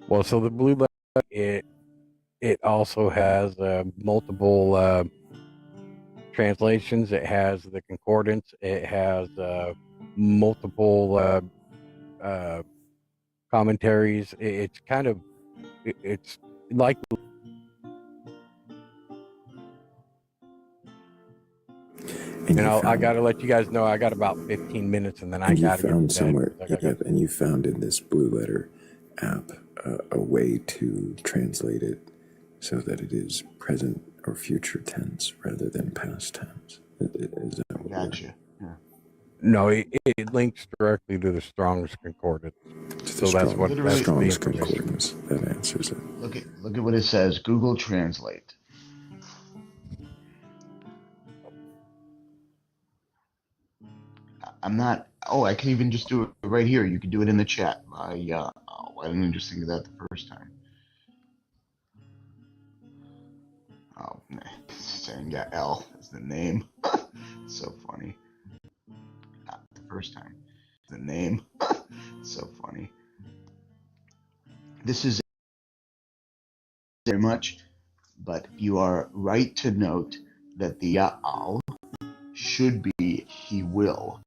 Well, so the blue letter, it also has multiple translations. It has the concordance. It has multiple commentaries. It's kind of it's like. And I got to let you guys know I got about 15 minutes, and then I got to get to bed. Somewhere, and you found in this Blue Letter app a way to translate it so that it is present or future tense rather than past tense. Is that what Gotcha. Yeah. No, it links directly to the Strong's Concordance. So that's what Strong's Concordance. That answers it. Look at what it says. Google Translate. I'm not. Oh, I can even just do it right here. You can do it in the chat. Why didn't you just think of that the first time? Oh, saying yeah, L is the name. So funny. Not the first time. The name. So funny. This is very much, but you are right to note that the ya'al should be he will.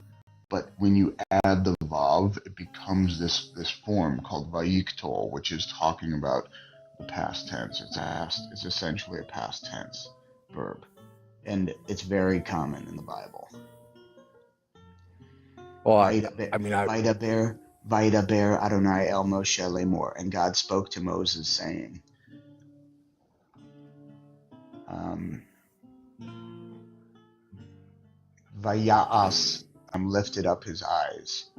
But when you add the vav, it becomes this form called vayiktol, which is talking about the past tense. It's essentially a past tense verb, and it's very common in the Bible. Well, Vaidaber Adonai el Moshe lemor, and God spoke to Moses saying, Vaya'as, lifted up his eyes.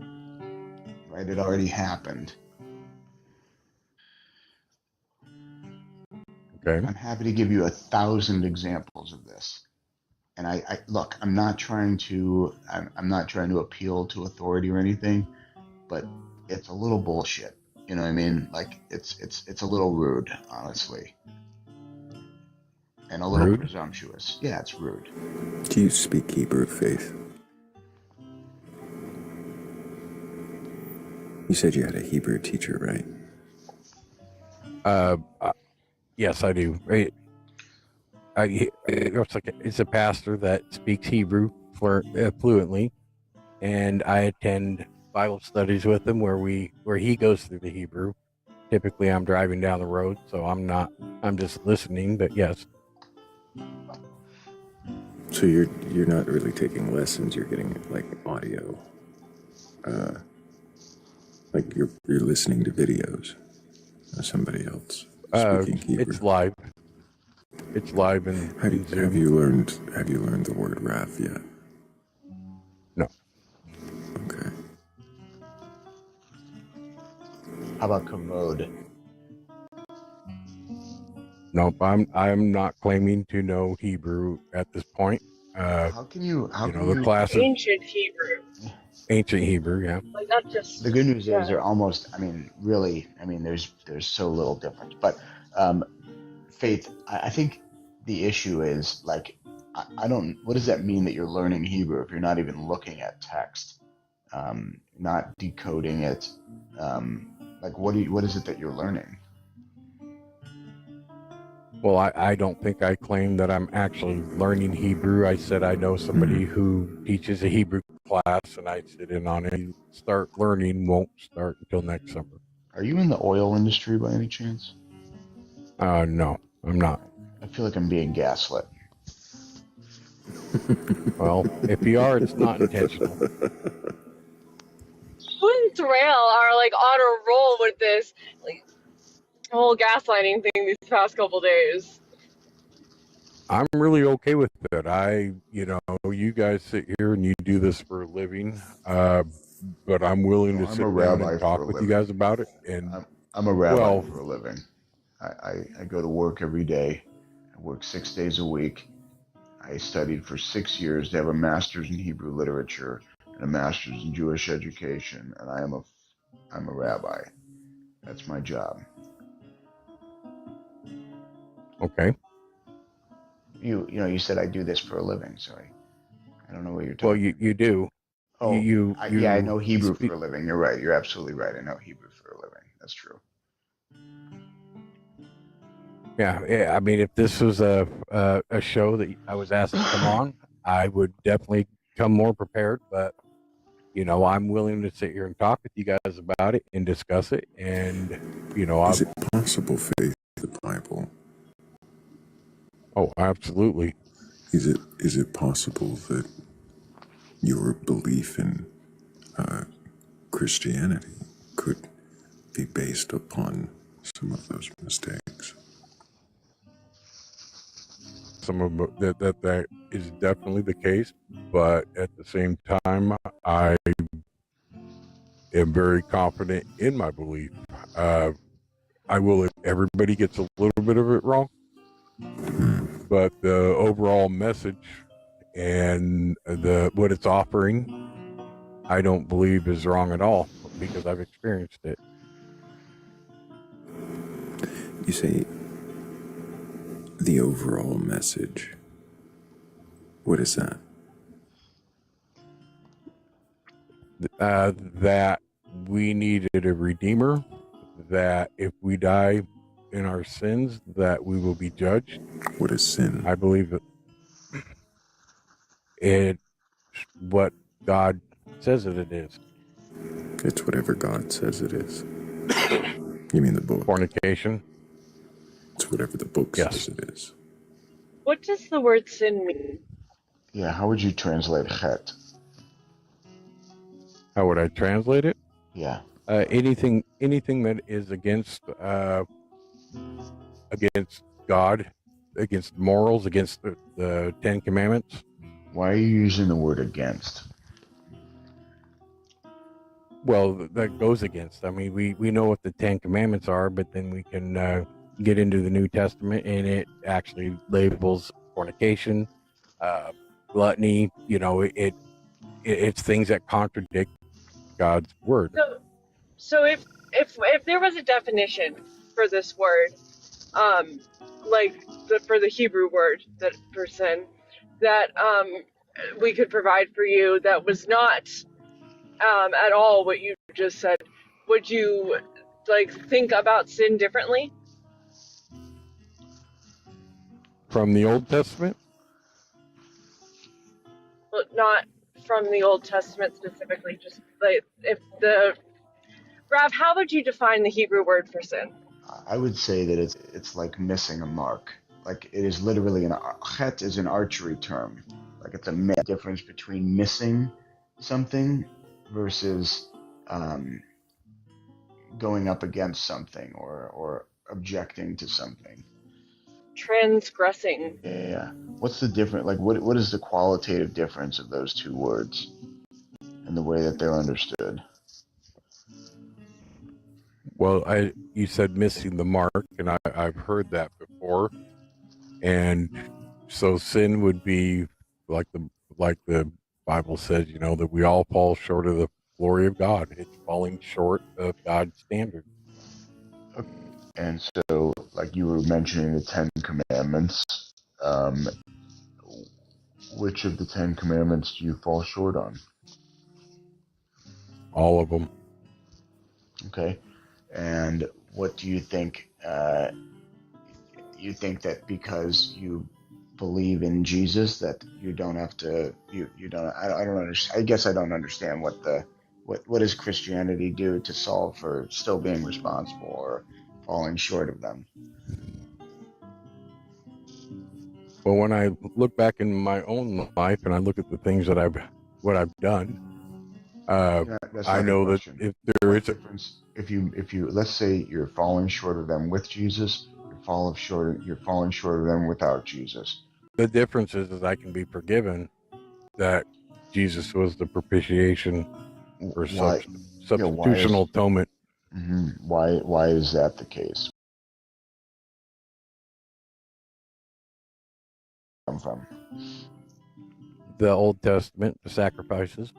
Right, it already happened. Okay. I'm happy to give you 1,000 examples of this. And I look, I'm not trying to appeal to authority or anything, but it's a little bullshit. You know what I mean? Like it's a little rude, honestly. And a little presumptuous. Yeah, it's rude. Do you speak Hebrew, Faith? You said you had a Hebrew teacher, right? Yes, I do. It's a pastor that speaks Hebrew fluently, and I attend Bible studies with him where he goes through the Hebrew. Typically, I'm driving down the road, so I'm just listening. But yes. So you're not really taking lessons. You're getting like audio. Like you're listening to videos of somebody else speaking Hebrew. It's live. It's live in Zoom. Have you learned the word Rav yet? No. Okay. How about kavod? Nope. I'm not claiming to know Hebrew at this point. How can you the classes, ancient Hebrew. Ancient Hebrew, yeah. Like not just. The good news is they're almost. There's so little difference. But Faith, I think the issue is like I don't. What does that mean that you're learning Hebrew if you're not even looking at text, not decoding it? Like what is it that you're learning? Well, I don't think I claim that I'm actually learning Hebrew. I said I know somebody who teaches a Hebrew class, and I sit in on it. Start learning won't start until next summer. Are you in the oil industry by any chance? No, I'm not. I feel like I'm being gaslit. Well, if you are, it's not intentional. You and Thrayle are like on a roll with this like whole gaslighting thing these past couple days. I'm really okay with it. You guys sit here and you do this for a living, but I'm willing to sit down and talk with you guys about it. And I'm a rabbi for a living. I go to work every day. I work 6 days a week. I studied for 6 years to have a master's in Hebrew literature and a master's in Jewish education, and I'm a rabbi. That's my job. Okay. You said I do this for a living, so I don't know what you're talking about. Well, you do. Oh, I know Hebrew for a living. You're right. You're absolutely right. I know Hebrew for a living. That's true. Yeah. I mean, if this was a show that I was asked to come on, I would definitely come more prepared. But I'm willing to sit here and talk with you guys about it and discuss it. And Is it possible, Faith, the Bible? oh, absolutely. Is it possible that your belief in Christianity could be based upon some of those mistakes? Some of that is definitely the case, but at the same time, I am very confident in my belief. I will. Everybody gets a little bit of it wrong, but the overall message and the what it's offering, I don't believe is wrong at all because I've experienced it. You say the overall message. What is that? That we needed a redeemer. That if we die in our sins, that we will be judged. What is sin? I believe that it's what God says that it is. It's whatever God says it is. You mean the book? Fornication. It's whatever the book Yes. says it is. What does the word sin mean? Yeah, how would you translate chet? How would I translate it? Yeah. Anything that is against God, against morals, against the Ten Commandments. Why are you using the word against? Well, that goes against. I mean, we know what the Ten Commandments are, but then we can get into the New Testament, and it actually labels fornication, gluttony. It's things that contradict God's word. So if there was a definition for this word, like for the Hebrew word that for sin, that we could provide for you that was not at all what you just said, would you like think about sin differently? From the Old Testament, Well, not from the Old Testament specifically, just like if the Rav, how would you define the Hebrew word for sin? I would say that it's like missing a mark. Like it is literally chet is an archery term. Like it's a difference between missing something versus um, going up against something or objecting to something. Transgressing. Yeah. What's the difference? Like what is the qualitative difference of those two words and the way that they're understood? well, you said missing the mark, and I've heard that before, and so sin would be like the Bible says, that we all fall short of the glory of God. It's falling short of God's standard. And so, like you were mentioning the Ten Commandments, um, which of the Ten Commandments do you fall short on? All of them. Okay. And what do you think? You think that because you believe in Jesus that you don't have to you don't I don't understand. I guess I don't understand what does Christianity do to solve for still being responsible or falling short of them? But when I look back in my own life and I look at the things that what I've done, That's I not the know that question. if there What is difference if you let's say you're falling short of them with Jesus, you're falling short of them without Jesus. the difference is I can be forgiven, that Jesus was the propitiation or Why? Yeah. Why substitutional is atonement. why is that the case? Come from. The Old Testament, the sacrifices.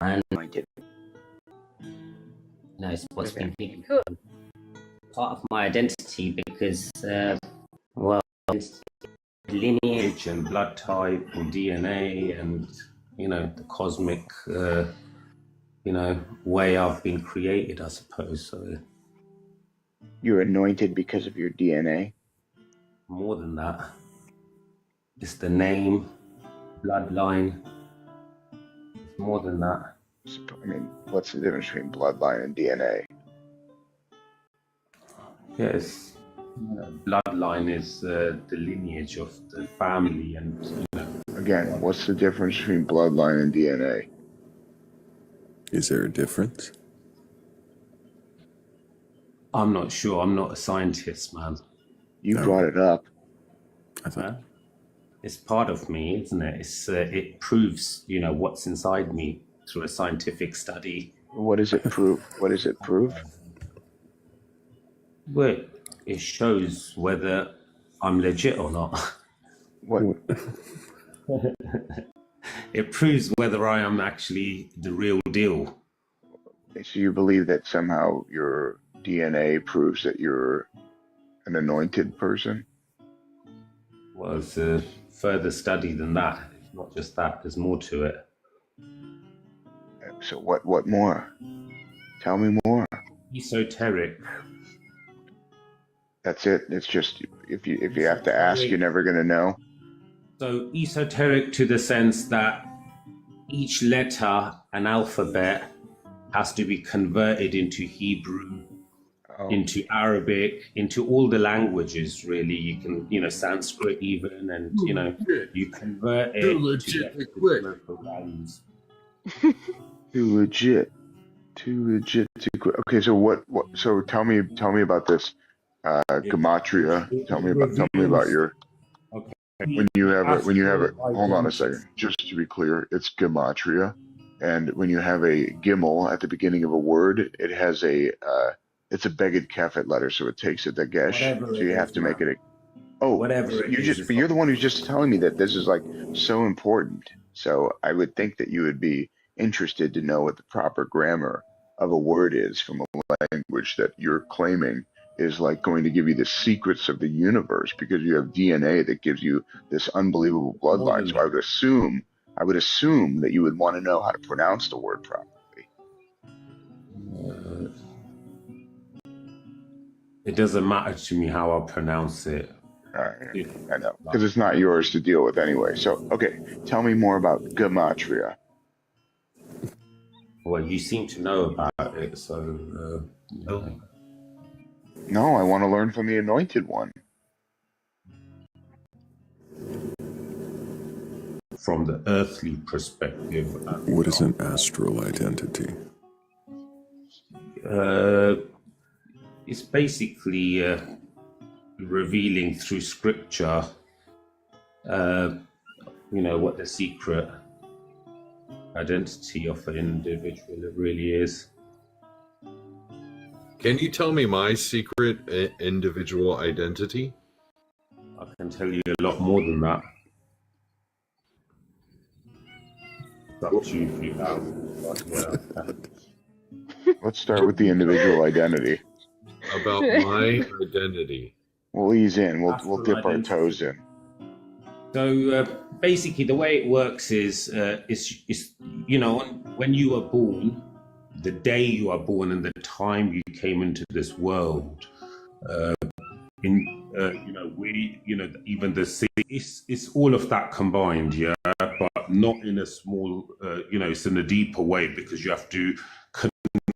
anointed. No, it's what's been Cool. part of my identity because, well, it's lineage and blood type and DNA and, you know, the cosmic, you know, way I've been created, I suppose. So You're anointed because of your DNA. more than that, it's the name, bloodline. It's more than that. I mean, what's the difference between bloodline and DNA? Yes, you know, bloodline is the lineage of the family, and you know. Again, what's the difference between bloodline and DNA? Is there a difference? I'm not sure. I'm not a scientist, man. You brought it up. I thought, It's part of me, isn't it? It proves, you know, what's inside me through a scientific study. What does it prove? What does it prove? Well, it shows whether I'm legit or not. What? It proves whether I am actually the real deal. So you believe that somehow your DNA proves that you're an anointed person? Well, it's a further study than that. It's not just that. There's more to it. So what more? Tell me more. Esoteric. That's it. It's just if you have to ask, you're never gonna know. So esoteric to the sense that each letter, an alphabet, has to be converted into Hebrew, into Arabic, into all the languages. Really, you can, you know, Sanskrit even, and you know, you convert it to local values. Too legit. Too quick. Okay, so what? So tell me about this gematria. Tell me about your. Okay. When you have it. Hold on a second. Just to be clear, it's gematria, and when you have a gimel at the beginning of a word, it has a it's a beged kefet letter, so it takes a dagesh. Whatever So you have to make it a. Whatever it is, but you're the one who's just telling me that this is like so important. So I would think that you would be interested to know what the proper grammar of a word is from a language that you're claiming is like going to give you the secrets of the universe because you have DNA that gives you this unbelievable bloodline. So I would assume that you would want to know how to pronounce the word properly. It doesn't matter to me how I pronounce it. I know, because it's not yours to deal with anyway. So, okay, tell me more about gematria. Well, you seem to know about it, so you know. No, I want to learn from the anointed one. From the earthly perspective. what is an astral identity? It's basically revealing through scripture, you know, what the secret identity of an individual really is. Can you tell me my secret individual identity? I can tell you a lot more than that. It's up to you if you have. But, yeah. Let's start with the individual identity. About my identity. We'll ease in. We'll Astral dip our identity. toes in. So basically, the way it works is you know, when you are born, the day you are born and the time you came into this world, you know, even the it's all of that combined, yeah, but not in a small, you know, it's in a deeper way because you have to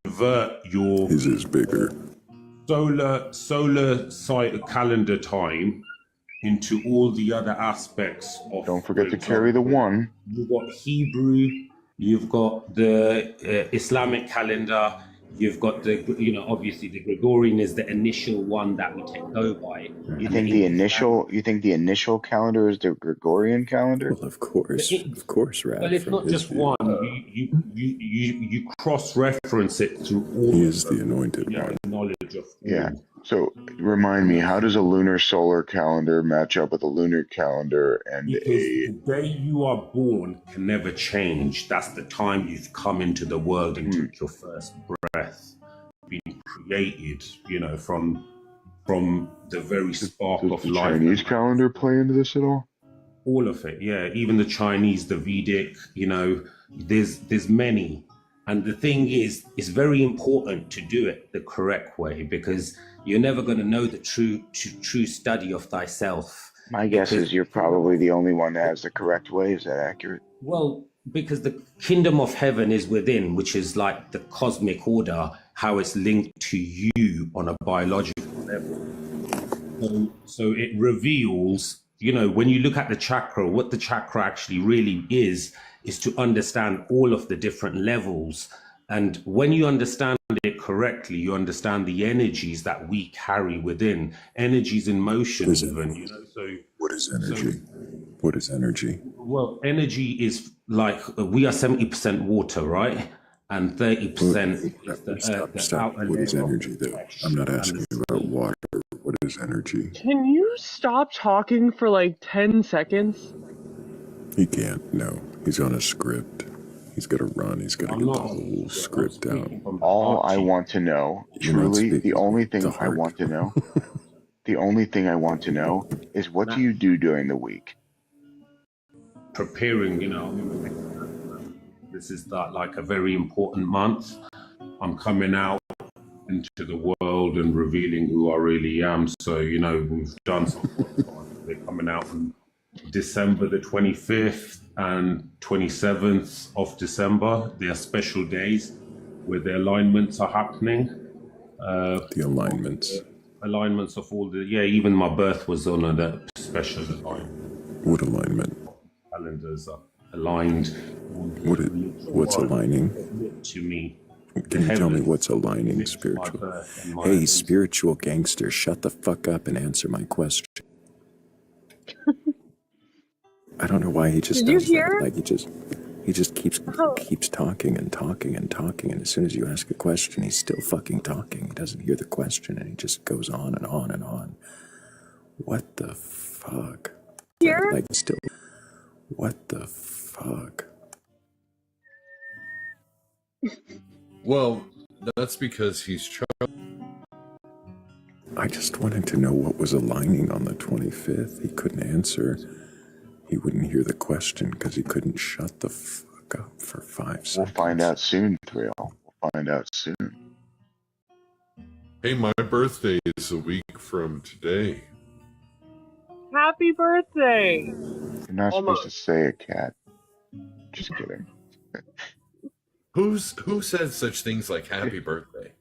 convert your His is bigger. solar calendar time into all the other aspects of. Don't forget to carry the one. You've got Hebrew, you've got the Islamic calendar, you've got the, you know, obviously the Gregorian is the initial one that we go by. You think the initial calendar is the Gregorian calendar? Well, of course, Rad. Well, it's from not his just view. one. You cross-reference it through all. He is the anointed one. Knowledge of. Yeah. So remind me, how does a lunar solar calendar match up with a lunar calendar and Because a the day you are born can never change. That's the time you've come into the world and took your first breath, being created, from the very spark does of the life. Chinese calendar play into this at all? All of it, yeah. Even the Chinese, the Vedic, there's many. And the thing is, it's very important to do it the correct way, because you're never going to know the true study of thyself. My guess is you're probably the only one that has the correct way. Is that accurate? Well, because the kingdom of heaven is within, which is like the cosmic order, how it's linked to you on a biological level. So it reveals, when you look at the chakra, what the chakra actually really is to understand all of the different levels. And when you understand it correctly, you understand the energies that we carry within, energies in motion even, so. What is energy? What is energy? Well, energy is like, we are 70% water, right? And 30% is the Stop. outer What is layer of energy, the though? flesh I'm not and asking the you about skin. water. What is energy? Can you stop talking for like 10 seconds? He can't. No. He's on a script. He's got to run. He's got to I'm get the not whole I'm script out. speaking from the All heart, I Chief. want to know, You're not truly, speaking the only thing the I heart. want to know, the only thing I want to know is what do you do during the week? Preparing, this is like a very important month. I'm coming out into the world and revealing who I really am. So, we've done some podcasts. They're coming out on December the 25th and 27th of December. They are special days where the alignments are happening. The alignments. Alignments of all even my birth was on a special alignment. What alignment? Calendars are aligned. What's aligning? To me. Can you tell me what's aligning, spiritual? Hey, spiritual gangster, shut the fuck up and answer my question. I don't know why he just does that. Like he just keeps talking and talking and talking, and as soon as you ask a question, he's still fucking talking. He doesn't hear the question, and he just goes on and on and on. What the fuck? Like still. What the fuck? Well, that's because he's I just wanted to know what was aligning on the 25th. He couldn't answer. He wouldn't hear the question because he couldn't shut the fuck up for 5 seconds. We'll find out soon, Thrayle. We'll find out soon. Hey, my birthday is a week from today. Happy birthday! You're not supposed to say it, Cat. Just kidding. Who said such things like happy birthday?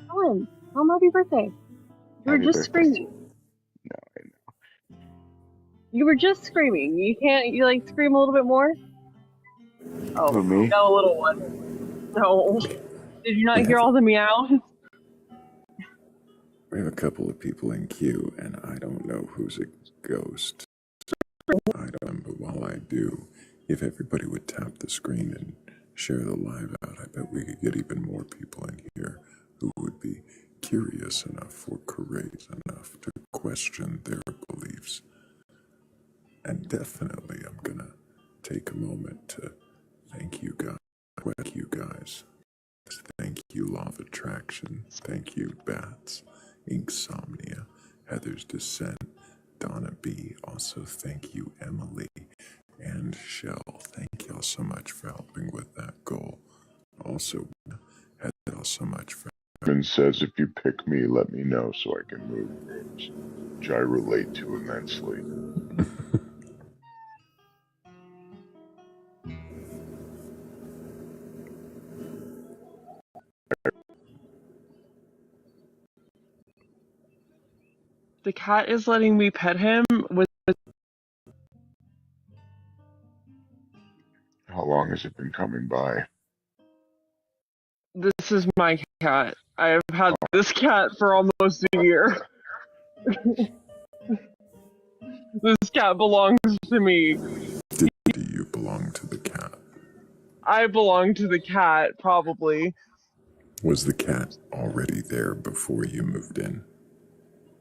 Tell him happy birthday. You were just screaming. No, I know. You were just screaming. You like scream a little bit more? Oh, Who, me? got a little one. No. Did you not hear all the meows? We have a couple of people in queue, and I don't know who's a ghost. I don't, but while I do, if everybody would tap the screen and share the live out, I bet we could get even more people in here who would be curious enough or courageous enough to question their beliefs. And definitely, I'm gonna take a moment to thank you guys. Thank you guys. Thank you, Law of Attraction. Thank you, Bats. Inksomnia, Heather's Descent, Donna B. Also, thank you, Emily and Shell. Thank y'all so much for helping with that goal. Also, Heather, so much for. And says, if you pick me, let me know so I can move rooms, which I relate to immensely. The cat is letting me pet him with. How long has it been coming by? This is my cat. I have had this cat for almost a year. This cat belongs to me. Do you belong to the cat? I belong to the cat, probably. Was the cat already there before you moved in?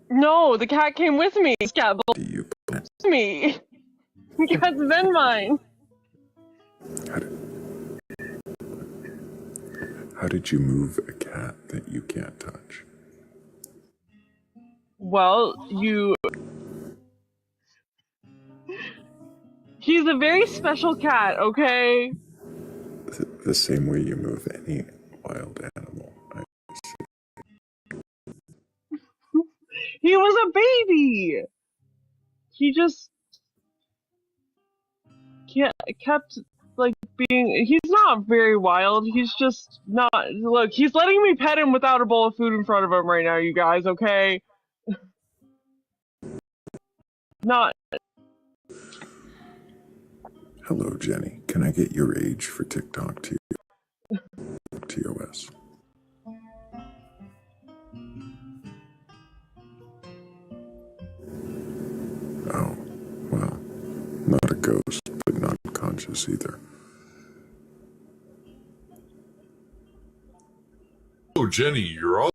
No, the cat came with me. This cat Do you plan? belongs to me. The cat's been mine. How did you move a cat that you can't touch? Well, he's a very special cat, okay? The same way you move any wild animal. He was a baby. He just kept like being. He's not very wild. He's just not. Look, he's letting me pet him without a bowl of food in front of him right now, you guys. Okay. Not. Hello, Jenny. Can I get your age for TikTok TOS? Oh, well, not a ghost, but not conscious either. Oh, Jenny, you're all.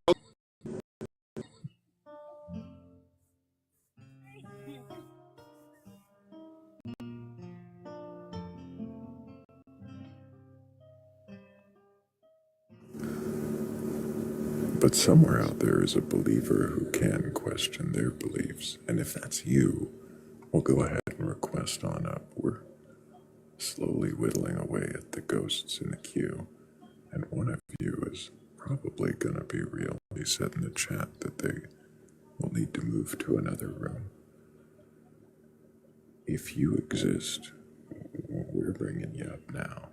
But somewhere out there is a believer who can question their beliefs. And if that's you, we'll go ahead and request on up. We're slowly whittling away at the ghosts in the queue. And one of you is probably going to be real. He said in the chat that they will need to move to another room. If you exist, we're bringing you up now.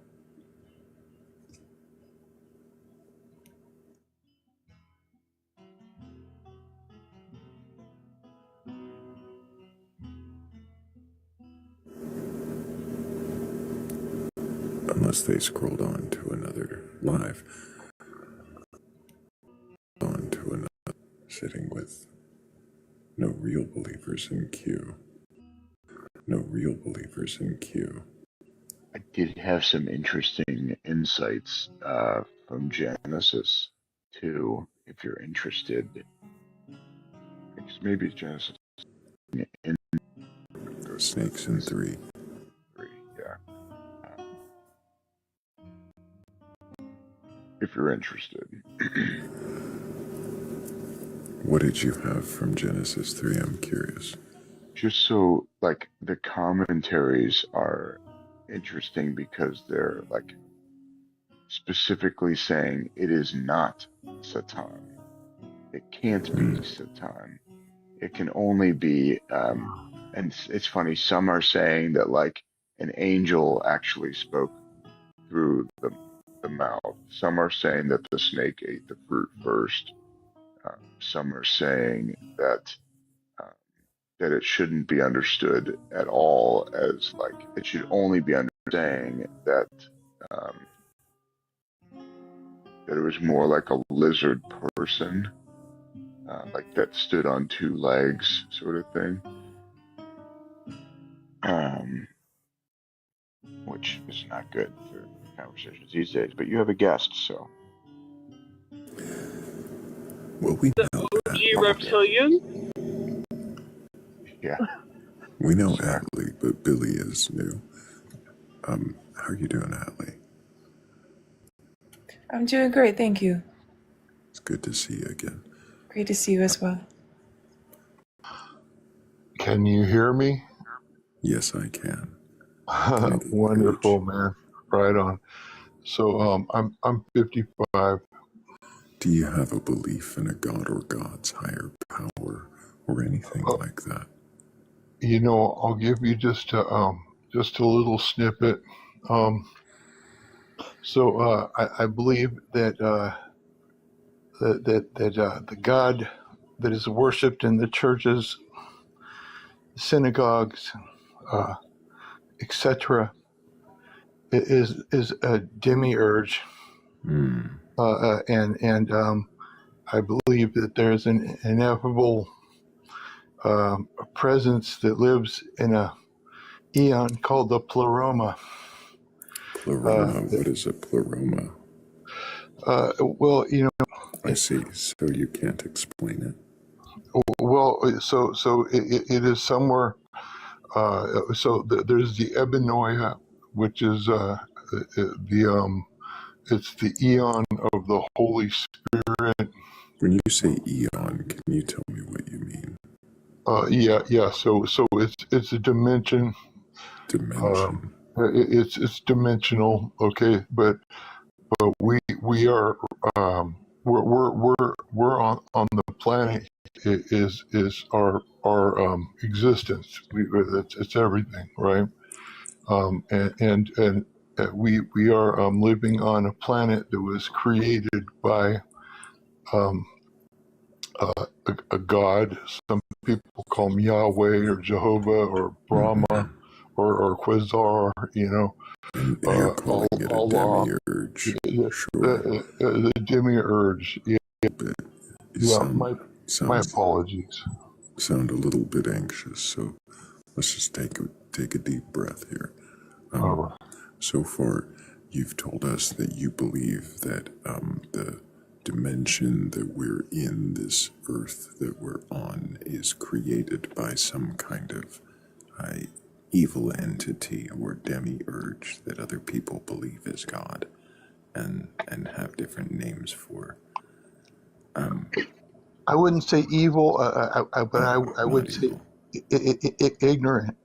Unless they scrolled on to another live. On to another, sitting with no real believers in queue. No real believers in queue. I did have some interesting insights from Genesis, too, if you're interested. Because maybe it's Genesis in Snakes in 3. 3, yeah. If you're interested. What did you have from Genesis 3? I'm curious. Just so, like, the commentaries are interesting because they're, like, specifically saying it is not Satan. It can't be Satan. It can only be, and it's funny, some are saying that, like, an angel actually spoke through the mouth. Some are saying that the snake ate the fruit first. Some are saying that that it shouldn't be understood at all as, like, it should only be saying that that it was more like a lizard person, like that stood on 2 legs, sort of thing. Which is not good for conversations these days. But you have a guest, so. Well, we know OG reptilian? Yeah. We know Atlee, but Billy is new. How are you doing, Atlee? I'm doing great, thank you. It's good to see you again. Great to see you as well. Can you hear me? Yes, I can. Wonderful, man. Right on. So I'm 55. Do you have a belief in a god or gods higher power or anything like that? You know, I'll give you just a little snippet. I believe that the God that is worshipped in the churches, synagogues, etc., is a demiurge, and I believe that there's an ineffable presence that lives in a eon called the pleroma. Pleroma? What is a pleroma? Well, I see. So you can't explain it. so it is somewhere. There's the Ebenoia, which is it's the eon of the Holy Spirit. When you say eon, can you tell me what you mean? Yeah. So it's a dimension. Dimension. It's dimensional. Okay, but we are we're on the planet is our existence. It's everything, right? And we are living on a planet that was created by um, a god. Some people call him Yahweh or Jehovah or Brahma or Quasar. And you're calling it a Allah, demiurge. the, Sure. the demiurge. Yeah, But you yeah. My apologies. sound a little bit anxious, so let's just take a deep breath here. All right. So far, you've told us that you believe that the dimension that we're in, this earth that we're on, is created by some kind of evil entity or demiurge that other people believe is God and have different names for. I wouldn't say evil, but I would say evil. ignorant.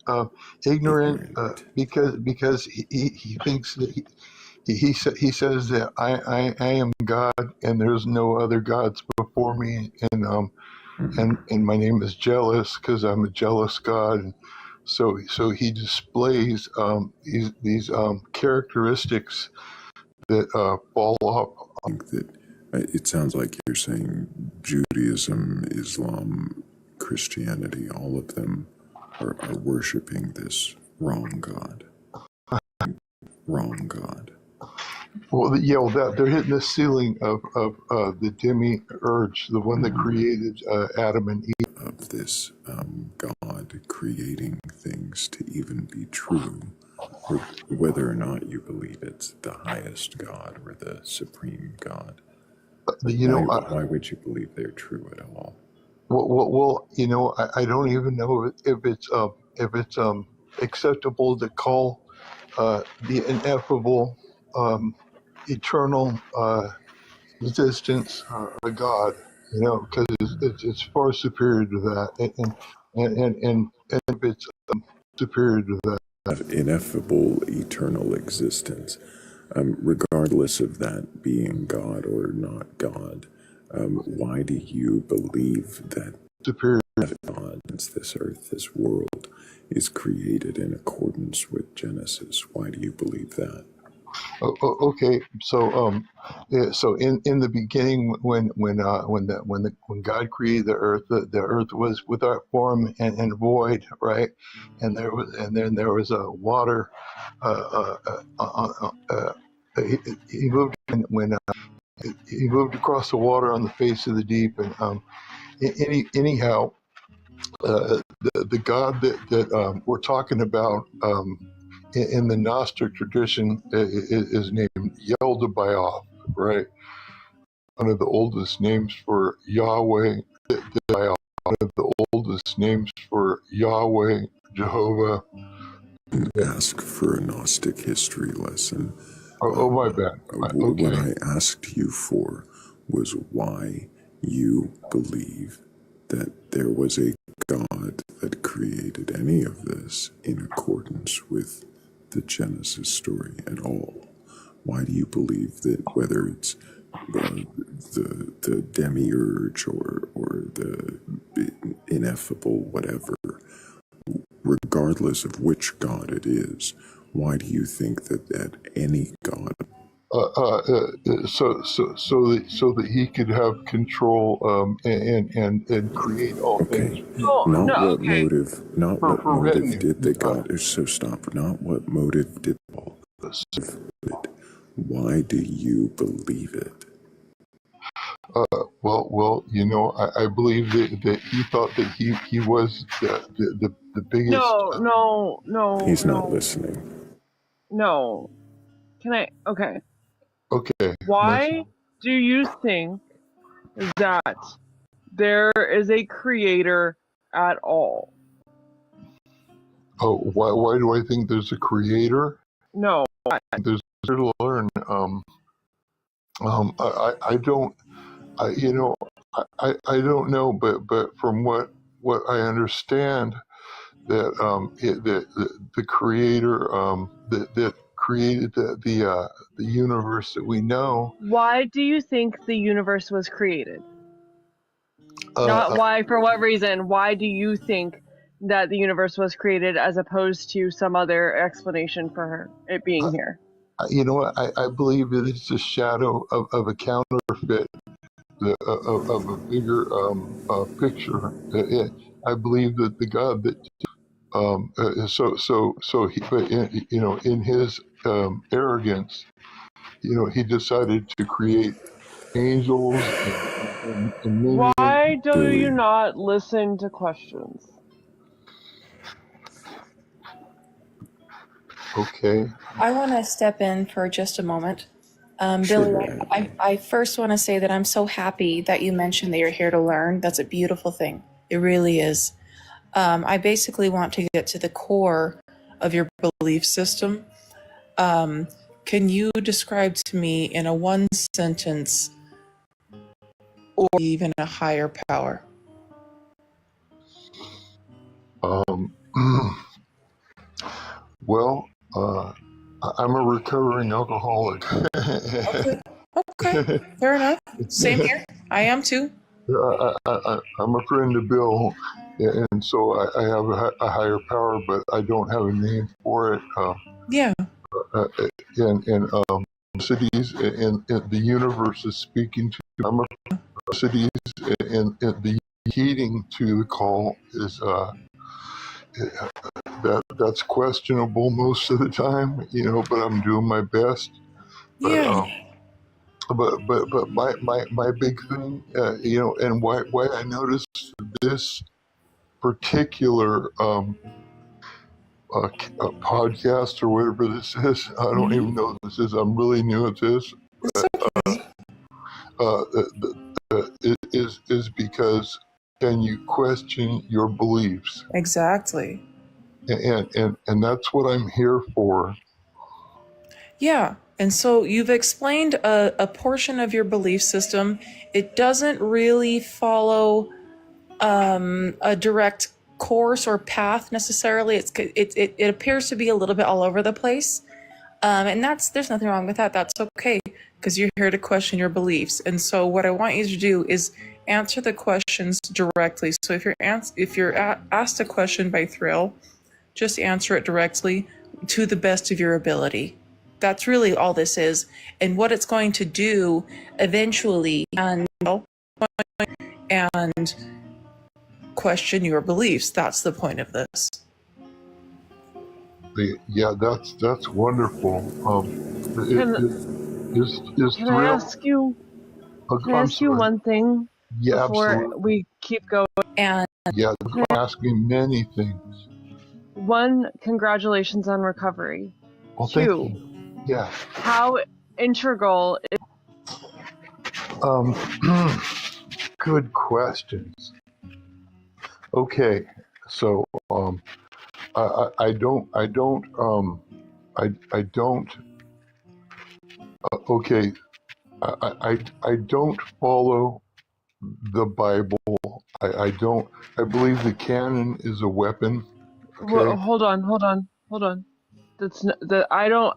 Ignorant, because he thinks that he says that I am God and there's no other gods before me, and my name is jealous because I'm a jealous God. And so he displays these characteristics that fall off. I think that it sounds like you're saying Judaism, Islam, Christianity, all of them are worshiping this wrong God. Wrong God. Well, yeah, they're hitting the ceiling of the demiurge, the one that created Adam and Eve. Of this God creating things to even be true, or whether or not you believe it's the highest God or the supreme God. Why would you believe they're true at all? Well, I don't even know if it's acceptable to call the ineffable, eternal existence a God, because it's far superior to that, and if it's superior to that. Ineffable, eternal existence. Regardless of that being God or not God, why do you believe that Superior. God, this earth, this world, is created in accordance with Genesis? Why do you believe that? Okay, so so in the beginning, when God created the earth, the earth was without form and void, right? And then there was a water. He moved when he moved across the water on the face of the deep, and anyhow, the God that we're talking about. In the Gnostic tradition is named Yaldabaoth, right? One of the oldest names for Yahweh, one of the oldest names for Yahweh, Jehovah. Ask for a Gnostic history lesson. My bad. Okay. What I asked you for was why you believe that there was a God that created any of this in accordance with the Genesis story at all. Why do you believe that whether it's the demiurge or the ineffable whatever, regardless of which God it is, why do you think that any God? So that he could have control and create all things. Not what okay. motive. Not For what motive retinue. did the God. So stop. Not what motive did Paul. Why do you believe it? Well, I believe that he thought that he was the biggest. No. He's not listening. No. Can I? Okay. Okay. Why? Do you think that there is a creator at all? Oh, why do I think there's a creator? No. There's there to learn. I don't. You know, I don't know, but from what I understand, that the creator that created the universe that we know. Why do you think the universe was created? Not Uh, why, for what reason. Why do you think that the universe was created as opposed to some other explanation for it being here? you know, I believe that it's a shadow of a counterfeit of a bigger picture. I believe that the God that he, but you know, in his arrogance, you know, he decided to create angels and minions. Why do you Billy. not listen to questions? Okay. I want to step in for just a moment. Sure, Billy, Abby. I first want to say that I'm so happy that you mentioned that you're here to learn. That's a beautiful thing. It really is. I basically want to get to the core of your belief system. Can you describe to me in a one sentence or even a higher power? Um, well, I'm a recovering alcoholic. Okay, fair enough. Same here. I am too. I'm a friend of Bill, and so I have a higher power, but I don't have a name for it. Yeah. And cities and the universe is speaking to. I'm a cities and the heeding to the call is that's questionable most of the time, you know. But I'm doing my best. But Yeah. but my big thing, you know, and why I noticed this particular podcast or whatever this is. I don't even know what this is. I'm really new at this. It's okay. It is because can you question your beliefs? Exactly. And that's what I'm here for. Yeah. And so you've explained a portion of your belief system. It doesn't really follow a direct course or path necessarily. It appears to be a little bit all over the place. And there's nothing wrong with that. That's okay because you're here to question your beliefs. And so what I want you to do is answer the questions directly. So if you're asked a question by Thrayle, just answer it directly to the best of your ability. That's really all this is. And what it's going to do eventually and question your beliefs. That's the point of this. Yeah, that's wonderful. Can Is can I Thrill? ask you? Can I I'm ask you sorry. one thing Yeah, before absolutely. we keep going? And Yeah, ask me many things. One, congratulations on recovery. Well, thank Two, you. Yeah. how integral is Um, good questions. Okay, so I don't okay, I don't follow the Bible. I don't. I believe the canon is a weapon. Okay. hold on. That's that I don't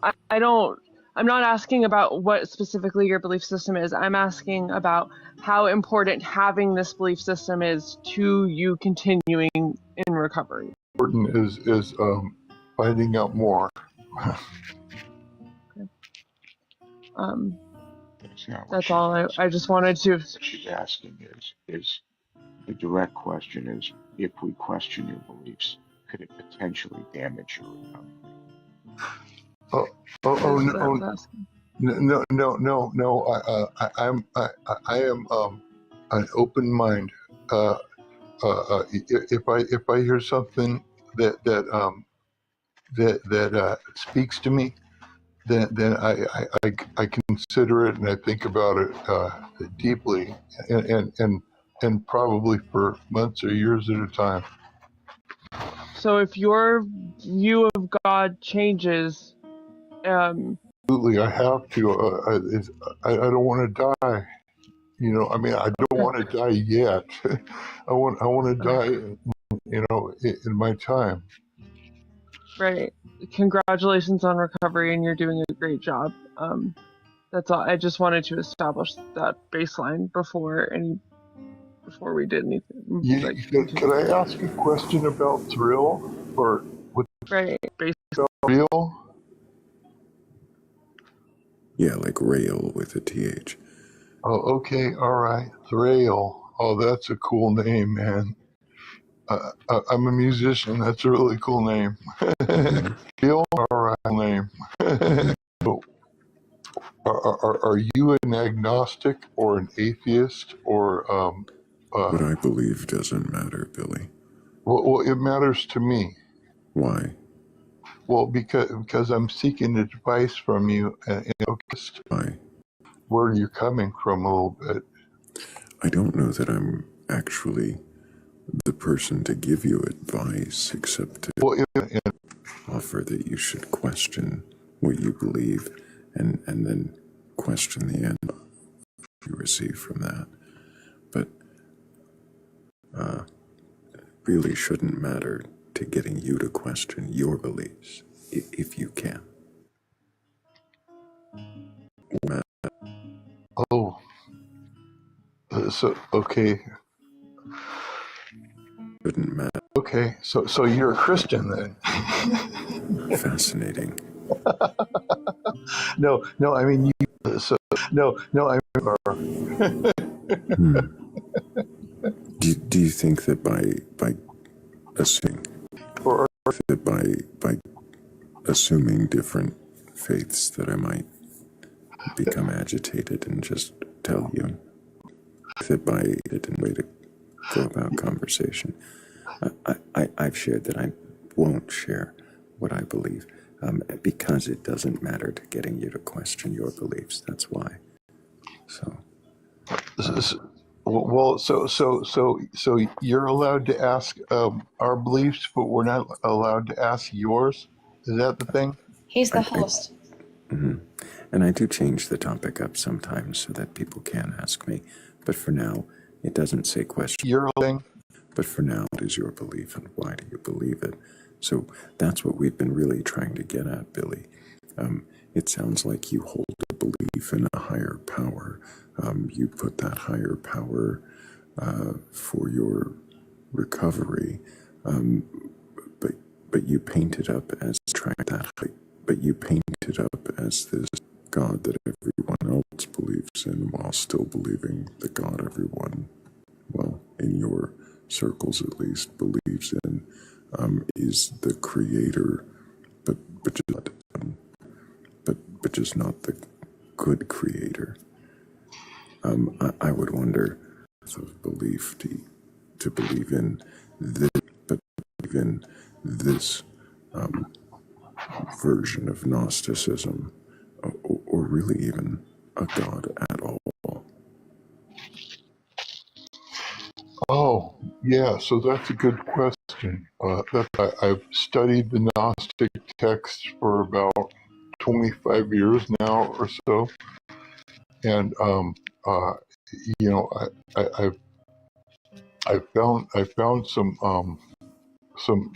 I'm not asking about what specifically your belief system is. I'm asking about how important having this belief system is to you continuing in recovery. Important is finding out more. Um, That's not what that's she's all. asking. I just wanted to. What she's asking is the direct question is, if we question your beliefs, could it potentially damage your recovery? Oh That's what I was no, asking. no. I am an open mind. If I hear something that speaks to me, then I consider it and I think about it deeply, and probably for months or years at a time. So if your view of God changes, Absolutely, I have to. I don't want to die. I mean, I don't want to die yet. I want to die, in my time. right. Congratulations on recovery, and you're doing a great job. That's all. I just wanted to establish that baseline before we did anything. Could I ask a question about Thrayle? Or what Right. about real? Yeah, like rail with a TH. Oh, okay, all right. Thrayle. Oh, that's a cool name, man. I'm a musician. That's a really cool name. Real, all right, name. So, are you an agnostic or an atheist or What I believe doesn't matter, Billy. Well, it matters to me. Why? Well, because I'm seeking advice from you and Why? where you're coming from a little bit. I don't know that I'm actually the person to give you advice, except to offer that you should question what you believe and then question the end you receive from that. But really shouldn't matter to getting you to question your beliefs, if you can. Oh, so okay. Shouldn't matter. Okay, so you're a Christian then? Fascinating. No, I mean you. So no, I mean. Do you think that by assuming Or that by assuming different faiths that I might become agitated and just tell you that by it and way to go about conversation? I've shared that I won't share what I believe because it doesn't matter to getting you to question your beliefs. That's why. So. Well, so you're allowed to ask our beliefs, but we're not allowed to ask yours. Is that the thing? He's the host. And I do change the topic up sometimes so that people can ask me. But for now, it doesn't say question. Your thing. But for now, what is your belief and why do you believe it? So that's what we've been really trying to get at, Billy. It sounds like you hold a belief in a higher power. You put that higher power for your recovery, but you paint it up as trying that. But you paint it up as this God that everyone else believes in, while still believing the God everyone, well, in your circles at least, believes in, is the creator, but just not the good creator. I would wonder of belief to believe in this, but believe in this version of Gnosticism, or really even a God at all. Oh, yeah. So that's a good question. I've studied the Gnostic texts for about 25 years now or so, and I found some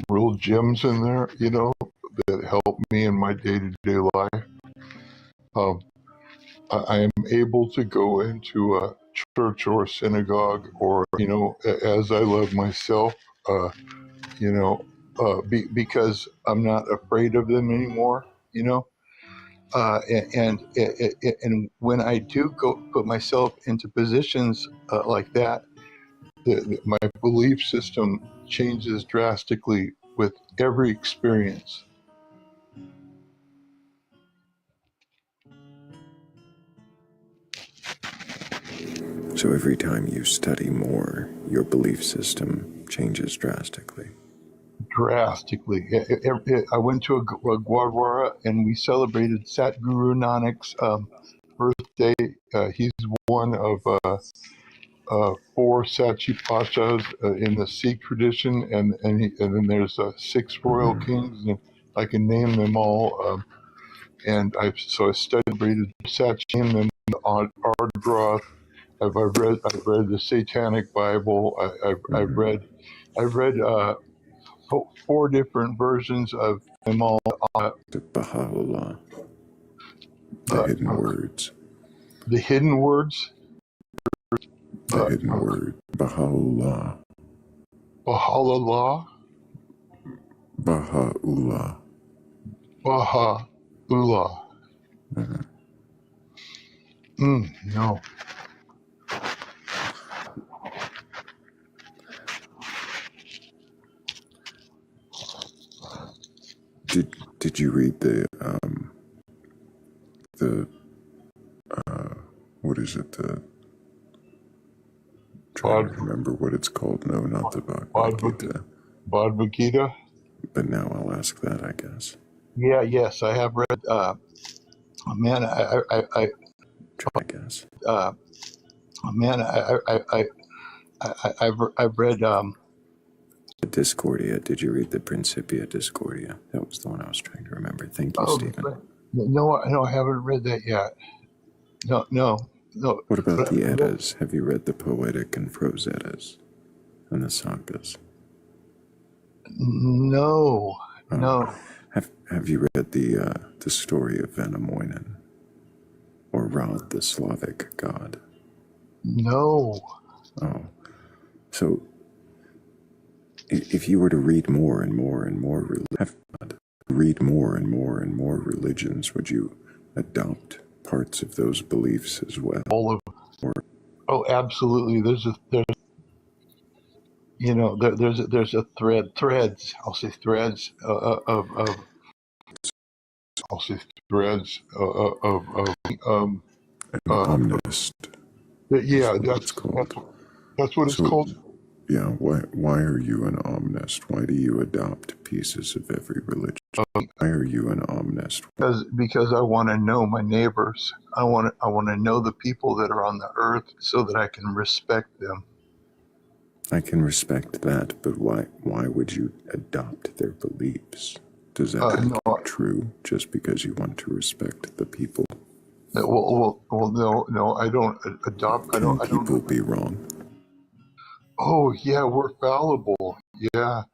real gems in there, that help me in my day-to-day life. I am able to go into a church or a synagogue, or as I love myself, because I'm not afraid of them anymore. And when I do go put myself into positions like that, my belief system changes drastically with every experience. So every time you study more, your belief system changes drastically. drastically. I went to a Gurdwara and we celebrated Satguru Nanak's birthday. He's one of four Sachi Pashas in the Sikh tradition, and then there's six royal kings, and I can name them all. And I celebrated Sachi, and then Ardroth. I've read the Satanic Bible. I've read four different versions of them all. Baha'u'llah, the hidden words. The hidden words. The hidden word. Baha'u'llah. Baha'u'llah. Baha'u'llah. Baha'u'llah. No. Did you read the what is it, the trying to remember what it's called? No, not the Bhagavad Gita. Bhagavad Gita. But now I'll ask that, I guess. Yes, I have read. Man, I guess. Man, I've read. The Discordia. Did you read the Principia Discordia? That was the one I was trying to remember. Thank you, Stephen. No, I haven't read that yet. No. What about the Eddas? Have you read the Poetic and Prose Eddas and the Sagas? No. Have you read the story of Vanamoinen or Rod, the Slavic god? No. Oh, so if you were to read more and more and more religions, would you adopt parts of those beliefs as well? Oh, absolutely. There's a threads. I'll say threads omnist. Yeah, that's what it's called. Yeah, why are you an omnist? Why do you adopt pieces of every religion? Why are you an omnist? Because I want to know my neighbors. I want to know the people that are on the earth so that I can respect them. I can respect that, but why would you adopt their beliefs? Does that make it true just because you want to respect the people? Well, no, I don't adopt. Can people be wrong? Oh, yeah, we're fallible. Yeah.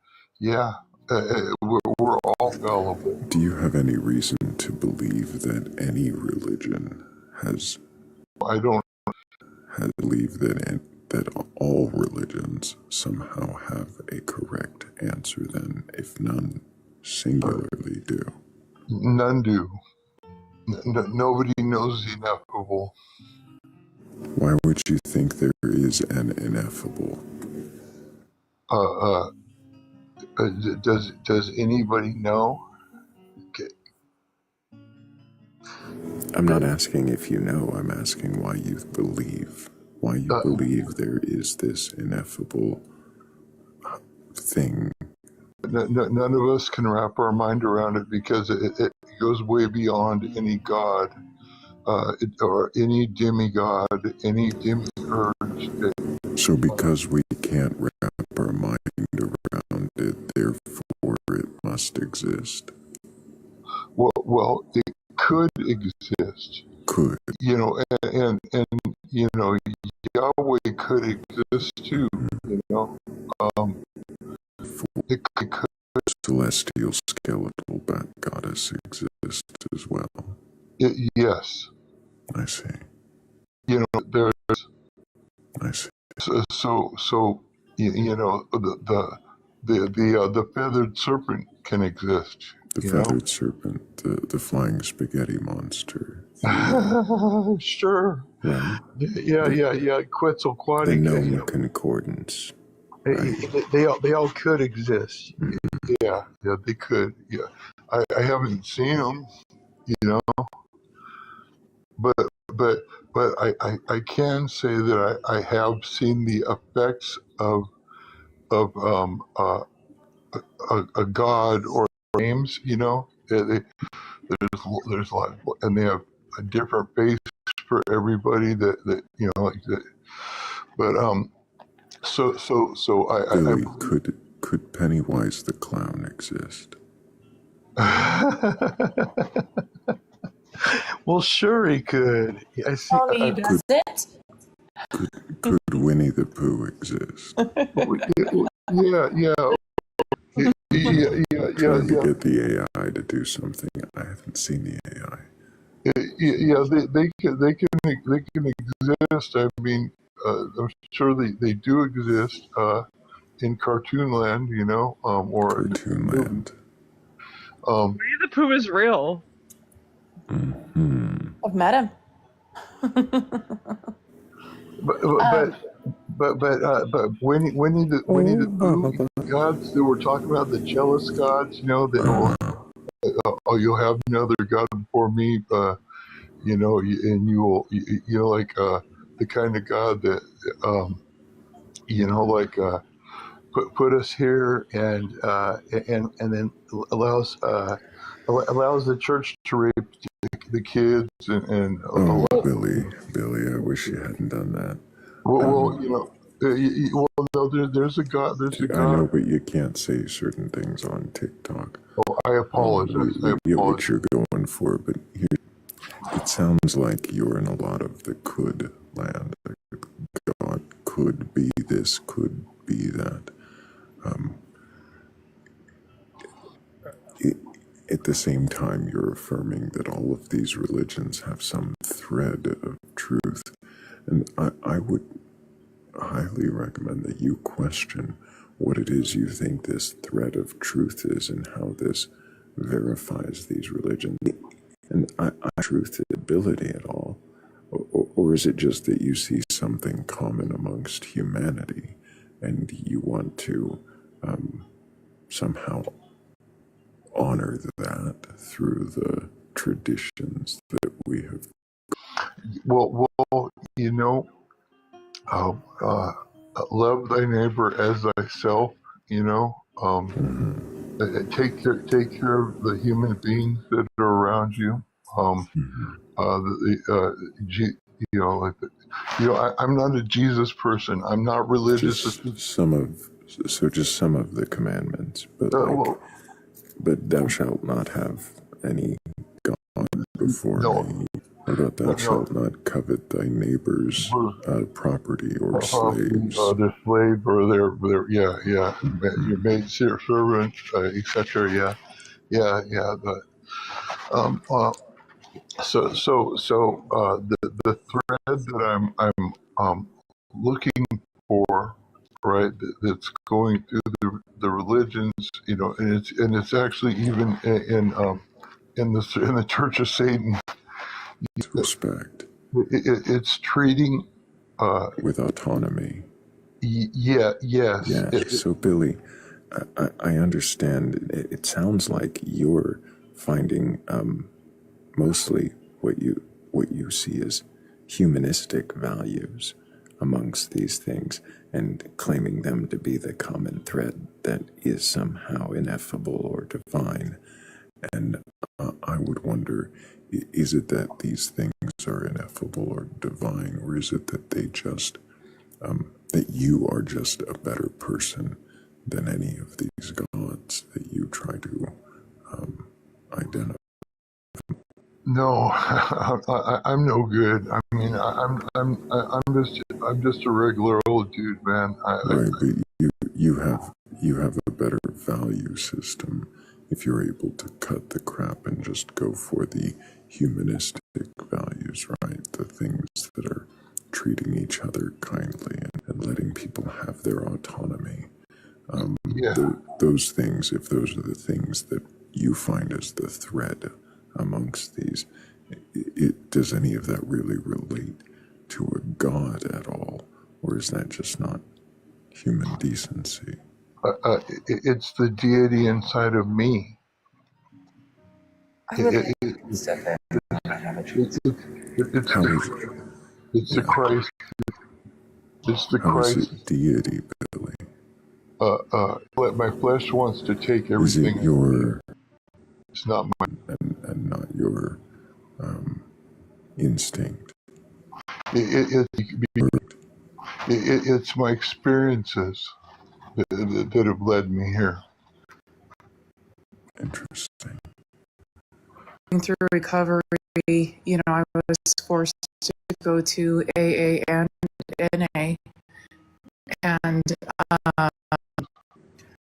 We're all fallible. Do you have any reason to believe that any religion has? I don't. I believe that all religions somehow have a correct answer. Then, if none singularly do, none do. Nobody knows the ineffable. Why would you think there is an ineffable? Does anybody know? Okay. I'm not asking if you know. I'm asking why you believe. Why you believe there is this ineffable thing. None of us can wrap our mind around it because it goes way beyond any god, or any demigod, any demiurge. So because we can't wrap our mind around it, therefore it must exist. Well, it could exist. Could. And Yahweh could exist too. It could. Celestial skeletal bat goddess exists as well. Yes. I see. There's. I see. So the feathered serpent can exist. The feathered serpent, the flying spaghetti monster. Sure. Right. Yeah. Quetzalcoatl. The gnome concordance. Right. They all could exist. Mm-hmm. Yeah, they could. Yeah, I haven't seen them, but I can say that I have seen the effects of a god or names. You know, there's like, and they have a different face for everybody that you know like that. But so Billy, could Pennywise the clown exist? well, sure he could. I see. Tell me, does it? Could Winnie the Pooh exist? Yeah. Trying to get the AI to do something. I haven't seen the AI. Yeah, they can exist. I mean, I'm sure they do exist in cartoon land, you know, or Cartoon land. Winnie the Pooh is real. Mm-hmm. I've met him. but Winnie the Pooh gods that we're talking about, the jealous gods, you know, that you'll have another god before me, you know, and you know, like the kind of God that you know, like put us here and then allows the church to rape the kids and Billy, I wish you hadn't done that. well, you know. Well, no, there's a God. There's a God. I know, but you can't say certain things on TikTok. Oh, I apologize. Yeah, what you're going for, but here, it sounds like you're in a lot of the could land. God could be this, could be that. At the same time, you're affirming that all of these religions have some thread of truth. And I would highly recommend that you question what it is you think this thread of truth is and how this verifies these religions. And I truth ability at all, or is it just that you see something common amongst humanity and you want to somehow honor that through the traditions that we have? Well, you know, love thy neighbor as thyself. You know, take care of the human beings that are around you. You know, like I'm not a Jesus person. I'm not religious. Just some of the commandments, but thou shalt not have any God before me. But thou shalt not covet thy neighbor's property or slaves. Their slave or their your maid servant, etc. Yeah. But the thread that I'm looking for, right? That's going through the religions, you know, and it's actually even in the Church of Satan. Respect. It's treating with autonomy. Yes. Yeah. So Billy, I understand. It sounds like you're finding mostly what you see as humanistic values amongst these things and claiming them to be the common thread that is somehow ineffable or divine. And I would wonder, is it that these things are ineffable or divine, or is it that they just, that you are just a better person than any of these gods that you try to identify? No, I'm no good. I mean, I'm just a regular old dude, man. Right, but you have a better value system if you're able to cut the crap and just go for the humanistic values, right? The things that are treating each other kindly and letting people have their autonomy. Those things, if those are the things that you find as the thread amongst these, does any of that really relate to a god at all? Or is that just not human decency? It's the deity inside of me. It's the Christ. It's the Christ. How is it deity, Billy? my flesh wants to take Is it everything. your It's not my. and not your instinct? It's my experiences that have led me here. Interesting. Through recovery, I was forced to go to AA and NA and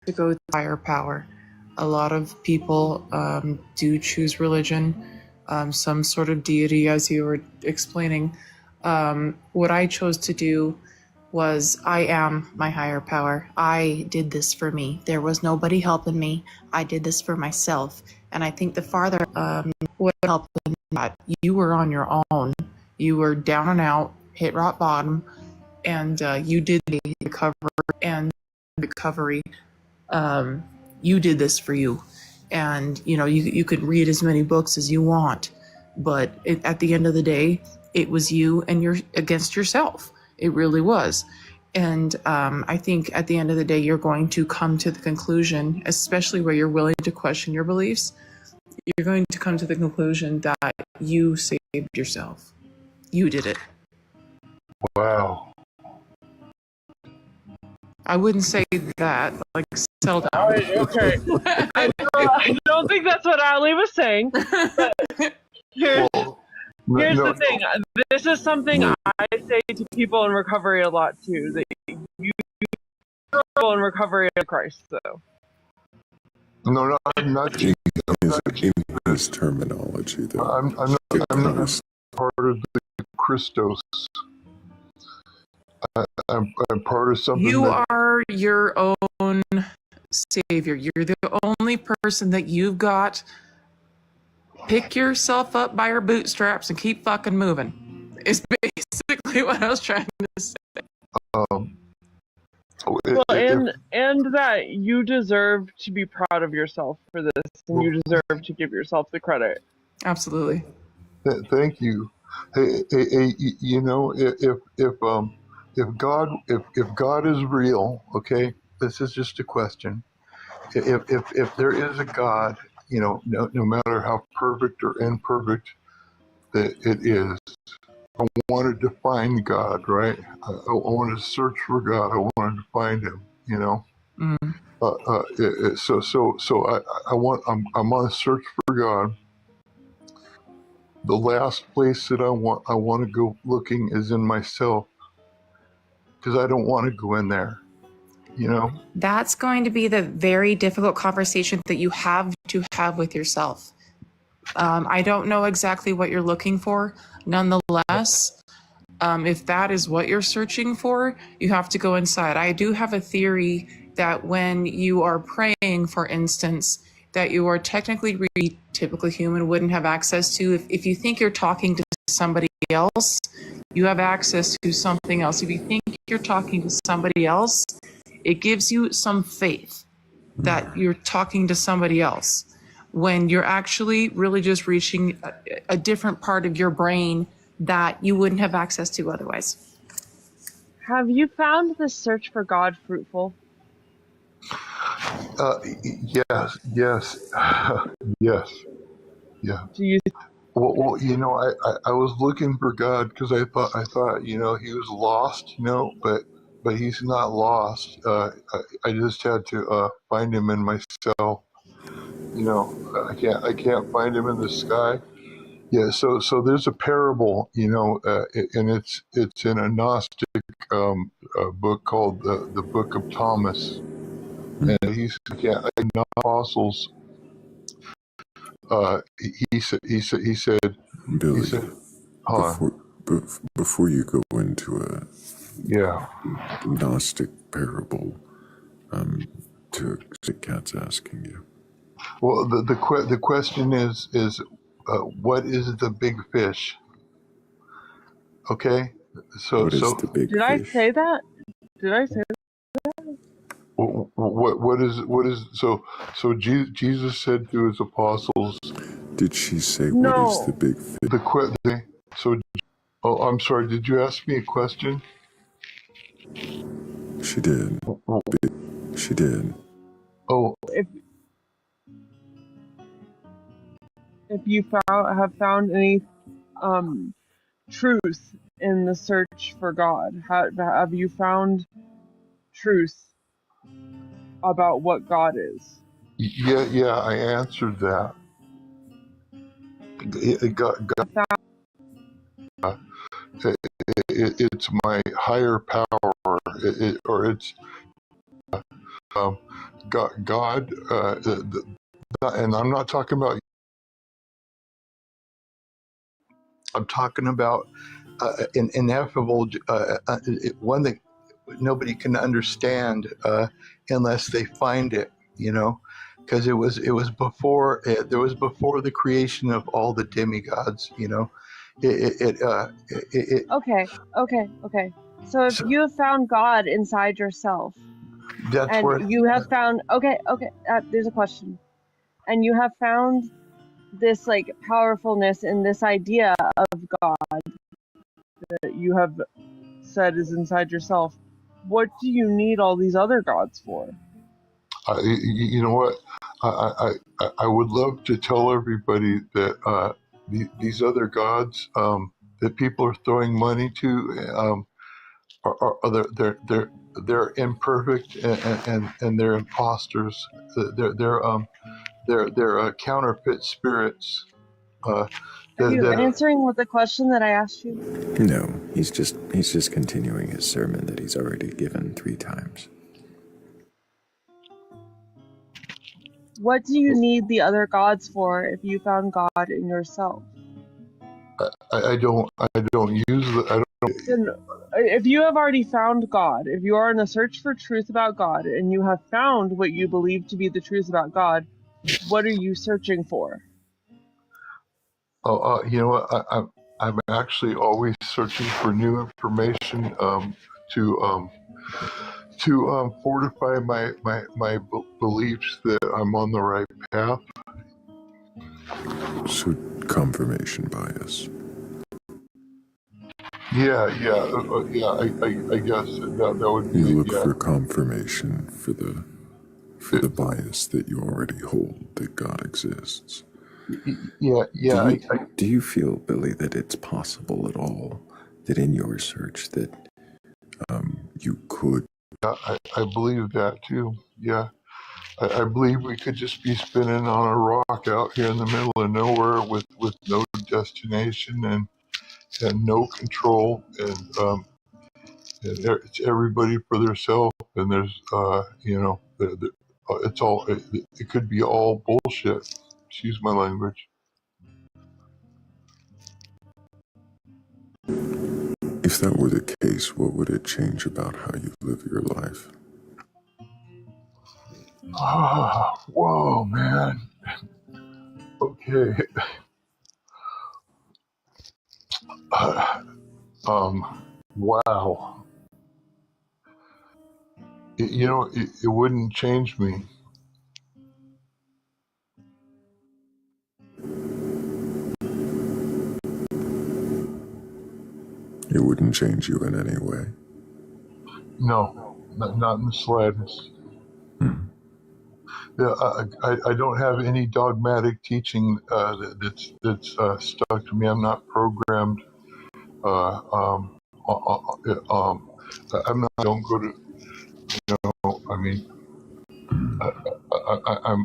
to go to higher power. A lot of people do choose religion, some sort of deity, as you were explaining. What I chose to do was I am my higher power. I did this for me. There was nobody helping me. I did this for myself. And I think the farther would help in that, you were on your own. You were down and out, hit rock bottom, and you did the recovery. You did this for you. And, you could read as many books as you want. But at the end of the day, it was you and you're against yourself. It really was. And I think at the end of the day, you're going to come to the conclusion, especially where you're willing to question your beliefs, you're going to come to the conclusion that you saved yourself. You did it. Wow. I wouldn't say that, like, settle down. All right, okay. I don't think that's what Ali was saying. But here's the thing. This is something I say to people in recovery a lot too. That you struggle in recovery of Christ, though. No, not in his terminology, though. I'm not part of the Christos. I'm part of something. You are your own savior. You're the only person that you've got. Pick yourself up by your bootstraps and keep fucking moving. Is basically what I was trying to say. And that you deserve to be proud of yourself for this, and you deserve to give yourself the credit. Absolutely. Thank you. Hey, if God is real, okay, this is just a question. If there is a God, no matter how perfect or imperfect that it is, I wanted to find God, right? I wanted to search for God. I wanted to find Him, Mm. I'm on a search for God. The last place that I want to go looking is in myself, because I don't want to go in there. That's going to be the very difficult conversation that you have to have with yourself. I don't know exactly what you're looking for. Nonetheless, if that is what you're searching for, you have to go inside. I do have a theory that when you are praying, for instance, that you are technically typically human wouldn't have access to. If you think you're talking to somebody else, you have access to something else. If you think you're talking to somebody else, it gives you some faith that you're talking to somebody else when you're actually really just reaching a different part of your brain that you wouldn't have access to otherwise. Have you found the search for God fruitful? Yes, yes. Do you? Well, I was looking for God because I thought, He was lost, but He's not lost. I just had to find Him in myself. I can't find Him in the sky. Yeah, so there's a parable, and it's in a Gnostic book called the Book of Thomas, and he's apostles. He said, Billy, before you go into a Gnostic parable, the cat's asking you. Well, the question is what is the big fish? Okay, What is the big fish? I say that? Did I say that? What is so Jesus said to his apostles? Did she say what is the big fish? I'm sorry. Did you ask me a question? She did. She did. Oh, If you have found any truth in the search for God, have you found truth about what God is? yeah, I answered that. It's my higher power, or it's um, God, and I'm not talking about. I'm talking about an ineffable one that nobody can understand unless they find it. Because it was before there was before the creation of all the demigods. Okay. So if you have found God inside yourself, That's and where. you have found there's a question, and you have found this like powerfulness in this idea of God that you have said is inside yourself. What do you need all these other gods for? You know what? I would love to tell everybody that these other gods that people are throwing money to they're imperfect and they're imposters. They're counterfeit spirits. Are you That answering what the question that I asked you? No, he's just continuing his sermon that he's already given 3 times. What do you need the other gods for if you found God in yourself? I don't use the Then, if you have already found God, if you are in a search for truth about God and you have found what you believe to be the truth about God, what are you searching for? you know what? I'm actually always searching for new information to fortify my beliefs that I'm on the right path. So, confirmation bias. Yeah. I guess that would be. You look Yeah. for confirmation for the bias that you already hold that God exists. Yeah. Do you feel, Billy, that it's possible at all that in your search that you could? I believe that too. Yeah. I believe we could just be spinning on a rock out here in the middle of nowhere with no destination and no control, and it's everybody for themselves, and there's it's all it could be all bullshit. Excuse my language. If that were the case, what would it change about how you live your life? Whoa, man. Okay. Wow. It wouldn't change me. It wouldn't change you in any way. No, not in the slightest. Yeah, I don't have any dogmatic teaching that's stuck to me. I'm not programmed. I'm not. I don't go to. I mean,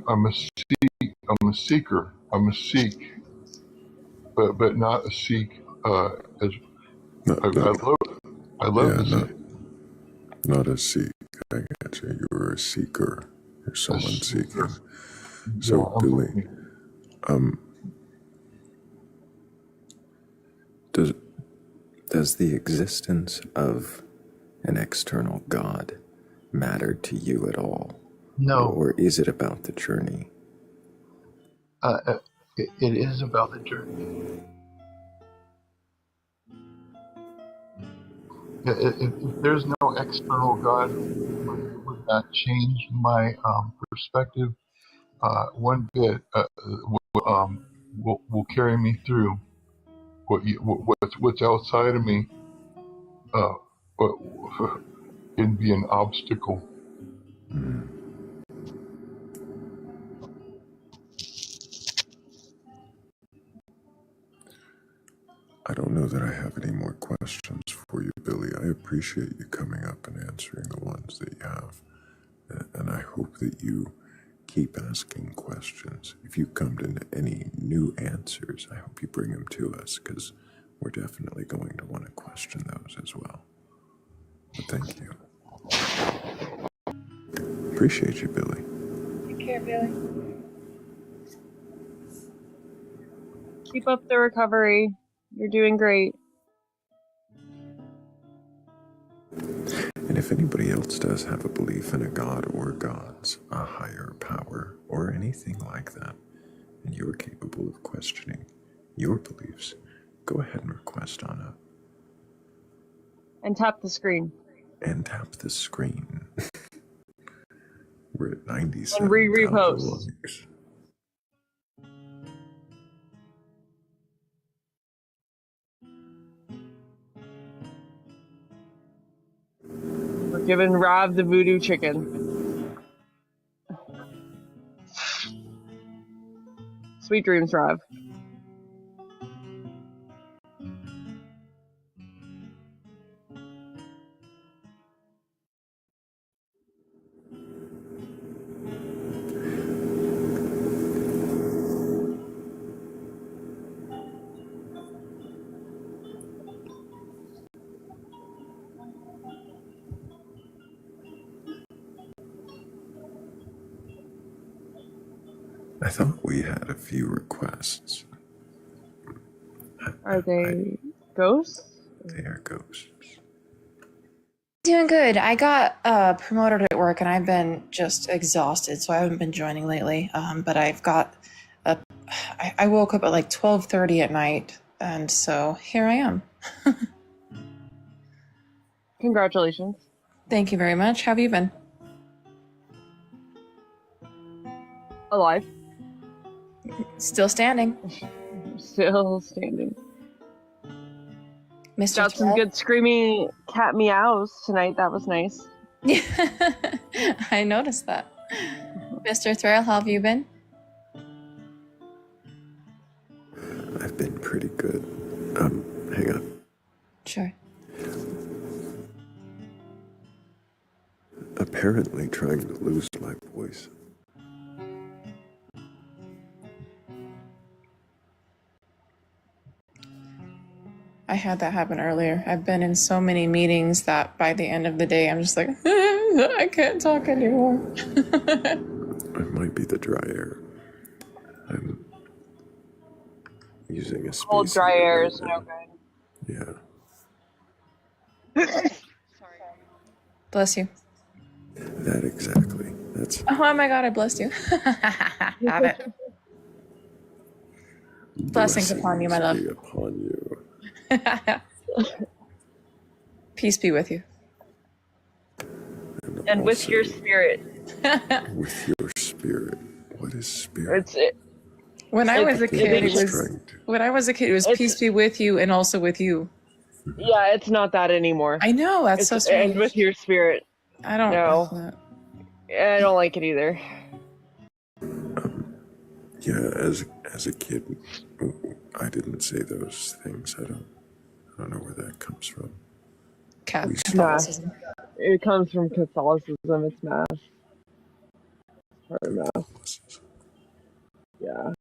I'm a seek. I'm a seeker. I'm a seek, but not a seek. As Not, I love yeah, to seek. not a seek. I get you. You're a seeker. You're someone seeking. So, Billy, does the existence of an external God matter to you at all? No, Or is it about the journey? it is about the journey. If there's no external God, would that change my perspective one bit? Will carry me through. What's outside of me uh, can be an obstacle. I don't know that I have any more questions for you, Billy. I appreciate you coming up and answering the ones that you have. And I hope that you keep asking questions. If you come to any new answers, I hope you bring them to us, because we're definitely going to want to question those as well. But thank you. Appreciate you, Billy. Take care, Billy. Keep up the recovery. You're doing great. And if anybody else does have a belief in a god or gods, a higher power, or anything like that, and you're capable of questioning your beliefs, go ahead and request on up. And tap the screen. And tap the screen. We're at 97,000 And repost. likes. We're giving Rob the voodoo chicken. Sweet dreams, Rob. I thought we had a few requests. Are they ghosts? They are ghosts. Doing good. I got promoted at work and I've been just exhausted, so I haven't been joining lately. But I've got I woke up at like 12:30 at night, and so here I am. Congratulations. Thank you very much. How have you been? Alive. Still standing. Still standing. Mr. Got some Thrayle? good screaming cat meows tonight. That was nice. I noticed that. Mr. Thrayle, how have you been? I've been pretty good. Hang on. Sure. Apparently trying to lose my voice. I had that happen earlier. I've been in so many meetings that by the end of the day, I'm just like, I can't talk anymore. It might be the dry air. I'm using a space. Cold dry heater air right is now. no good. Yeah. Bless you. That exactly. That's Oh my God, I blessed you. Have it. Blessings upon you, my love. be upon you. Peace be with you. And with also your spirit. with your spirit. What is spirit? When I was a kid, it was trying to- when I was a kid, it was peace be with you and also with you. Yeah, it's not that anymore. I know, that's so strange. And with your spirit. I don't know. like that. I don't like it either. Yeah, as a kid, I didn't say those things. I don't know where that comes from. Catholicism. It comes from Catholicism. It's math. Part of math. Yeah.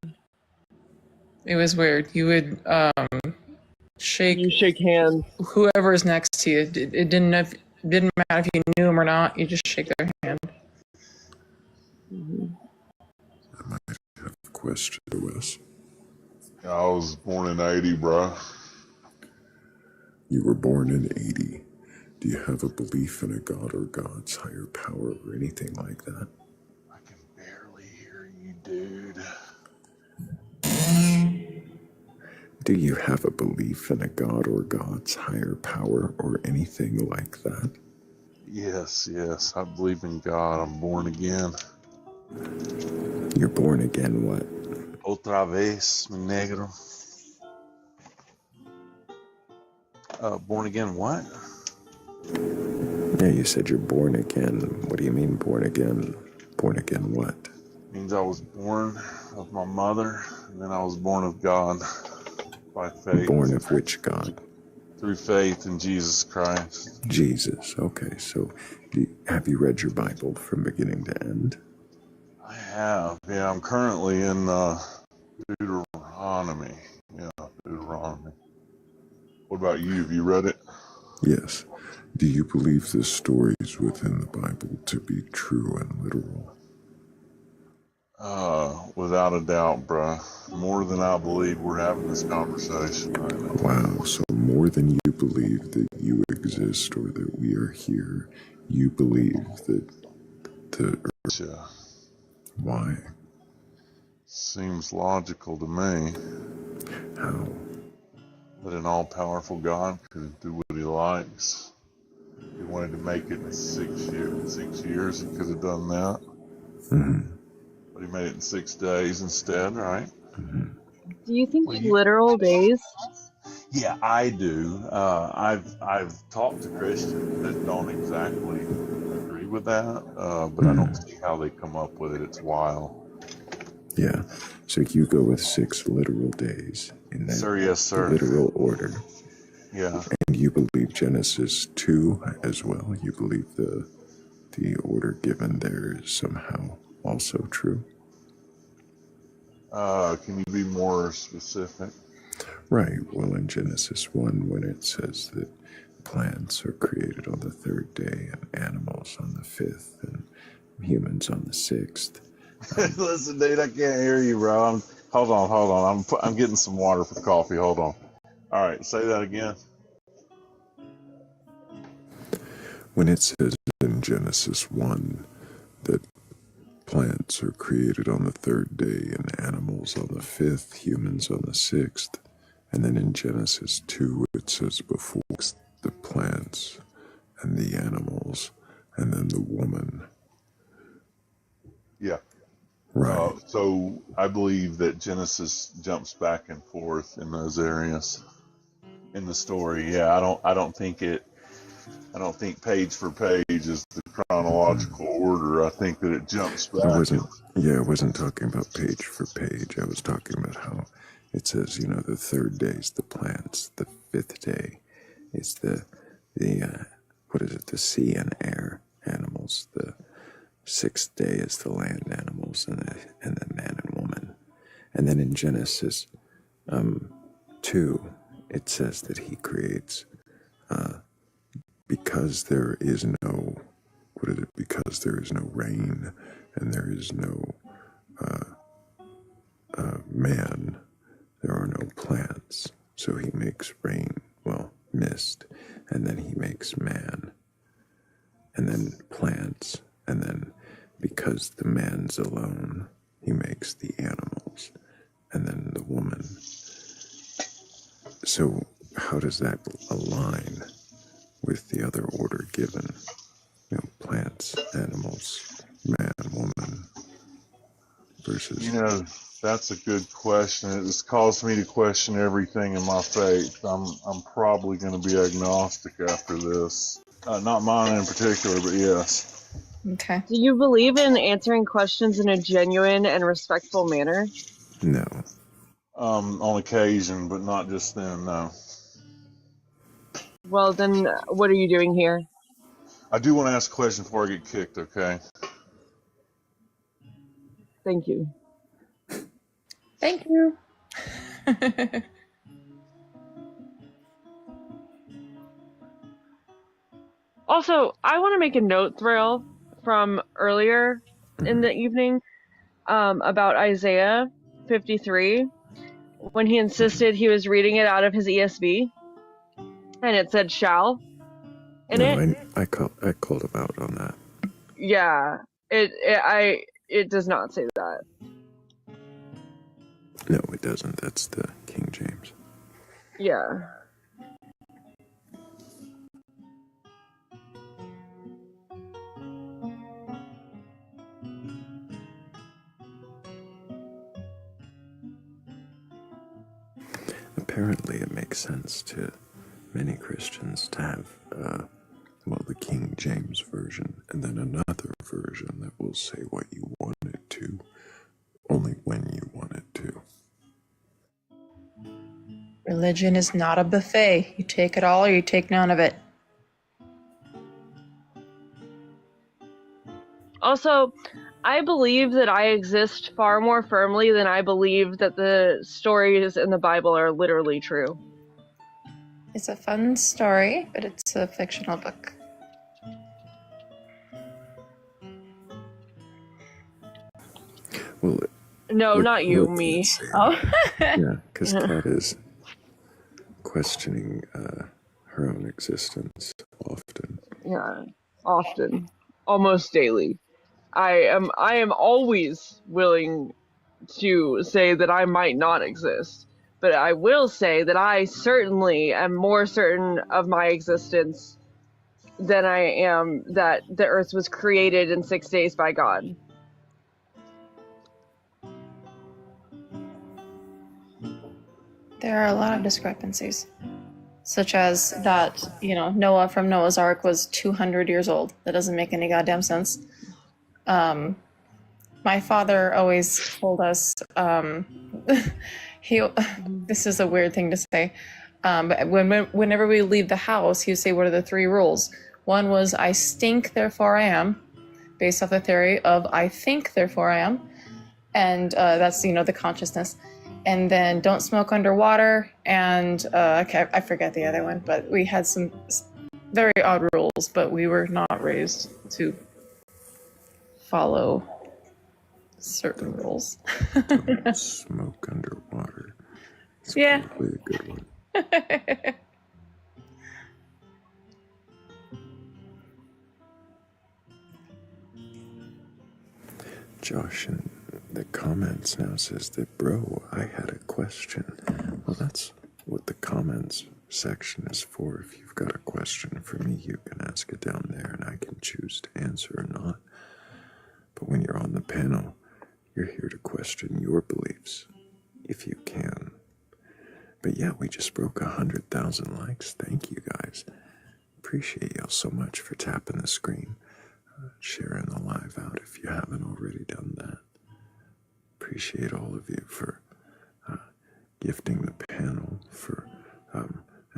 It was weird. You would shake. You shake hands. Whoever's next to you. It didn't matter if you knew them or not. You just shake their hand. Mm-hmm. I might have a question to us. I was born in 80, bro. You were born in 80. Do you have a belief in a god or god's higher power or anything like that? I can barely hear you, dude. Do you have a belief in a god or god's higher power or anything like that? Yes, I believe in God. I'm born again. You're born again what? Otra vez, mi negro. Born again what? Yeah, you said you're born again. What do you mean born again? Born again what? Means I was born of my mother, and then I was born of God. by faith. Born of which God? Through faith in Jesus Christ. Jesus. Okay, so have you read your Bible from beginning to end? I have. Yeah, I'm currently in Deuteronomy. Yeah, Deuteronomy. What about you? Have you read it? Yes. Do you believe the stories within the Bible to be true and literal? Without a doubt, bruh. More than I believe we're having this conversation right now. Wow, so more than you believe that you exist or that we are here, you believe that the earth... Yeah. Why? Seems logical to me. How? That an all-powerful God could do what he likes. If he wanted to make it in 6 years, he could have done that. Mm-hmm. But he made it in 6 days instead, right? Mm-hmm. Do you think literal days? Yeah, I do. I've talked to Christians that don't exactly agree with that, but I don't see how they come up with it. It's wild. Yeah, so you go with 6 literal days in that Yes, sir. literal order. Yeah. And you believe Genesis 2 as well? You believe the order given there is somehow also true? Can you be more specific? Right. Well, in Genesis 1, when it says that plants are created on the 3rd day and animals on the 5th and humans on the 6th. Listen, dude, I can't hear you, bro. Hold on. I'm getting some water for coffee. Hold on. All right, say that again. When it says in Genesis 1 that plants are created on the 3rd day and animals on the 5th, humans on the 6th, and then in Genesis 2 it says before the plants and the animals and then the woman. Yeah. Right. So I believe that Genesis jumps back and forth in those areas in the story. Yeah, I don't think page for page is the chronological order. I think that it jumps back. I wasn't talking about page for page. I was talking about how it says, the 3rd day is the plants, the 5th day is the sea and air animals, the 6th day is the land animals, and then man and woman. And then in Genesis 2, it says that he creates, because there is no, because there is no rain and there is no man, there are no plants. So he makes rain, mist, and then he makes man, and then plants, and then because the man's alone, he makes the animals, and then the woman. So how does that align with the other order given? Plants, animals, man, woman, versus... That's a good question. It has caused me to question everything in my faith. I'm probably going to be agnostic after this. Not mine in particular, but yes. Okay. Do you believe in answering questions in a genuine and respectful manner? No. On occasion, but not just then, no. Well, then what are you doing here? I do want to ask a question before I get kicked, okay? Thank you. Thank you. Also, I want to make a note, Thrayle, from earlier in the evening about Isaiah 53, when he insisted he was reading it out of his ESV, and it said shall in it. I called him out on that. Yeah, it does not say that. No, it doesn't. That's the King James. Yeah. Apparently, it makes sense to many Christians to have, the King James version, and then another version that will say what you want it to, only when you want it to. Religion is not a buffet. You take it all or you take none of it. Also, I believe that I exist far more firmly than I believe that the stories in the Bible are literally true. It's a fun story, but it's a fictional book. Well, No, not you, Kat me. saying- Oh. yeah, because Kat is questioning her own existence often. Yeah, often, almost daily. I am always willing to say that I might not exist, but I will say that I certainly am more certain of my existence than I am that the earth was created in 6 days by God. There are a lot of discrepancies, such as that, Noah from Noah's Ark was 200 years old. That doesn't make any goddamn sense. My father always told us, this is a weird thing to say, but whenever we leave the house, he would say, what are the 3 rules? One was, I stink, therefore I am, based off the theory of I think, therefore I am. And that's, the consciousness. And then don't smoke underwater. And I forget the other one, but we had some very odd rules, but we were not raised to follow certain rules. Don't smoke underwater. It's Yeah. probably a good one. Josh in the comments now says that, bro, I had a question. Well, that's what the comments section is for. If you've got a question for me, you can ask it down there and I can choose to answer or not. But when you're on the panel, you're here to question your beliefs, if you can. But yeah, we just broke 100,000 likes. Thank you guys. Appreciate y'all so much for tapping the screen, sharing the live out if you haven't already done that. Appreciate all of you for gifting the panel, for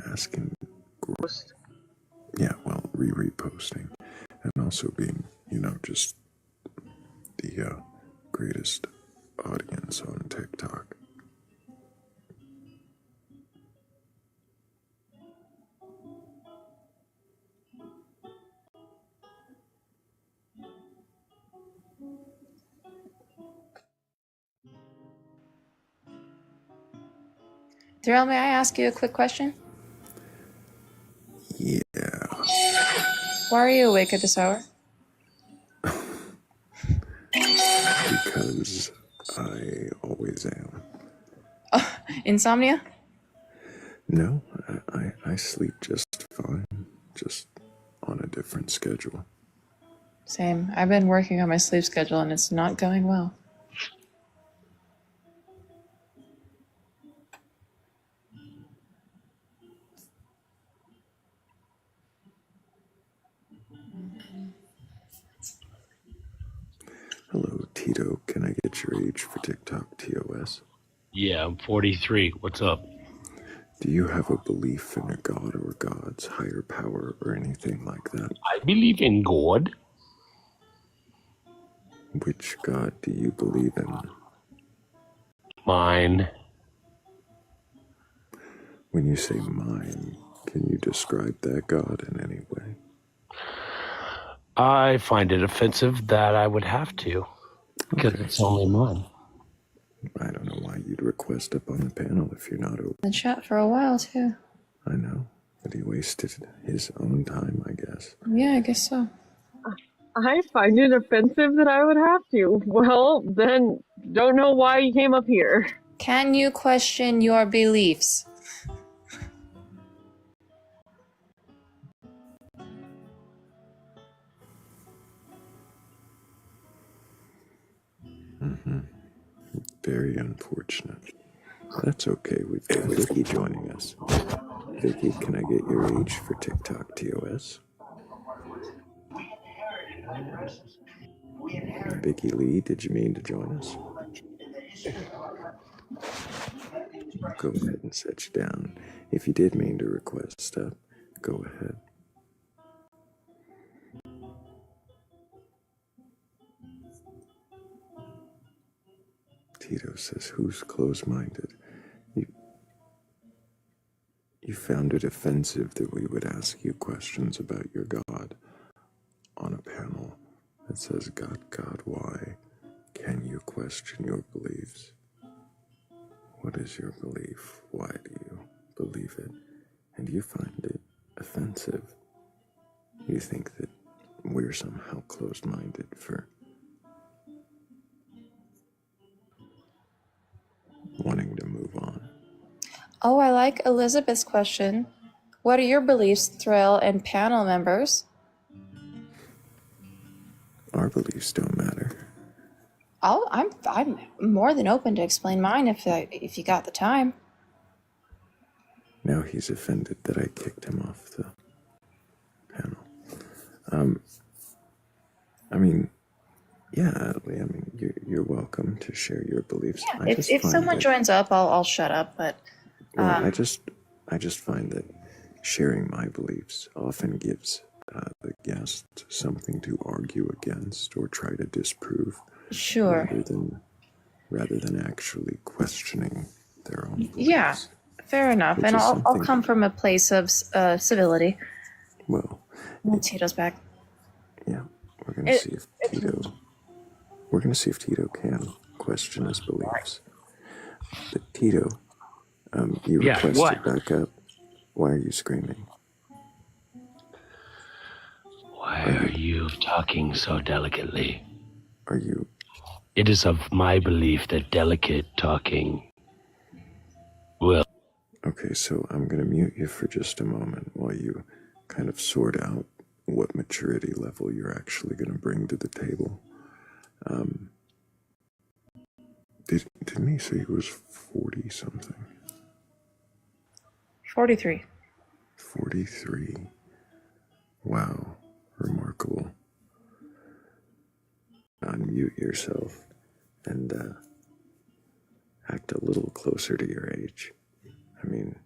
asking. Yeah, well, reposting, and also being, just the greatest audience on TikTok. Thrayle, may I ask you a quick question? Yeah. Why are you awake at this hour? Because I always am. Insomnia? No, I sleep just fine, just on a different schedule. Same. I've been working on my sleep schedule and it's not going well. Hello, Tito. Can I get your age for TikTok TOS? Yeah, I'm 43. What's up? Do you have a belief in a god or gods, higher power, or anything like that? I believe in God. Which god do you believe in? Mine. When you say mine, can you describe that god in any way? I find it offensive that I would have to, because it's only mine. I don't know why you'd request up on the panel if you're not open. The chat for a while too. I know, but he wasted his own time, I guess. Yeah, I guess so. I find it offensive that I would have to. Well, then don't know why you came up here. Can you question your beliefs? Very unfortunate. That's okay. We've got Vicky joining us. Vicky, can I get your age for TikTok TOS? Vicky Lee, did you mean to join us? go ahead and set you down. If you did mean to request stuff, go ahead. Tito says, who's closed-minded? You found it offensive that we would ask you questions about your God on a panel that says, God, why? Can you question your beliefs? What is your belief? Why do you believe it? And you find it offensive. You think that we're somehow closed-minded for wanting to move on. Oh, I like Elizabeth's question. What are your beliefs, Thrayle and panel members? Our beliefs don't matter. I'm more than open to explain mine if you got the time. Now he's offended that I kicked him off the panel. I mean, yeah, you're welcome to share your beliefs. Yeah, if someone joins up, I'll shut up. But I just find that sharing my beliefs often gives the guest something to argue against or try to disprove. Sure. Rather than actually questioning their own beliefs. Yeah, fair enough. And I'll come from a place of civility. Well, Tito's back. Yeah, we're gonna see if Tito can question his beliefs. But Tito, you requested backup. Why are you screaming? Why are you talking so delicately? Are you? It is of my belief that delicate talking will. Okay, so I'm gonna mute you for just a moment while you kind of sort out what maturity level you're actually gonna bring to the table. Didn't he say he was 40 something? 43. 43. Wow, remarkable. Unmute yourself and act a little closer to your age. I mean,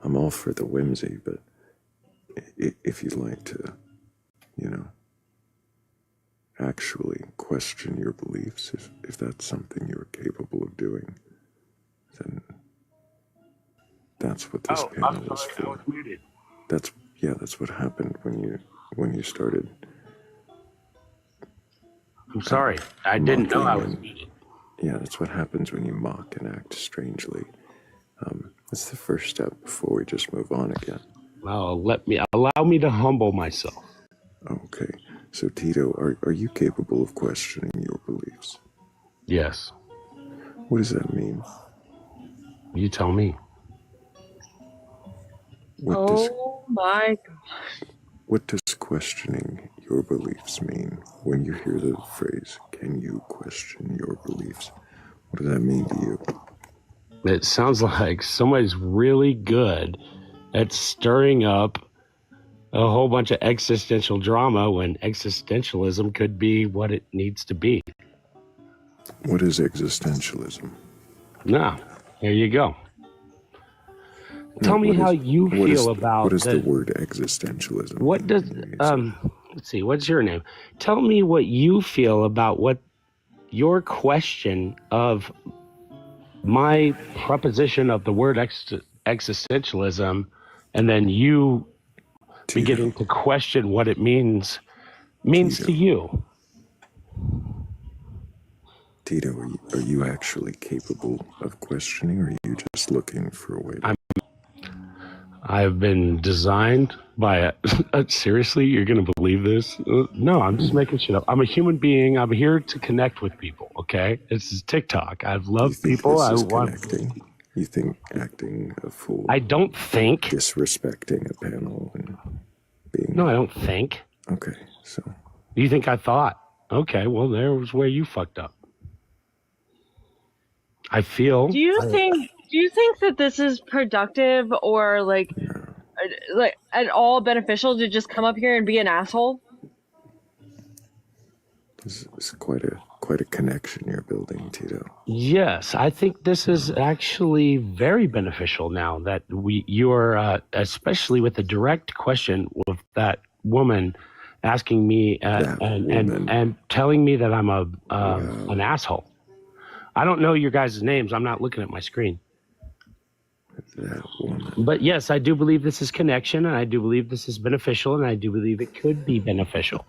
I'm all for the whimsy, but if you'd like to, actually question your beliefs, if that's something you're capable of doing, then that's what this panel is for. I was muted. That's what happened when you started. I'm sorry. I didn't know I was muted. Yeah, that's what happens when you mock and act strangely. That's the first step before we just move on again. Well, allow me to humble myself. Okay. So, Tito, are you capable of questioning your beliefs? Yes. What does that mean? You tell me. My God. What does questioning your beliefs mean when you hear the phrase, can you question your beliefs? What does that mean to you? It sounds like somebody's really good at stirring up a whole bunch of existential drama when existentialism could be what it needs to be. What is existentialism? Now, here you go. Tell me how you feel about what is the word existentialism? What does let's see, what's your name? Tell me what you feel about what your question of my proposition of the word existentialism, and then you beginning to question what it means to you. Tito, are you actually capable of questioning, or are you just looking for a way to... I've been designed by seriously, you're going to believe this? No, I'm just making shit up. I'm a human being. I'm here to connect with people, okay? This is TikTok. I've loved people. Connecting? You think acting a fool? I don't think. Disrespecting a panel and being... No, I don't think. Okay, so... You think I thought? Okay, well, there was where you fucked up. I feel... Do you think that this is productive or like at all beneficial to just come up here and be an asshole? This is quite quite a connection you're building, Tito. Yes, I think this is actually very beneficial now that you're especially with the direct question with that woman asking me and telling me that I'm an asshole. I don't know your guys' names. I'm not looking at my screen. That woman. But yes, I do believe this is connection, and I do believe this is beneficial, and I do believe it could be beneficial.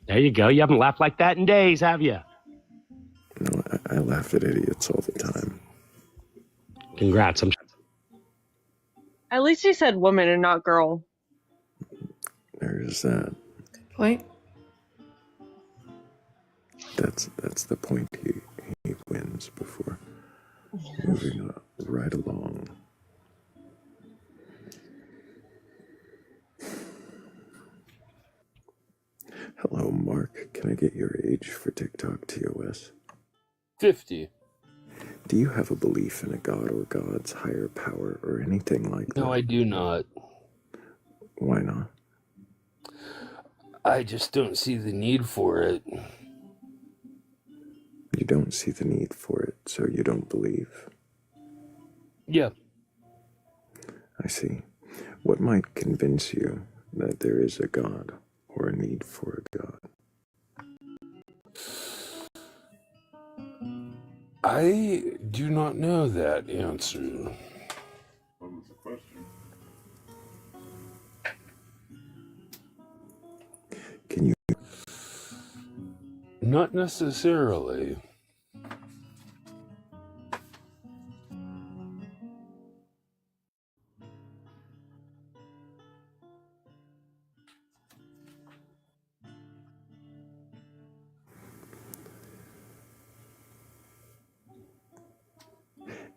There you go. You haven't laughed like that in days, have you? No, I laugh at idiots all the time. Congrats. At least he said woman and not girl. There's that. Good point. That's the point he wins before moving right along. Hello, Mark. Can I get your age for TikTok TOS? 50. Do you have a belief in a god or gods, higher power, or anything like that? No, I do not. Why not? I just don't see the need for it. You don't see the need for it, so you don't believe. Yeah. I see. What might convince you that there is a god or a need for a god? I do not know that answer. What was the question? Can you? Not necessarily.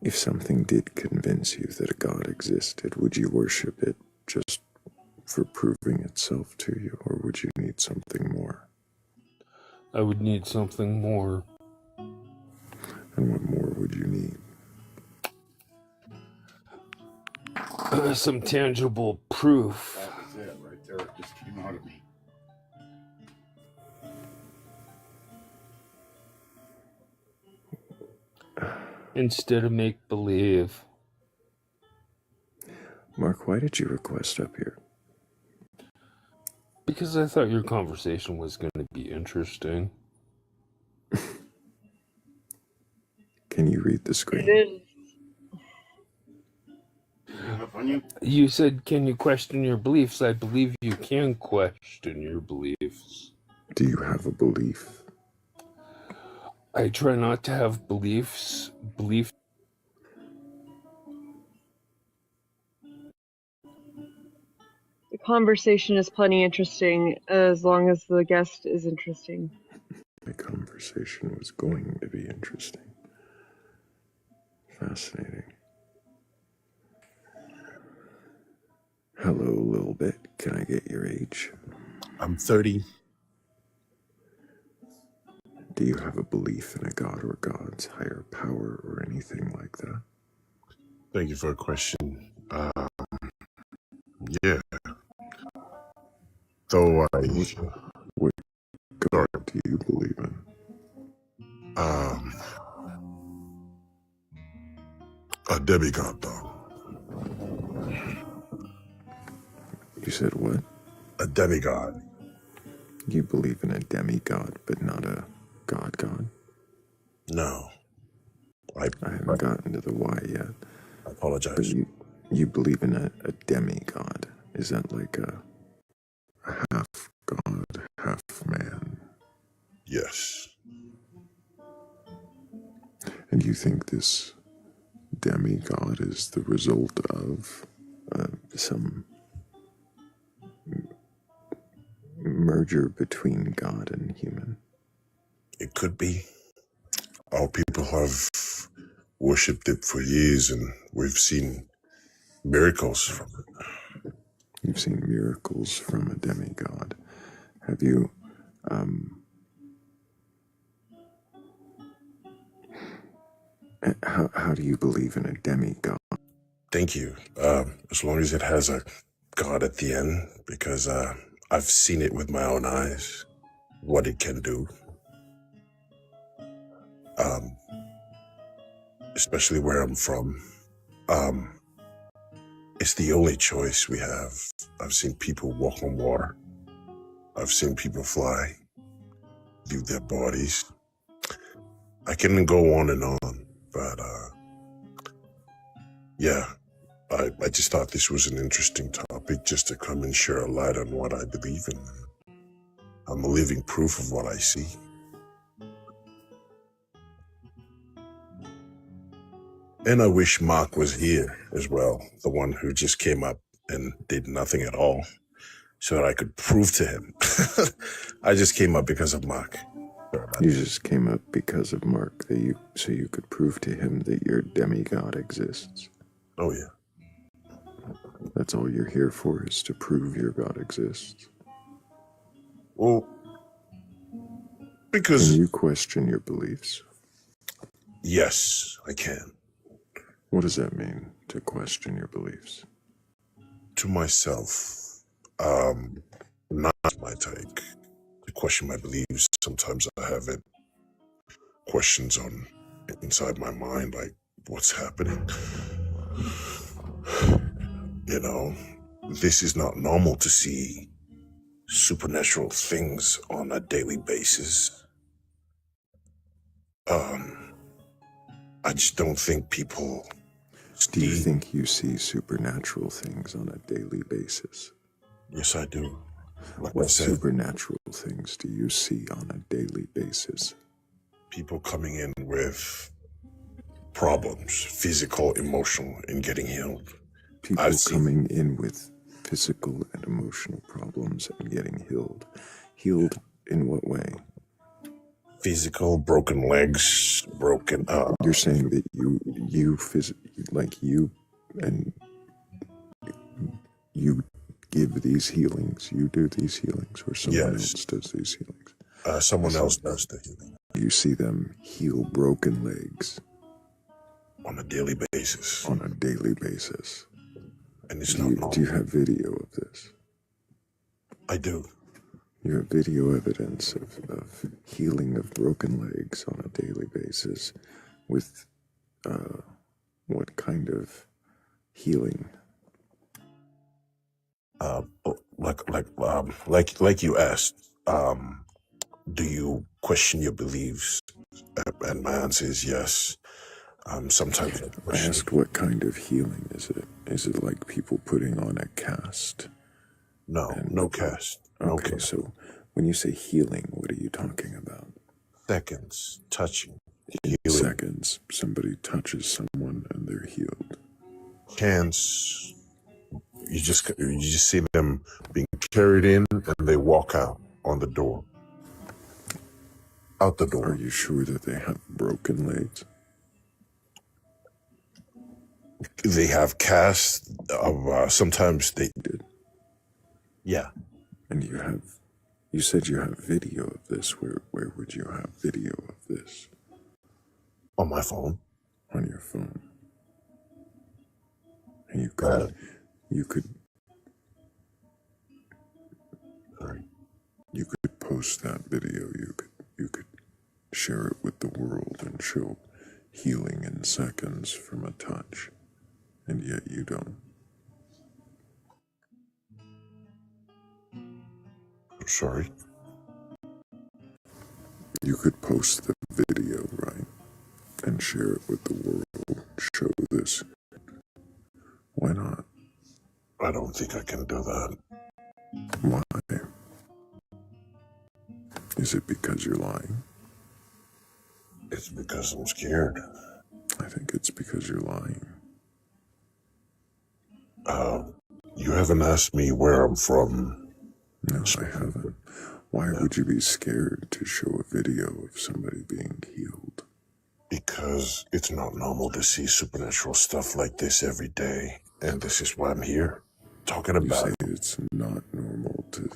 If something did convince you that a god existed, would you worship it just for proving itself to you, or would you need something more? I would need something more. And what more would you need? Some tangible proof. That was it right there. It just came out of me. Instead of make believe. Mark, why did you request up here? Because I thought your conversation was going to be interesting. Can you read the screen? It is. You said, can you question your beliefs? I believe you can question your beliefs. Do you have a belief? I try not to have beliefs. The conversation is plenty interesting as long as the guest is interesting. My conversation was going to be interesting. Fascinating. Hello, little bit. Can I get your age? I'm 30. Do you have a belief in a god or gods, higher power, or anything like that? Thank you for a question. Yeah. So What god do you believe in? A demigod, though. You said what? A demigod. You believe in a demigod, but not a god? No. I haven't gotten to the why yet. I apologize. But you believe in a demigod. Is that like a half god, half man? Yes. And you think this demigod is the result of some merger between God and human? It could be. Our people have worshipped it for years, and we've seen miracles from it. You've seen miracles from a demigod. Have you, how do you believe in a demigod? Thank you. As long as it has a God at the end, because I've seen it with my own eyes, what it can do. um, especially where I'm from. Um, it's the only choice we have. I've seen people walk on water. I've seen people fly, leave their bodies. I can go on and on, but yeah, I just thought this was an interesting topic just to come and share a light on what I believe in. I'm a living proof of what I see. And I wish Mark was here as well, the one who just came up and did nothing at all, so that I could prove to him. I just came up because of Mark. You just came up because of Mark, so you could prove to him that your demigod exists. Oh, yeah. That's all you're here for, is to prove your God exists. Well, because... Can you question your beliefs? Yes, I can. What does that mean, to question your beliefs? To myself, not my take. To question my beliefs, sometimes I have it. Questions on inside my mind, like, what's happening? You know, this is not normal to see supernatural things on a daily basis. I just don't think people... Do you think you see supernatural things on a daily basis? Yes, I do. Like What I said, supernatural things do you see on a daily basis? people coming in with problems, physical, emotional, and getting healed. People coming in with physical and emotional problems and getting healed. Healed in what way? Physical, broken legs, broken... You're saying that you give these healings, you do these healings, or someone else does these healings? Someone else does the healing. You see them heal broken legs. On a daily basis. On a daily basis. And it's not normal. Do you have video of this? I do. You have video evidence of healing of broken legs on a daily basis with what kind of healing? Like you asked, do you question your beliefs? And my answer is yes. Sometimes I asked what kind of healing is it? Is it like people putting on a cast? No, no cast. No Okay, cast. so when you say healing, what are you talking about? Seconds, touching, In healing. seconds, somebody touches someone and they're healed. Hands, you just see them being carried in and they walk out on the door. Out the door. Are you sure that they have broken legs? They have casts of, sometimes they did. Yeah. And you said you have video of this. Where would you have video of this? On my phone. On your phone. And you could post that video. You could share it with the world and show healing in seconds from a touch. And yet you don't. I'm sorry. You could post the video, right? And share it with the world. Show this. Why not? I don't think I can do that. Why? Is it because you're lying? It's because I'm scared. I think it's because you're lying. You haven't asked me where I'm from. No, I haven't. Why would you be scared to show a video of somebody being healed? Because it's not normal to see supernatural stuff like this every day. And this is why I'm here, talking about it. You say it's not normal to...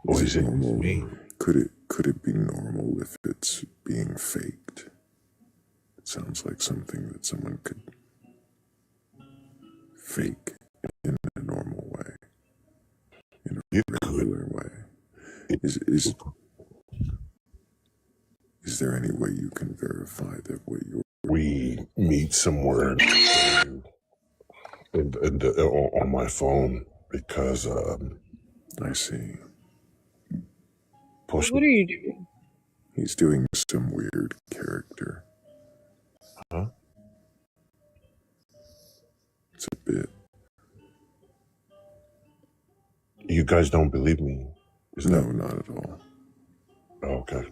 Is it normal? me? Could it be normal if it's being faked? It sounds like something that someone could fake in a normal way, in a regular way. Is there any way you can verify that what you're... We meet somewhere on my phone because I see. What are you doing? He's doing some weird character. Huh? It's a bit. You guys don't believe me? No, not at all. Okay.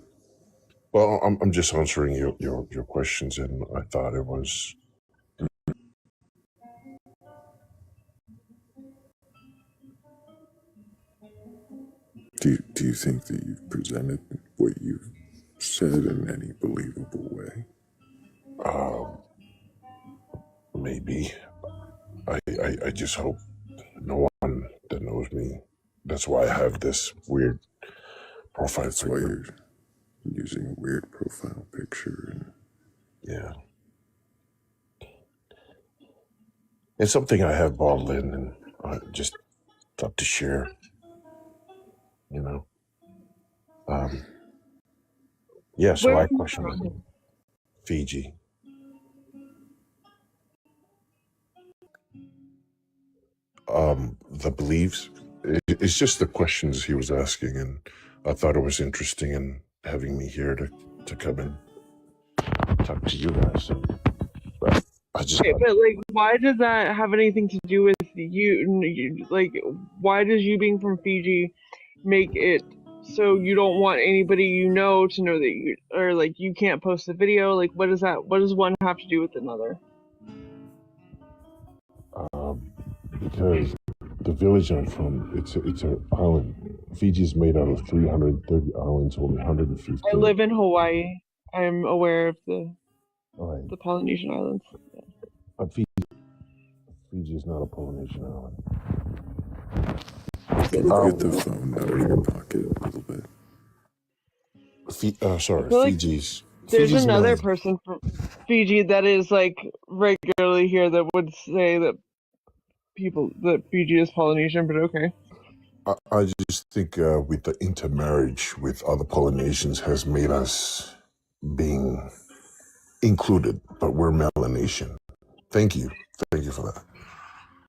Well, I'm just answering your questions, and I thought it was. Do you think that you've presented what you've said in any believable way? Maybe. I just hope no one that knows me. That's why I have this weird profile That's picture. why you're using a weird profile picture. And... Yeah. It's something I have bottled in, and I just thought to share. You know. Yeah. So Where are I you questioned from? Fiji. The beliefs. It's just the questions he was asking, and I thought it was interesting in having me here to come and talk to you guys. So, but I just Okay, but like, why does that have anything to do with you? Like, why does you being from Fiji make it so you don't want anybody you know to know that you, or like you can't post the video? Like, what does that? What does one have to do with another? because the village I'm from, it's an island. Fiji is made out of 330 islands, only 150. I live in Hawaii. I'm aware of the Right. the Polynesian islands. Fiji is not a Polynesian island. Can you get the phone out of your pocket a little bit? Sorry, I feel like Fiji's. there's Fiji's another not. person from Fiji that is like regularly here that would say that Fiji is Polynesian, but okay. I just think with the intermarriage with other Polynesians has made us being included, but we're Melanesian. Thank you for that.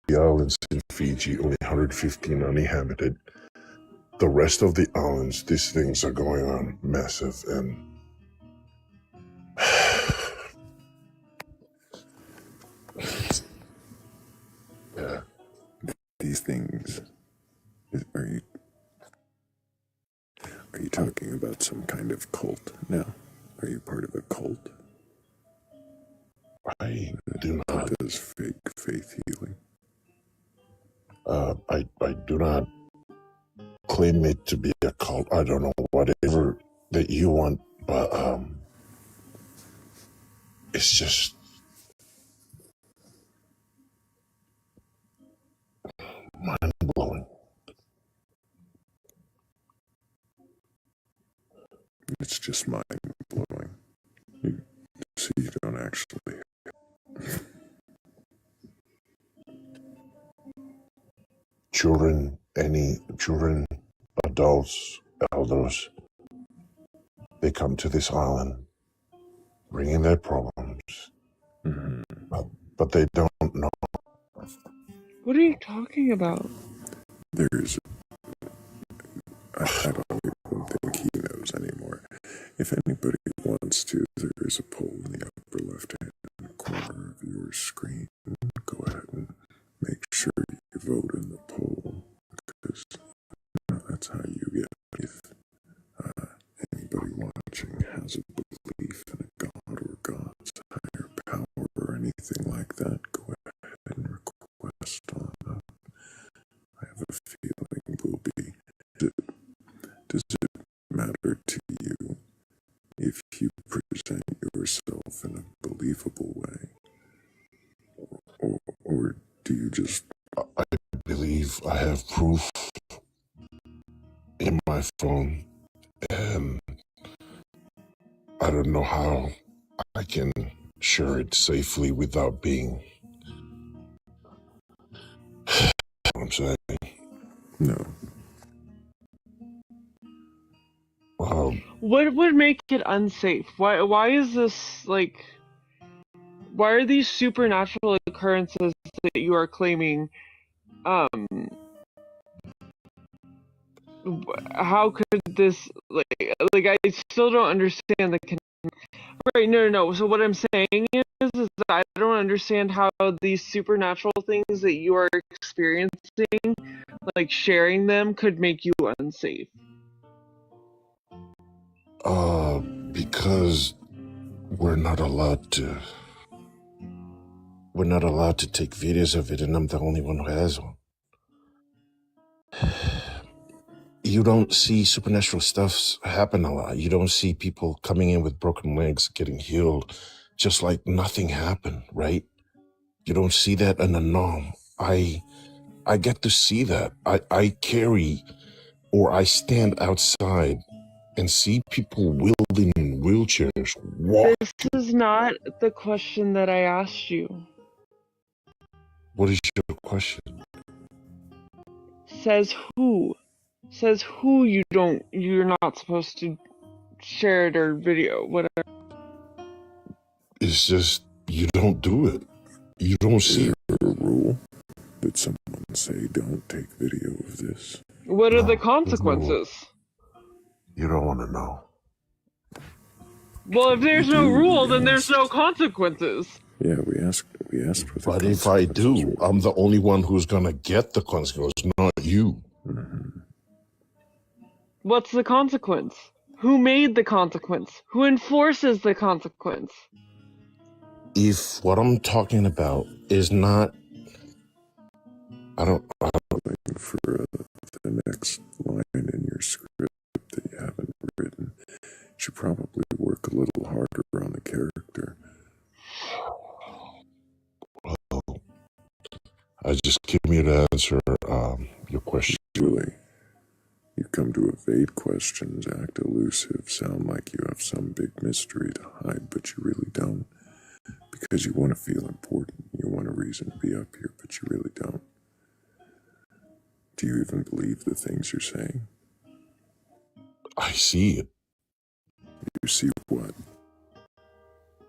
The islands in Fiji, only 115 uninhabited. The rest of the islands, these things are going on massive, and yeah. These things. Are you talking about some kind of cult now? Are you part of a cult? I do not. That does fake faith healing. I do not claim it to be a cult. I don't know, whatever that you want, but it's just mind blowing. It's just mind blowing. You don't actually. Children, adults, elders, they come to this island bringing their problems, but they don't know. What are you talking about? There's. I don't even think he knows anymore. If anybody wants to, there is a poll in the upper left-hand corner of your screen. Go ahead and make sure you vote in the poll, because that's how you get. If anybody watching has a belief in a god or God's higher power or anything like that, go ahead and request on up. I have a feeling we'll be. Does it matter to you if you present yourself in a believable way? Or do you just... I believe I have proof in my phone, and I don't know how I can share it safely without being... what I'm saying. No. What would make it unsafe? Why is this like? Why are these supernatural occurrences that you are claiming? How could this like I still don't understand the right? No. So what I'm saying is that I don't understand how these supernatural things that you are experiencing, like sharing them, could make you unsafe. Because we're not allowed to. We're not allowed to take videos of it, and I'm the only one who has one. You don't see supernatural stuff happen a lot. You don't see people coming in with broken legs getting healed just like nothing happened, right? You don't see that in a norm. I get to see that. I carry or I stand outside and see people wielding wheelchairs walk. This is not the question that I asked you. What is your question? Says who you're not supposed to share it or video, whatever. It's just, you don't do it. You don't see it. Is there a rule that someone say don't take video of this? What are the consequences? You don't want to know. Well, if there's no rule, then there's no consequences. Yeah, we asked for the But if I do, I'm the only one who's gonna get the consequences, not you. Mm-hmm. What's the consequence? Who made the consequence? Who enforces the consequence? If what I'm talking about is not, I don't for the next line in your script that you haven't written, you should probably work a little harder on the character. I just give me to answer your question. Julie, you come to evade questions, act elusive, sound like you have some big mystery to hide, but you really don't. Because you want to feel important. You want a reason to be up here, but you really don't. Do you even believe the things you're saying? I see it. You see what?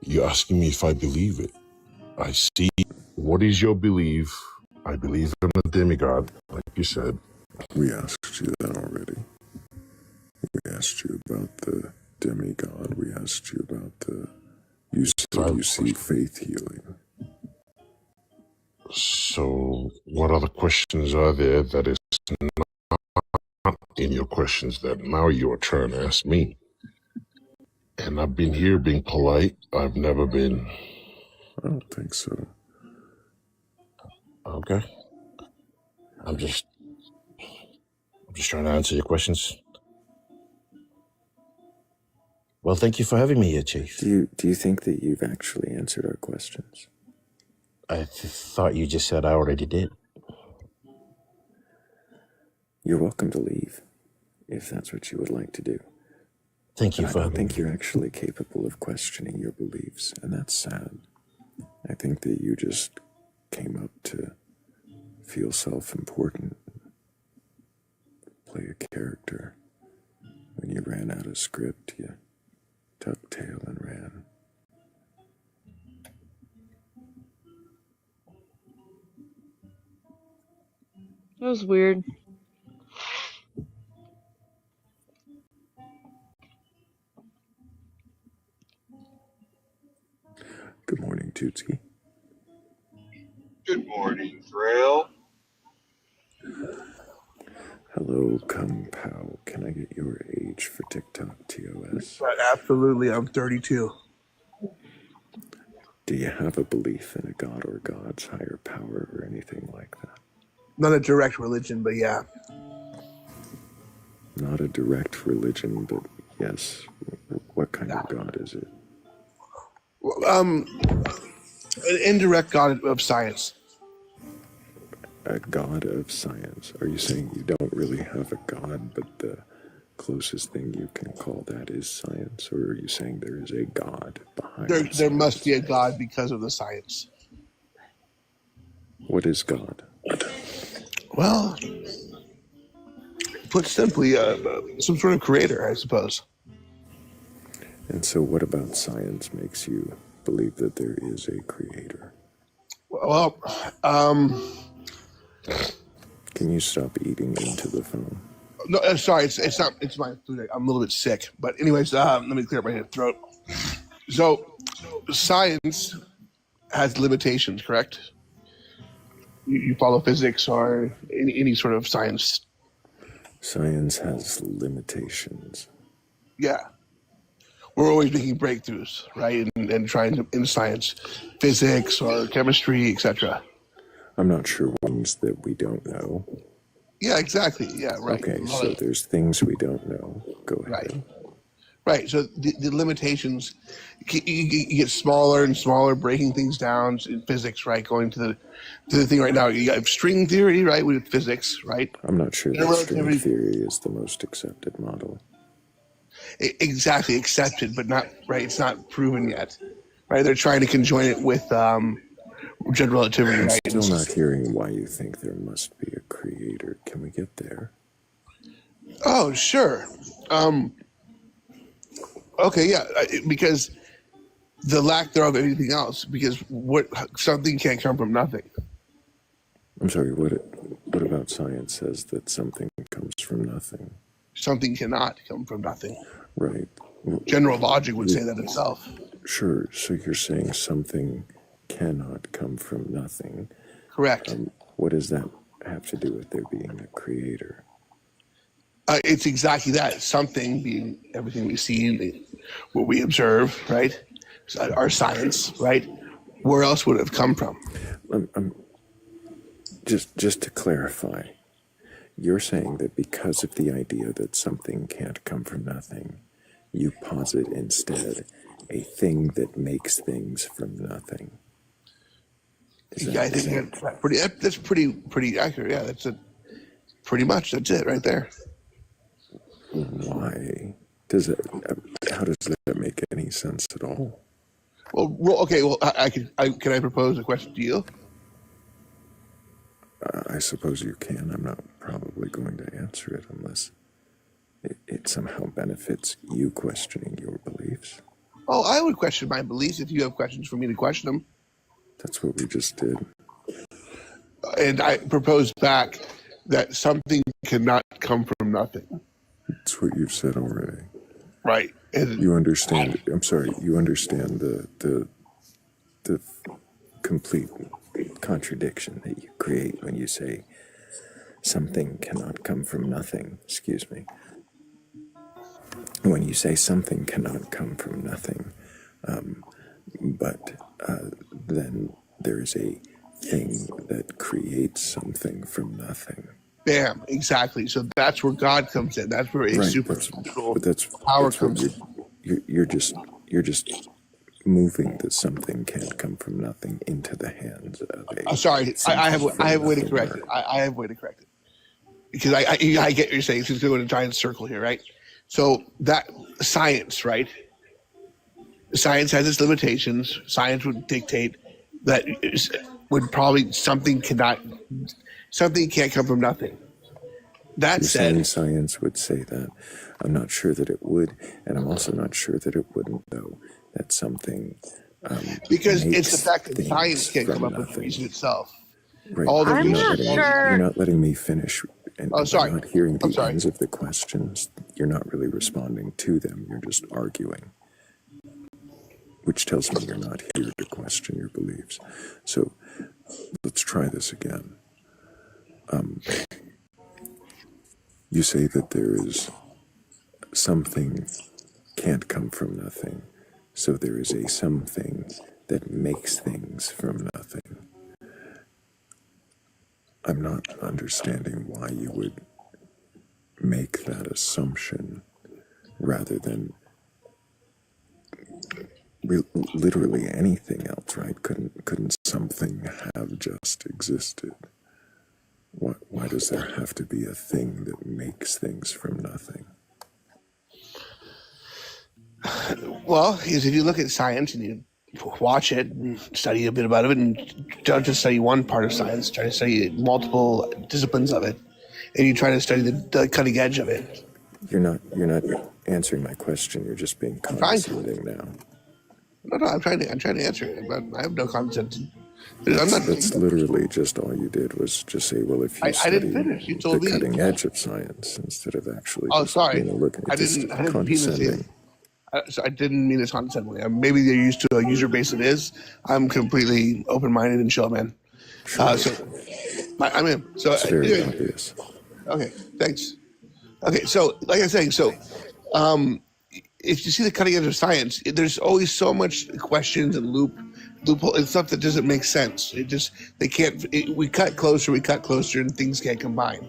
You're asking me if I believe it. I see. What is your belief? I believe in a demigod, like you said. We asked you that already. We asked you about the demigod. We asked you about the... You said you see faith healing. So what other questions are there that is not in your questions that now you're trying to ask me? And I've been here being polite. I've never been... I don't think so. Okay. I'm just trying to answer your questions. Well, thank you for having me here, Chief. Do you think that you've actually answered our questions? I thought you just said I already did. You're welcome to leave, if that's what you would like to do. Thank you but for I don't having think me. you're actually capable of questioning your beliefs, and that's sad. I think that you just came up to feel self-important, play a character. When you ran out of script, you tucked tail and ran. That was weird. Good morning, Tootsie. Good morning, Thrayle. Hello, Kung Pao. Can I get your age for TikTok TOS? Absolutely, I'm 32. Do you have a belief in a god or gods, higher power, or anything like that? Not a direct religion, but yeah. Not a direct religion, but yes. What kind of god is it? An indirect god of science. A god of science. Are you saying you don't really have a god, but the closest thing you can call that is science? Or are you saying there is a god behind it? There must be a god because of the science. What is God? Well, put simply, some sort of creator, I suppose. And so, what about science makes you believe that there is a creator? Well, Can you stop eating into the phone? no, sorry, it's not. It's my food. I'm a little bit sick, but anyways, let me clear up my throat. So, science has limitations, correct? You follow physics or any sort of science. Science has limitations. Yeah, we're always making breakthroughs, right? And trying to in science, physics or chemistry, etc. I'm not sure what means that we don't know. Yeah, exactly. Yeah, right. Okay, so there's things we don't know. Go ahead. Right. So the limitations, you get smaller and smaller, breaking things down in physics, right? Going to the thing right now, you got string theory, right, with physics, right? I'm not sure that string theory is the most accepted model. Exactly, accepted, but not, right, it's not proven yet, right? They're trying to conjoin it with general relativity, I'm right? still not hearing why you think there must be a creator. Can we get there? Oh, sure. Okay, yeah, because the lack thereof of anything else, because something can't come from nothing. I'm sorry, what about science says that something comes from nothing? Something cannot come from nothing. Right. General logic would say that itself. Sure, so you're saying something cannot come from nothing. Correct. What does that have to do with there being a creator? It's exactly that. Something being everything we see, what we observe, right? Our science, right? Where else would it have come from? Just to clarify, you're saying that because of the idea that something can't come from nothing, you posit instead a thing that makes things from nothing. I think that's pretty accurate. Yeah, that's it. Pretty much, that's it right there. Why does it? How does that make any sense at all? Well, okay. Well, can I propose a question to you? I suppose you can. I'm not probably going to answer it unless it somehow benefits you questioning your beliefs. Oh, I would question my beliefs if you have questions for me to question them. That's what we just did. And I propose back that something cannot come from nothing. That's what you've said already. Right. And you understand. I'm sorry. You understand the complete contradiction that you create when you say something cannot come from nothing. Excuse me. When you say something cannot come from nothing, but then there is a thing that creates something from nothing. Bam, exactly. So that's where God comes in. That's where a supernatural power comes in. You're just moving that something can't come from nothing into the hands of a. Sorry, I have a way to correct it. I have a way to correct it because I get what you're saying. It's going to try and circle here, right? So that science, right? Science has its limitations. Science would dictate that would probably something can't come from nothing. That said, science would say that. I'm not sure that it would, and I'm also not sure that it wouldn't, though. That something because it's the fact that science can't come up with the reason itself. Right. All the I'm not research. sure. You're not letting me finish. And sorry. You're not hearing the ends of the questions. You're not really responding to them. You're just arguing, which tells me you're not here to question your beliefs. So let's try this again. You say that there is something can't come from nothing. So there is a something that makes things from nothing. I'm not understanding why you would make that assumption rather than literally anything else, right? Couldn't something have just existed? Why does there have to be a thing that makes things from nothing? Well, because if you look at science and you watch it and study a bit about it, and don't just study one part of science, try to study multiple disciplines of it, and you try to study the cutting edge of it. You're not answering my question. You're just being I'm trying to. condescending now. No, I'm trying to answer it. I have no condescension. I'm not. That's literally just all you did was just say, well, if you I didn't study finish. You the told me. cutting edge of science instead of actually Oh, just sorry. being a look at I just didn't mean condescending. I didn't mean it condescendingly. Maybe they're used to a user base it is. I'm completely open-minded and chill, man. Sure. I'm in. So It's very anyway, obvious. okay, thanks. Okay, so like I was saying, if you see the cutting edge of science, there's always so much questions and loophole and stuff that doesn't make sense. They can't. We cut closer, and things can't combine.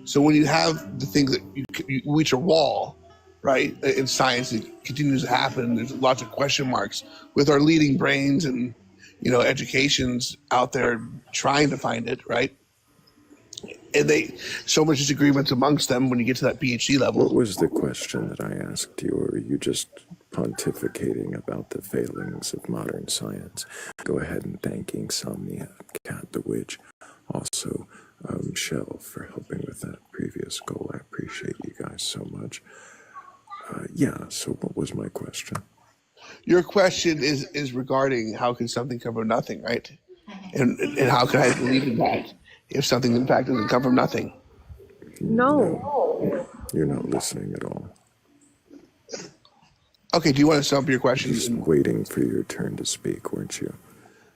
So when you have the things that you reach a wall, right, in science, it continues to happen. There's lots of question marks with our leading brains and educations out there trying to find it, right? And so much disagreements amongst them when you get to that PhD level. What was the question that I asked you, or are you just pontificating about the failings of modern science? Go ahead and thank Insomnia, Cat the Witch, also Shell for helping with that previous goal. I appreciate you guys so much. So what was my question? Your question is regarding how can something come from nothing, right? And how can I believe in that if something in fact doesn't come from nothing? No. You're not listening at all. Okay, do you want to sum up your question? Just waiting for your turn to speak, weren't you?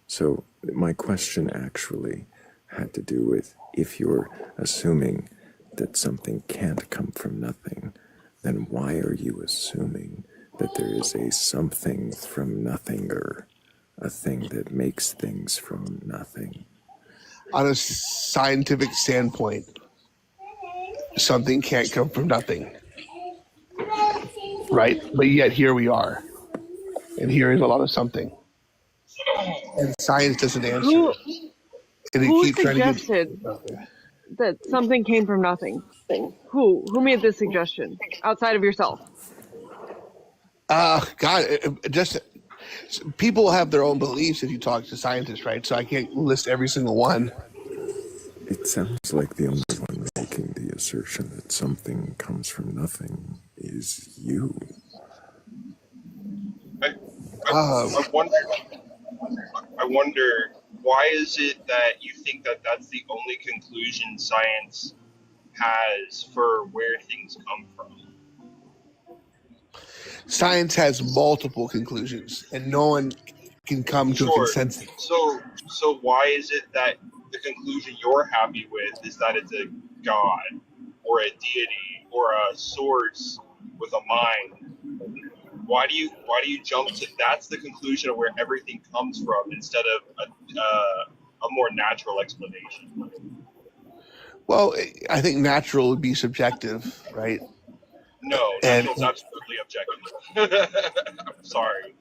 So my question actually had to do with, if you're assuming that something can't come from nothing, then why are you assuming that there is a something from nothing, or a thing that makes things from nothing? On a scientific standpoint, something can't come from nothing, right? But yet here we are, and here is a lot of something, and science doesn't answer. Who suggested that something came from nothing? Who made this suggestion outside of yourself? Just people have their own beliefs if you talk to scientists, right? So I can't list every single one. It sounds like the only one making the assertion that something comes from nothing is you. I wonder, why is it that you think that that's the only conclusion science has for where things come from? Science has multiple conclusions, and no one can come to a consensus. So why is it that the conclusion you're happy with is that it's a god or a deity or a source with a mind? Why do you jump to that's the conclusion of where everything comes from instead of a more natural explanation? Well, I think natural would be subjective, right? No, natural's absolutely objective. I'm sorry.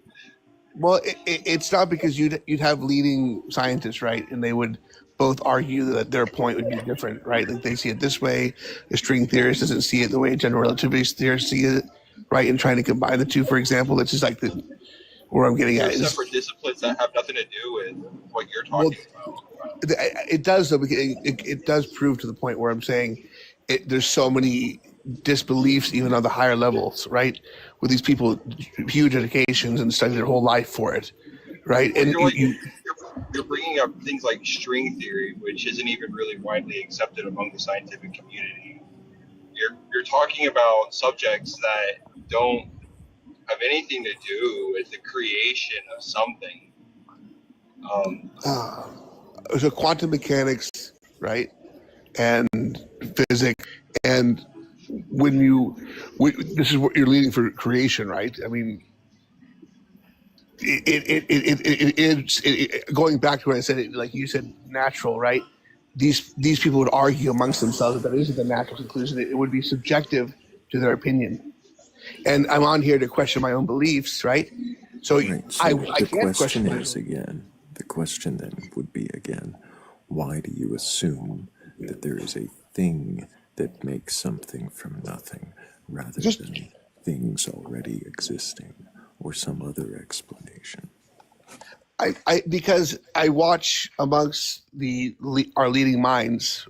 Well, it's not, because you'd have leading scientists, right, and they would both argue that their point would be different, right? Like they see it this way, a string theorist doesn't see it the way a general relativity theorist sees it, right? And trying to combine the two, for example, that's just like where I'm getting at. They're separate disciplines that have nothing to do with what you're talking about. It does, though, because it does prove to the point where I'm saying there's so many disbeliefs even on the higher levels, right? With these people, huge educations and study their whole life for it, right? And you're bringing up things like string theory, which isn't even really widely accepted among the scientific community. You're talking about subjects that don't have anything to do with the creation of something. So quantum mechanics, right, and physics, and this is what you're leading for creation, right? I mean, going back to what I said, like you said, natural, right? These people would argue amongst themselves that isn't the natural conclusion. It would be subjective to their opinion. And I'm on here to question my own beliefs, right? So, I can't question the question then would be again, why do you assume that there is a thing that makes something from nothing rather than things already existing or some other explanation? Because I watch amongst our leading minds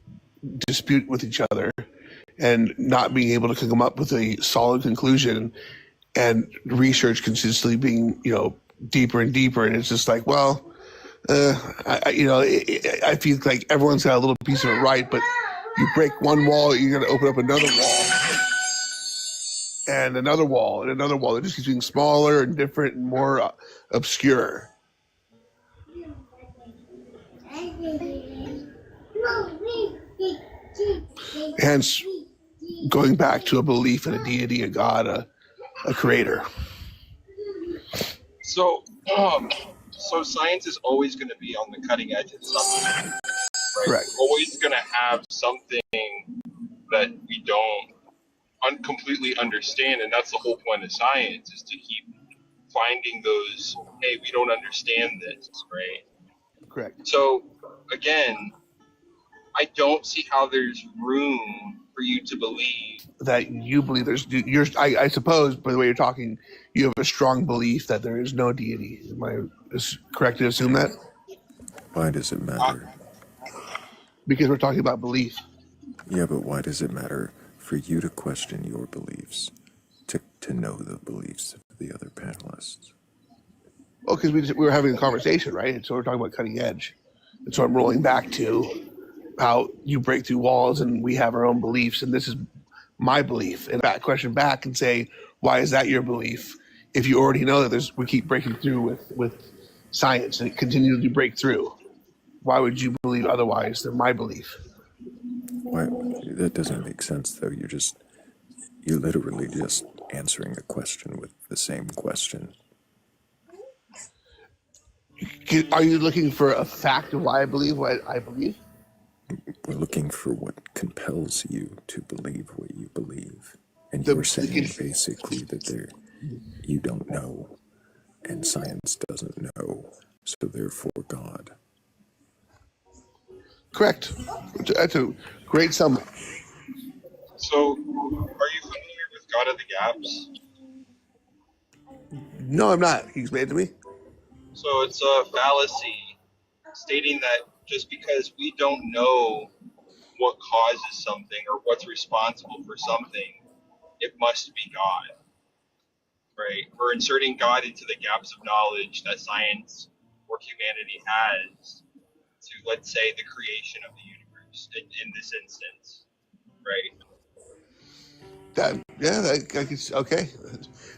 dispute with each other, and not being able to come up with a solid conclusion, and research consistently being, deeper and deeper. And it's just like, well, I feel like everyone's got a little piece of it right, but you break one wall, you're going to open up another wall and another wall and another wall. It just keeps getting smaller and different and more obscure. Hence, going back to a belief in a deity, a god, a creator. So, so science is always going to be on the cutting edge of something, right? Correct. We're always going to have something that we don't completely understand, and that's the whole point of science, is to keep finding those, hey, we don't understand this, right? Correct. So, again, I don't see how there's room for you to believe that you believe I suppose, by the way you're talking, you have a strong belief that there is no deity. Am I correct to assume that? Why does it matter? Because we're talking about belief. Yeah, but why does it matter for you to question your beliefs, to know the beliefs of the other panelists? Well, because we were having a conversation, right? And so we're talking about cutting edge. And so I'm rolling back to how you break through walls and we have our own beliefs, and this is my belief. And that question back and say, why is that your belief? If you already know that we keep breaking through with science and it continually break through, why would you believe otherwise than my belief? Why? That doesn't make sense, though. You're literally just answering a question with the same question. Are you looking for a fact of why I believe what I believe? We're looking for what compels you to believe what you believe. And you're saying basically that you don't know, and science doesn't know, so therefore God. Correct. That's a great summary. So, are you familiar with God of the Gaps? No, I'm not. Can you explain it to me? So it's a fallacy stating that just because we don't know what causes something or what's responsible for something, it must be God, right? We're inserting God into the gaps of knowledge that science or humanity has to, let's say, the creation of the universe in this instance, right? Okay.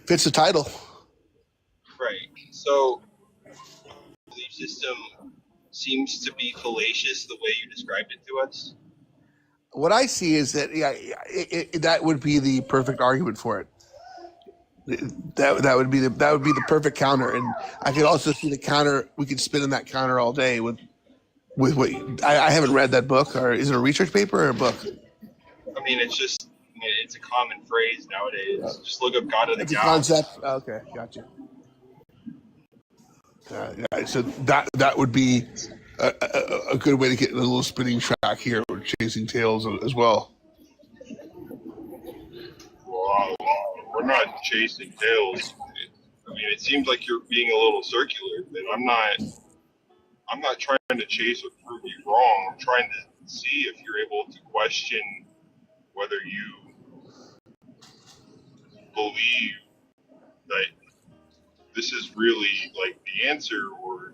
Fits the title. Right. So the belief system seems to be fallacious the way you described it to us. What I see is that that would be the perfect argument for it. That would be the perfect counter, and I could also see the counter. We could spin in that counter all day with what I haven't read that book, or is it a research paper or a book? I mean, it's a common phrase nowadays. Just look up God of the It's a Gaps. concept. Okay, gotcha. So that would be a good way to get in a little spinning track here with chasing tails as well. Wow, we're not chasing tails. I mean, it seems like you're being a little circular, but I'm not trying to chase or prove you wrong. I'm trying to see if you're able to question whether you believe that this is really like the answer, or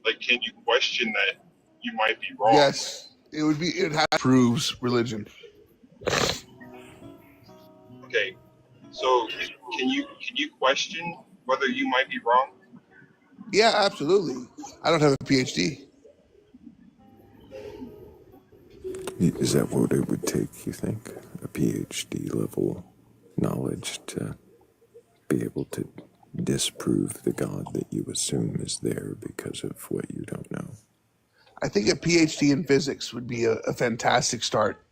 like, can you question that you might be wrong? Yes, it proves religion. Okay, so can you question whether you might be wrong? Yeah, absolutely. I don't have a PhD. Is that what it would take, you think? A PhD level knowledge to be able to disprove the God that you assume is there because of what you don't know? I think a PhD in physics would be a fantastic start.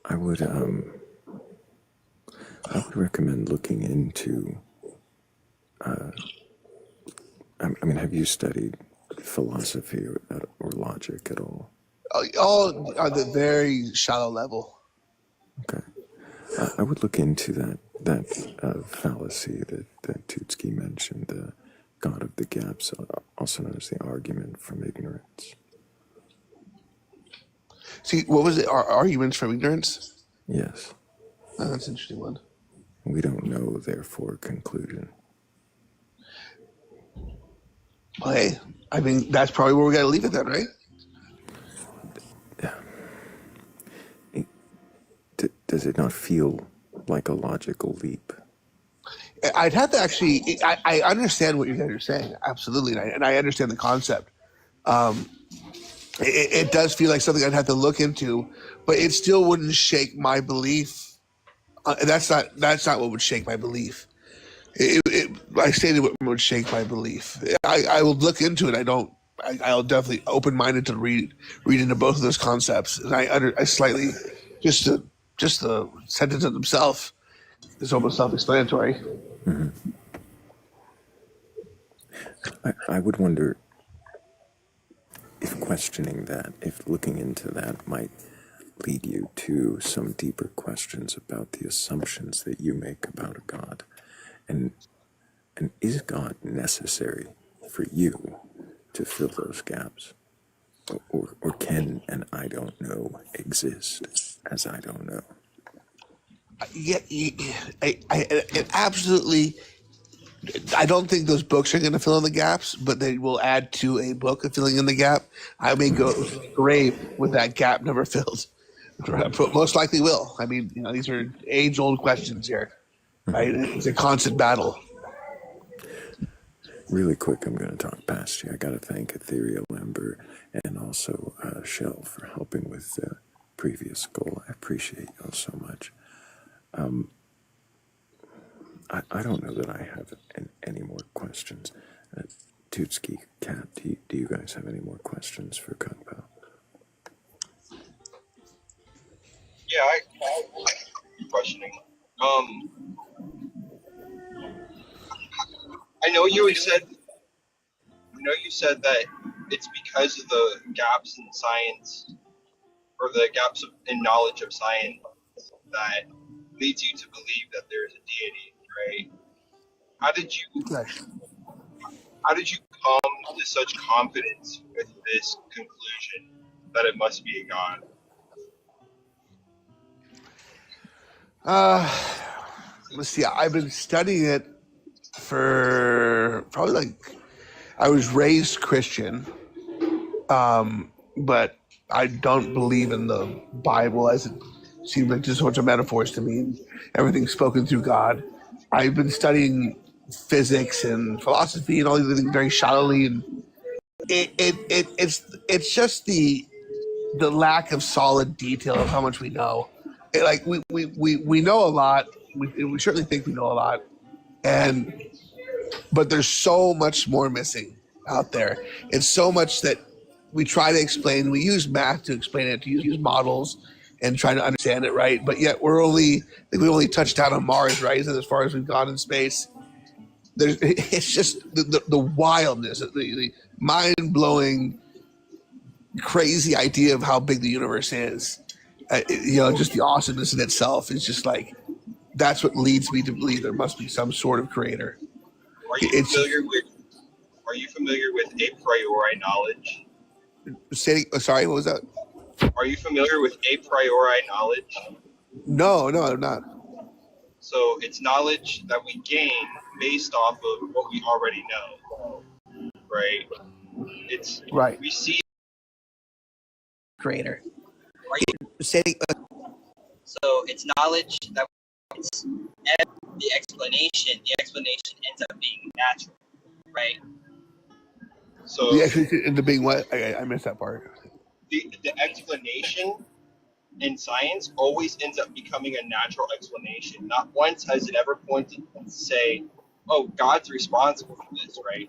I would recommend looking into. I mean, have you studied philosophy or logic at all? All on the very shallow level. Okay, I would look into that fallacy that Tutski mentioned, God of the gaps, also known as the argument from ignorance. See, what was it? Arguments from ignorance? Yes. Oh, that's an interesting one. We don't know, therefore, conclusion. Well, hey, I mean, that's probably where we got to leave it then, right? Does it not feel like a logical leap? I'd have to actually. I understand what you guys are saying, absolutely, and I understand the concept. It does feel like something I'd have to look into, but it still wouldn't shake my belief. That's not what would shake my belief. I stated what would shake my belief. I will look into it. I'll definitely open minded to read into both of those concepts, and I slightly just the sentence of themselves is almost self-explanatory. Mm-hmm. I would wonder if questioning that, if looking into that might lead you to some deeper questions about the assumptions that you make about a God. And is God necessary for you to fill those gaps? Or can an I don't know exist as I don't know? Yeah, it absolutely. I don't think those books are going to fill in the gaps, but they will add to a book of filling in the gap. I may go to the grave with that gap never filled. Most likely will. I mean, these are age-old questions here, right? It's a constant battle. Really quick, I'm going to talk past you. I got to thank Thrayle, Ember, and also Shell for helping with the previous goal. I appreciate y'all so much. I don't know that I have any more questions. Tootski, Kat, do you guys have any more questions for Kung Pao? Yeah, I questioning. I know you said that it's because of the gaps in science, or the gaps in knowledge of science, that leads you to believe that there is a deity, right? How did you come to such confidence with this conclusion that it must be a god? Let's see. I've been studying it for probably I was raised Christian, but I don't believe in the Bible, as it seems like just a bunch of metaphors to me. Everything's spoken through God. I've been studying physics and philosophy and all these things very shallowly, and it's just the lack of solid detail of how much we know. We know a lot. We certainly think we know a lot, but there's so much more missing out there. It's so much that we try to explain. We use math to explain it, to use models and try to understand it, right? But yet we only touched down on Mars, right? As far as we've gone in space. It's just the wildness, the mind-blowing, crazy idea of how big the universe is. Just the awesomeness in itself is just that's what leads me to believe there must be some sort of creator. Are you familiar with a priori knowledge? Sorry, what was that? Are you familiar with a priori knowledge? No, I'm not. So it's knowledge that we gain based off of what we already know, right? It's right. We see creator. Are you saying? So it's knowledge that it's the explanation. The explanation ends up being natural, right? So the explanation ends up being what? I missed that part. The explanation in science always ends up becoming a natural explanation. Not once has it ever pointed to say, "Oh, God's responsible for this," right?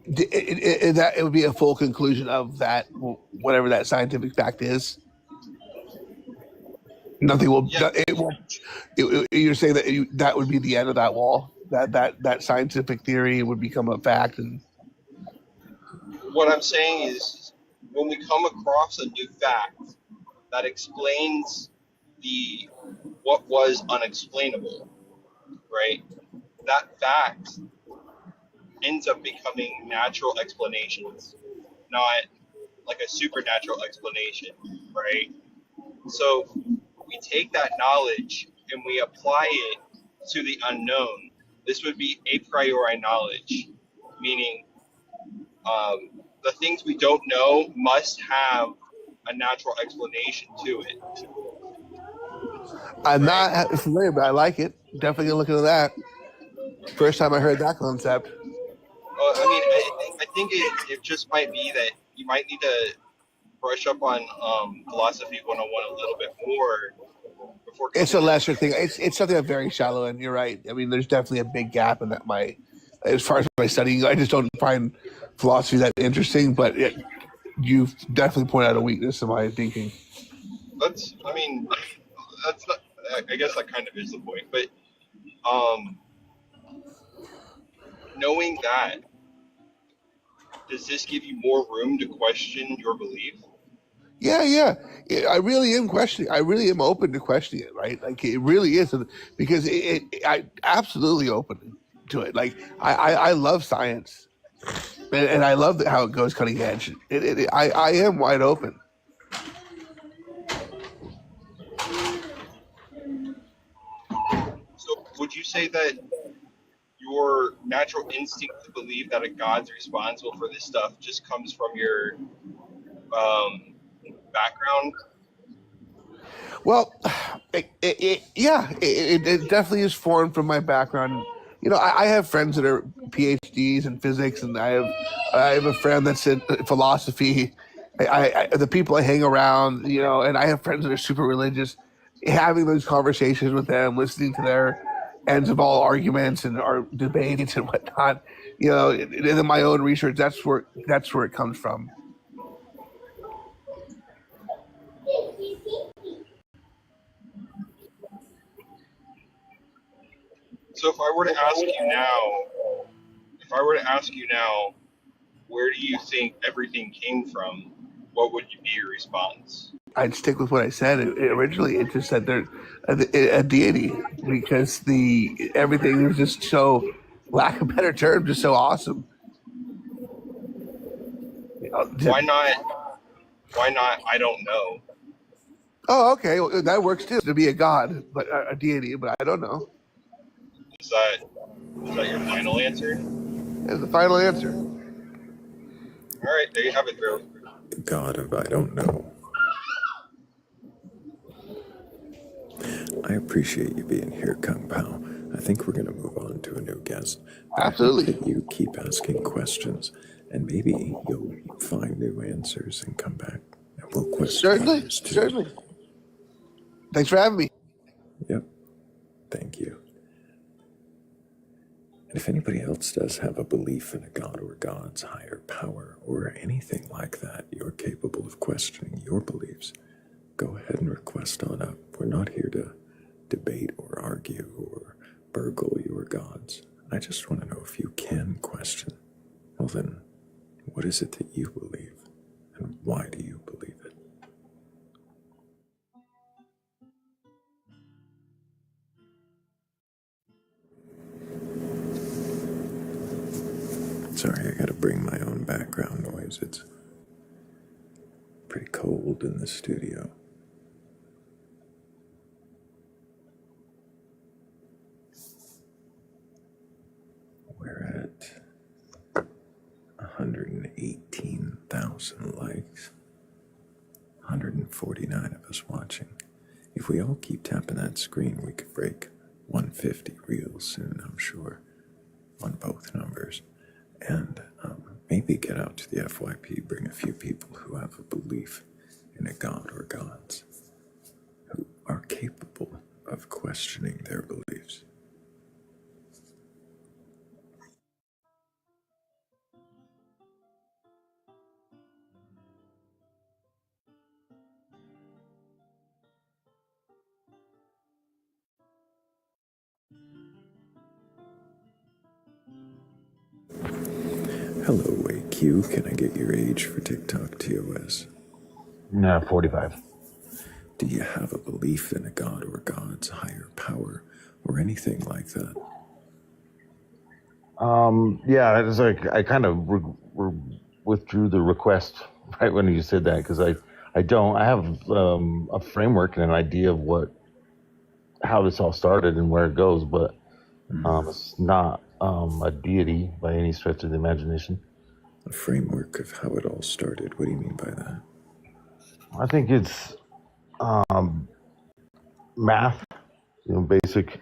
It would be a full conclusion of that, whatever that scientific fact is. Nothing will. Yeah. It will. You're saying that that would be the end of that wall. That scientific theory would become a fact. And what I'm saying is, when we come across a new fact that explains what was unexplainable, right? that fact ends up becoming natural explanations, not like a supernatural explanation, right? So we take that knowledge and we apply it to the unknown. This would be a priori knowledge, meaning the things we don't know must have a natural explanation to it. I'm not familiar, but I like it. Definitely gonna look into that. First time I heard that concept. Well, I mean, I think it just might be that you might need to brush up on philosophy 101 a little bit more before It's a coming to lesser thing. It's something I'm very shallow in. You're right. I mean, there's definitely a big gap in that. As far as my studying, I just don't find philosophy that interesting. But you've definitely pointed out a weakness in my thinking. that's not, I guess that kind of is the point, but knowing that, does this give you more room to question your belief? Yeah. I really am questioning. I really am open to questioning it. Right? Like it really is, because I absolutely open to it. Like I love science, and I love how it goes cutting edge. I am wide open. So would you say that your natural instinct to believe that a God's responsible for this stuff just comes from your background? Well, it definitely is foreign from my background. I have friends that are PhDs in physics, and I have a friend that's in philosophy. The people I hang around, and I have friends that are super religious. Having those conversations with them, listening to their ends of all arguments and our debates and whatnot, and in my own research, that's where it comes from. So if I were to ask you now, where do you think everything came from? What would be your response? I'd stick with what I said. Originally, it just said there's a deity, because everything was just so, lack of better term, just so awesome. Why not? I don't know. Oh, okay, well, that works too. To be a god, but a deity, but I don't know. Is that your final answer? That's the final answer. All right, there you have it, Thrayle. The god of I don't know. I appreciate you being here, Kung Pao. I think we're going to move on to a new guest. Absolutely. You keep asking questions, and maybe you'll find new answers and come back, and we'll question others too. Certainly. Thanks for having me. Yep. Thank you. And if anybody else does have a belief in a god or gods, higher power, or anything like that, you're capable of questioning your beliefs, go ahead and request on up. We're not here to debate or argue or burgle your gods. I just want to know if you can question. Well then, what is it that you believe? And why do you believe it? Sorry, I gotta bring my own background noise. It's pretty cold in the studio. We're at 118,000 likes. 149 of us watching. If we all keep tapping that screen, we could break 150 real soon, I'm sure, on both numbers. And maybe get out to the FYP, bring a few people who have a belief in a god or gods, who are capable of questioning their beliefs. Hello, AQ. Can I get your age for TikTok TOS? No, 45. Do you have a belief in a god or gods, higher power, or anything like that? Yeah, it's like I kind of withdrew the request right when you said that because I don't. I have a framework and an idea of how this all started and where it goes, but it's not a deity by any stretch of the imagination. A framework of how it all started. What do you mean by that? I think it's math, basic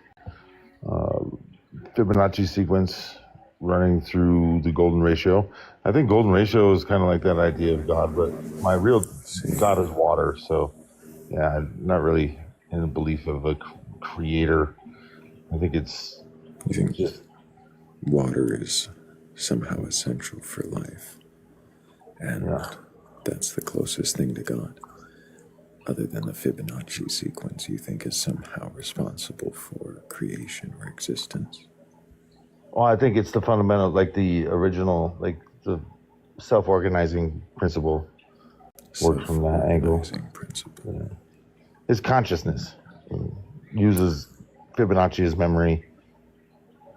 Fibonacci sequence running through the golden ratio. I think golden ratio is kind of like that idea of God, but my real God is water. So, yeah, I'm not really in the belief of a creator. I think it's You think just water is somehow essential for life, and that's the closest thing to God, other than the Fibonacci sequence you think is somehow responsible for creation or existence? Well, I think it's the fundamental, like the original, like the self-organizing principle works from that angle. Principle. Yeah. It's consciousness. It uses Fibonacci as memory.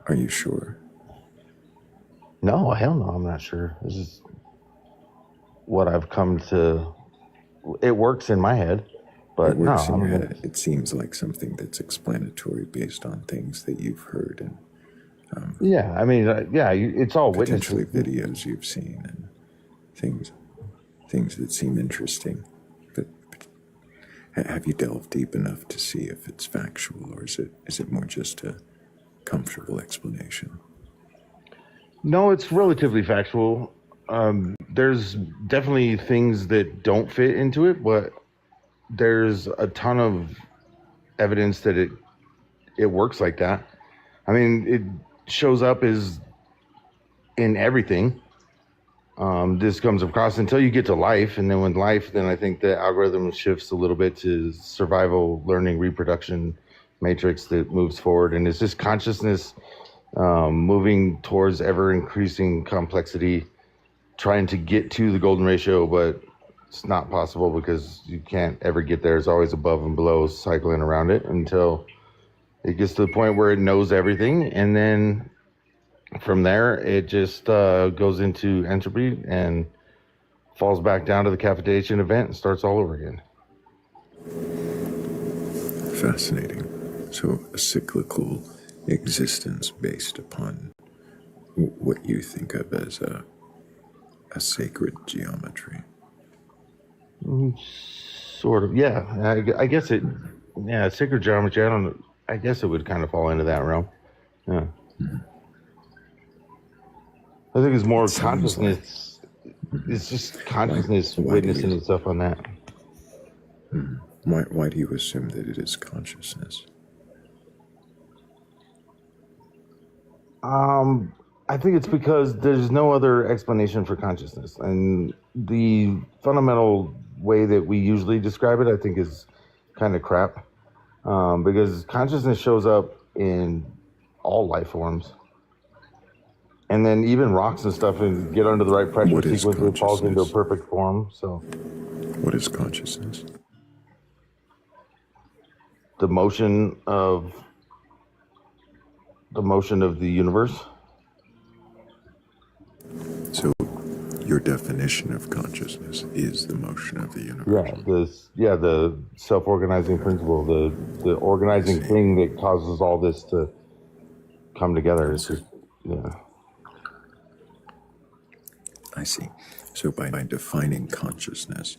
Are you sure? No, hell no, I'm not sure. This is what I've come to. It works in my head, but it works no, in your head. It seems like something that's explanatory based on things that you've heard and yeah, I mean, it's all potentially witnessing. videos you've seen and things that seem interesting. But have you delved deep enough to see if it's factual, or is it more just a comfortable explanation? No, it's relatively factual. There's definitely things that don't fit into it, but there's a ton of evidence that it works like that. I mean, it shows up as in everything. This comes across until you get to life, and then with life, then I think the algorithm shifts a little bit to survival, learning, reproduction matrix that moves forward, and it's just consciousness moving towards ever increasing complexity, trying to get to the golden ratio, but it's not possible because you can't ever get there. It's always above and below, cycling around it until it gets to the point where it knows everything, and then from there it just goes into entropy and falls back down to the cavitation event and starts all over again. Fascinating. So a cyclical existence based upon what you think of as a sacred geometry. Sort of, yeah. I guess it, yeah, sacred geometry. I guess it would kind of fall into that realm. Yeah. I think it's more consciousness. It's just consciousness witnessing itself on that. Why do you assume that it is consciousness? I think it's because there's no other explanation for consciousness, and the fundamental way that we usually describe it, I think, is kind of crap. Because consciousness shows up in all life forms. And then even rocks and stuff and get under the right pressure sequence, it falls into a perfect form. So, what is consciousness? The motion of the universe. So, your definition of consciousness is the motion of the universe. The self-organizing principle, the organizing thing that causes all this to come together. It's just, yeah. I see. So by defining consciousness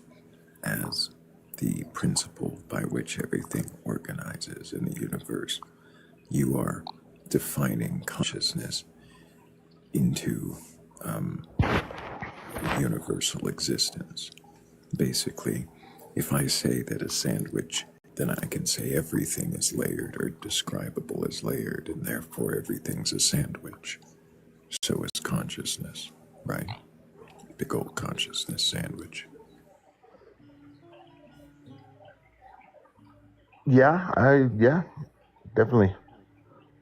as the principle by which everything organizes in the universe, you are defining consciousness into universal existence. Basically, if I say that a sandwich, then I can say everything is layered or describable as layered, and therefore everything's a sandwich. So is consciousness, right? Big old consciousness sandwich. Yeah, definitely.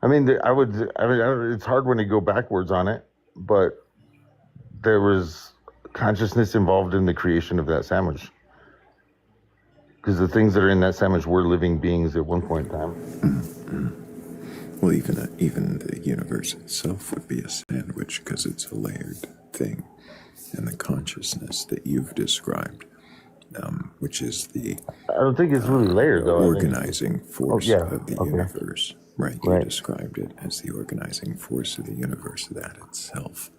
I mean, it's hard when you go backwards on it, but there was consciousness involved in the creation of that sandwich. Because the things that are in that sandwich were living beings at one point in time. Well, even the universe itself would be a sandwich because it's a layered thing, and the consciousness that you've described, which is the I don't think it's really layered though. organizing force yeah. of the Okay. universe, right? You Right. described it as the organizing force of the universe. That itself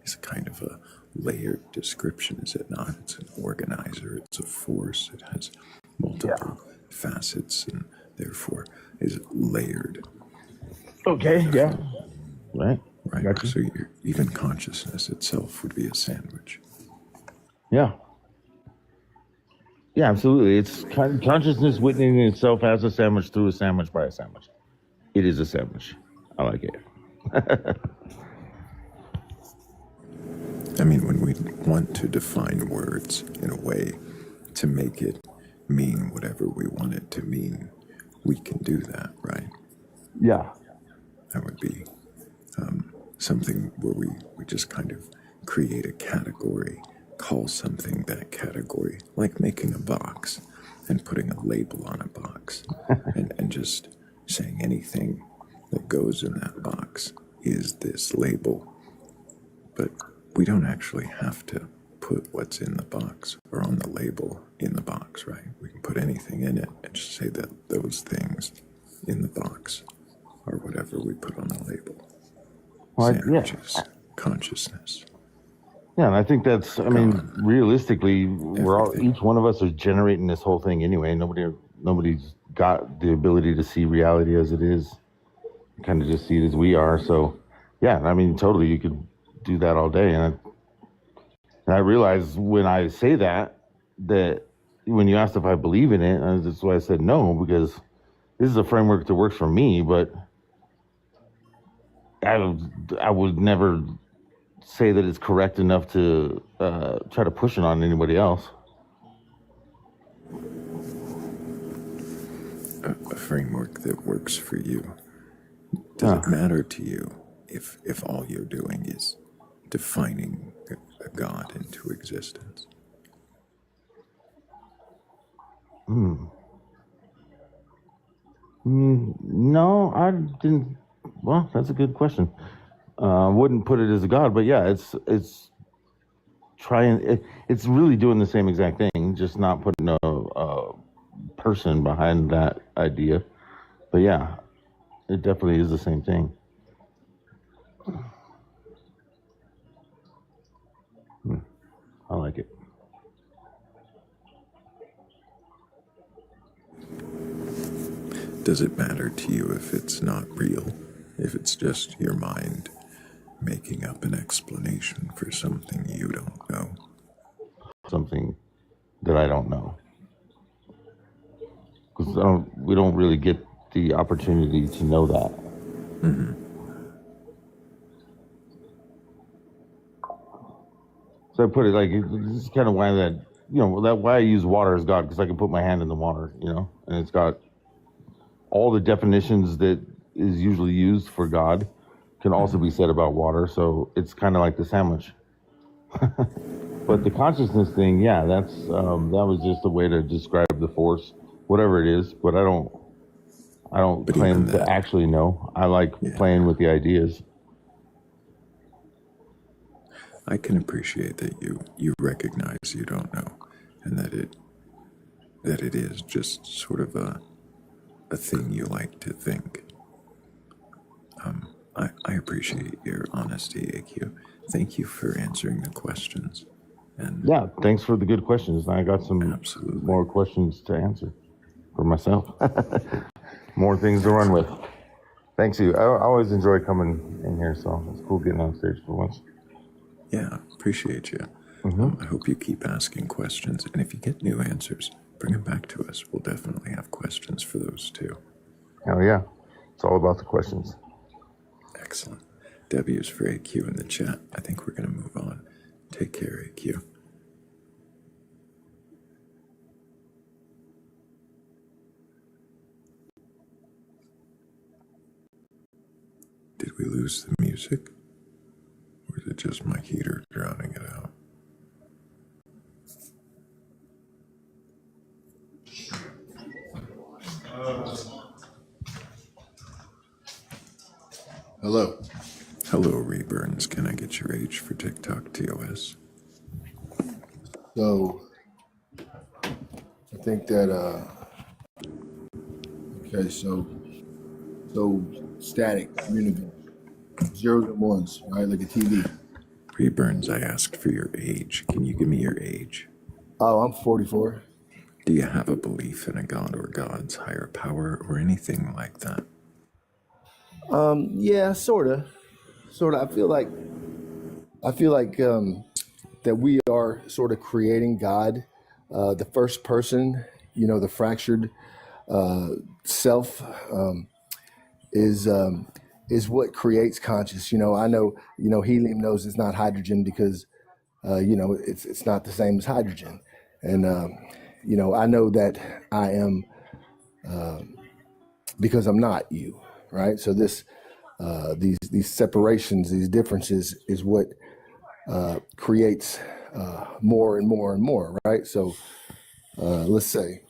is kind of a layered description, is it not? It's an organizer, it's a force, it has multiple facets, and therefore is layered. Okay. Yeah. Right. Right. Gotcha. So even consciousness itself would be a sandwich. Yeah. Yeah, absolutely. It's consciousness witnessing itself as a sandwich through a sandwich by a sandwich. It is a sandwich. I like it. I mean, when we want to define words in a way to make it mean whatever we want it to mean, we can do that, right? Yeah. That would be something where we just kind of create a category, call something that category, like making a box and putting a label on a box and just saying anything that goes in that box is this label. But we don't actually have to put what's in the box or on the label in the box, right? We can put anything in it and just say that those things in the box are whatever we put on the label. Well, Sandwiches, consciousness. Yeah, and I think that's. I mean, realistically, we're all each one of us is generating this whole thing anyway. Nobody's got the ability to see reality as it is. Kind of just see it as we are. So, yeah, I mean, totally, you could do that all day. And I realize when I say that when you asked if I believe in it, that's why I said no, because this is a framework that works for me, but I would never say that it's correct enough to try to push it on anybody else. A framework that works for you. Does it matter to you if all you're doing is defining a God into existence? No, I didn't. Well, that's a good question. Wouldn't put it as a God, but yeah, it's it's really doing the same exact thing, just not putting a person behind that idea. But yeah, it definitely is the same thing. I like it. Does it matter to you if it's not real? If it's just your mind making up an explanation for something you don't know? Something that I don't know. Because we don't really get the opportunity to know that. Mm-hmm. So I put it like, this is kind of why why I use water as God, because I can put my hand in the water, and it's got all the definitions that is usually used for God can also be said about water. So it's kind of like the sandwich. But the consciousness thing, yeah, that was just a way to describe the force, whatever it is. But I don't claim to actually know. I like playing with the ideas. I can appreciate that you recognize you don't know, and that it is just sort of a thing you like to think. I appreciate your honesty, AQ. Thank you for answering the questions. And yeah, thanks for the good questions. I got some more questions to answer for myself. More things to run with. Thanks you. I always enjoy coming in here, so it's cool getting on stage for once. Yeah, appreciate you. I hope you keep asking questions, and if you get new answers, bring them back to us. We'll definitely have questions for those too. Hell yeah. It's all about the questions. Excellent. W is for AQ in the chat. I think we're going to move on. Take care, AQ. Did we lose the music? Or is it just my heater drowning it out? Hello. Hello, Reburns. Can I get your age for TikTok TOS? So, I think that, okay, so static, uniform, zeros and ones, right? Like a TV. Reburns, I asked for your age. Can you give me your age? Oh, I'm 44. Do you have a belief in a god or gods, higher power, or anything like that? Yeah, sorta. I feel like that we are sort of creating God, the first person, the fractured self is what creates conscious. I know, helium knows it's not hydrogen because it's not the same as hydrogen, and I know that I am because I'm not you, right? So these separations, these differences, is what creates more and more and more, right? So let's say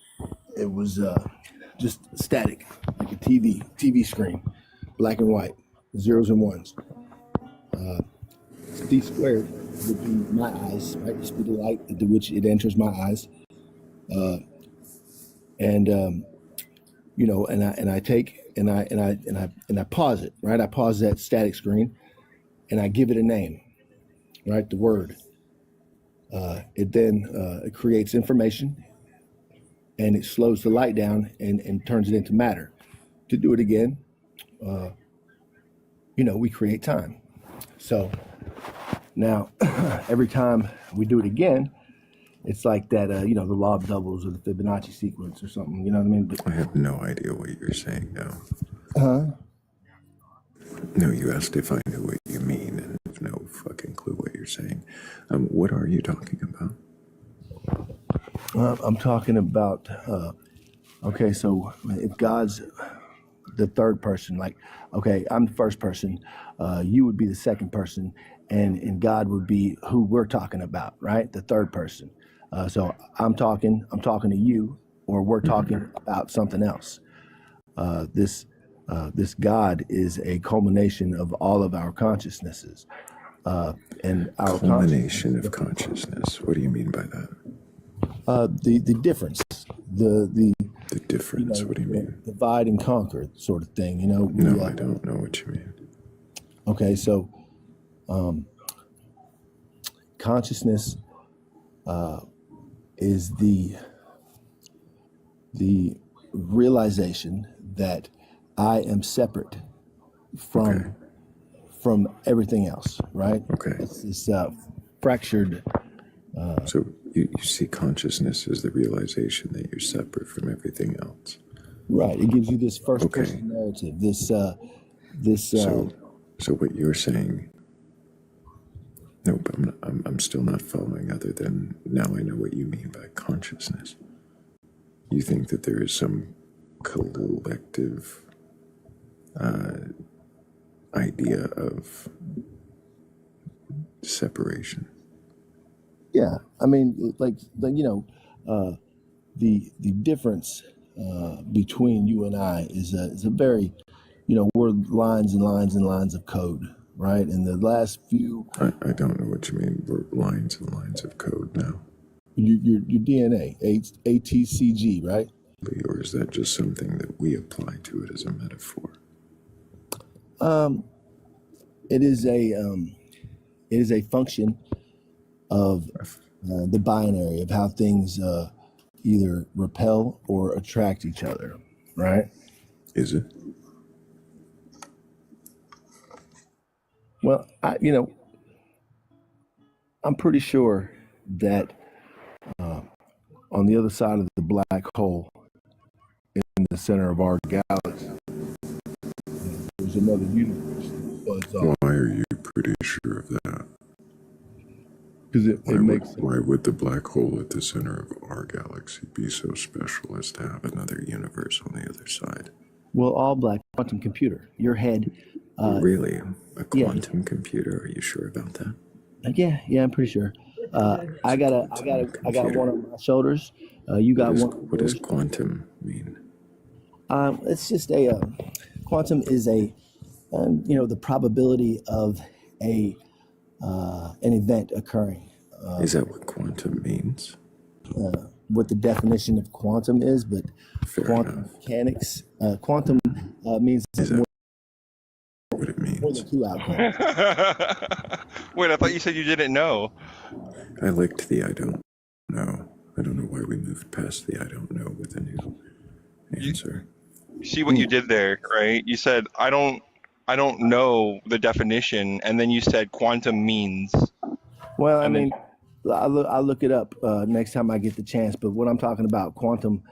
it was just static, like a TV screen, black and white, zeros and ones. D squared would be my eyes, right? The speed of light at which it enters my eyes, and I take and I pause it, right? I pause that static screen, and I give it a name, right? The word. It then it creates information, and it slows the light down and turns it into matter. To do it again, we create time. So now, every time we do it again, it's like that, the law of doubles or the Fibonacci sequence or something. You know what I mean? I have no idea what you're saying now. Huh? No, you asked if I knew what you mean, and I have no fucking clue what you're saying. What are you talking about? I'm talking about, okay, so if God's the third person, like, okay, I'm the first person, you would be the second person, and God would be who we're talking about, right? The third person. So I'm talking to you, or we're talking about something else. This God is a culmination of all of our consciousnesses, and our Culmination of consciousness. What do you mean by that? The difference, the difference. What do you mean? Divide and conquer sort of thing. No, I don't know what you mean. Okay, so consciousness is the realization that I am separate from everything else, right? Okay. It's this fractured. So you see consciousness as the realization that you're separate from everything else. Right. It gives you this first person narrative. So what you're saying? No, but I'm still not following. Other than now, I know what you mean by consciousness. You think that there is some collective idea of separation. Yeah, I mean, the difference between you and I is a very, we're lines and lines and lines of code, right? And the last few, I don't know what you mean. We're lines and lines of code now. Your DNA, ATCG, right? Or is that just something that we apply to it as a metaphor? It is a function of the binary of how things either repel or attract each other, right? Is it? Well, I'm pretty sure that on the other side of the black hole, in the center of our galaxy, there's another universe. Why are you pretty sure of that? Because why would the black hole at the center of our galaxy be so special as to have another universe on the other side? Well, all black quantum computer. Your head. Really? A quantum computer? Are you sure about that? Yeah, I'm pretty sure. I got one on my shoulders. You got one. What does quantum mean? It's just quantum is the probability of an event occurring. Is that what quantum means? What the definition of quantum is, but Fair quantum enough. mechanics, quantum means more, What it means? more than two outcomes. Wait, I thought you said you didn't know. I liked the I don't know. I don't know why we moved past the I don't know with a new answer. You see what you did there, right? You said I don't know the definition, and then you said quantum means. Well, I And then- mean, I'll look it up next time I get the chance. But what I'm talking about, quantum,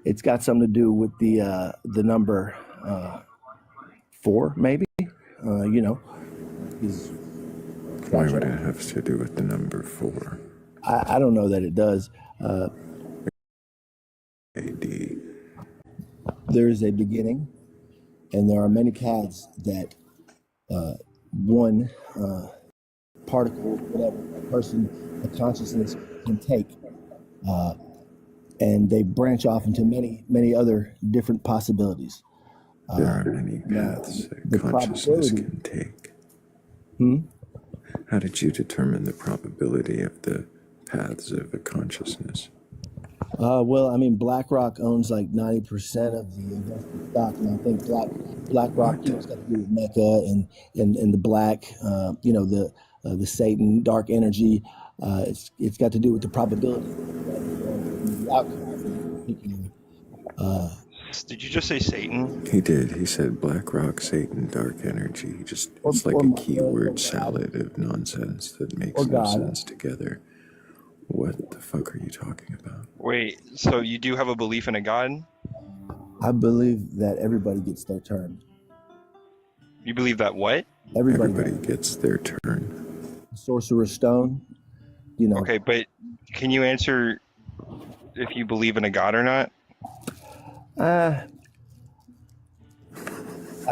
it's got something to do with the number 4, maybe. Is Why would it have to do with the number 4? I don't know that it does. AD. There is a beginning, and there are many paths that one particle, whatever, a person, a consciousness can take, and they branch off into many other different possibilities. There are many paths that consciousness can take. How did you determine the probability of the paths of a consciousness? Well, I mean, BlackRock owns like 90% of the invested stock, and I think BlackRock, it's got to do with Mecca and the black, the Satan, dark energy. It's got to do with the probability of the outcome. Did you just say Satan? He did. He said BlackRock, Satan, dark energy. It's like a keyword salad of nonsense that makes no sense together. What the fuck are you talking about? Wait, so you do have a belief in a god? I believe that everybody gets their turn. You believe that what? Everybody gets their turn. Sorcerer's Stone, Okay, but can you answer if you believe in a god or not? I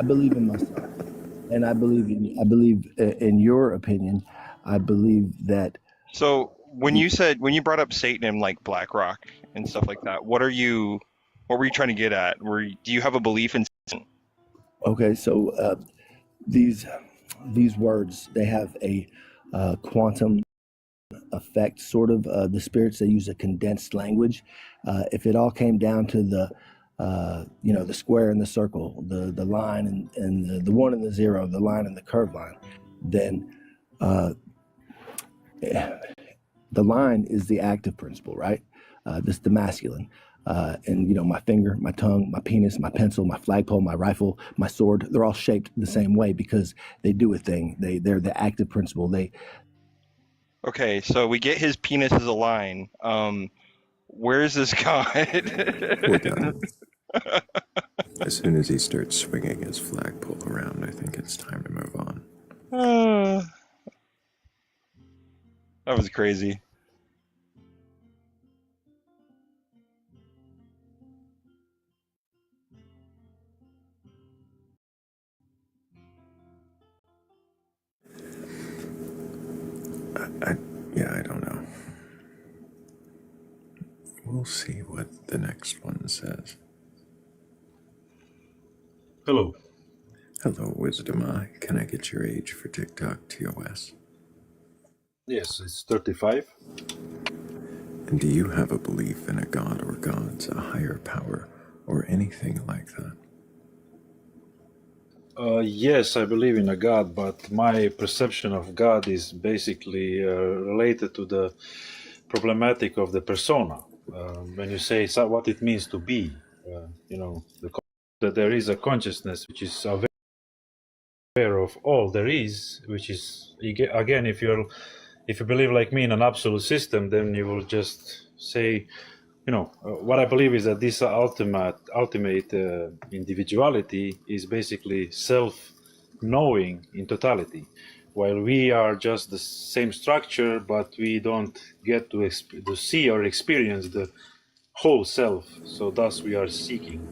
believe in myself, and I believe in your opinion. I believe that. So when you brought up Satan and like BlackRock and stuff like that, what were you trying to get at? Do you have a belief in Satan? Okay, so these words, they have a quantum effect, sort of. The spirits, they use a condensed language. If it all came down to the square and the circle, the line and the 1 and the 0, the line and the curved line, then the line is the active principle, right? This is the masculine. And my finger, my tongue, my penis, my pencil, my flagpole, my rifle, my sword, they're all shaped the same way because they do a thing. They're the active principle. Okay, so we get his penis as a line. Where's this god? We're done. As soon as he starts swinging his flagpole around, I think it's time to move on. That was crazy. I don't know. We'll see what the next one says. Hello. Hello, Wisdom Eye. Can I get your age for TikTok TOS? Yes, it's 35. And do you have a belief in a god or gods, a higher power, or anything like that? Yes, I believe in a God, but my perception of God is basically related to the problematic of the persona. When you say what it means to be, that there is a consciousness which is aware of all there is, which is, again, if you believe like me in an absolute system, then you will just say, what I believe is that this ultimate individuality is basically self-knowing in totality, while we are just the same structure, but we don't get to see or experience the whole self. So thus we are seeking.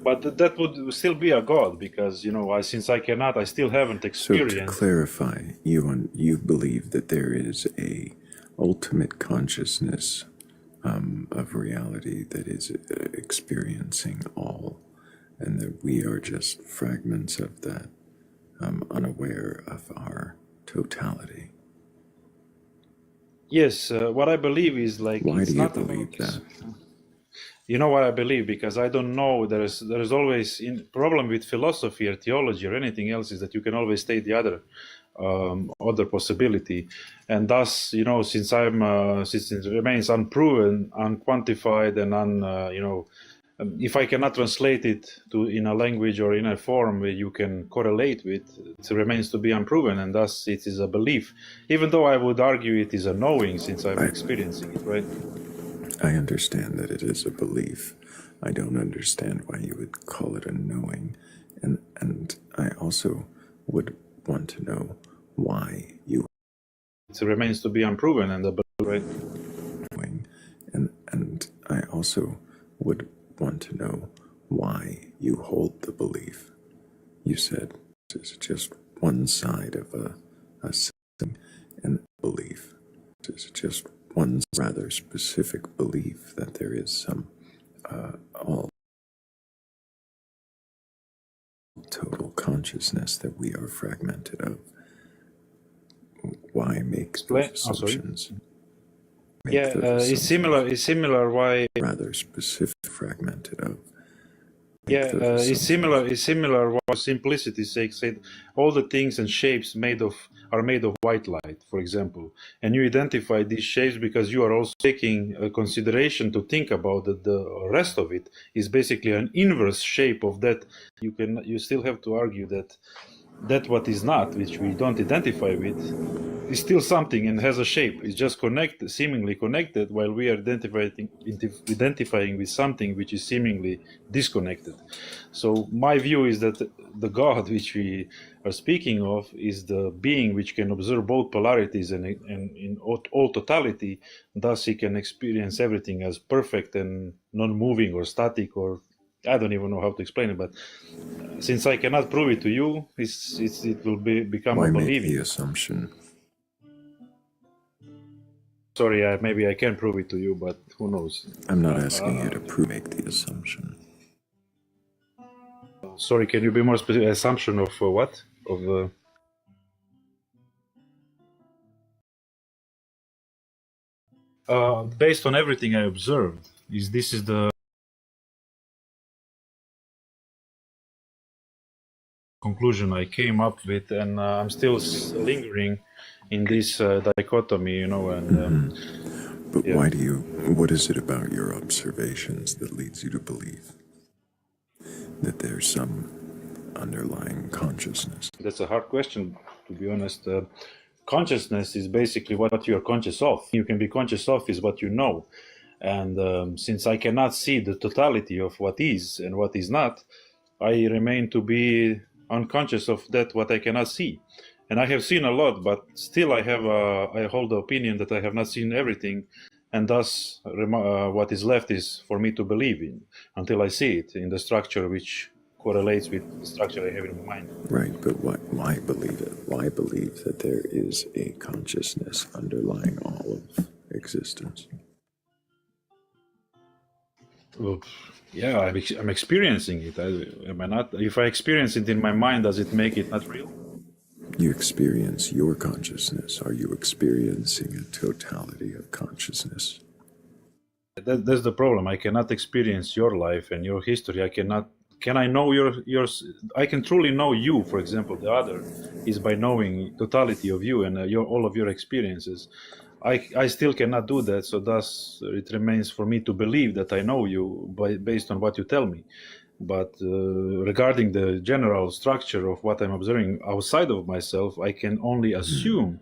But that would still be a God, because since I still haven't experienced. So to clarify, you believe that there is a ultimate consciousness of reality that is experiencing all, and that we are just fragments of that, unaware of our totality. Yes, what I believe is like Why it's do you not believe about. that? You know what I believe, because I don't know. There is always in problem with philosophy or theology or anything else is that you can always state the other possibility, and thus since since it remains unproven, unquantified, and if I cannot translate it in a language or in a form where you can correlate with, it remains to be unproven, and thus it is a belief, even though I would argue it is a knowing since I'm experiencing it, right? I understand that it is a belief. I don't understand why you would call it a knowing, and I also would want to know why you. It remains to be unproven, and the belief, right? And I also would want to know why you hold the belief. You said it's just one side of a thing, and belief is just one rather specific belief that there is some all total consciousness that we are fragmented of. Why make those assumptions? It's similar. It's similar. Why rather specific, fragmented of. It's similar. It's similar. Why simplicity's sake said all the things and shapes are made of white light, for example, and you identify these shapes because you are also taking a consideration to think about that the rest of it is basically an inverse shape of that. You still have to argue that what is not, which we don't identify with, is still something and has a shape. It's just seemingly connected, while we are identifying with something which is seemingly disconnected. So my view is that the God which we are speaking of is the being which can observe both polarities and in all totality. Thus, he can experience everything as perfect and non-moving or static, or I don't even know how to explain it, but since I cannot prove it to you, it will become Why a make believing. the assumption? Sorry, maybe I can prove it to you, but who knows? I'm not asking you to make the assumption. Sorry, can you be more specific? Assumption of what? Based on everything I observed, this is the conclusion I came up with, and I'm still lingering in this dichotomy, and. But why do you? What is it about your observations that leads you to believe that there's some underlying consciousness? That's a hard question, to be honest. Consciousness is basically what you are conscious of. You can be conscious of is what you know. And since I cannot see the totality of what is and what is not, I remain to be unconscious of that what I cannot see. And I have seen a lot, but still I hold the opinion that I have not seen everything, and thus what is left is for me to believe in until I see it in the structure which correlates with the structure I have in my mind. Right, but why believe it? Why believe that there is a consciousness underlying all of existence? Well, yeah, I'm experiencing it. Am I not? If I experience it in my mind, does it make it not real? You experience your consciousness. Are you experiencing a totality of consciousness? That's the problem. I cannot experience your life and your history. I cannot. Can I know your? I can truly know you. For example, the other is by knowing totality of you and all of your experiences. I still cannot do that. So thus, it remains for me to believe that I know you based on what you tell me. But regarding the general structure of what I'm observing outside of myself, I can only assume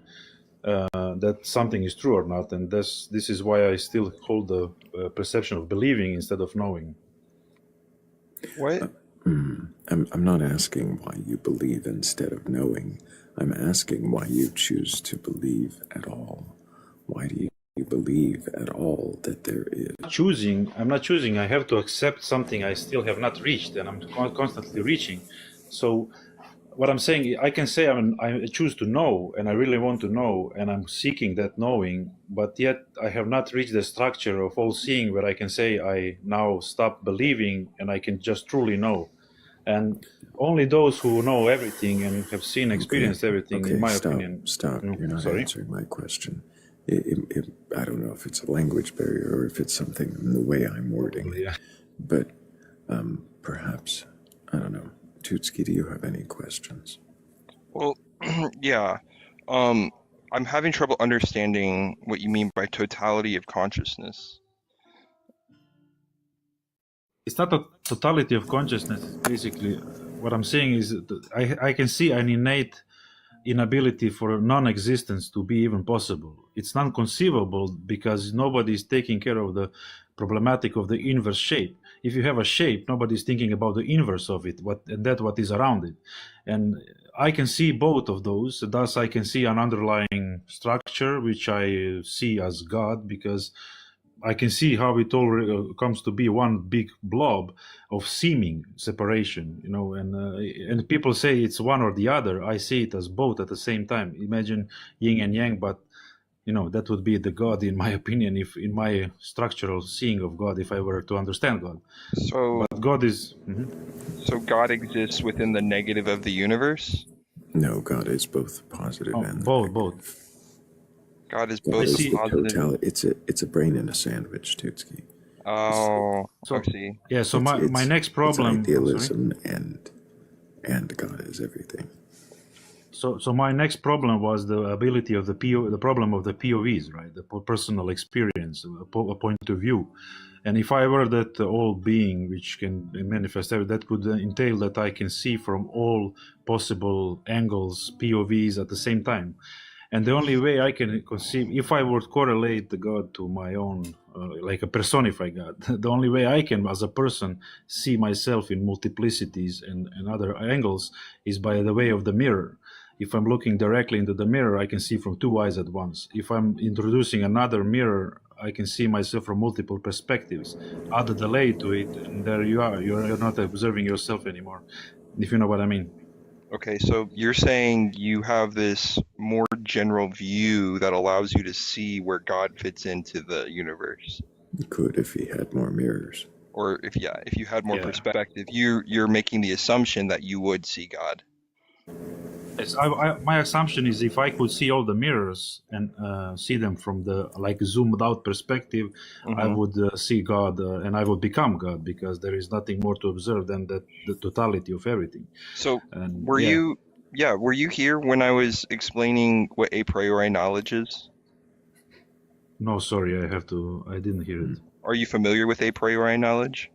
that something is true or not, and this is why I still hold the perception of believing instead of knowing. What? I'm not asking why you believe instead of knowing. I'm asking why you choose to believe at all. Why do you believe at all that there is? I'm not choosing. I have to accept something I still have not reached, and I'm constantly reaching. So what I'm saying, I can say I choose to know, and I really want to know, and I'm seeking that knowing, but yet I have not reached the structure of all seeing where I can say I now stop believing and I can just truly know. and only those who know everything and have seen, experienced everything, in my opinion. Stop. You're not answering my question. I don't know if it's a language barrier or if it's something in the way I'm wording it. But perhaps, I don't know. Tutski, do you have any questions? Well, yeah. I'm having trouble understanding what you mean by totality of consciousness. It's not a totality of consciousness. Basically, what I'm saying is that I can see an innate inability for non-existence to be even possible. It's non-conceivable because nobody is taking care of the problematic of the inverse shape. If you have a shape, nobody's thinking about the inverse of it, and that's what is around it. And I can see both of those. Thus, I can see an underlying structure, which I see as God, because I can see how it all comes to be one big blob of seeming separation, and people say it's one or the other. I see it as both at the same time. Imagine yin and yang, but that would be the God, in my opinion, if in my structural seeing of God, if I were to understand God. So, but God is. So God exists within the negative of the universe? No, God is both positive and both. God is both the positive. It's a brain in a sandwich, Tutski. Oh, I see. Yeah. So my next problem. It's idealism and God is everything. So my next problem was the ability of the problem of the POVs, right? The personal experience, a point of view. And if I were that all being which can manifest, that would entail that I can see from all possible angles, POVs at the same time. And the only way I can conceive, if I would correlate the God to my own, like a personified God, the only way I can, as a person, see myself in multiplicities and other angles is by the way of the mirror. If I'm looking directly into the mirror, I can see from two eyes at once. If I'm introducing another mirror, I can see myself from multiple perspectives. Add a delay to it, and there you are. You're not observing yourself anymore, if you know what I mean. Okay, so you're saying you have this more general view that allows you to see where God fits into the universe. You could if he had more mirrors. Or if you had more perspective, you're making the assumption that you would see God. Yes, my assumption is if I could see all the mirrors and see them from the zoomed out perspective, I would see God and I would become God, because there is nothing more to observe than the totality of everything. So were you here when I was explaining what a priori knowledge is? No, sorry, I didn't hear it. Are you familiar with a priori knowledge?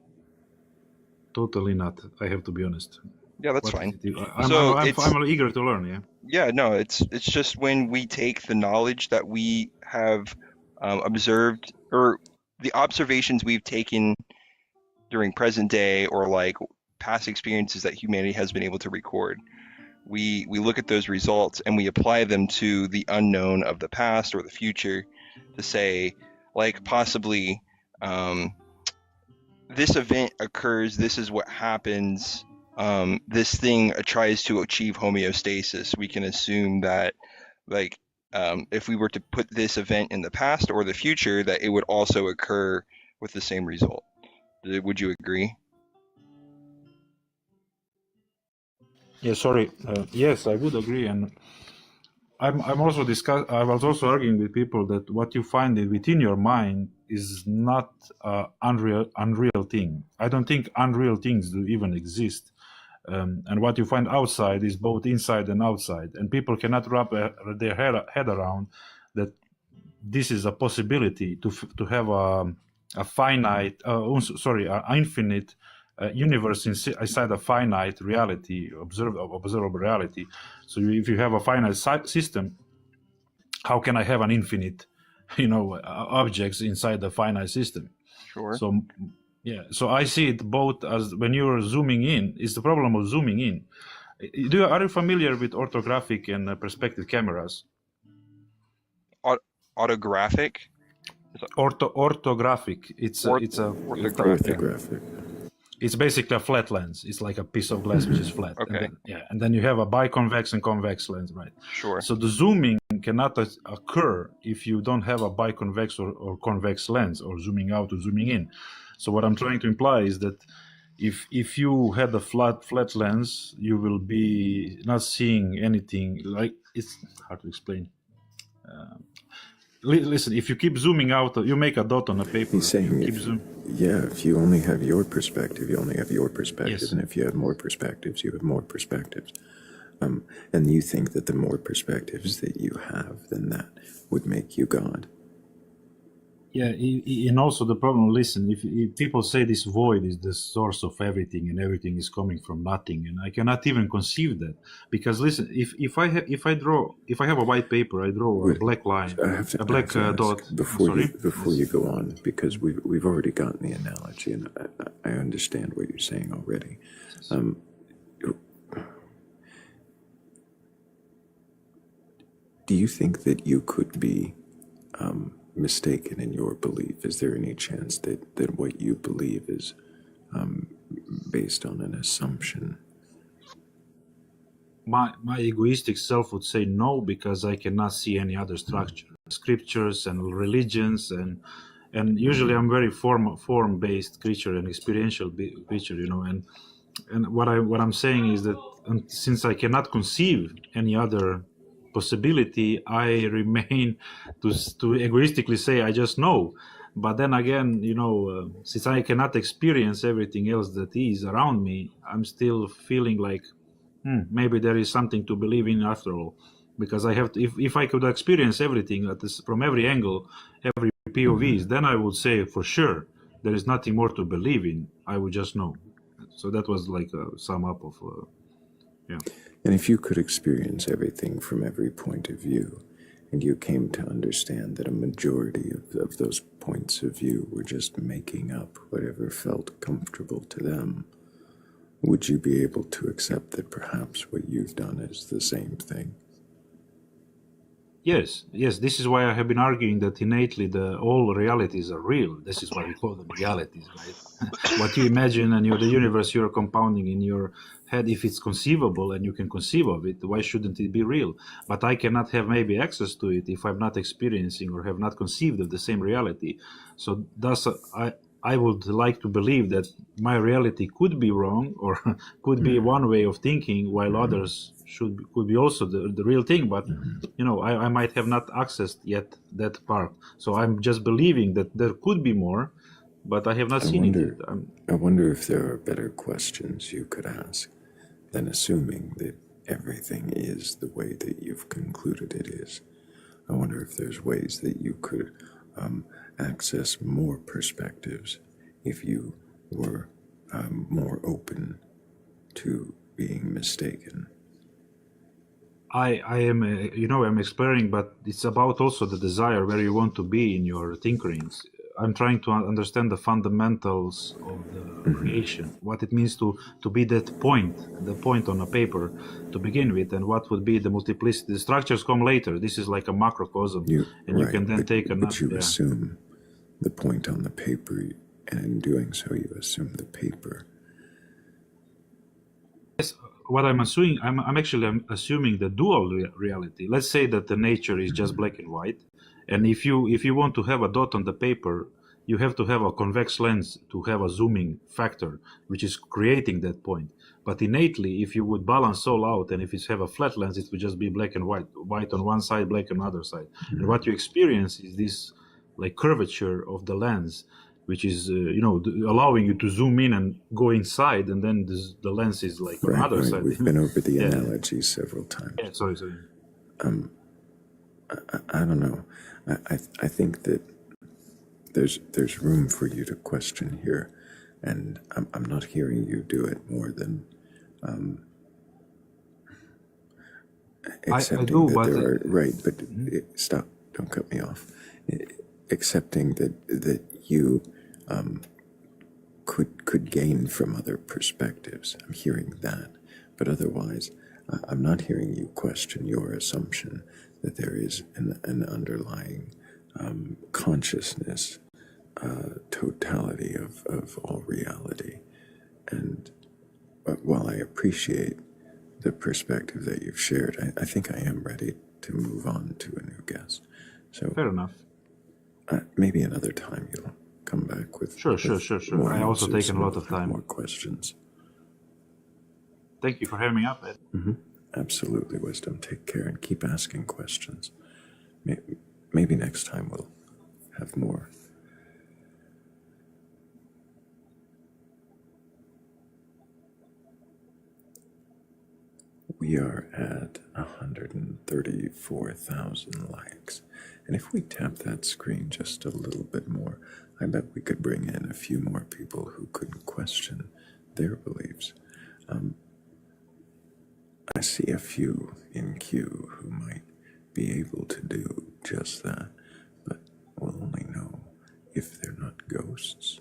Totally not. I have to be honest. Yeah, that's fine. I'm eager to learn. Yeah. Yeah, no, it's just when we take the knowledge that we have observed, or the observations we've taken during present day, or like past experiences that humanity has been able to record, we look at those results and we apply them to the unknown of the past or the future to say, like, possibly this event occurs, this is what happens. This thing tries to achieve homeostasis. We can assume that, like, if we were to put this event in the past or the future, that it would also occur with the same result. Would you agree? Yeah, sorry. Yes, I would agree, and I was also arguing with people that what you find within your mind is not unreal thing. I don't think unreal things do even exist. And what you find outside is both inside and outside, and people cannot wrap their head around that this is a possibility to have a finite, an infinite universe inside a finite reality, observable reality. So if you have a finite system, how can I have an infinite, objects inside the finite system? Sure. So. Yeah, so I see it both as when you're zooming in, it's the problem of zooming in. Are you familiar with orthographic and perspective cameras? Autographic? Orthographic. It's orthographic. It's basically a flat lens. It's like a piece of glass which is flat. Okay. And then you have a biconvex and convex lens, right? Sure. So the zooming cannot occur if you don't have a biconvex or convex lens, or zooming out or zooming in. So what I'm trying to imply is that if you had a flat lens, you will be not seeing anything. Like, it's hard to explain. Listen, if you keep zooming out, you make a dot on a paper. He's saying, you keep zooming. yeah, if you only have your perspective, you only have your perspective, Yes. and if you have more perspectives, you have more perspectives. And you think that the more perspectives that you have, then that would make you God. Yeah, and also the problem. Listen, if people say this void is the source of everything and everything is coming from nothing, and I cannot even conceive that, because listen, if I have a white paper, I draw a black line, a black dot. Before you go on, because we've already gotten the analogy, and I understand what you're saying already. Do you think that you could be mistaken in your belief? Is there any chance that what you believe is based on an assumption? My egoistic self would say no, because I cannot see any other structure, scriptures and religions, and usually I'm very form based creature and experiential creature, and what I'm saying is that since I cannot conceive any other possibility, I remain to egoistically say I just know. But then again, since I cannot experience everything else that is around me, I'm still feeling like maybe there is something to believe in after all. Because I have to, if I could experience everything from every angle, every POVs, then I would say for sure there is nothing more to believe in. I would just know. So that was like a sum up of, yeah. And if you could experience everything from every point of view, and you came to understand that a majority of those points of view were just making up whatever felt comfortable to them, would you be able to accept that perhaps what you've done is the same thing? Yes. This is why I have been arguing that innately all realities are real. This is why we call them realities, right? What you imagine and the universe you're compounding in your head, if it's conceivable and you can conceive of it, why shouldn't it be real? But I cannot have maybe access to it if I'm not experiencing or have not conceived of the same reality. So thus, I would like to believe that my reality could be wrong or could be one way of thinking, while others could be also the real thing. But I might have not accessed yet that part. So I'm just believing that there could be more, but I have not seen it yet. I wonder if there are better questions you could ask than assuming that everything is the way that you've concluded it is. I wonder if there's ways that you could access more perspectives if you were more open to being mistaken. I am, I'm exploring, but it's about also the desire where you want to be in your tinkerings. I'm trying to understand the fundamentals of the creation, what it means to be that point, the point on a paper to begin with, and what would be the multiplicity. The structures come later. This is like a macrocosm, you can then take another. But you assume the point on the paper, and in doing so, you assume the paper. Yes, what I'm assuming, I'm actually assuming the dual reality. Let's say that the nature is just black and white, and if you want to have a dot on the paper, you have to have a convex lens to have a zooming factor, which is creating that point. But innately, if you would balance all out, and if you have a flat lens, it would just be black and white on one side, black on the other side. And what you experience is this like curvature of the lens, which is allowing you to zoom in and go inside, and then the lens is like on the other side. We've been over the analogy several times. Yeah, sorry. I don't know. I think that there's room for you to question here, and I'm not hearing you do it more than accepting that there are right. But stop! Don't cut me off. Accepting that you could gain from other perspectives. I'm hearing that, but otherwise, I'm not hearing you question your assumption that there is an underlying consciousness, totality of all reality. And while I appreciate the perspective that you've shared, I think I am ready to move on to a new guest. So fair enough. Maybe another time you'll come back talk with Sure. more I also answers, taken a lot we'll of have time. more questions. Thank you for having me up, Ed. Absolutely, Wisdom. Take care and keep asking questions. Maybe next time we'll have more. We are at 134,000 likes. And if we tap that screen just a little bit more, I bet we could bring in a few more people who could question their beliefs. I see a few in queue who might be able to do just that, but we'll only know if they're not ghosts.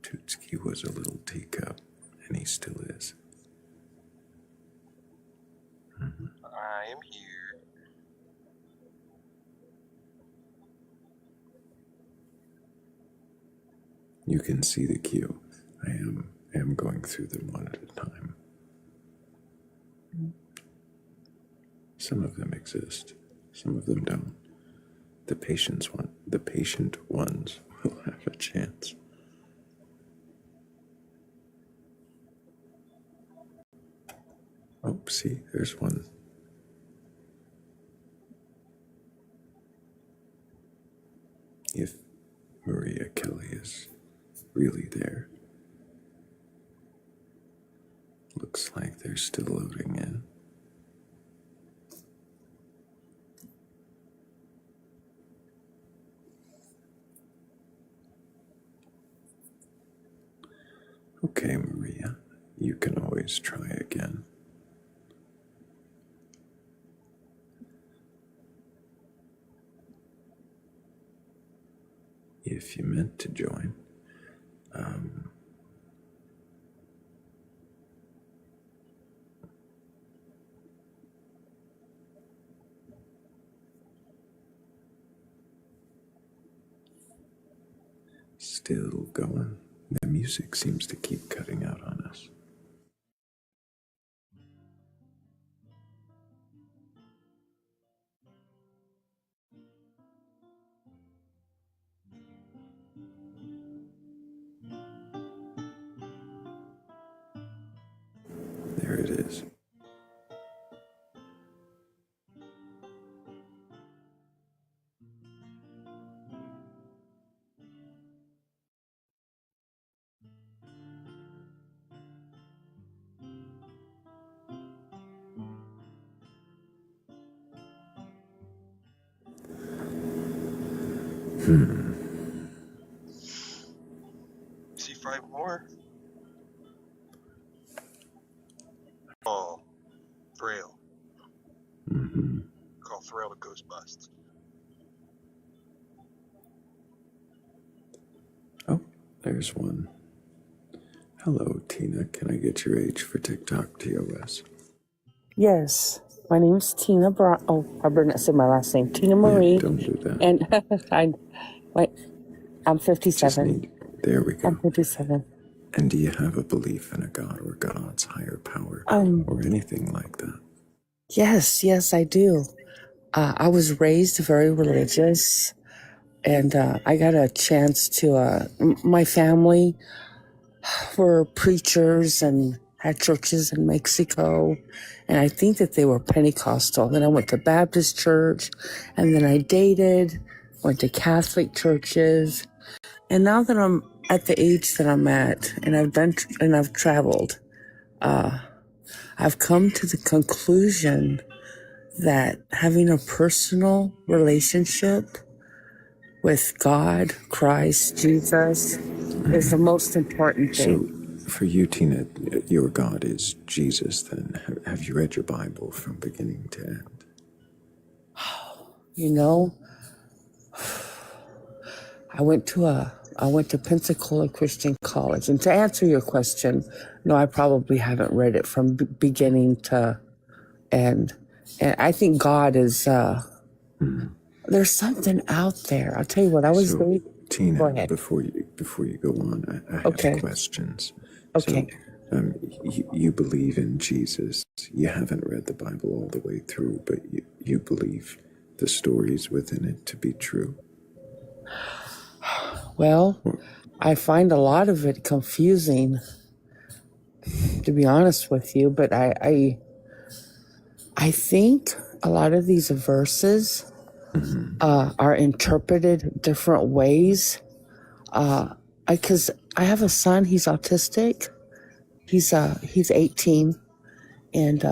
Tutski was a little teacup, and he still is. I am here. You can see the queue. I am going through them one at a time. Some of them exist, some of them don't. The patient ones will have a chance. Oh, see, there's one. If Maria Kelly is really there, looks like they're still loading in. Okay, Maria, you can always try again. If you meant to join, still going. The music seems to keep cutting out on us. There it is. See 5 more. Oh, Thrayle. Call Thrayle to Ghost Bust. Oh, there's one. Hello, Tina. Can I get your age for TikTok TOS? Yes, my name is Tina I better not say my last name. Tina Marie. Yeah, don't do that. And I'm 57. There we go. I'm 57. And do you have a belief in a god or gods, higher power, or anything like that? Yes, I do. I was raised very religious, and I got a chance to. My family were preachers and had churches in Mexico, and I think that they were Pentecostal. Then I went to Baptist church, and then I dated, went to Catholic churches, and now that I'm at the age that I'm at, and I've traveled, I've come to the conclusion that having a personal relationship with God, Christ, Jesus is the most important thing. So, for you, Tina, your God is Jesus, then. Have you read your Bible from beginning to end? You know, I went to Pensacola Christian College, and to answer your question, no, I probably haven't read it from beginning to end. And I think God is there's something out there. I'll tell you what, Tina, go ahead. before you go on, I have Okay. questions. Okay. So, You believe in Jesus. You haven't read the Bible all the way through, but you believe the stories within it to be true. Well, I find a lot of it confusing, to be honest with you, but I think a lot of these verses are interpreted different ways. Because I have a son, he's autistic. He's 18, and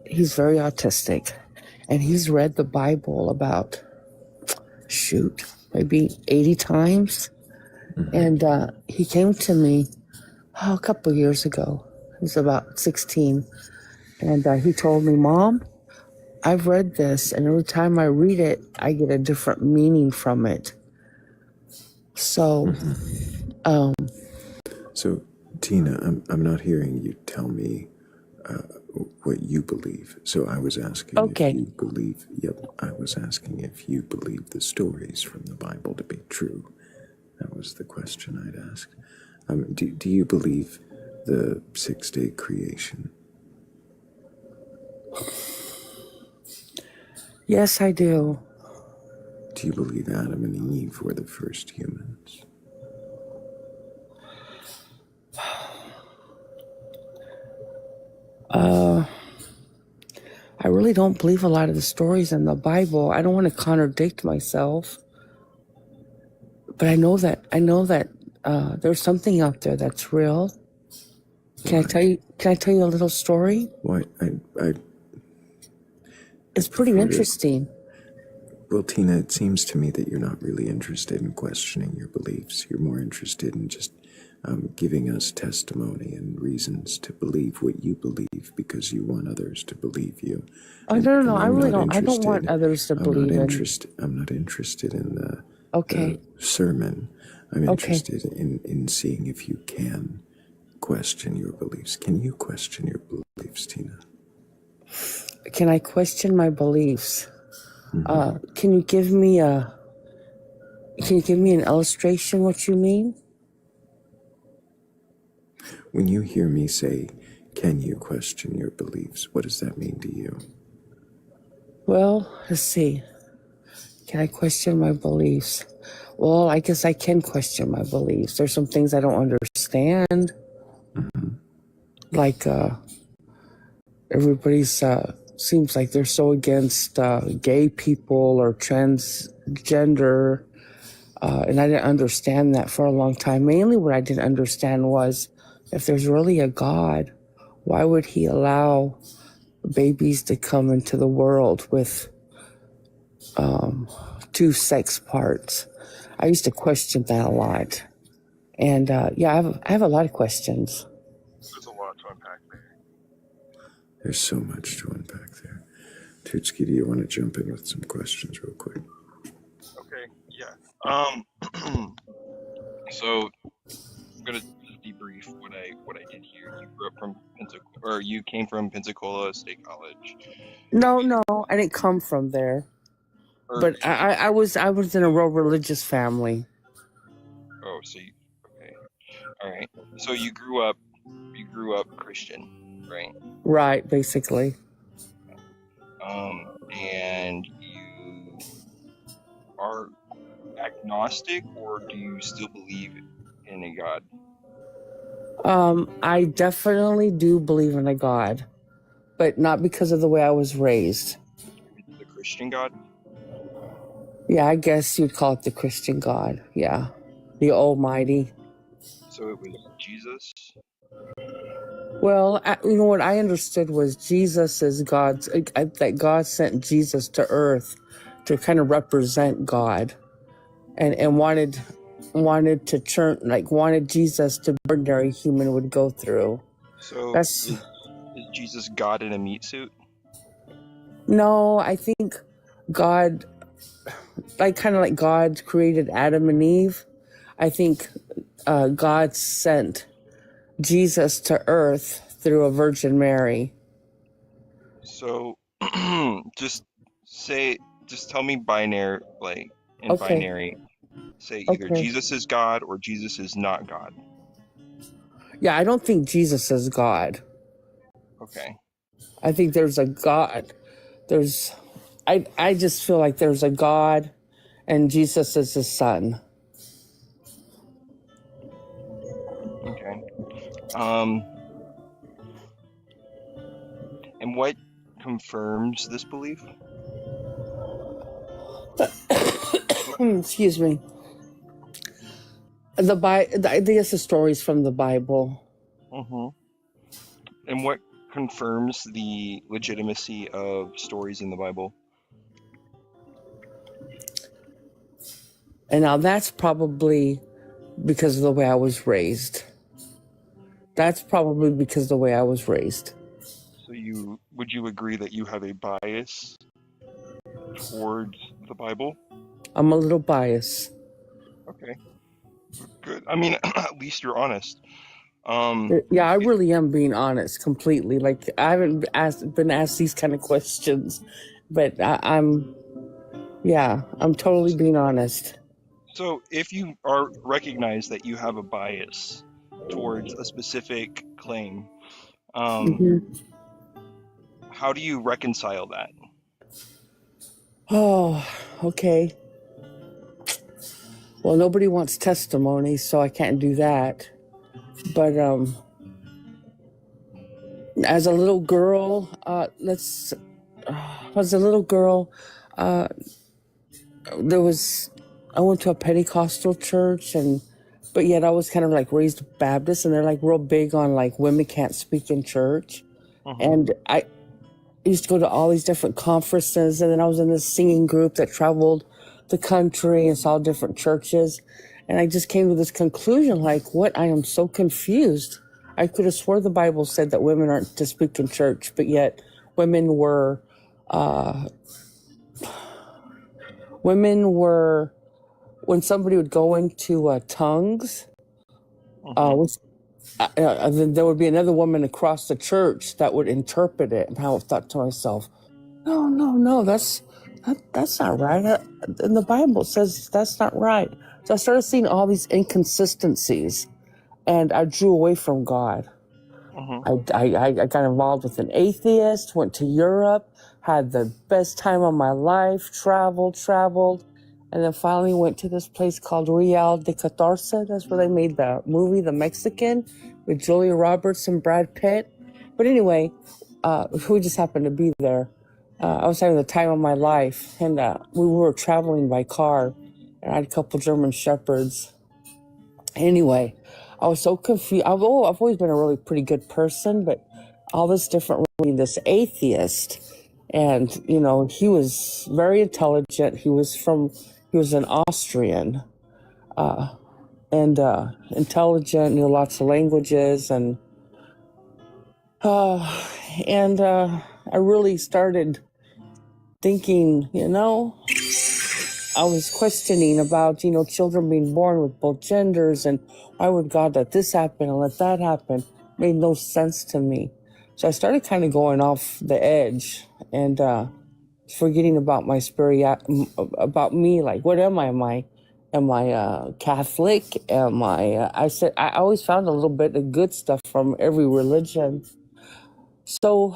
he's very autistic, and he's read the Bible about maybe 80 times. And he came to me a couple years ago. He's about 16, and he told me, "Mom, I've read this, and every time I read it, I get a different meaning from it." So, So, Tina, I'm not hearing you tell me what you believe. So I was asking if you believe. Yep, I was asking if you believe the stories from the Bible to be true. That was the question I'd asked. Do you believe the 6-day creation? yes, I do. Do you believe Adam and Eve were the first humans? I really don't believe a lot of the stories in the Bible. I don't want to contradict myself, but I know that there's something out there that's real. Can I tell you? Can I tell you a little story? Why? It's pretty interesting. Well, Tina, it seems to me that you're not really interested in questioning your beliefs. You're more interested in just giving us testimony and reasons to believe what you believe because you want others to believe you. Oh, no. I really don't. I don't want others to believe in. I'm not interested in the sermon. I'm interested in seeing if you can question your beliefs. Can you question your beliefs, Tina? Can I question my beliefs? Can you give me an illustration what you mean? When you hear me say, can you question your beliefs, what does that mean to you? Well, let's see. Can I question my beliefs? Well, I guess I can question my beliefs. There's some things I don't understand. Like everybody's seems like they're so against gay people or transgender. And I didn't understand that for a long time. Mainly what I didn't understand was if there's really a God, why would he allow babies to come into the world with two sex parts? I used to question that a lot. And I have a lot of questions. There's a lot to unpack there. There's so much to unpack there. Tutski, do you want to jump in with some questions real quick? Okay, yeah. So I'm gonna just debrief what I did here. You grew up from or you came from Pensacola State College. No, I didn't come from there. But I was in a real religious family. Oh, so okay, all right. So you grew up Christian, right? Right, basically. And you are agnostic, or do you still believe in a God? I definitely do believe in a God, but not because of the way I was raised. The Christian God? Yeah, I guess you'd call it the Christian God. Yeah, the Almighty. So it was Jesus? Well, you know what I understood was Jesus is God's, that God sent Jesus to earth to kind of represent God and wanted to wanted Jesus to be an ordinary human would go through. So is Jesus God in a meat suit? No, I think God, kind of like God created Adam and Eve. I think God sent Jesus to earth through a Virgin Mary. So just tell me binary, binary. Say either Jesus is God or Jesus is not God. Yeah, I don't think Jesus is God. Okay. I think there's a God. I just feel like there's a God and Jesus is his son. Okay. And what confirms this belief? Excuse me. I guess the stories from the Bible. Mm-hmm. And what confirms the legitimacy of stories in the Bible? And now that's probably because of the way I was raised. That's probably because of the way I was raised. So would you agree that you have a bias towards the Bible? I'm a little biased. Okay, good. I mean, at least you're honest. Yeah, I really am being honest completely. Like I haven't been asked these kind of questions, but I'm totally being honest. So if you are recognize that you have a bias towards a specific claim, Mm-hmm. how do you reconcile that? Oh, okay. Well, nobody wants testimony, so I can't do that. But as a little girl, uh, I went to a Pentecostal church, but yet I was kind of like raised Baptist, and they're like real big on like women can't speak in church. And I used to go to all these different conferences, and then I was in this singing group that traveled the country and saw different churches. And I just came to this conclusion, like, what? I am so confused. I could have swore the Bible said that women aren't to speak in church, but yet women were, when somebody would go into tongues, then there would be another woman across the church that would interpret it. And I thought to myself, no, that's not right. And the Bible says that's not right. So I started seeing all these inconsistencies, and I drew away from God. I got involved with an atheist, went to Europe, had the best time of my life, traveled, and then finally went to this place called Real de Catorce. That's where they made the movie, The Mexican, with Julia Roberts and Brad Pitt. But anyway, we just happened to be there. I was having the time of my life, and we were traveling by car, and I had a couple German Shepherds. Anyway, I was so confused. I've always been a really pretty good person, but all this different, this atheist, and he was very intelligent. He was an Austrian, and intelligent, knew lots of languages, and I really started thinking, I was questioning about, children being born with both genders, and why would God let this happen and let that happen? It made no sense to me. So I started kind of going off the edge and forgetting about my about me. Like, what am I? Am I Catholic? Am I? I always found a little bit of good stuff from every religion. So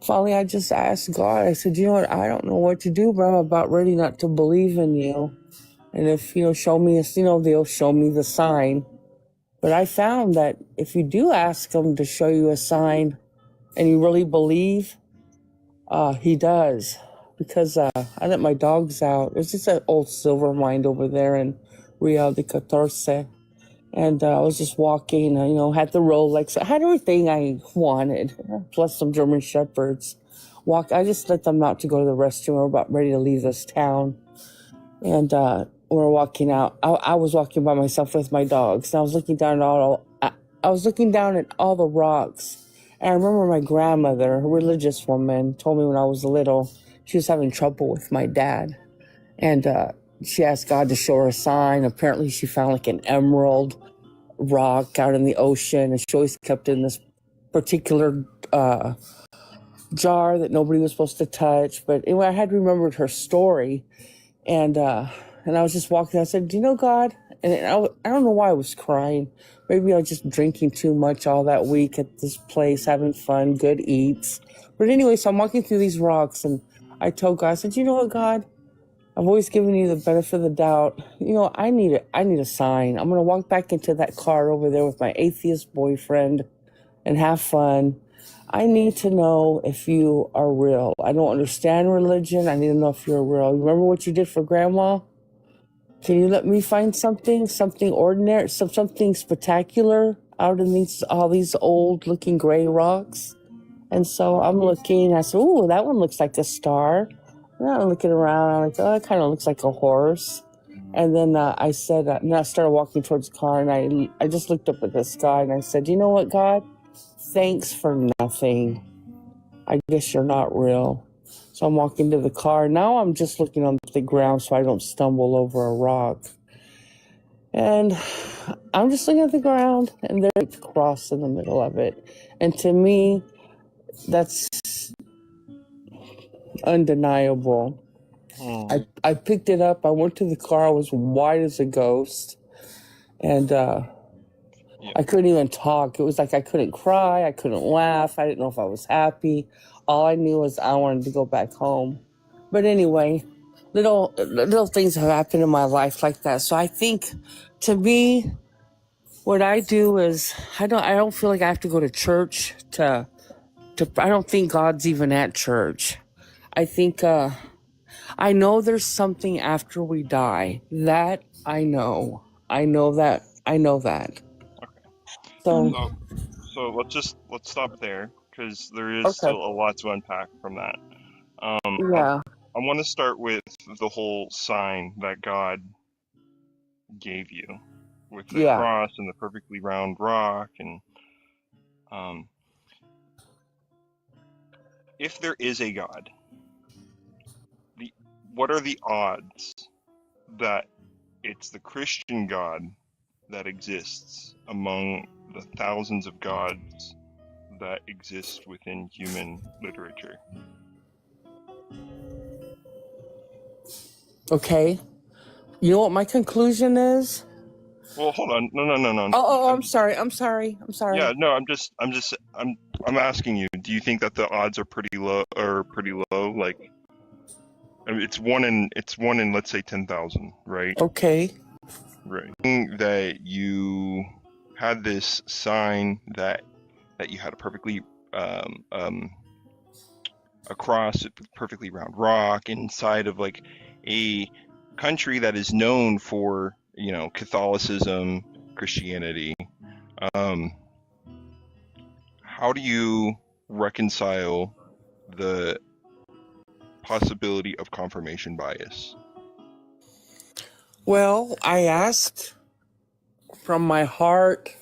finally, I just asked God. I said, you know what? I don't know what to do, but I'm about ready not to believe in you. And if, show me, they'll show me the sign. But I found that if you do ask him to show you a sign and you really believe, he does. Because I let my dogs out. It's just an old silver mine over there in Real de Catorce. And I was just walking, had the Rolex. I had everything I wanted, plus some German Shepherds. I just let them out to go to the restroom. We're about ready to leave this town. And we're walking out. I was walking by myself with my dogs. And I was looking down at all the rocks. And I remember my grandmother, a religious woman, told me when I was little, she was having trouble with my dad. And she asked God to show her a sign. Apparently she found like an emerald rock out in the ocean, and she always kept it in this particular jar that nobody was supposed to touch. But anyway, I had remembered her story, and I was just walking. I said, "Do you know, God, and I don't know why I was crying. Maybe I was just drinking too much all that week at this place, having fun, good eats. But anyway, so I'm walking through these rocks, and I told God, I said, you know what, God? I've always given you the benefit of the doubt. You know, I need a sign. I'm gonna walk back into that car over there with my atheist boyfriend and have fun. I need to know if you are real. I don't understand religion. I need to know if you're real. You remember what you did for Grandma? Can you let me find something ordinary, something spectacular out in all these old looking gray rocks? And so I'm looking, I said, ooh, that one looks like a star. And I'm looking around, I'm like, oh, that kind of looks like a horse. And then I said, and I started walking towards the car, and I just looked up at the sky, and I said, you know what, God? Thanks for nothing. I guess you're not real. So I'm walking to the car. Now I'm just looking on the ground so I don't stumble over a rock. And I'm just looking at the ground, and there's a cross in the middle of it. And to me, that's undeniable. I picked it up. I went to the car. I was white as a ghost. And I couldn't even talk. It was like I couldn't cry. I couldn't laugh. I didn't know if I was happy. All I knew was I wanted to go back home. But anyway, little things have happened in my life like that. So I think, to me, what I do is I don't feel like I have to go to church to I don't think God's even at church. I think I know there's something after we die. That I know. I know that. So So let's stop there because there is okay. still a lot to unpack from that. Yeah. I want to start with the whole sign that God gave you with the Yeah. cross and the perfectly round rock, and if there is a God, what are the odds that it's the Christian God that exists among the thousands of gods that exist within human literature? Okay. You know what my conclusion is? Well, hold on. No. Oh, I'm sorry. Yeah, no, I'm asking you, do you think that the odds are pretty low Like, I mean, it's one in let's say 10,000, right? Okay. Right. That you had this sign that you had a perfectly across a perfectly round rock inside of like a country that is known for, Catholicism, Christianity. How do you reconcile the possibility of confirmation bias? Well, I asked from my heart.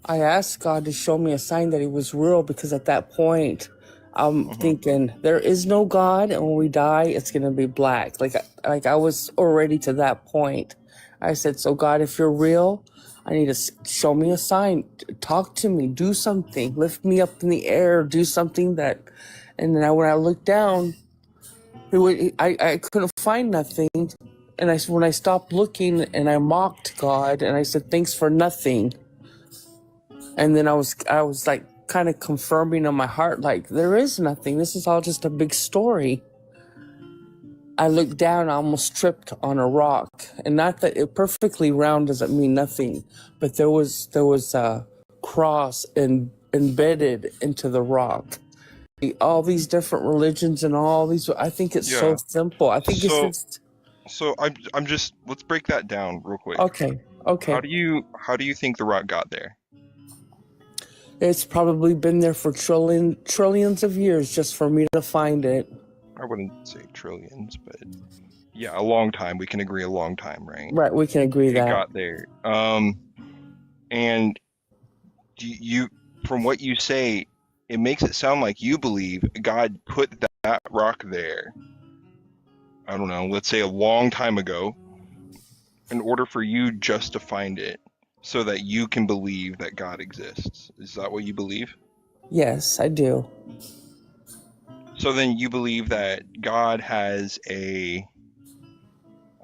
I asked God to show me a sign that He was real, because at that point, I'm thinking there is no God, and when we die, it's gonna be black. Like I was already to that point. I said, "So God, if you're real, I need to show me a sign. Talk to me. Do something. Lift me up in the air. Do something that." And then when I looked down, I couldn't find nothing. And when I stopped looking, and I mocked God, and I said, "Thanks for nothing." And then I was like kind of confirming in my heart, like, there is nothing. This is all just a big story. I looked down, I almost tripped on a rock. And not that it perfectly round doesn't mean nothing, but there was a cross embedded into the rock. All these different religions and all these, I think it's so simple. I think it's just... So I'm just, let's break that down real quick. Okay. How do you think the rock got there? It's probably been there for trillions of years just for me to find it. I wouldn't say trillions, but yeah, a long time. We can agree a long time, right? Right, we can agree that. It got there. And you, from what you say, it makes it sound like you believe God put that rock there, I don't know, let's say a long time ago, in order for you just to find it, so that you can believe that God exists. Is that what you believe? Yes, I do. So then you believe that God has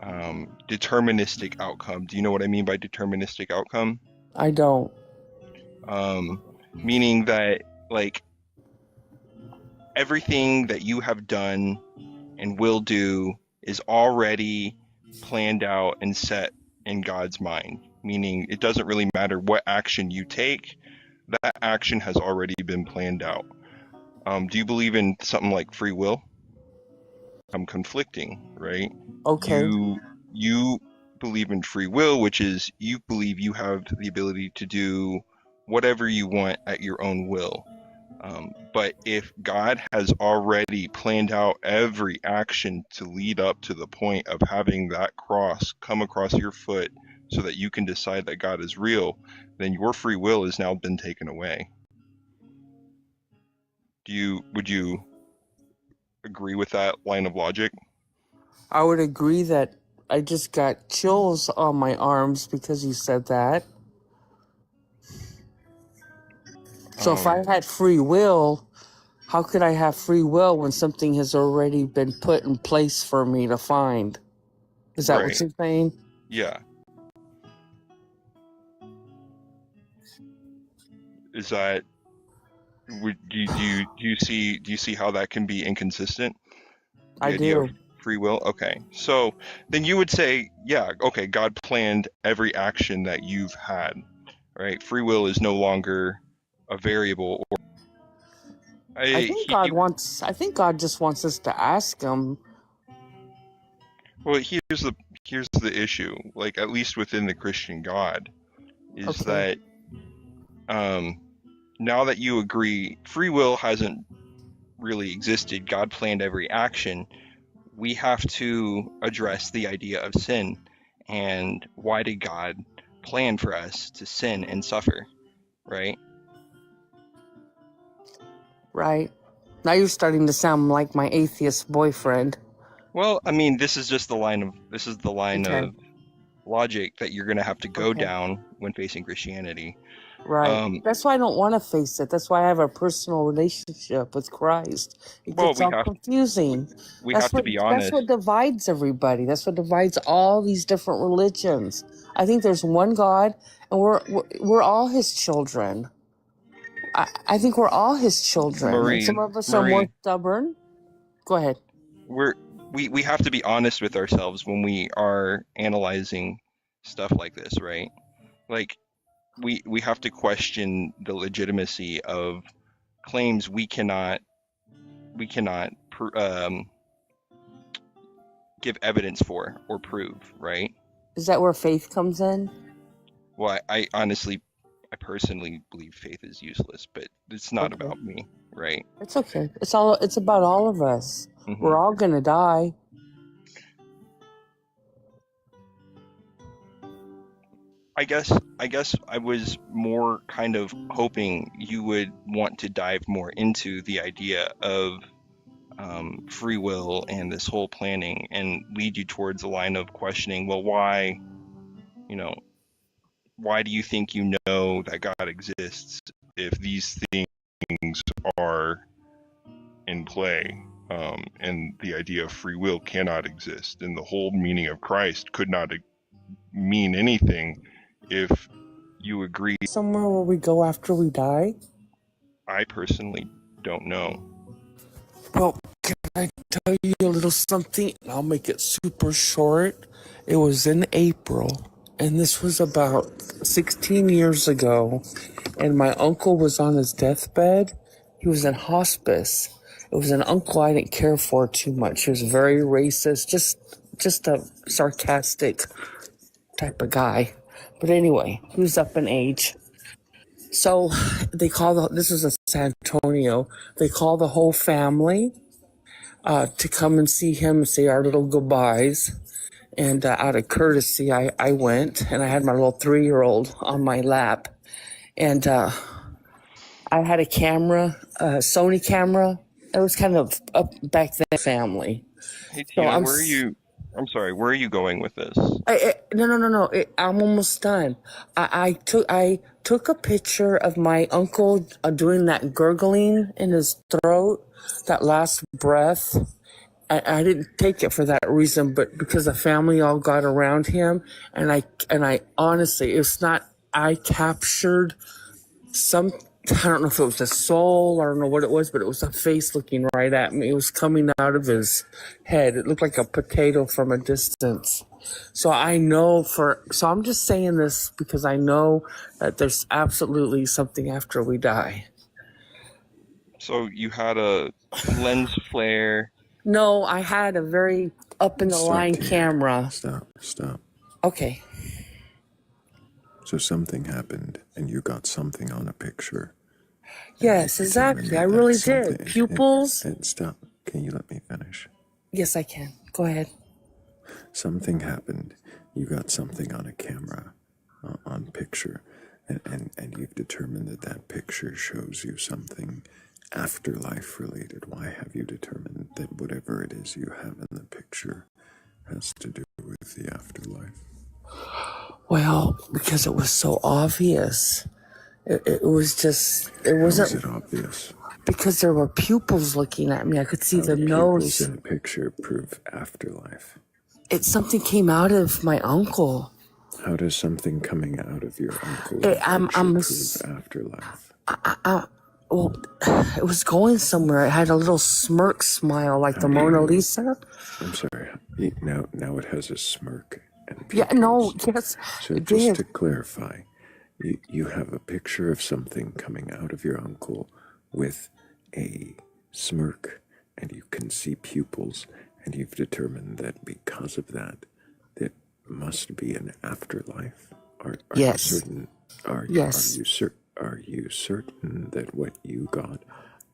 deterministic outcome. Do you know what I mean by deterministic outcome? I don't. Meaning that like everything that you have done and will do is already planned out and set in God's mind. Meaning it doesn't really matter what action you take, that action has already been planned out. Do you believe in something like free will? I'm conflicting, right? Okay. You believe in free will, which is you believe you have the ability to do whatever you want at your own will. But if God has already planned out every action to lead up to the point of having that cross come across your foot so that you can decide that God is real, then your free will has now been taken away. Would you agree with that line of logic? I would agree that I just got chills on my arms because you said that. So if I had free will, how could I have free will when something has already been put in place for me to find? Is that what Right. you're saying? Yeah. Is that do you see how that can be inconsistent? The I idea of do. free will? Okay. So then you would say, yeah, okay, God planned every action that you've had, right? Free will is no longer a variable or I think God just wants us to ask him. well, here's the issue. Like at least within the Christian God is Okay. that now that you agree free will hasn't really existed, God planned every action, we have to address the idea of sin and why did God plan for us to sin and suffer, right? Right. Now you're starting to sound like my atheist boyfriend. Well, I mean, this is the line Okay. of logic that you're going to have to go Okay. down when facing Christianity. Right. That's why I don't want to face it. That's why I have a personal relationship with Christ. It Well, gets all confusing. we have to be That's honest. what divides everybody. That's what divides all these different religions. I think there's one God, and we're all His children. I think we're all His children, and some of us are more Marie, stubborn. Go ahead. we have to be honest with ourselves when we are analyzing stuff like this, right? Like we have to question the legitimacy of claims we cannot give evidence for or prove, right? Is that where faith comes in? Well, I personally believe faith is useless, but it's not Okay. about me, right? It's okay. It's about all of us. Mhm. We're all gonna die. I guess I was more kind of hoping you would want to dive more into the idea of free will and this whole planning and lead you towards a line of questioning, well, why do you think you know that God exists if these things are in play? And the idea of free will cannot exist, and the whole meaning of Christ could not mean anything if you agree. Somewhere where we go after we die? I personally don't know. Well, can I tell you a little something? I'll make it super short. It was in April, and this was about 16 years ago, and my uncle was on his deathbed. He was in hospice. It was an uncle I didn't care for too much. He was very racist, just a sarcastic type of guy. But anyway, he was up in age. So this is in San Antonio. They call the whole family to come and see him and say our little goodbyes. And out of courtesy, I went, and I had my little 3-year-old on my lap. And I had a camera, a Sony camera. It was kind of up back then family. Hey So Tina, I'm sorry, where are you going with this? No. I'm almost done. I took a picture of my uncle doing that gurgling in his throat, that last breath, I didn't take it for that reason, but because the family all got around him, and I honestly, it's not. I captured some. I don't know if it was a soul. I don't know what it was, but it was a face looking right at me. It was coming out of his head. It looked like a potato from a distance. So I know so I'm just saying this because I know that there's absolutely something after we die. So you had a lens flare. No, I had a very up in the line Stop, Tia. camera. Stop. Okay. So something happened, and you got something on a picture. Yes, exactly. I really did. Pupils. And stop. Can you let me finish? Yes, I can. Go ahead. Something happened. You got something on a camera, on picture, and you've determined that that picture shows you something afterlife related. Why have you determined that whatever it is you have in the picture has to do with the afterlife? Well, because it was so obvious. It was just, it wasn't. How is it obvious? Because there were pupils looking at me. I could see the Pupils nose. in a picture prove afterlife. Something came out of my uncle. How does something coming out of your uncle prove afterlife? Well, it was going somewhere. It had a little smirk smile like the Mona Lisa. I'm sorry. Now it has a smirk and pupils. Yeah, no, yes. So just to clarify, you have a picture of something coming out of your uncle with a smirk, and you can see pupils, and you've determined that because of that, there must be an afterlife. Yes. Are you certain that what you got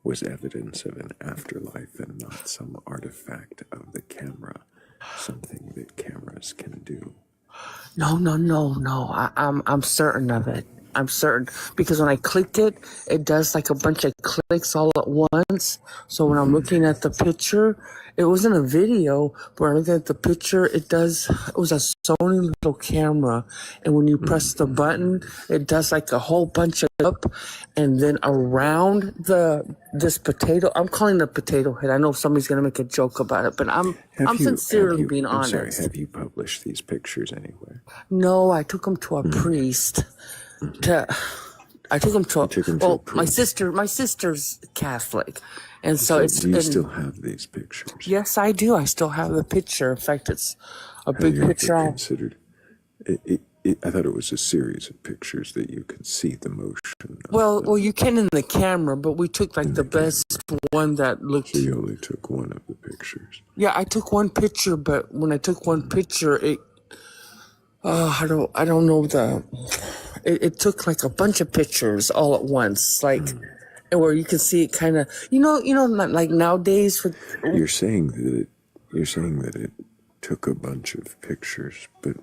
was evidence of an afterlife and not some artifact of the camera, something that cameras can do? No. I'm certain of it. I'm certain because when I clicked it, it does like a bunch of clicks all at once. So when I'm looking at the picture, it wasn't a video, but when I'm looking at the picture, it was a Sony little camera. And when you press the button, it does like a whole bunch of up. And then around this potato, I'm calling it a potato head. I know somebody's going to make a joke about it, but I'm sincerely being honest. I'm sorry, have you published these pictures anywhere? No, I took them to a priest. I took him to my sister's Catholic, and so do you still have these pictures? Yes, I do. I still have the picture. In fact, it's a big picture. Considered I thought it was a series of pictures that you could see the motion. Well, you can in the camera, but we took like the best one that looked. So you only took one of the pictures. Yeah, I took one picture, but when I took one picture, I don't know it took like a bunch of pictures all at once, like, and where you can see it kind of, like nowadays. You're saying that it took a bunch of pictures, but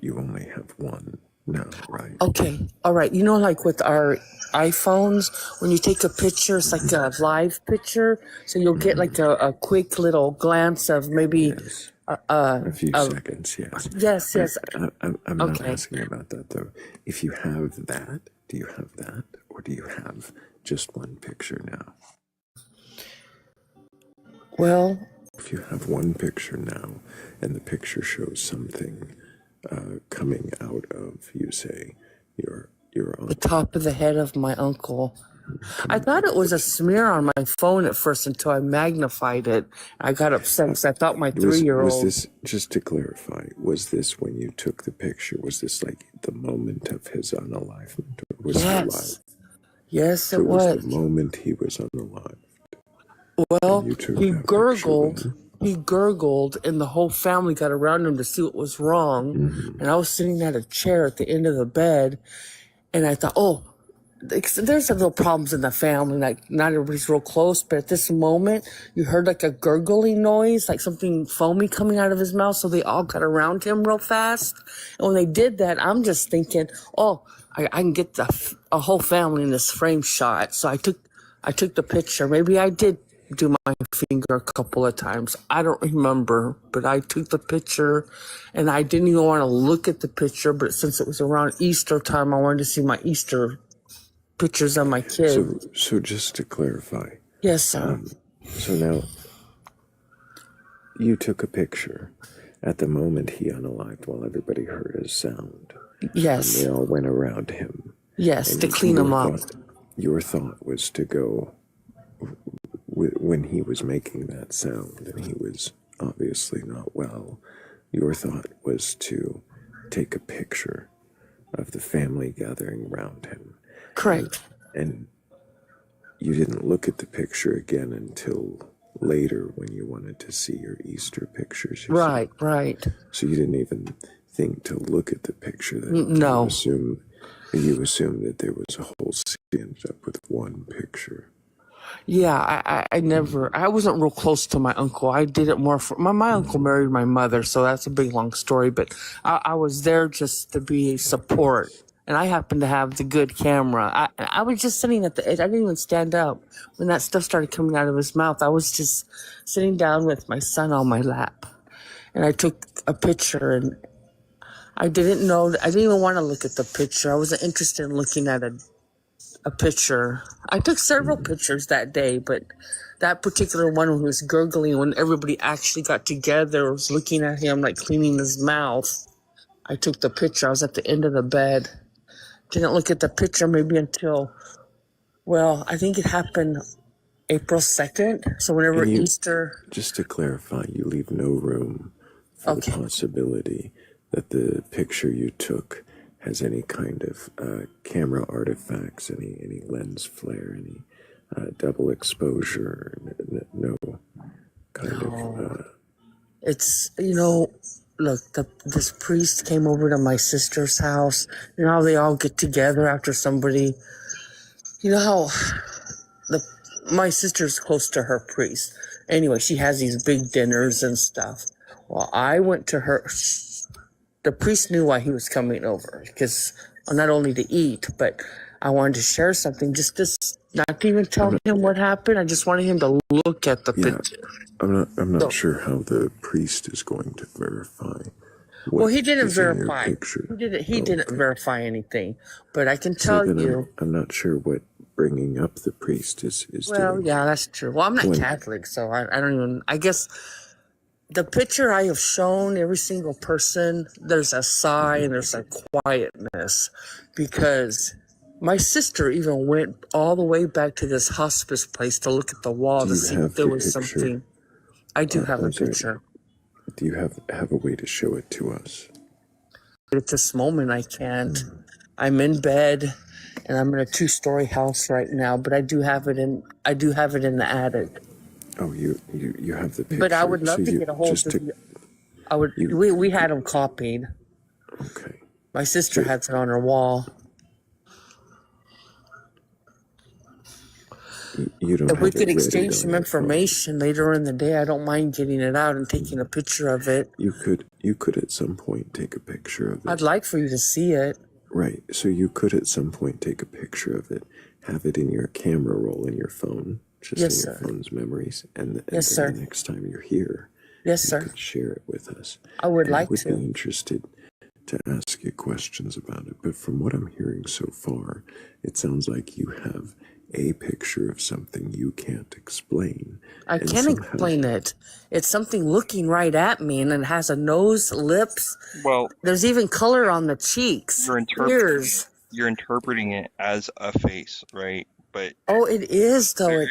you only have one now, right? Okay, all right. Like with our iPhones, when you take a picture, it's like a live picture, so you'll get like a quick little glance of maybe. A few seconds, yes. Yes. I'm not asking about that, though. If you have that, do you have that? Or do you have just one picture now? Well... If you have one picture now, and the picture shows something coming out of, you say, your uncle. The top of the head of my uncle. I thought it was a smear on my phone at first until I magnified it. I got upset because I thought my 3-year-old... Was this, just to clarify, was this when you took the picture, was this like the moment of his unalivement? Or was he alive? Yes, it was. was. The moment he was unalived. Well, he gurgled. He gurgled, and the whole family got around him to see what was wrong. And I was sitting at a chair at the end of the bed, and I thought, there's little problems in the family, like not everybody's real close, but at this moment, you heard like a gurgling noise, like something foamy coming out of his mouth, so they all got around him real fast. And when they did that, I'm just thinking, I can get a whole family in this frame shot. So I took the picture. Maybe I did do my finger a couple of times. I don't remember, but I took the picture, and I didn't even want to look at the picture, but since it was around Easter time, I wanted to see my Easter pictures of my kids. So just to clarify. Yes, sir. So now, you took a picture. At the moment, he unalived while everybody heard his sound. Yes. And they all went around him. Yes, and to clean him up. Your thought was to go when he was making that sound, and he was obviously not well. Your thought was to take a picture of the family gathering around him. Correct. And you didn't look at the picture again until later when you wanted to see your Easter pictures. Right, right. So you didn't even think to look at the picture. No. You assumed that there was a whole scene, ended up with one picture. Yeah, I wasn't real close to my uncle. I did it more for my uncle married my mother, so that's a big long story. But I was there just to be support, and I happened to have the good camera. I was just sitting at the edge. I didn't even stand up when that stuff started coming out of his mouth. I was just sitting down with my son on my lap, and I took a picture. And I didn't even want to look at the picture. I wasn't interested in looking at a picture. I took several pictures that day, but that particular one when he was gurgling, when everybody actually got together, was looking at him like cleaning his mouth, I took the picture. I was at the end of the bed. Didn't look at the picture maybe until, well, I think it happened April 2nd. So whenever Easter... Just to clarify, you leave no room for the possibility that the picture you took has any kind of camera artifacts, any lens flare, any double exposure, no kind of... It's, look, this priest came over to my sister's house. You know how they all get together after somebody... You know how my sister's close to her priest. Anyway, she has these big dinners and stuff. Well, I went to her... The priest knew why he was coming over, because not only to eat, but I wanted to share something, just not to even tell him what happened. I just wanted him to look at the picture. I'm not sure how the priest is going to verify. Well, he didn't verify. He didn't verify anything, but I can tell you. I'm not sure what bringing up the priest is Well, doing. yeah, that's true. Well, I'm not Catholic, so I don't even. I guess. The picture I have shown every single person, there's a sigh and there's a quietness, because my sister even went all the way back to this hospice place to look at the wall to see if there was something. I do have a picture. Do you have a way to show it to us? At this moment, I can't. I'm in bed, and I'm in a 2-story house right now, but I do have it in the attic. Oh, you have the picture. But I would love to get a hold of you. We had them copied. Okay. My sister has it on her wall. You don't. If we could exchange some information later in the day, I don't mind getting it out and taking a picture of it. You could at some point take a picture of it. I'd like for you to see it. Right. So you could at some point take a picture of it, have it in your camera roll in your phone. Just in your phone's memories, and the next time you're here, you could share it with us. I would like to. I would be interested to ask you questions about it, but from what I'm hearing so far, it sounds like you have a picture of something you can't explain. I can't explain it. It's something looking right at me, and it has a nose, lips. Well, there's even color on the cheeks, ears. You're interpreting it as a face, right? But it is though.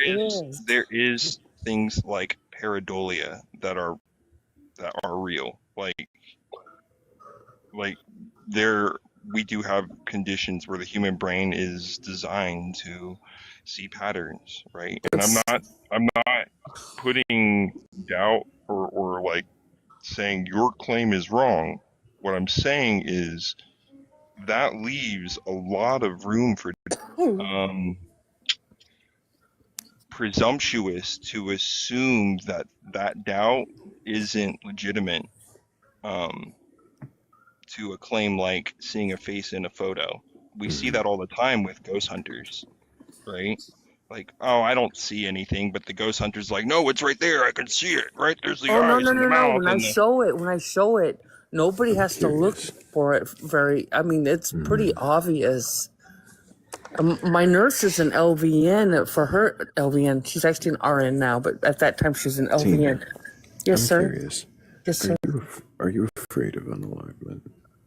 There is things like pareidolia that are real. Like there, we do have conditions where the human brain is designed to see patterns, right? And I'm not putting doubt or like saying your claim is wrong. What I'm saying is that leaves a lot of room for presumptuous to assume that doubt isn't legitimate to a claim like seeing a face in a photo. We see that all the time with ghost hunters, right? Like, oh, I don't see anything, but the ghost hunter's like, no, it's right there. I can see it. Right there's the eyes and the mouth. When I show it, nobody has to look for it it's pretty obvious. My nurse is an LVN. For her LVN, she's actually an RN now, but at that time she was an LVN. Yes, I'm sir. curious. Yes, sir. Are you afraid of unalignment?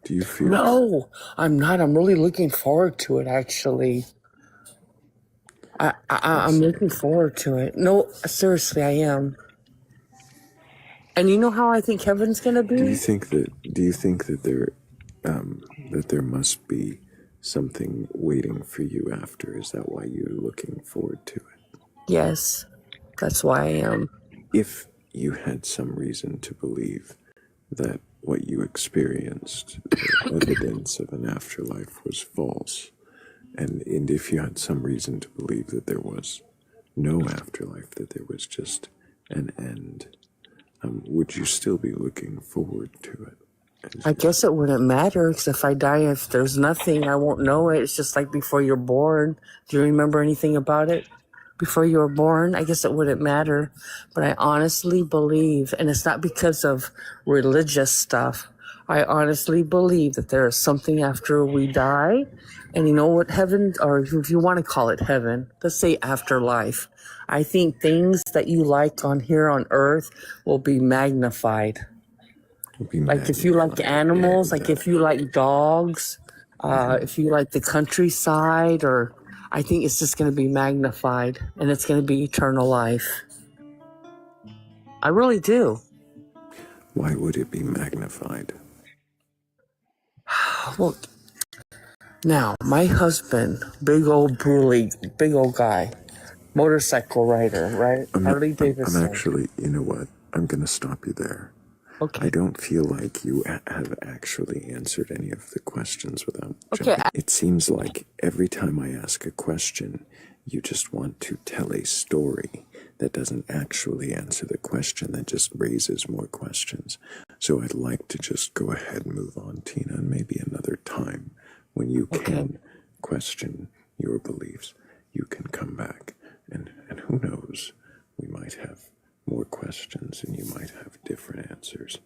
Do you fear? No, I'm not. I'm really looking forward to it, actually. I'm looking forward to it. No, seriously, I am. And you know how I think heaven's gonna Do you be? think that? Do you think that there must be something waiting for you after? Is that why you're looking forward to it? Yes, that's why I am. If you had some reason to believe that what you experienced, the evidence of an afterlife, was false, and if you had some reason to believe that there was no afterlife, that there was just an end, would you still be looking forward to it? I guess it wouldn't matter, because if I die, if there's nothing, I won't know it. It's just like before you're born. Do you remember anything about it? Before you were born, I guess it wouldn't matter. But I honestly believe, and it's not because of religious stuff, I honestly believe that there is something after we die. And you know what heaven, or if you want to call it heaven, let's say afterlife. I think things that you like on here on earth will be magnified. Like if you like animals, like if you like dogs, if you like the countryside, or I think it's just going to be magnified and it's going to be eternal life. I really do. Why would it be magnified? Look, now my husband, big old burly, big old guy, motorcycle rider, right? Harley Davidson. I'm actually, you know what? I'm going to stop you there. Okay. I don't feel like you have actually answered any of the questions without Okay, jumping. It seems like every time I ask a question, you just want to tell a story that doesn't actually answer the question, that just raises more questions. So I'd like to just go ahead and move on, Tina, and maybe another time when you can question your beliefs, you can come back, and who knows, we might have more questions and you might have different answers.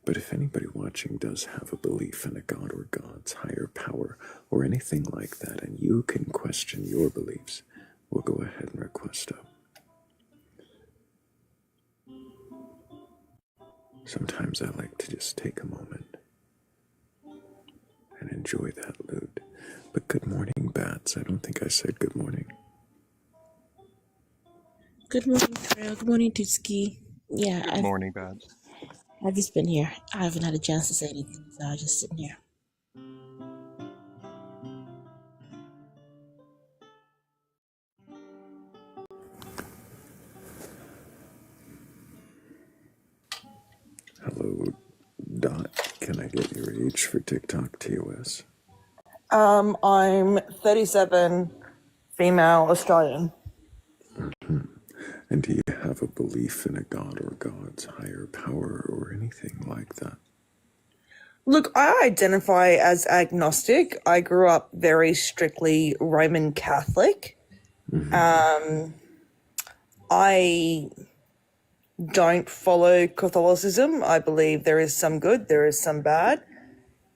But if anybody watching does have a belief in a god or gods, higher power, or anything like that, and you can question your beliefs, we'll go ahead and request up. Sometimes I like to just take a moment and enjoy that loot. But good morning, bats. I don't think I said good morning. Good morning, Thrayle. Good morning, Tutski. Yeah, Good morning, Babs. I've just been here. I haven't had a chance to say anything, so I was just sitting here. Hello, Dot. Can I get your age for TikTok TOS? I'm 37, female, Australian. And do you have a belief in a god or gods, higher power, or anything like that? Look, I identify as agnostic. I grew up very strictly Roman Catholic. I don't follow Catholicism. I believe there is some good, there is some bad.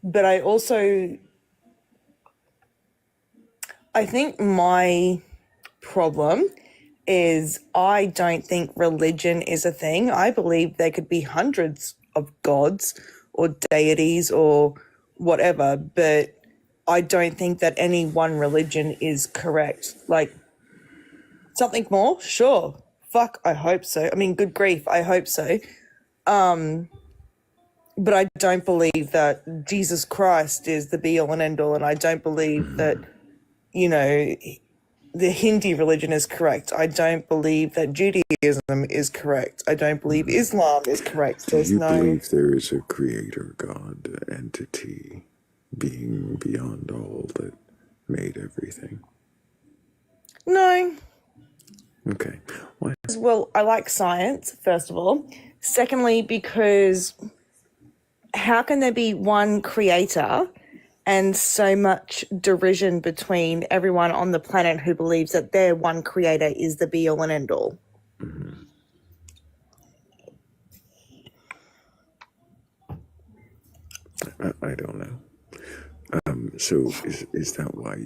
But I think my problem is I don't think religion is a thing. I believe there could be hundreds of gods or deities or whatever, but I don't think that any one religion is correct. Like, something more? Sure. Fuck, I hope so. I mean, good grief, I hope so. But I don't believe that Jesus Christ is the be-all and end-all, and I don't believe that, you know, the Hindi religion is correct. I don't believe that Judaism is correct. I don't believe Islam is correct. Do you believe there is a creator god, entity, being beyond all that made everything? No. Okay. Why? Well, I like science, first of all. Secondly, because how can there be one creator and so much derision between everyone on the planet who believes that their one creator is the be-all and end-all? I don't know. So is that why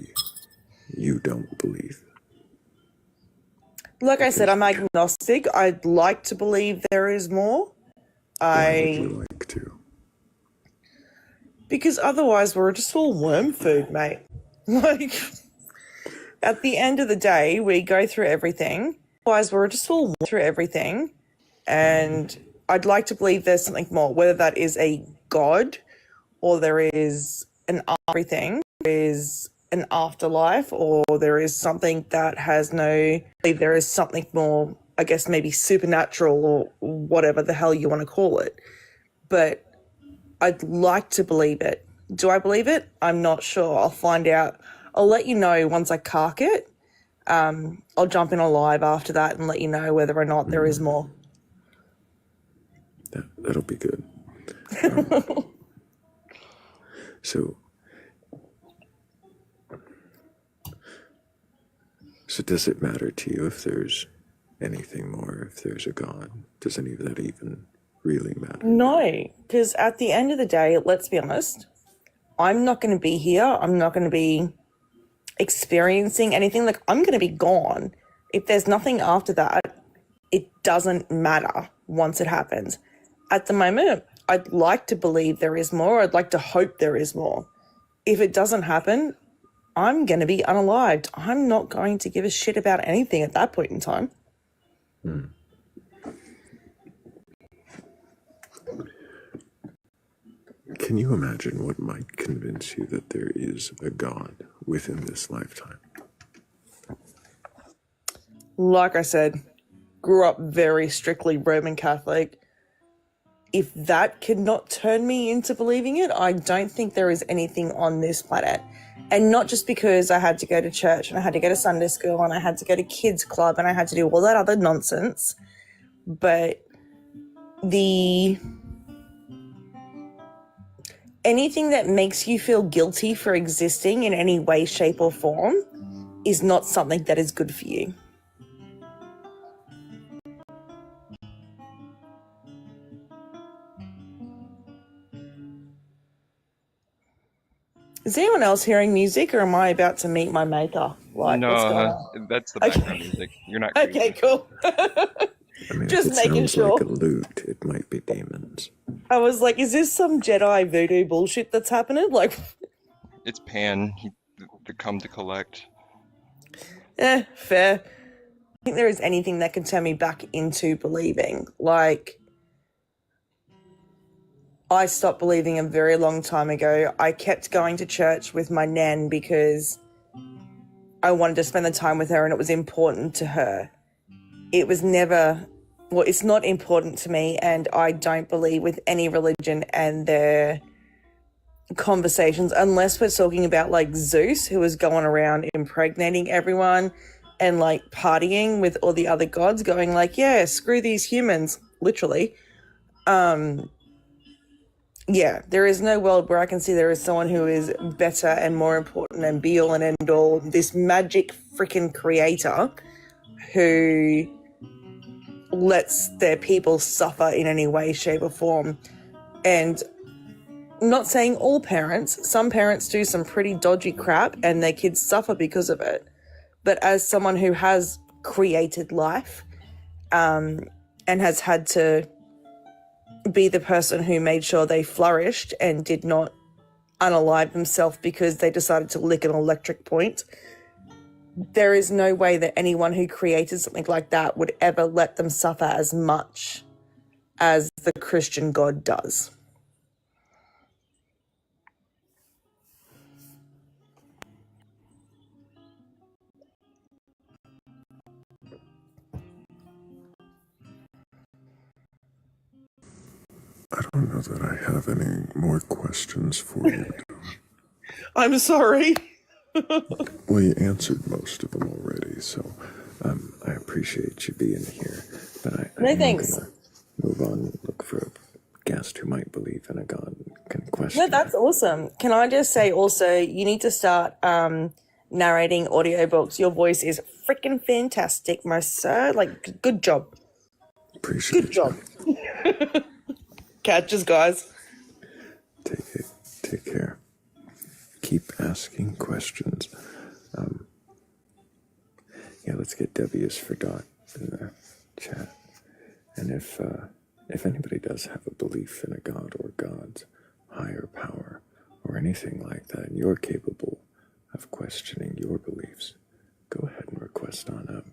you don't believe? Like I said, I'm agnostic. I'd like to believe there is more. Why would you like to? Because otherwise we're just all worm food, mate. Like, at the end of the day, we go through everything. Otherwise, we're just all through everything. And I'd like to believe there's something more, whether that is a god or there is an everything, there is an afterlife, or there is something that has no, there is something more, I guess maybe supernatural or whatever the hell you want to call it. But I'd like to believe it. Do I believe it? I'm not sure. I'll find out. I'll let you know once I cark it. I'll jump in a live after that and let you know whether or not there is more. That'll be good. So does it matter to you if there's anything more, if there's a God? Does any of that even really matter? No, because at the end of the day, let's be honest, I'm not going to be here. I'm not going to be experiencing anything. Like, I'm going to be gone. If there's nothing after that, it doesn't matter once it happens. At the moment, I'd like to believe there is more. I'd like to hope there is more. If it doesn't happen, I'm going to be unalived. I'm not going to give a shit about anything at that point in time. Can you imagine what might convince you that there is a God within this lifetime? Like I said, grew up very strictly Roman Catholic. If that could not turn me into believing it, I don't think there is anything on this planet. And not just because I had to go to church and I had to go to Sunday school and I had to go to kids club and I had to do all that other nonsense, but anything that makes you feel guilty for existing in any way, shape or form is not something that is good for you. Is anyone else hearing music, or am I about to meet my maker? Like, what's going No, on? that's the background music. You're not crazy. Okay, cool. I mean, Just if it making sounds sure. like a lute, it might be demons. I was like, is this some Jedi voodoo bullshit that's happening? Like, It's Pan. To come to collect. fair. I think there is anything that can turn me back into believing. Like, I stopped believing a very long time ago. I kept going to church with my nan because I wanted to spend the time with her and it was important to her. It was never, well, it's not important to me, and I don't believe with any religion and their conversations, unless we're talking about like Zeus, who was going around impregnating everyone and like partying with all the other gods, going like, yeah, screw these humans, literally. Yeah, there is no world where I can see there is someone who is better and more important and be all and end all, this magic freaking creator who lets their people suffer in any way, shape or form. And not saying all parents, some parents do some pretty dodgy crap and their kids suffer because of it. But as someone who has created life and has had to be the person who made sure they flourished and did not unalive themselves because they decided to lick an electric point, there is no way that anyone who created something like that would ever let them suffer as much as the Christian God does. I don't know that I have any more questions for you. I'm sorry. Well, you answered most of them already, so I appreciate you being here. But No, I'm thanks. gonna move on and look for a guest who might believe in a God and can question. No, that's awesome. Can I just say also, you need to start narrating audiobooks. Your voice is freaking fantastic, my sir. Like, good job. Appreciate Good job. Catches, guys. Take care. Keep asking questions. Yeah, let's get W is for Dot in the chat. And if anybody does have a belief in a god or gods, higher power, or anything like that, and you're capable of questioning your beliefs, go ahead and request on up.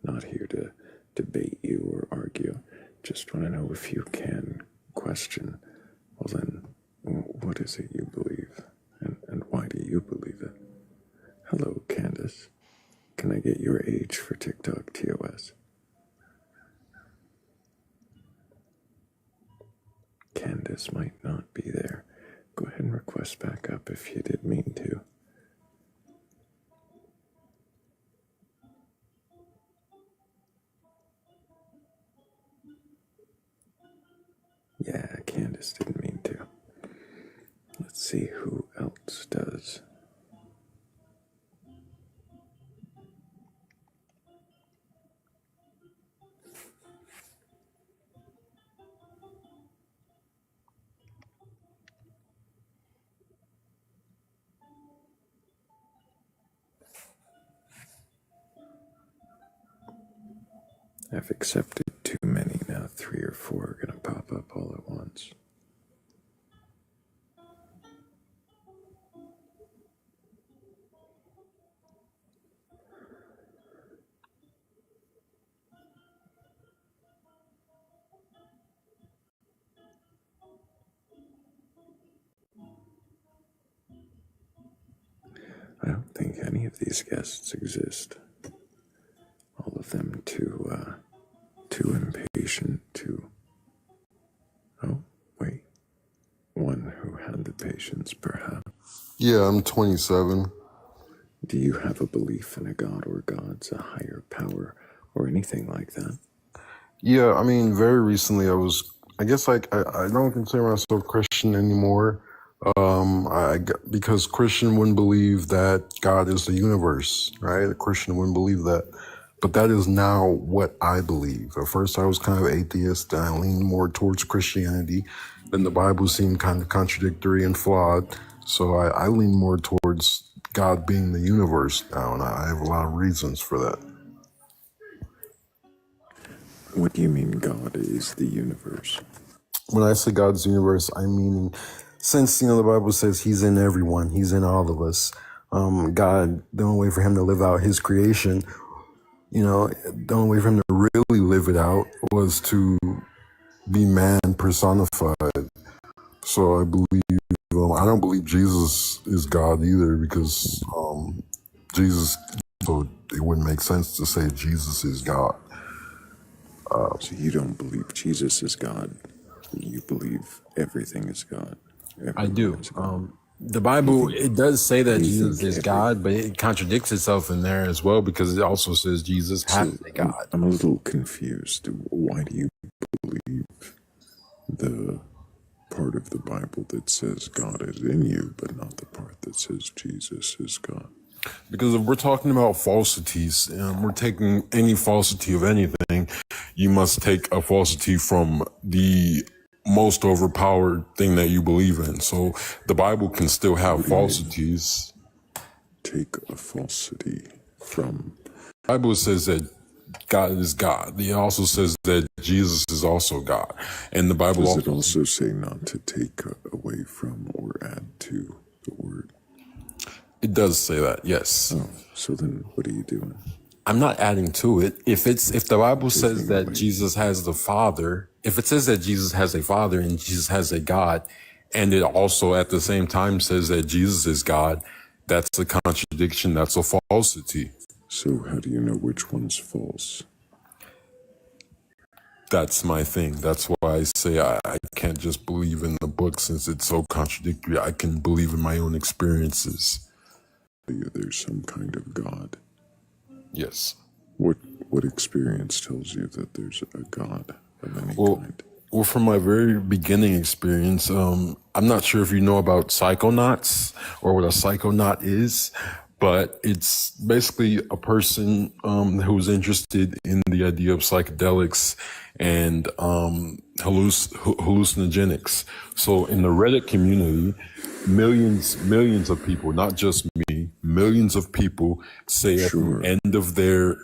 Not here to debate you or argue. Just want to know if you can question. Well then, what is it you believe? And why do you believe it? Hello, Candace. Can I get your age for TikTok TOS? Candace might not be there. Go ahead and request back up if you did mean to. Yeah, Candace didn't mean to. Let's see who else does. I've accepted too many now. 3 or 4 are going to pop up all at once. I don't think any of these guests exist. All of them too impatient to... Oh, wait. One who had the patience, perhaps. Yeah, I'm 27. Do you have a belief in a god or gods, a higher power, or anything like that? Yeah, I mean, very recently I guess like I don't consider myself Christian anymore. Because Christian wouldn't believe that God is the universe, right? A Christian wouldn't believe that. But that is now what I believe. At first I was kind of atheist and I leaned more towards Christianity. Then the Bible seemed kind of contradictory and flawed. So I lean more towards God being the universe now, and I have a lot of reasons for that. What do you mean God is the universe? When I say God's universe, I'm meaning, since, the Bible says he's in everyone, he's in all of us. God, the only way for him to live out his creation, the only way for him to really live it out was to be man personified. So I believe, I don't believe Jesus is God either, because Jesus, so it wouldn't make sense to say Jesus is God. So you don't believe Jesus is God. You believe everything is God. I do. The Bible, it does say that Jesus is God, but it contradicts itself in there as well, because it also says Jesus has a God. I'm a little confused. Why do you believe the part of the Bible that says God is in you, but not the part that says Jesus is God? Because if we're talking about falsities, and we're taking any falsity of anything, you must take a falsity from the most overpowered thing that you believe in. So the Bible can still have falsities. Take a falsity from... The Bible says that God is God. It also says that Jesus is also God. And the Bible Does it also say not to take away from or add to the word? It does say that, yes. Oh, so then what are you doing? I'm not adding to it. If the Bible says that Jesus has the Father, if it says that Jesus has a Father and Jesus has a God, and it also at the same time says that Jesus is God, that's a contradiction, that's a falsity. So how do you know which one's false? That's my thing. That's why I say I can't just believe in the book since it's so contradictory. I can believe in my own experiences. There's some kind of God. Yes. What experience tells you that there's a God of any kind? Well, from my very beginning experience, I'm not sure if you know about psychonauts or what a psychonaut is, but it's basically a person who's interested in the idea of psychedelics and hallucinogenics. So in the Reddit community, millions of people, not just me, millions of people say at the end of their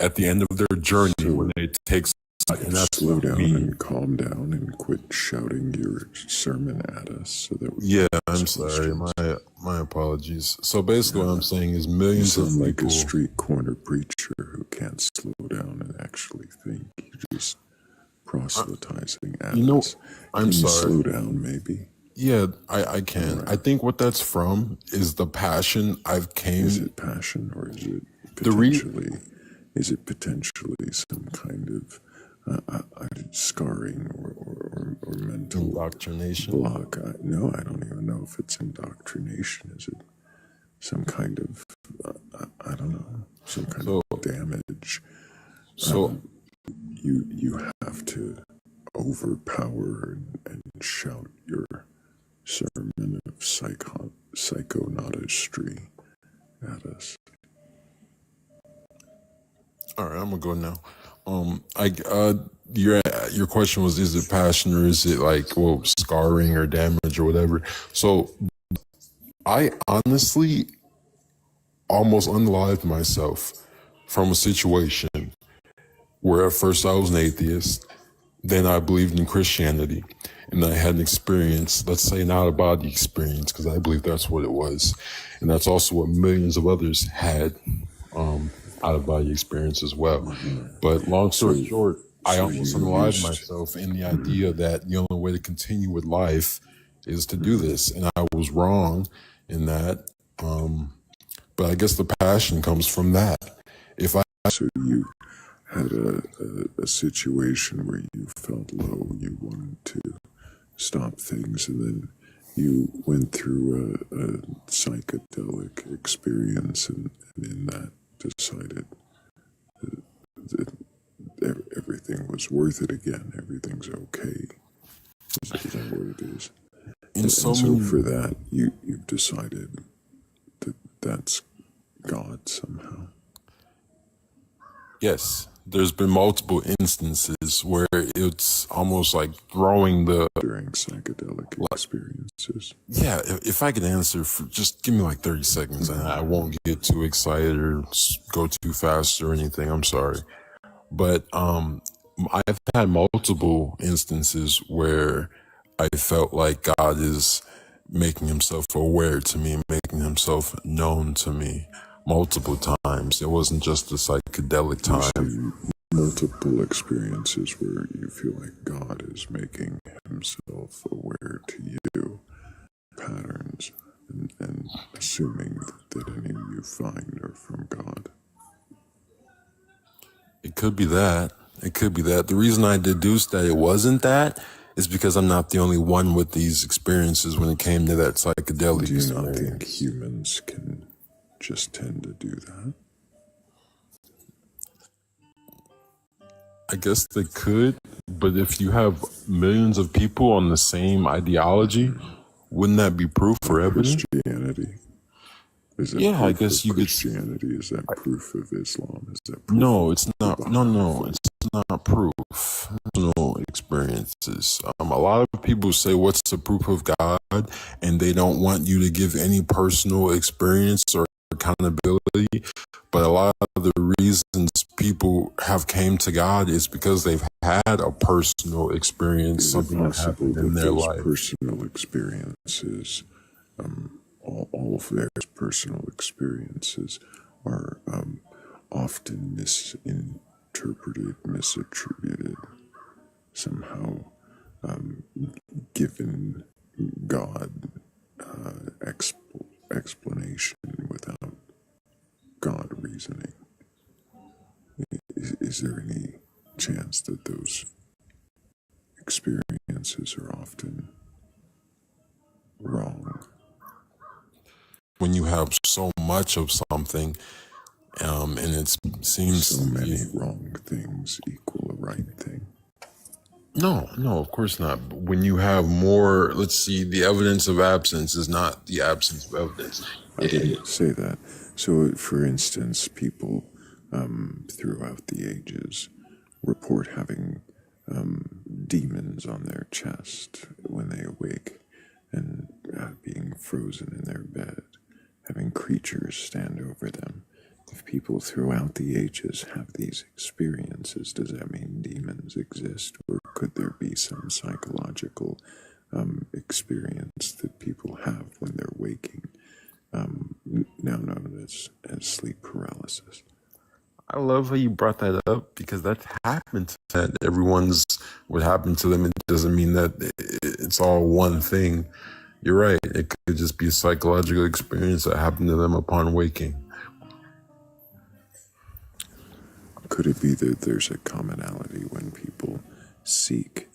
journey when they take, and that's slow down me. and calm down and quit shouting your sermon at us so that we Yeah, can I'm ask sorry. questions. My apologies. So basically, what I'm saying is millions you of sound people. like a street corner preacher who can't slow down and actually think. You're just proselytizing at us. I'm Can you sorry. slow down, maybe? Yeah, I can. Right. I think what that's from is the passion I've came. Is it passion or is it potentially? Is it potentially some kind of scarring or mental indoctrination block? No, I don't even know if it's indoctrination. Is it some kind of I don't know, some kind of damage? So you have to overpower and shout your sermon of psychonautistry at us. All right, I'm gonna go now. Your question was, is it passion or is it like, scarring or damage or whatever? So I honestly almost unalived myself from a situation where at first I was an atheist, then I believed in Christianity, and I had an experience, let's say an out-of-body experience, because I believe that's what it was. And that's also what millions of others had, out-of-body experience as well. But long story short, I almost unalived myself in the idea that the only way to continue with life is to do this. And I was wrong in that. But I guess the passion comes from that. So you had a situation where you felt low, you wanted to stop things, and then you went through a psychedelic experience, and in that decided that everything was worth it again, everything's okay. Is that what it is? And so for that, you've decided that that's God somehow. Yes, there's been multiple instances where it's almost like throwing during psychedelic experiences. Yeah, if I could answer, just give me like 30 seconds and I won't get too excited or go too fast or anything. I'm sorry. But I've had multiple instances where I felt like God is making himself aware to me, making himself known to me multiple times. It wasn't just a psychedelic time. Multiple experiences where you feel like God is making himself aware to you, patterns, and assuming that any you find are from God. It could be that. It could be that. The reason I deduced that it wasn't that is because I'm not the only one with these experiences when it came to that psychedelic Do you experience. not think humans can just tend to do that? I guess they could, but if you have millions of people on the same ideology, wouldn't that be proof for evidence? Christianity. Is that I guess you could. Christianity, is that proof of Islam? Is that proof No, it's not. No, it's not proof. Personal experiences. A lot of people say, "What's the proof of God?" and they don't want you to give any personal experience or accountability. But a lot of the reasons people have came to God is because they've had a personal experience, something that happened in their life. Personal experiences, all of their personal experiences are often misinterpreted, misattributed, somehow given God explanation without God reasoning. Is there any chance that those experiences are often wrong? When you have so much of something, and it seems so many wrong things equal a right thing. No, of course not. When you have more, let's see, the evidence of absence is not the absence of evidence. I didn't say that. So, for instance, people throughout the ages report having demons on their chest when they awake and being frozen in their bed, having creatures stand over them. If people throughout the ages have these experiences, does that mean demons exist? Or could there be some psychological experience that people have when they're waking, now known as sleep paralysis? I love how you brought that up because that's happened to that. Everyone's what happened to them. It doesn't mean that it's all one thing. You're right. It could just be a psychological experience that happened to them upon waking. Could it be that there's a commonality when people seek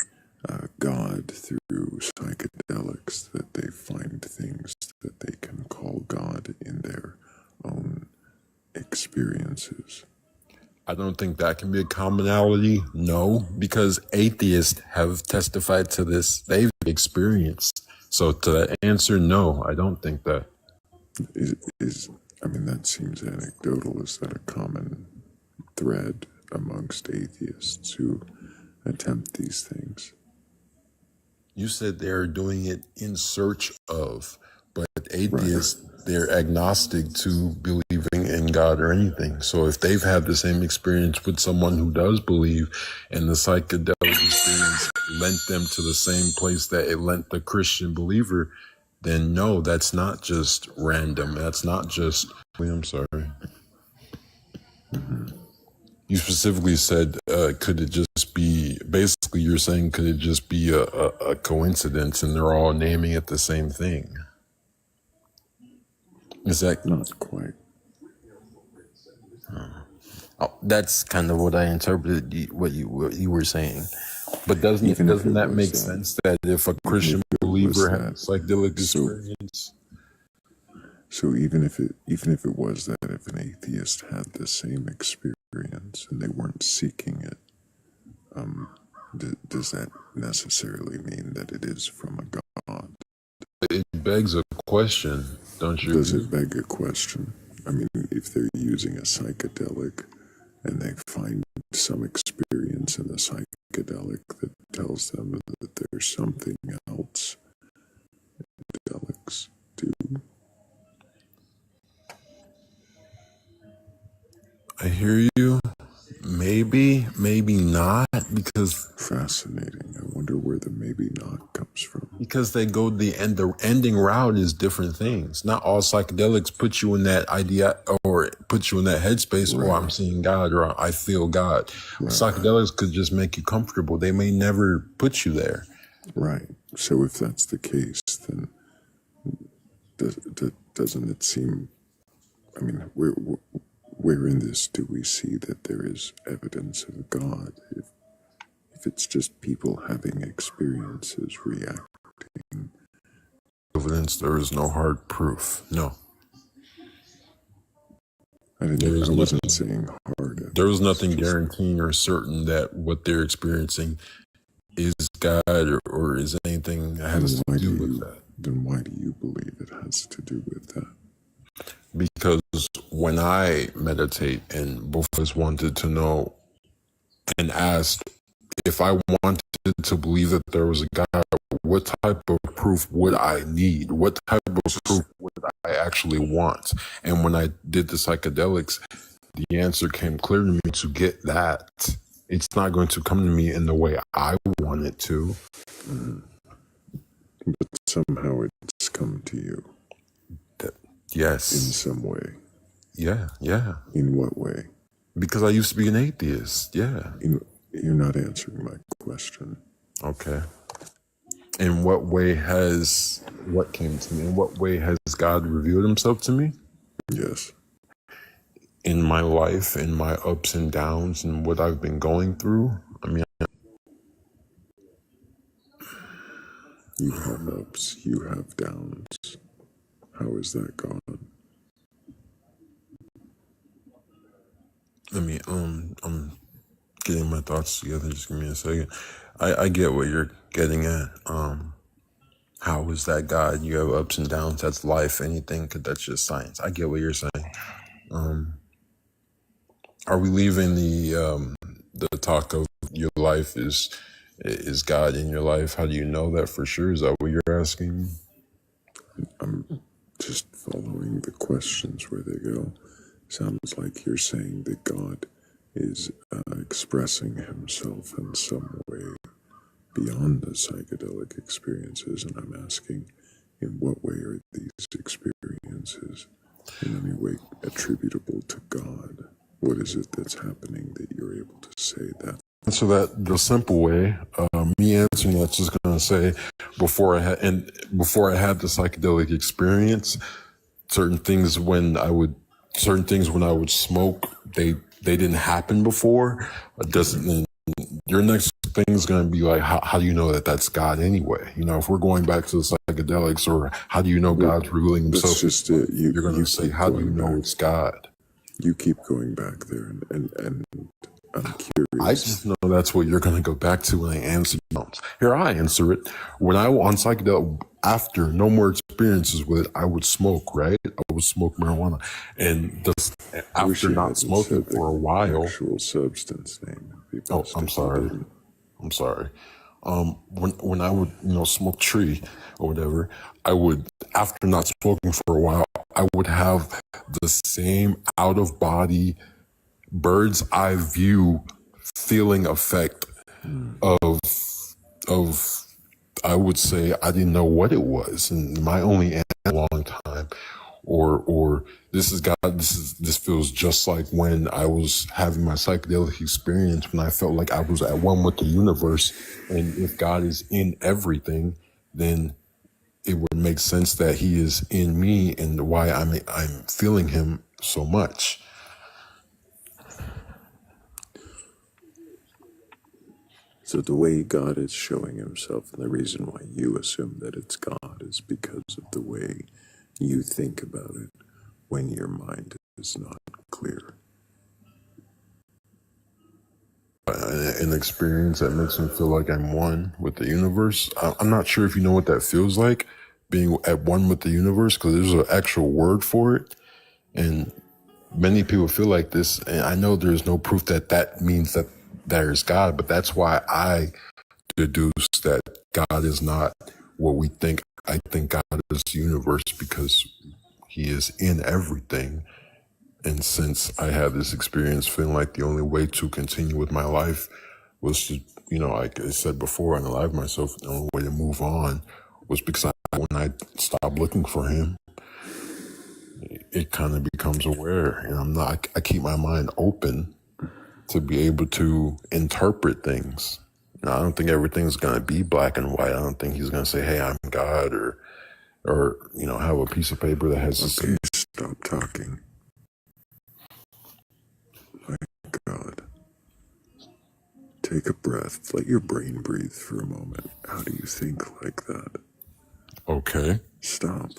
God through psychedelics, that they find things that they can call God in their own experiences? I don't think that can be a commonality. No, because atheists have testified to this. They've experienced. So to that answer, no, I don't think that. I mean, that seems anecdotal. Is that a common thread amongst atheists who attempt these things? You said they're doing it in search of, but atheists, they're agnostic to believing in God or anything. So if they've had the same experience with someone who does believe, and the psychedelic experience lent them to the same place that it lent the Christian believer, then no, that's not just random. That's not just, I'm sorry. You specifically said, could it just be, basically you're saying, could it just be a coincidence and they're all naming it the same thing? Is that? Not quite. Oh, that's kind of what I interpreted what you were saying. But doesn't that make sense that if a Christian believer has psychedelic experience? So even if it was that, if an atheist had the same experience and they weren't seeking it, does that necessarily mean that it is from a God? It begs a question, don't you? Does it beg a question? I mean, if they're using a psychedelic and they find some experience in the psychedelic that tells them that there's something else, psychedelics do. I hear you. Maybe, maybe not, because fascinating. I wonder where the maybe not comes from. Because they go the ending route is different things. Not all psychedelics put you in that idea or put you in that headspace. Right. Oh, I'm seeing God or I feel God. Right. Psychedelics could just make you comfortable. They may never put you there. Right. So if that's the case, then doesn't it seem? I mean, where in this do we see that there is evidence of God? If it's just people having experiences, reacting. Evidence, there is no hard proof. No. I wasn't saying hard evidence. There was nothing guaranteeing or certain that what they're experiencing is God or is anything that has to do with that. Then why do you believe it has to do with that? Because when I meditate, and both of us wanted to know and asked if I wanted to believe that there was a God, what type of proof would I need? What type of proof would I actually want? And when I did the psychedelics, the answer came clear to me to get that. It's not going to come to me in the way I want it to. But somehow it's come to you. Yes. In some way. Yeah, yeah. In what way? Because I used to be an atheist, yeah. You're not answering my question. Okay. In what way what came to me? In what way has God revealed himself to me? Yes. In my life, in my ups and downs, and what I've been going through. I mean, you have ups, you have downs. How is that gone? Let me, I'm getting my thoughts together. Just give me a second. I get what you're getting at. How is that God? You have ups and downs. That's life. Anything, that's just science. I get what you're saying. Are we leaving the talk of your life is God in your life? How do you know that for sure? Is that what you're asking? I'm questions where they go. Sounds like you're saying that God is expressing himself in some way beyond the psychedelic experiences, and I'm asking, in what way are these experiences in any way attributable to God? What is it that's happening that you're able to say that? Answer that the simple way. Me answering that's just gonna say before I had the psychedelic experience, certain things when I would smoke, they didn't happen before. It doesn't. Your next thing is going to be like, how do you know that that's God anyway? You know, if we're going back to the psychedelics, or how do you know God's revealing himself? That's just it. You're going to say, how do you know it's God? You keep going back there, and I'm curious. I just know that's what you're going to go back to when I answer you. Here, I answer it. When I on psychedelic, after no more experiences with it, I would smoke, right? I would smoke marijuana. And after not smoking for a while. Actual substance name. Oh, I'm sorry. I'm sorry. When I would, smoke tree or whatever, I would, after not smoking for a while, I would have the same out of body bird's eye view feeling effect of I would say I didn't know what it was, and my only answer a long time, or this feels just like when I was having my psychedelic experience, when I felt like I was at one with the universe, and if God is in everything, then it would make sense that he is in me, and why I'm feeling him so much. So the way God is showing himself, and the reason why you assume that it's God, is because of the way you think about it when your mind is not clear. An experience that makes me feel like I'm one with the universe. I'm not sure if you know what that feels like, being at one with the universe, because there's an actual word for it. And many people feel like this, and I know there's no proof that means that there's God, but that's why I deduce that God is not what we think. I think God is the universe because he is in everything. And since I had this experience feeling like the only way to continue with my life was to, like I said before, unalive myself, the only way to move on was because when I stopped looking for him, it kind of becomes aware. And I keep my mind open to be able to interpret things. I don't think everything's going to be black and white. I don't think he's going to say, hey, I'm God, or have a piece of paper that has this. Okay, stop talking. My God. Take a breath. Let your brain breathe for a moment. How do you think like that? Okay. Stop.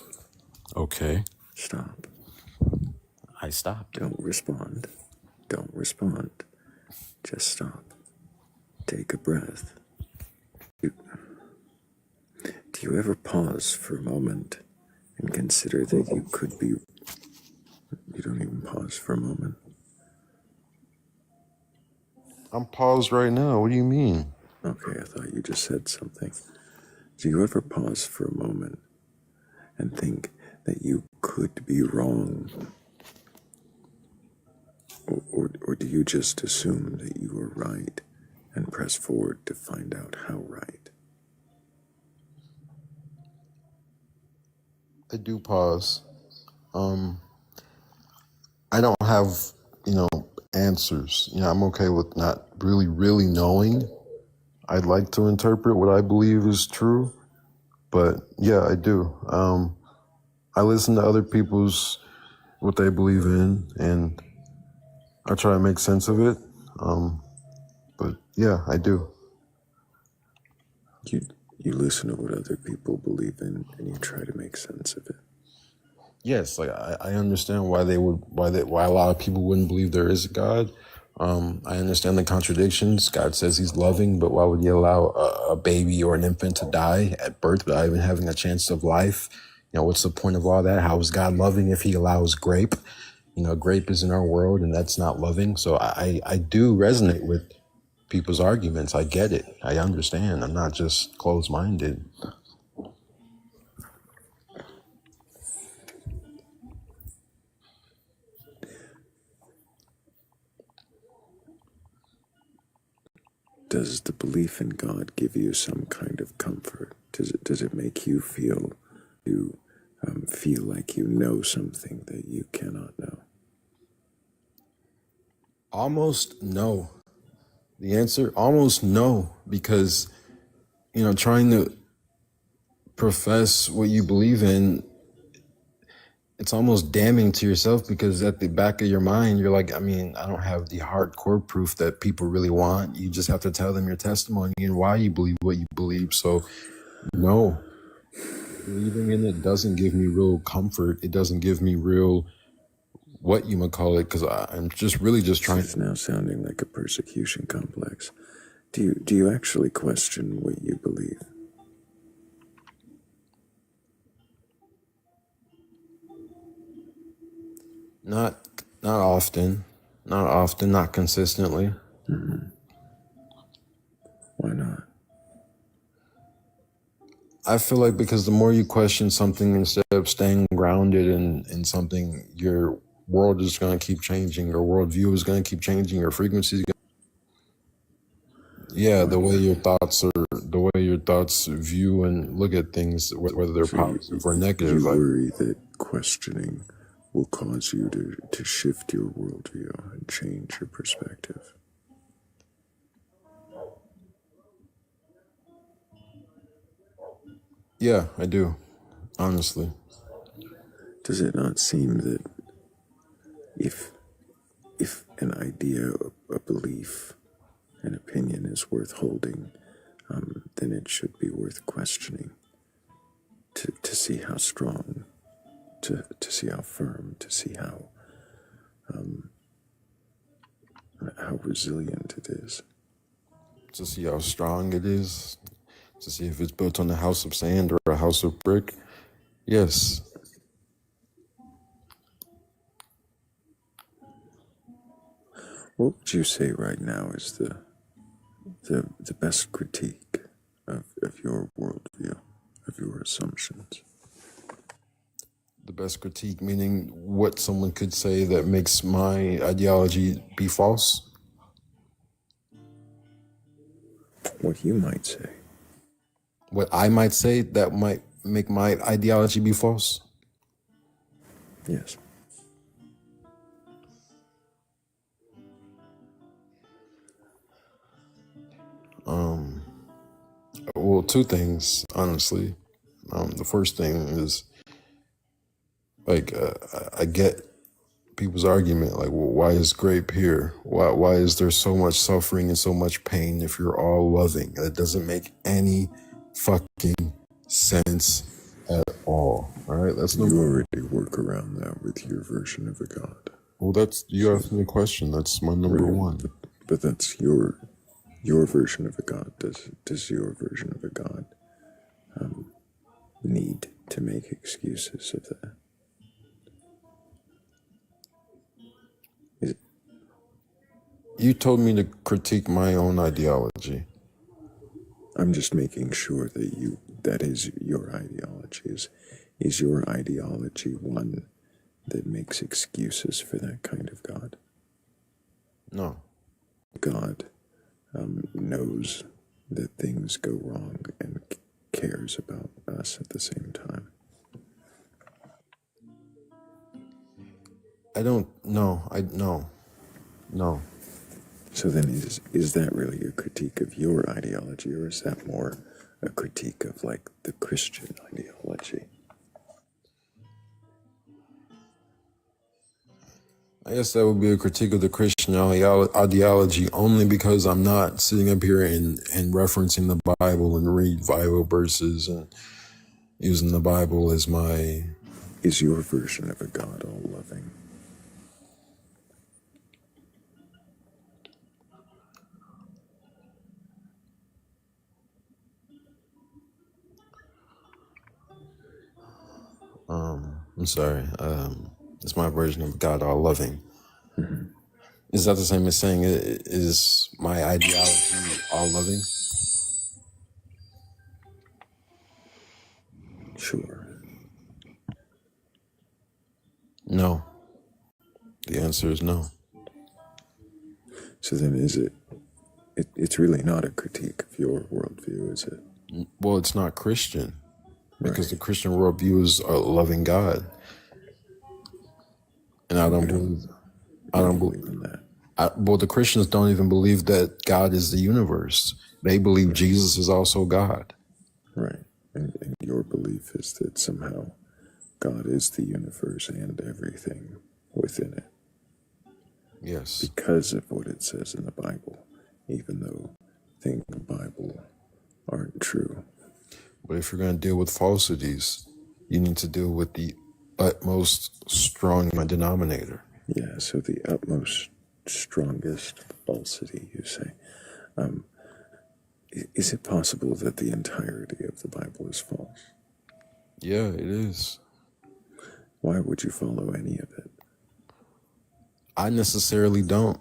Okay. Stop. I stopped. Don't respond. Don't respond. Just stop. Take a breath. Do you ever pause for a moment and consider that you could be... You don't even pause for a moment. I'm paused right now. What do you mean? Okay, I thought you just said something. Do you ever pause for a moment and think that you could be wrong? Or do you just assume that you are right and press forward to find out how right? I do pause. I don't have, answers. I'm okay with not really knowing. I'd like to interpret what I believe is true, but yeah, I do. I listen to other people's, what they believe in, and I try to make sense of it. But yeah, I do. You listen to what other people believe in, and you try to make sense of it. Yes, like I understand why a lot of people wouldn't believe there is a God. I understand the contradictions. God says he's loving, but why would he allow a baby or an infant to die at birth without even having a chance of life? What's the point of all that? How is God loving if he allows grape? Grape is in our world, and that's not loving. So I do resonate with people's arguments. I get it. I understand. I'm not just closed-minded. does the belief in God give you some kind of comfort? Does it make you feel like you know something that you cannot know? Almost no. The answer, almost no, because, trying to profess what you believe in, it's almost damning to yourself, because at the back of your mind, you're like, I don't have the hardcore proof that people really want. You just have to tell them your testimony and why you believe what you believe. So, no, believing in it doesn't give me real comfort. It doesn't give me real, what you might call it, because I'm just really just trying. It's now sounding like a persecution complex. Do you actually question what you believe? Not often. Not often, not consistently. Mm-hmm. Why not? I feel like because the more you question something instead of staying grounded in something, your world is going to keep changing. Your worldview is going to keep changing. Your frequency is going the way your thoughts view and look at things, whether they're positive or negative. You worry that questioning will cause you to shift your worldview and change your perspective. Yeah, I do, honestly. Does it not seem that if an idea, a belief, an opinion is worth holding, then it should be worth questioning to see how strong, to see how firm, to see how resilient it is. To see how strong it is, to see if it's built on a house of sand or a house of brick. Yes. What would you say right now is the best critique of your worldview, of your assumptions? The best critique, meaning what someone could say that makes my ideology be false? What you might say. What I might say that might make my ideology be false? Yes. Well, two things, honestly. The first thing is, I get people's argument, like, well, why is grape here? Why is there so much suffering and so much pain if you're all loving? That doesn't make any fucking sense at all. All right, that's you already work around that with your version of a god. Well, you asked me a question. That's my number one. But that's your version of a god. Does your version of a god need to make excuses of that? You told me to critique my own ideology. I'm just making sure that is your ideology. Is your ideology one that makes excuses for that kind of God? No. God knows that things go wrong and cares about us at the same time. I don't know. No. So then is that really a critique of your ideology, or is that more a critique of like the Christian ideology? I guess that would be a critique of the Christian ideology, only because I'm not sitting up here and referencing the Bible and read Bible verses and using the Bible as my... Is your version of a God all-loving? I'm sorry. It's my version of God all-loving. Mm-hmm. Is that the same as saying is my ideology all-loving? Sure. No. The answer is no. So then is it it's really not a critique of your worldview, is it? Well, it's not Christian, because the Christian worldview is a loving God, and I don't believe in that. Well, the Christians don't even believe that God is the universe. They believe Jesus is also God. Right. And your belief is that somehow God is the universe and everything within it. Yes. Because of what it says in the Bible, even though things in the Bible aren't true. But if you're going to deal with falsities, you need to deal with the utmost strong denominator. Yeah, so the utmost strongest falsity, you say. Is it possible that the entirety of the Bible is false? Yeah, it is. Why would you follow any of it? I necessarily don't.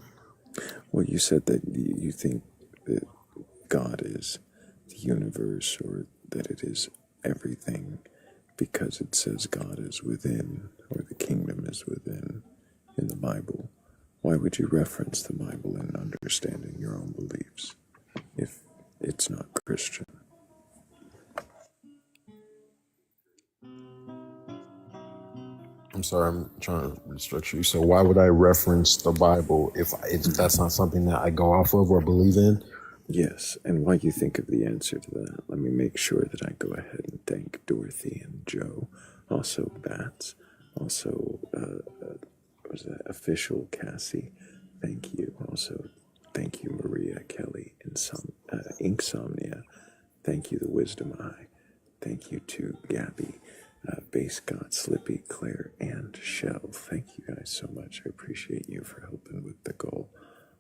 Well, you said that you think that God is the universe, or that it is everything because it says God is within, or the kingdom is within in the Bible. Why would you reference the Bible in understanding your own beliefs if it's not Christian? I'm sorry, I'm trying to restructure you. So why would I reference the Bible if that's not something that I go off of or believe in? Yes, and while you think of the answer to that, let me make sure that I go ahead and thank Dorothy and Joe, also Bats, also, was that official Cassie? Thank you. Also, thank you, Maria, Kelly, Inksomnia. Thank you, The Wisdom Eye. Thank you to Gabby, Base God, Slippy, Claire, and Shell. Thank you guys so much. I appreciate you for helping with the goal.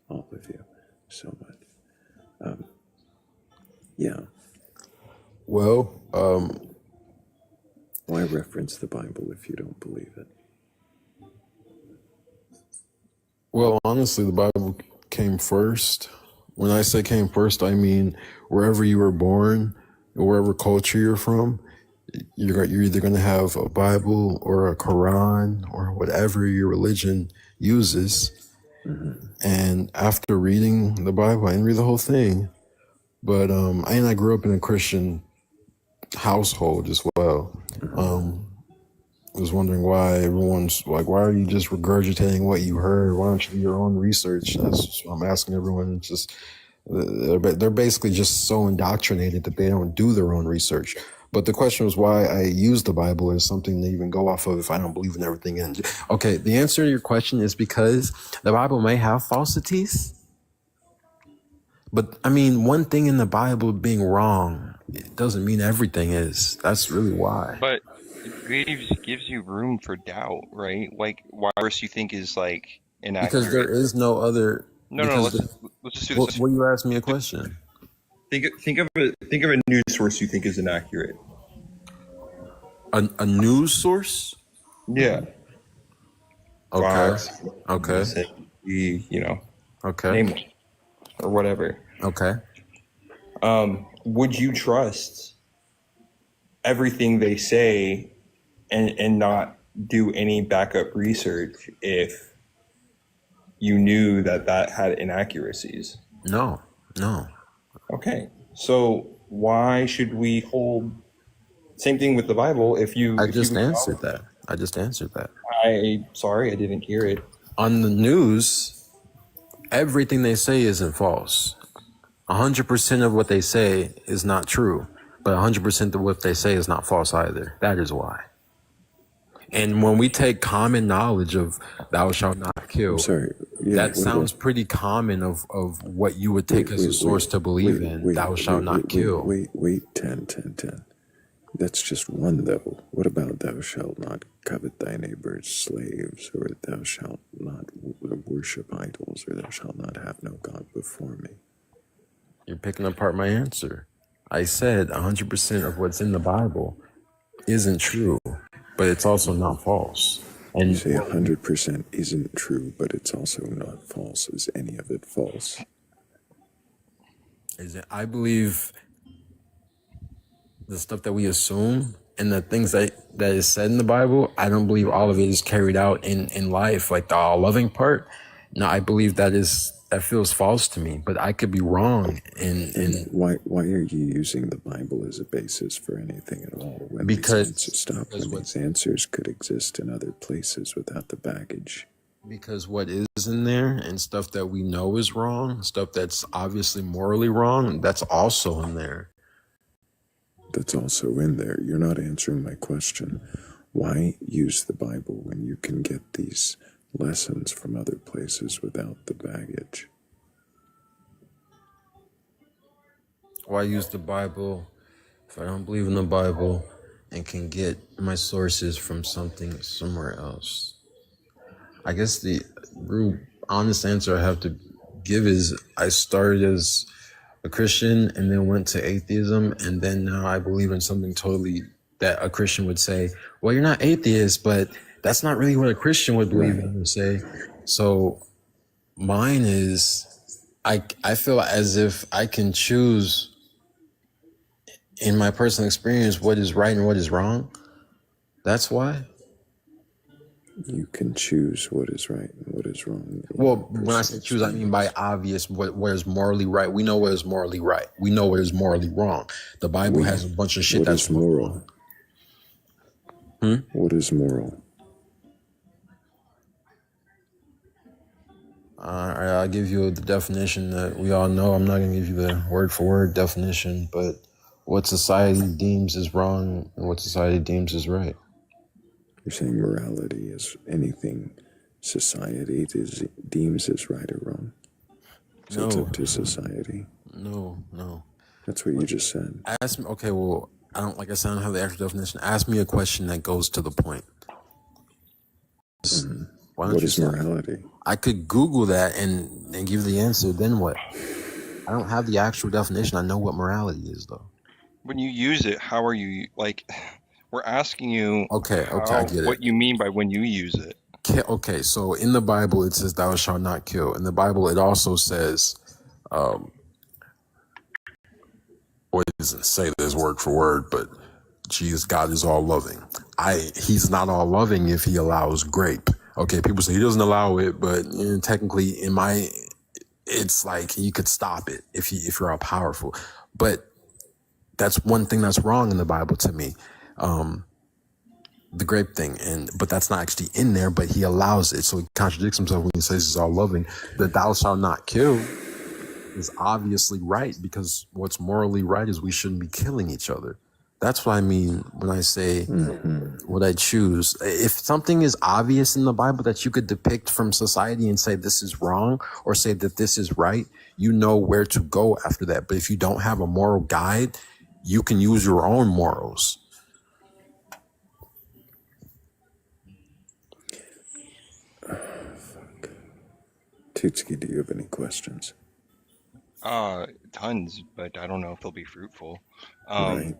All of you so much. Yeah. Well, why reference the Bible if you don't believe it? Well, honestly, the Bible came first. When I say came first, I mean wherever you were born, wherever culture you're from, you're either going to have a Bible or a Quran or whatever your religion uses. Mm-hmm. And after reading the Bible, I didn't read the whole thing, but I grew up in a Christian household as well. I was wondering why everyone's like, why are you just regurgitating what you heard? Why don't you do your own research? That's what I'm asking everyone. Just they're basically just so indoctrinated that they don't do their own research. But the question was why I use the Bible as something to even go off of if I don't believe in everything. And okay, the answer to your question is because the Bible may have falsities. But I mean, one thing in the Bible being wrong, it doesn't mean everything is. That's really why. But it gives you room for doubt, right? Like, why verse you think is like inaccurate? Because there is no other. No. Let's just do this. Well, you asked me a question. Think of a news source you think is inaccurate. A news source? Yeah. Okay. Fox, okay. Okay. Name it, or whatever. Okay. Would you trust everything they say and not do any backup research if you knew that had inaccuracies? No. Okay. So why should we hold same thing with the Bible if you I just answered that. Sorry, I didn't hear it. On the news, everything they say isn't false. 100% of what they say is not true, but 100% of what they say is not false either. That is why. And when we take common knowledge of thou shalt not kill, that sounds pretty common of what you would take as a source to believe in. Thou shalt not kill. Wait, 10. That's just one, though. What about thou shalt not covet thy neighbor's slaves, or thou shalt not worship idols, or thou shalt not have no God before me? You're picking apart my answer. I said 100% of what's in the Bible isn't true, but it's also not false. And you say 100% isn't true, but it's also not false. Is any of it false? I believe the stuff that we assume and the things that is said in the Bible, I don't believe all of it is carried out in life. Like the all loving part, No, I believe that feels false to me, but I could be wrong. And why are you using the Bible as a basis for anything at all? When these answers could exist in other places without the baggage. Because what is in there and stuff that we know is wrong, stuff that's obviously morally wrong, that's also in there. That's also in there. You're not answering my question. Why use the Bible when you can get these lessons from other places without the baggage? Why use the Bible if I don't believe in the Bible and can get my sources from something somewhere else? I guess the real honest answer I have to give is I started as a Christian and then went to atheism, and then now I believe in something totally that a Christian would say, well, you're not atheist, but that's not really what a Christian would believe in or say. So mine is I feel as if I can choose in my personal experience what is right and what is wrong. That's why. You can choose what is right and what is wrong. Well, when I say choose, I mean by obvious what is morally right. We know what is morally right. We know what is morally wrong. The Bible has a bunch of shit that's moral. What is moral? I'll give you the definition that we all know. I'm not going to give you the word for word definition, but what society deems is wrong and what society deems is right. You're saying morality is anything society deems as right or wrong. So it's up to society. No. That's what you just said. Ask me. Okay, well, I don't have the actual definition. Ask me a question that goes to the point. What is morality? I could Google that and give you the answer. Then what? I don't have the actual definition. I know what morality is, though. When you use it, how are you, like, we're asking you okay, I get it. What you mean by when you use it. Okay, so in the Bible, it says, thou shalt not kill. In the Bible, it also says, well, it doesn't say this word for word, but Jesus, God is all loving. He's not all loving if he allows grape. Okay, people say he doesn't allow it, but technically it's like you could stop it if you're all powerful. But that's one thing that's wrong in the Bible to me. The grape thing, but that's not actually in there, but he allows it. So he contradicts himself when he says he's all loving. The thou shalt not kill is obviously right, because what's morally right is we shouldn't be killing each other. That's what I mean when I say what I choose. If something is obvious in the Bible that you could depict from society and say this is wrong or say that this is right, you know where to go after that. But if you don't have a moral guide, you can use your own morals. Tutski, do you have any questions? Tons, but I don't know if they'll be fruitful. Right.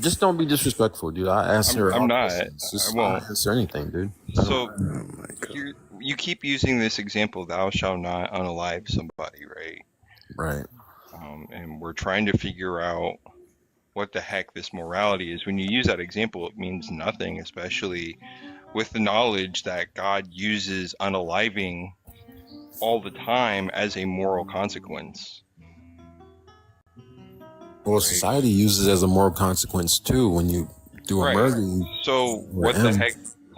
Just don't be disrespectful, dude. I answer. I'm not. Just I won't answer anything, dude. So you keep using this example, thou shalt not unalive somebody, right? Right. And we're trying to figure out what the heck this morality is. When you use that example, it means nothing, especially with the knowledge that God uses unaliving all the time as a moral consequence. Well, society uses it as a moral consequence too. When you do a murder. So what the heck?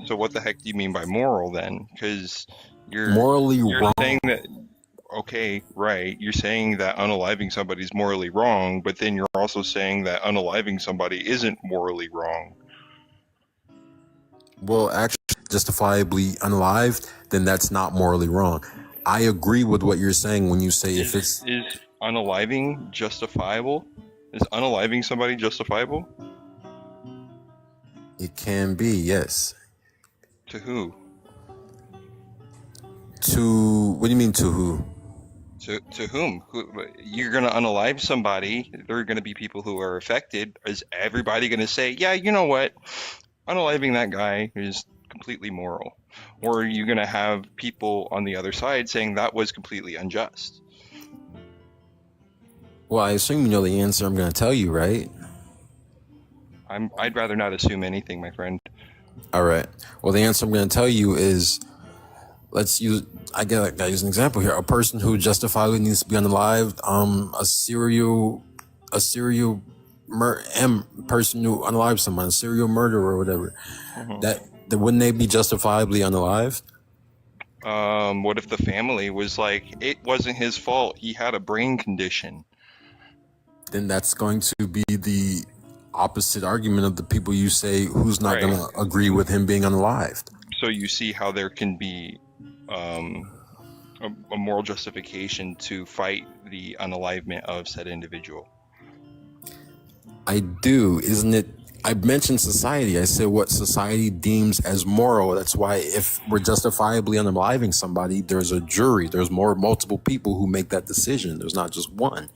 So what the heck do you mean by moral then? Because you're wrong. Saying that. Okay, right. You're saying that unaliving somebody is morally wrong, but then you're also saying that unaliving somebody isn't morally wrong. Well, actually, justifiably unalived, then that's not morally wrong. I agree with what you're saying when you say is unaliving justifiable? Is unaliving somebody justifiable? It can be, yes. To who? What do you mean to who? To whom? You're going to unalive somebody. There are going to be people who are affected. Is everybody going to say, yeah, you know what? Unaliving that guy is completely moral. Or are you going to have people on the other side saying that was completely unjust? Well, I assume you know the answer I'm going to tell you, right? I'd rather not assume anything, my friend. All right. Well, the answer I'm going to tell you is let's use, I gotta use an example here. A person who justifiably needs to be unalived, person who unalives someone, a serial murderer or whatever, that wouldn't they be justifiably unalived? What if the family was like, it wasn't his fault, he had a brain condition? Then that's going to be the opposite argument of the people you say who's not going to agree with him being unalived. So you see how there can be a moral justification to fight the unalivement of said individual. I do, isn't it? I mentioned society. I said what society deems as moral. That's why if we're justifiably unaliving somebody, there's a jury. There's multiple people who make that decision. There's not just one.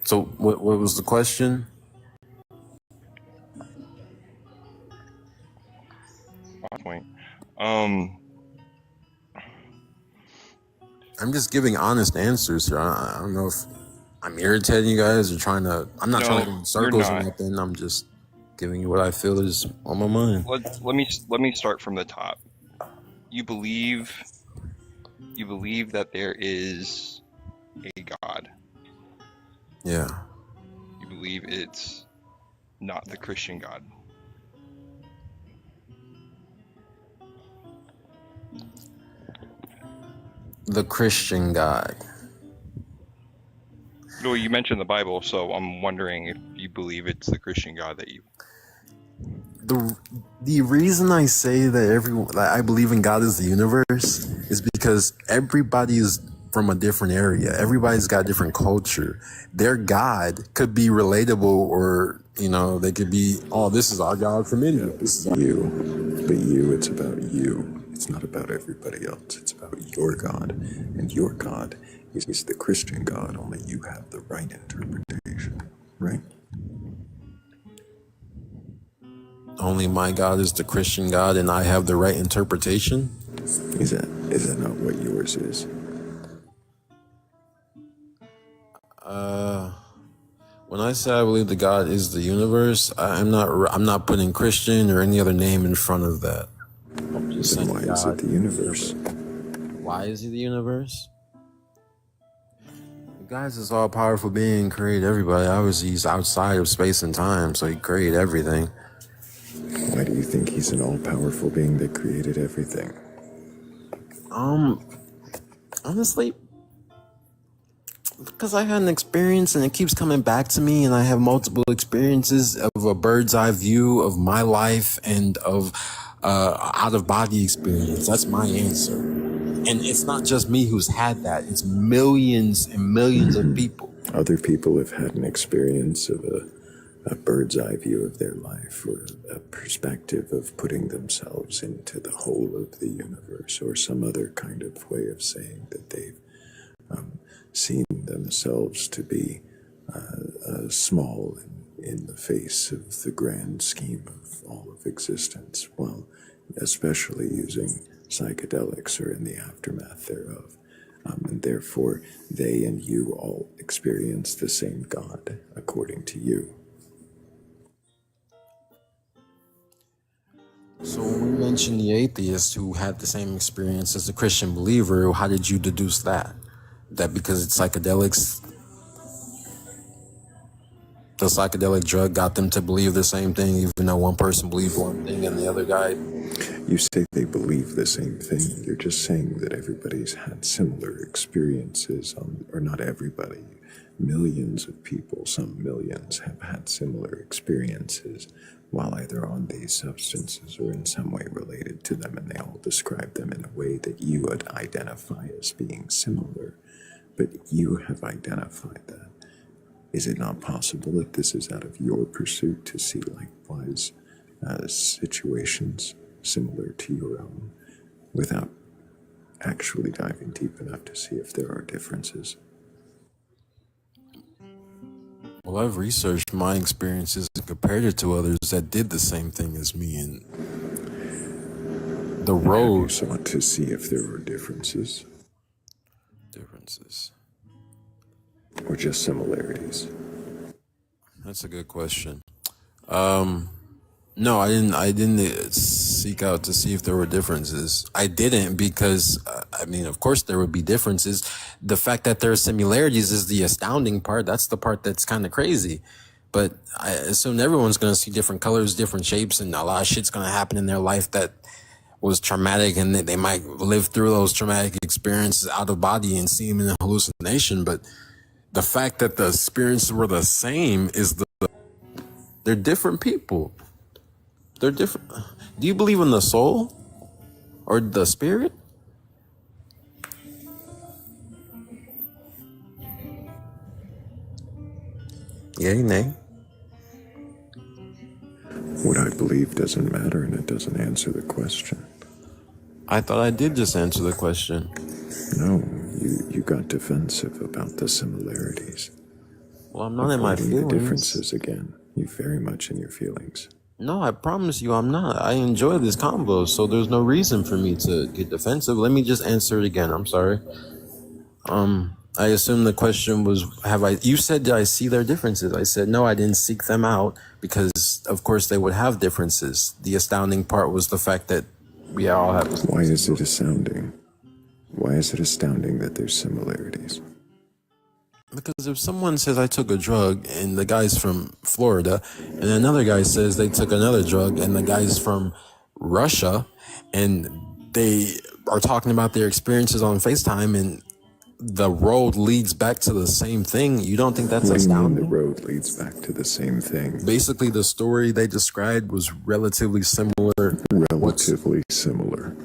So what was the question? Point. I'm just giving honest answers here. I don't know if I'm irritating you guys or trying to. I'm not trying to go in circles or nothing. I'm just giving you what I feel is on my mind. Let me start from the top. You believe that there is a God. Yeah. You believe it's not the Christian God. The Christian God. Well, you mentioned the Bible, so I'm wondering if you believe it's the Christian God that you. The reason I say that I believe in God is the universe is because everybody is from a different area. Everybody's got a different culture. Their God could be relatable, or they could be, oh, this is our God from India. This is you. It's about you. It's not about everybody else. It's about your God, and your God is the Christian God. Only you have the right interpretation, right? Only my God is the Christian God, and I have the right interpretation? Is that not what yours is? When I say I believe that God is the universe, I'm not putting Christian or any other name in front of that. I'm just saying, why is it the universe? Why is he the universe? God is this all-powerful being, created everybody. Obviously, he's outside of space and time, so he created everything. Why do you think he's an all-powerful being that created everything? Honestly, because I had an experience and it keeps coming back to me, and I have multiple experiences of a bird's eye view of my life and of out-of-body experience. That's my answer. And it's not just me who's had that. It's millions and millions of people. Other people have had an experience of a bird's eye view of their life, or a perspective of putting themselves into the whole of the universe, or some other kind of way of saying that they've seen themselves to be small in the face of the grand scheme of all of existence, well, especially using psychedelics or in the aftermath thereof. And therefore, they and you all experience the same God, according to you. So when we mentioned the atheist who had the same experience as the Christian believer, how did you deduce that? That because it's psychedelics, the psychedelic drug got them to believe the same thing, even though one person believed one thing and the other guy... You say they believe the same thing. You're just saying that everybody's had similar experiences, or not everybody. Millions of people, some millions, have had similar experiences while either on these substances or in some way related to them, and they all describe them in a way that you would identify as being similar. But you have identified that. Is it not possible that this is out of your pursuit to see likewise situations similar to your own, without actually diving deep enough to see if there are differences? Well, I've researched my experiences and compared it to others that did the same thing as me, and the road... You sought to see if there were differences? Differences. Or just similarities? That's a good question. No, I didn't. I didn't seek out to see if there were differences. I didn't because, I mean, of course there would be differences. The fact that there are similarities is the astounding part. That's the part that's kind of crazy. But I assume everyone's going to see different colors, different shapes, and a lot of shit's going to happen in their life that was traumatic, and they might live through those traumatic experiences out of body and see them in a hallucination. But the fact that the experiences were the same is they're different people. They're different. Do you believe in the soul or the spirit? Yay, nay. What I believe doesn't matter, and it doesn't answer the question. I thought I did just answer the question. No, you got defensive about the similarities. Well, I'm not in my Avoiding feelings. the differences again. You very much in your feelings. No, I promise you I'm not. I enjoy this convo, so there's no reason for me to get defensive. Let me just answer it again. I'm sorry. I assume the question was, you said, did I see their differences? I said, no, I didn't seek them out because, of course, they would have differences. The astounding part was the fact that we all have. Why is it astounding? Why is it astounding that there's similarities? Because if someone says I took a drug and the guy's from Florida, and another guy says they took another drug and the guy's from Russia, and they are talking about their experiences on FaceTime and the road leads back to the same thing, you don't think that's astounding? The road leads back to the same thing. Basically, the story they described was relatively similar. Relatively similar.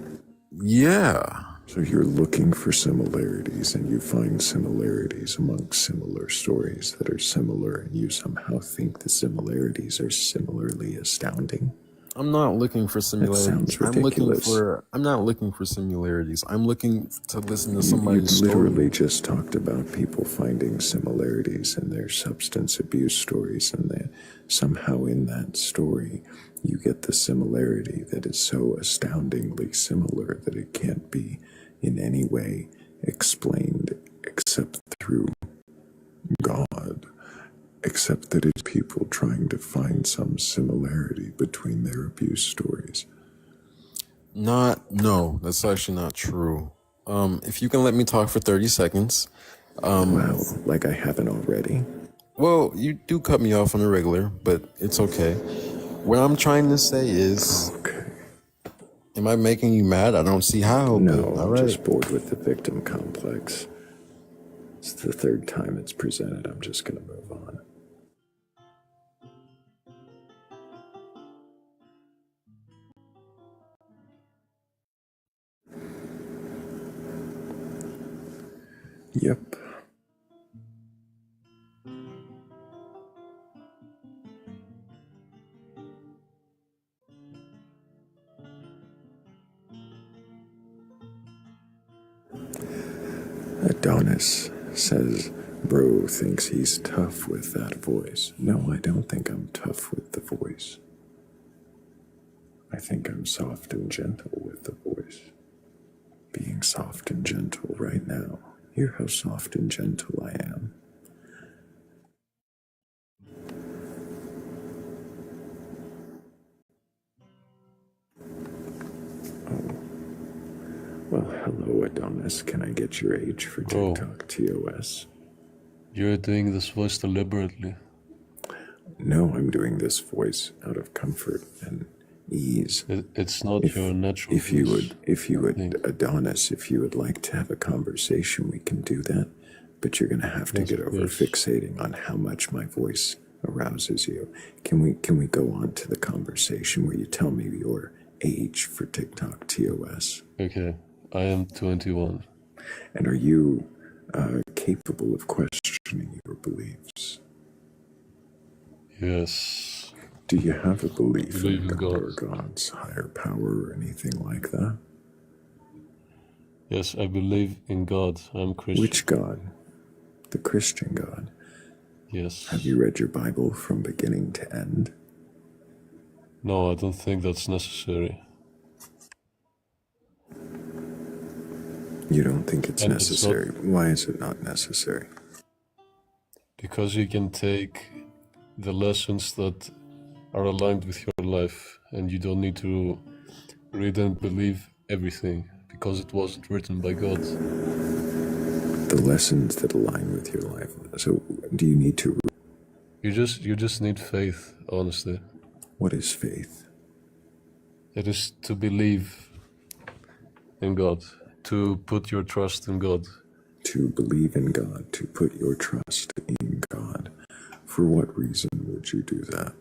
Yeah. So you're looking for similarities, and you find similarities amongst similar stories that are similar, and you somehow think the similarities are similarly astounding. I'm not looking for similarities. That sounds ridiculous. I'm not looking for similarities. I'm looking to listen to somebody's You story. literally just talked about people finding similarities in their substance abuse stories, and that somehow in that story you get the similarity that is so astoundingly similar that it can't be in any way explained except through God. Except that it's people trying to find some similarity between their abuse stories. No, that's actually not true. If you can let me talk for 30 seconds. Wow, like I haven't already. Well, you do cut me off on a regular, but it's okay. What I'm trying to say is, am I making you mad? I don't see how. No, I'm just bored with the victim complex. It's the third time it's presented. I'm just going to move on. Yep. Adonis says, bro thinks he's tough with that voice. No, I don't think I'm tough with the voice. I think I'm soft and gentle with the voice. Being soft and gentle right now. Hear how soft and gentle I am. Oh. Well, hello, Adonis. Can I get your age for TikTok TOS? You're doing this voice deliberately. No, I'm doing this voice out of comfort and ease. It's not your natural If you would, Adonis, if you would like to have a conversation, we can do that. But you're going to have to get over fixating on how much my voice arouses you. Can we go on to the conversation where you tell me your age for TikTok TOS? Okay, I am 21. And are you capable of questioning your beliefs? Yes. Do you have a belief Believe in in God God. or God's higher power or anything like that? Yes, I believe in God. I'm Christian. Which God? The Christian God? Yes. Have you read your Bible from beginning to end? No, I don't think that's necessary. You don't think it's And it's necessary? Why is it not necessary? Because you can take the lessons that are aligned with your life, and you don't need to read and believe everything because it wasn't written by God. The lessons that align with your life. So, do you need to? You just need faith, honestly. What is faith? It is to believe in God, to put your trust in God. To believe in God, to put your trust in God. For what reason would you do that?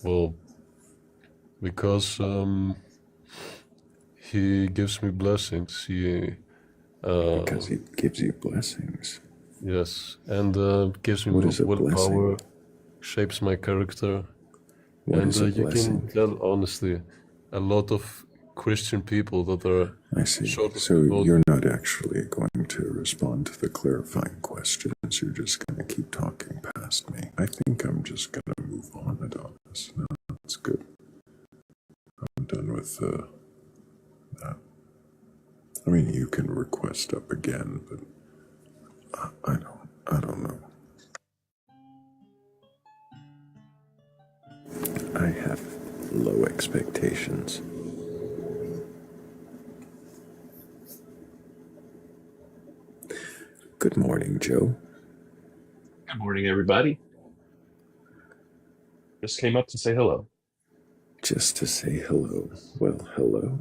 Well, because He gives me blessings. Because He gives you blessings. Yes, and gives me What is a willpower, blessing? shapes my character. What And is a you can blessing? tell, honestly, a lot of Christian people that are I see. short of So devotion. you're not actually going to respond to the clarifying questions. You're just going to keep talking past me. I think I'm just going to move on, Adonis. No, that's good. I'm done with that. I mean, you can request up again, but I don't know. I have low expectations. Good morning, Joe. Good morning, everybody. Just came up to say hello. Just to say hello. Well, hello.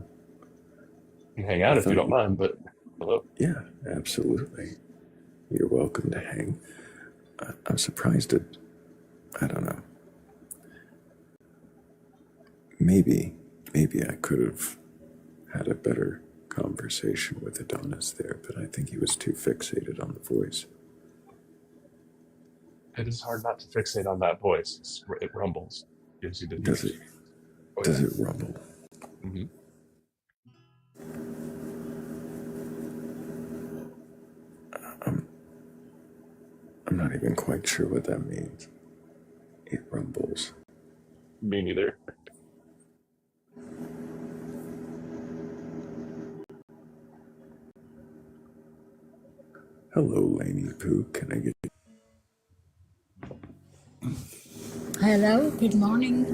You can hang out if you don't mind, but hello. Yeah, absolutely. You're welcome to hang. I'm surprised at, I don't know. Maybe I could have had a better conversation with Adonis there, but I think he was too fixated on the voice. It is hard not to fixate on that voice. It rumbles. Gives you the Does it? Oh, Does yeah. it rumble? Mm-hmm. I'm not even quite sure what that means. It rumbles. Me neither. Hello, Laney Pooh. Can I get? Hello, good morning.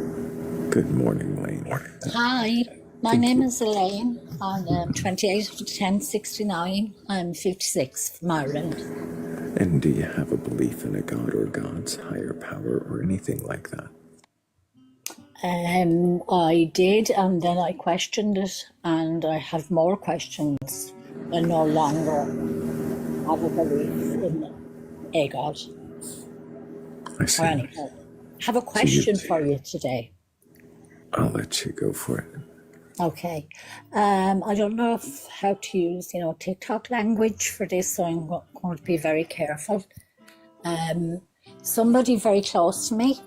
Good morning, Laney. Hi, my name is Elaine. I'm 28 of 1069. I'm 56 from Ireland. And do you have a belief in a god or gods, higher power, or anything like that? I did, and then I questioned it, and I have more questions. I no longer have a belief in a god I see. or anything. I have a question for you today. I'll let you go for it. Okay. I don't know how to use, TikTok language for this, so I'm going to be very careful. Somebody very close to me,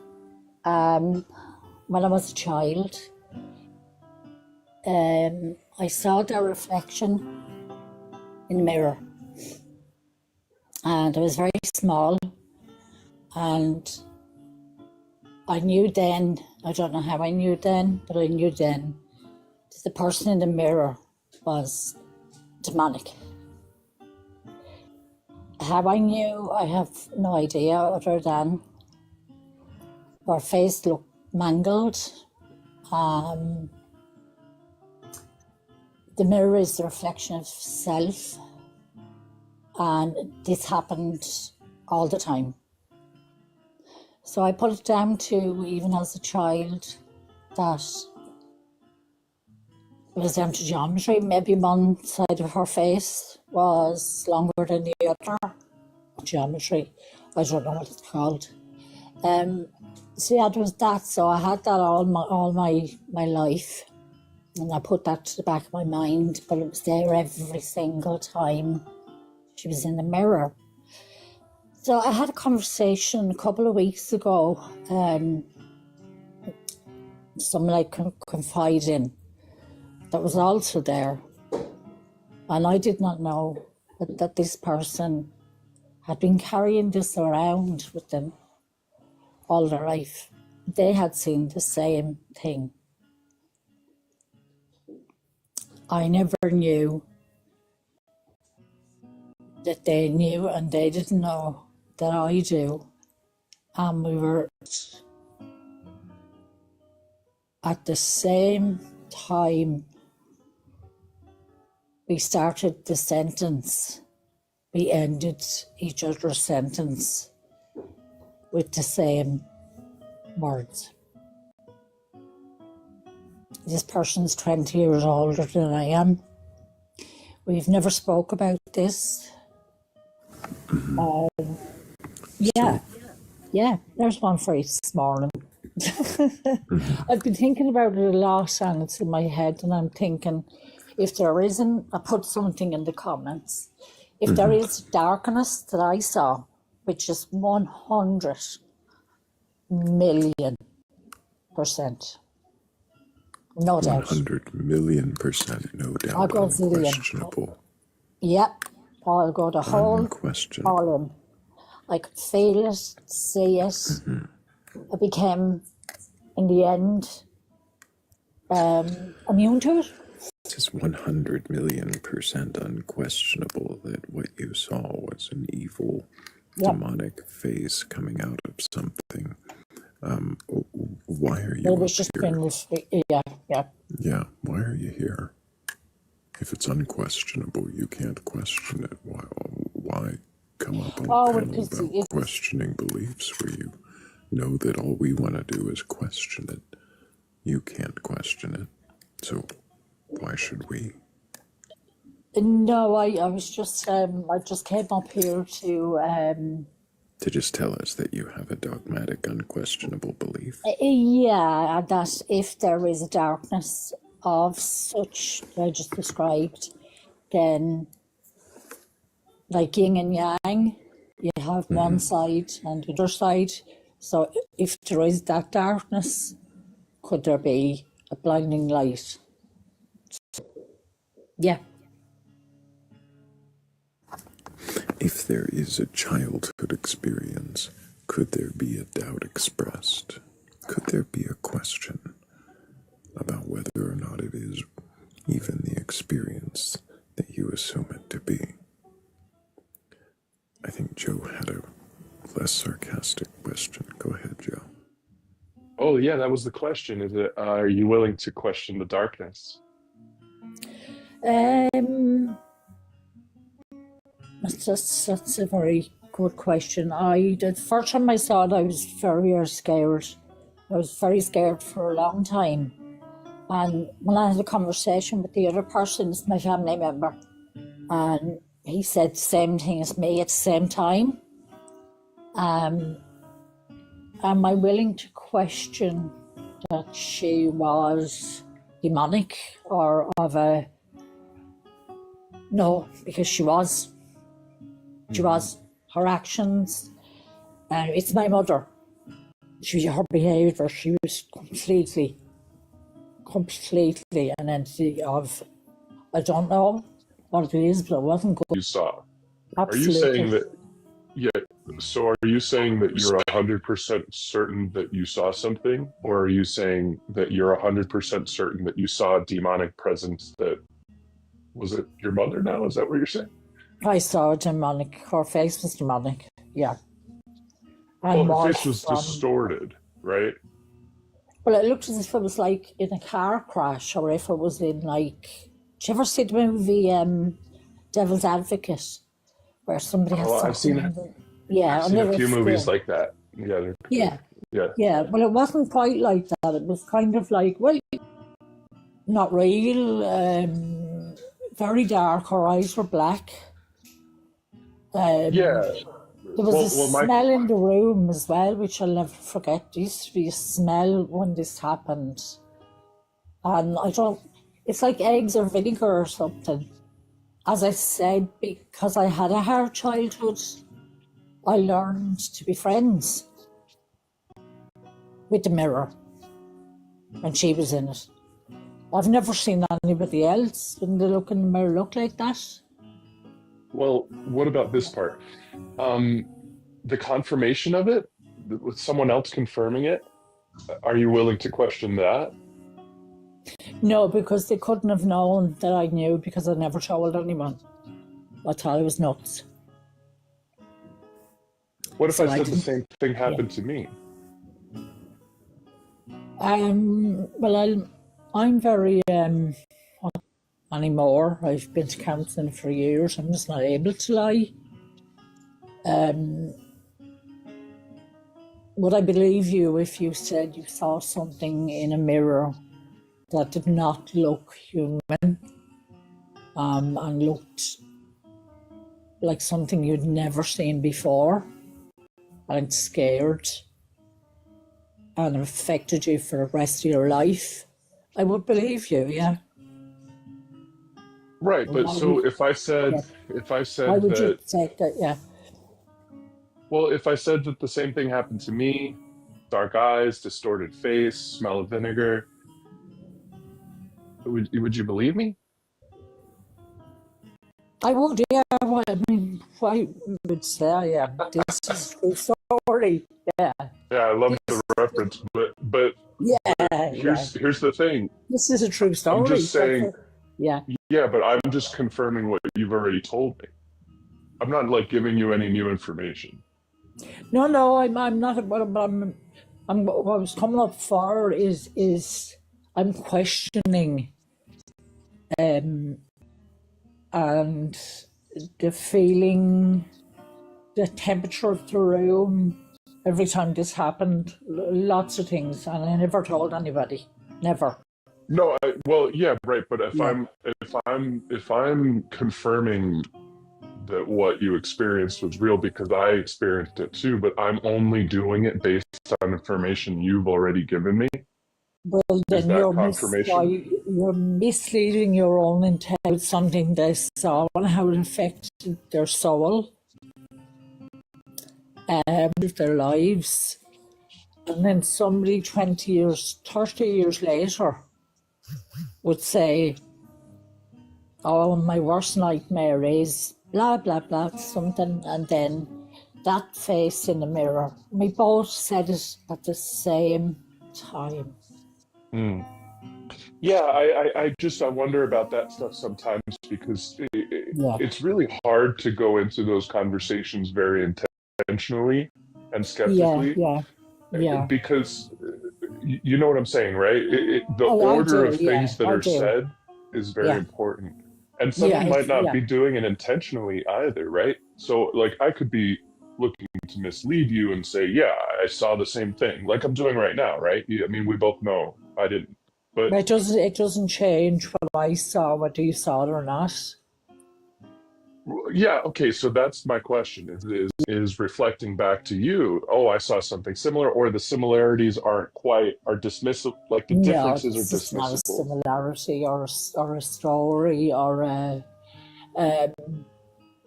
when I was a child, I saw their reflection in the mirror. And I was very small, and I knew then, I don't know how I knew then, but I knew then that the person in the mirror was demonic. How I knew, I have no idea, other than her face looked mangled. The mirror is the reflection of self, and this happened all the time. So I put it down to, even as a child, that it was down to geometry. Maybe one side of her face was longer than the other. Geometry, I don't know what it's called. So yeah, it was that. So I had that all my life, and I put that to the back of my mind. But it was there every single time she was in the mirror. So I had a conversation a couple of weeks ago. Someone I can confide in that was also there, and I did not know that this person had been carrying this around with them all their life. They had seen the same thing. I never knew that they knew, and they didn't know that I do. And we were at the same time we started the sentence, we ended each other's sentence with the same words. This person's 20 years older than I am. We've never spoke about this. Yeah, there's one for you this morning. I've been thinking about it a lot and it's in my head, and I'm thinking, if there isn't, I put something in the comments. If there is darkness that I saw, which is 100 million %, no doubt. 100 million %, no doubt, I'll go zillion. unquestionable. Yep, I'll go the whole Unquestionable. all in. I could feel it, see it. I became, in the end, immune to it. It is 100 million % unquestionable that what you saw was an evil, demonic face coming out of something. Why are you It was just here? yeah. Yeah, why are you here? If it's unquestionable, you can't question it. Why come up on a panel about questioning beliefs where you know that all we want to do is question it? You can't question it. So why should we? No, I was just, I just came up here to just tell us that you have a dogmatic, unquestionable belief. Yeah, that if there is a darkness of such I just described, then like yin and yang, you have one side and the other side. So if there is that darkness, could there be a blinding light? Yeah. If there is a childhood experience, could there be a doubt expressed? Could there be a question about whether or not it is even the experience that you assume it to be? I think Joe had a less sarcastic question. Go ahead, Joe. Oh, yeah, that was the question. Is it, are you willing to question the darkness? That's a very good question. The first time I saw it, I was very scared. I was very scared for a long time. And when I had a conversation with the other person, it's my family member, and he said the same thing as me at the same time. Am I willing to question that she was demonic or of a... No, because she was. She was. Her actions, it's my mother. Her behaviour, she was completely an entity of, I don't know what it is, but it wasn't good. You saw. Absolutely. Are you saying that, so are you saying that you're 100% certain that you saw something? Or are you saying that you're 100% certain that you saw a demonic presence that, was it your mother now? Is that what you're saying? I saw a demonic, her face was demonic, yeah. And her face was distorted, right? Well, it looked as if it was like in a car crash, or if it was in like... Did you ever see the movie Devil's Advocate, where somebody has something... I've seen a few movies like that. Yeah. Well, it wasn't quite like that. It was kind of like, well, not real, very dark. Her eyes were black. There was a smell in the room as well, which I'll never forget. There used to be a smell when this happened. And it's like eggs or vinegar or something. As I said, because I had a hard childhood, I learned to be friends with the mirror when she was in it. I've never seen anybody else when they look in the mirror look like that. Well, what about this part? The confirmation of it, with someone else confirming it, are you willing to question that? No, because they couldn't have known that I knew, because I never told anyone. I thought it was nuts. What if I said the same thing happened to me? Well, I'm very not anymore. I've been to counselling for years. I'm just not able to lie. Would I believe you if you said you saw something in a mirror that did not look human, and looked like something you'd never seen before, and scared, and affected you for the rest of your life? I would believe you, yeah. Right, but Why so would, if I said yeah. Why would you that, take that? Yeah. well, if I said that the same thing happened to me, dark eyes, distorted face, smell of vinegar, would you believe me? I would, yeah. Well, I mean, why would say, yeah, this is a true story. Yeah. Yeah, I love the This, reference, but yeah, yeah. here's the thing. This is a true I'm story. just saying, Yeah. yeah, but I'm just confirming what you've already told me. I'm not like giving you any new information. No, I'm not. What I was coming up for is I'm questioning, and the feeling, the temperature of the room every time this happened. Lots of things, and I never told anybody. Never. No, well, yeah, right. But Yeah. if I'm confirming that what you experienced was real because I experienced it too, but I'm only doing it based on information you've already given me. Well, Is then that confirmation? you're misleading your own intent with something they saw and how it affected their soul, their lives. And then somebody 20 years, 30 years later would say, oh, my worst nightmare is blah, blah, blah, something. And then that face in the mirror. We both said it at the same time. Mm. Yeah, I wonder about that stuff sometimes because Yeah. it's really hard to go into those conversations very intentionally and Yeah, skeptically yeah, yeah. because you know what I'm saying, right? The Oh, I order do, of yeah, things that I are do. said is very Yeah, important. And yeah, someone might not yeah. be doing it intentionally either, right? So, like, I could be looking to mislead you and say, yeah, I saw the same thing, like I'm doing right now, right? I mean, we both know I didn't. But But it doesn't change what I saw, whether you saw it or not. yeah, okay, so that's my question is reflecting back to you, oh, I saw something similar, or the similarities are dismissive, like the No, differences are this is not a dismissible. similarity or a story or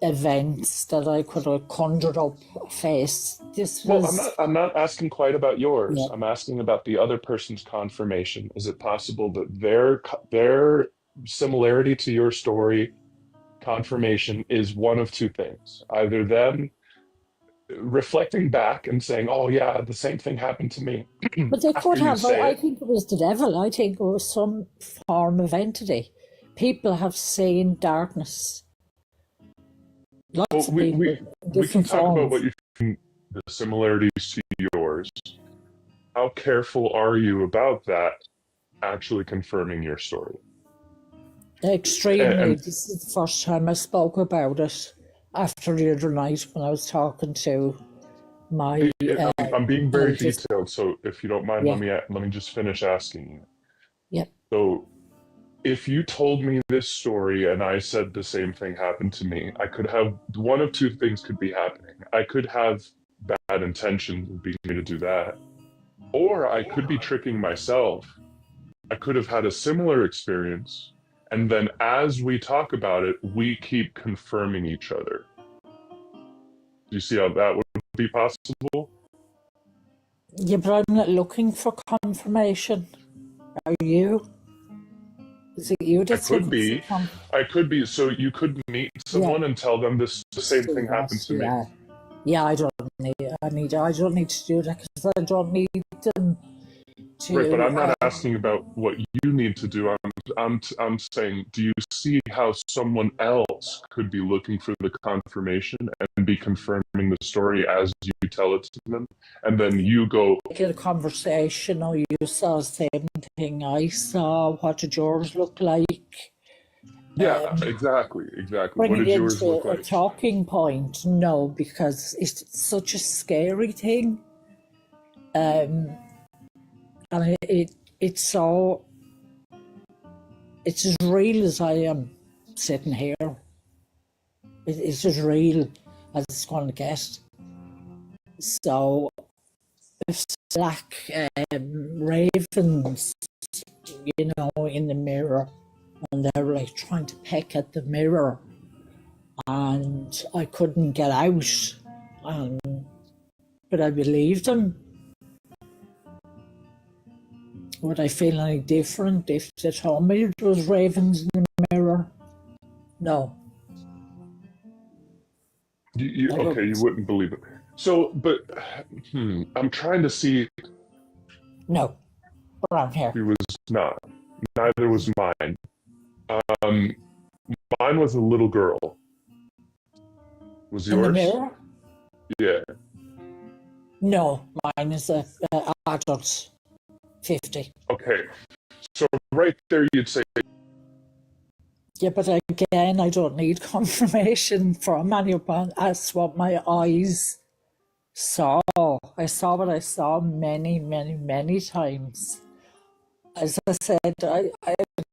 events that I could have conjured up a face. This Well, was, I'm not asking quite about yours. yeah. I'm asking about the other person's confirmation. Is it possible that their similarity to your story confirmation is one of two things? Either them reflecting back and saying, "Oh yeah, the same thing happened to me," But they after could you have, say I it. think it was the devil. I think it was some form of entity. People have seen darkness. Well, Lots of people, we can different talk about forms. what you think the similarities to yours. How careful are you about that actually confirming your story? Extremely. And This is the first time I spoke about it after the other night when I was talking to my I'm being very therapist. detailed, so if you don't mind, Yeah, let me just finish asking you. yeah. So, if you told me this story and I said the same thing happened to me, I could have one of two things could be happening. I could have bad intentions of being me to do that, or I could be tricking myself. I could have had a similar experience, and then as we talk about it, we keep confirming each other. Do you see how that would be possible? Yeah, but I'm not looking for confirmation. Are you? Is it you I that's could looking for be. I could be. So you could meet Yeah, someone and tell them the same do thing that. happened to me. Yeah, yeah. I don't need to do that because I don't need them Right, but to. I'm not asking about what you need to do. I'm I'm saying, do you see how someone else could be looking for the confirmation and be confirming the story as you tell it to them, and then you go, Get a conversation, or you saw the same thing I saw, what did yours look like? yeah, exactly. Bring What it did yours into look a like? talking point, no, because it's such a scary thing. And it's so, it's as real as I am sitting here. It's as real as it's going to get. So, if black ravens, you know, in the mirror, and they were like trying to peck at the mirror, and I couldn't get out, but I believed them. Would I feel any different if they told me there was ravens in the mirror? No. Okay, you wouldn't believe it. So, but I'm trying to see. No, around here. He was not. Neither was mine. Mine was a little girl. Was In the yours? mirror? Yeah. No, mine is a adult, 50. Okay. So right there, you'd say. Yeah, but again, I don't need confirmation from anyone. That's what my eyes saw. I saw what I saw many, many, many times. As I said, I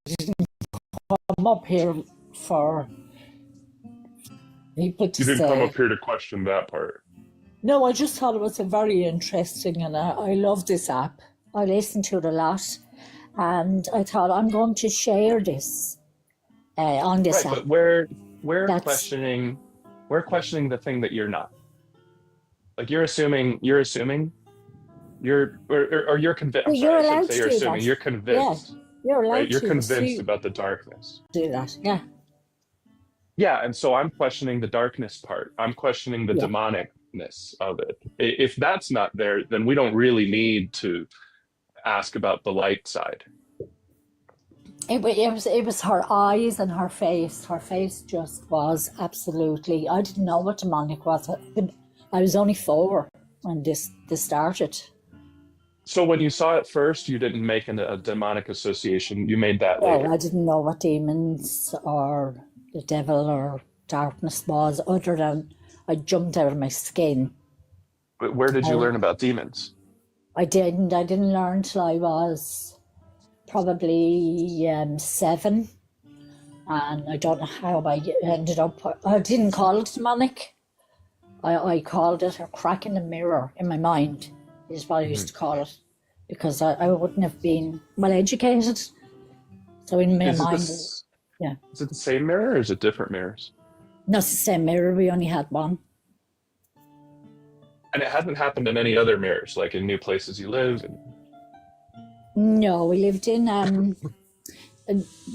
didn't come up here for people to You didn't say. come up here to question that part. No, I just thought it was a very interesting, and I love this app. I listen to it a lot, and I thought I'm going to share this on this app. But we're questioning the thing that you're not. Like you're assuming you're convinced. Well, you're allowed to you're do assuming that. you're convinced. Yeah, you're allowed right? You're to convinced about the darkness. do that. Yeah. Yeah, and so I'm questioning the darkness part. I'm questioning the Yeah. demonicness of it. If that's not there, then we don't really need to ask about the light side. It was her eyes and her face. Her face just was absolutely. I didn't know what demonic was. I was only 4 when this started. So when you saw it first, you didn't make a demonic association. You made that later. No, I didn't know what demons or the devil or darkness was, other than I jumped out of my skin. But where did you learn about demons? I didn't learn till I was probably 7, and I don't know how I ended up. I didn't call it demonic. I called it a crack in the mirror in my mind, is what I used to call it, because I wouldn't have been well educated. So in my mind, yeah. Is it the same mirror or is it different mirrors? No, it's the same mirror. We only had one. And it hasn't happened in any other mirrors, like in new places you live? No, we lived in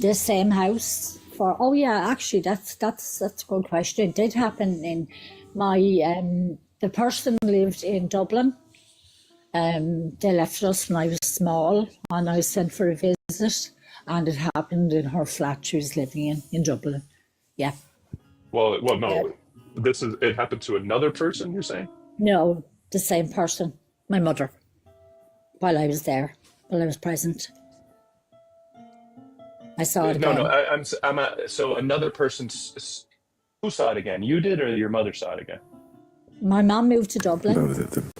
the same house for. Oh yeah, actually, that's a good question. It did happen in my. The person lived in Dublin. They left us when I was small, and I was sent for a visit, and it happened in her flat she was living in Dublin. Yeah. Well, no. It happened to another person, you're saying? No, the same person, my mother, while I was there, while I was present. I saw it again. No, so another person, who saw it again? You did, or your mother saw it again? My mom moved to Dublin. Both of them.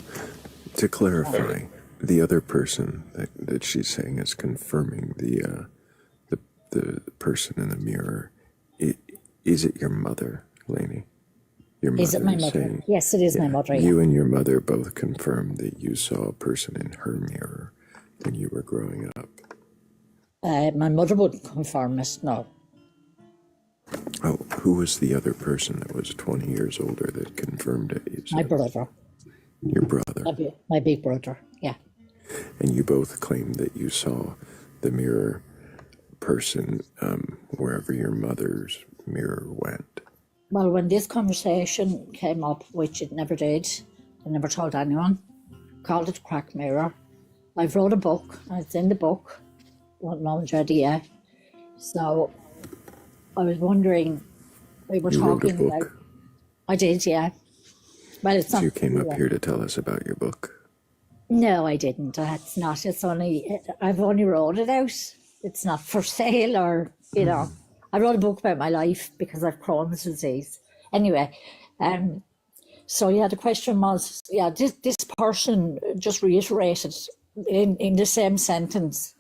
To clarify, the other person that she's saying is confirming the person in the mirror. Is it your mother, Lainey? Your mother is it my mother? saying, yes, it is my mother. You and your mother both confirmed that you saw a person in her mirror when you were growing up. My mother wouldn't confirm it, no. Oh, who was the other person that was 20 years older that confirmed it? My brother. Your brother? My big brother, yeah. And you both claimed that you saw the mirror person wherever your mother's mirror went. Well, when this conversation came up, which it never did, I never told anyone, called it Crack Mirror. I've wrote a book, and it's in the book. One moment ready, yeah. So I was wondering, we were You wrote a talking about. book, I did, yeah. Well, it's so not. you came up Yeah. here to tell us about your book. No, I didn't. That's not. It's only. I've only wrote it out. It's not for sale, or I wrote a book about my life because I've Crohn's disease. Anyway, so yeah, the question was, yeah, this person just reiterated in the same sentence.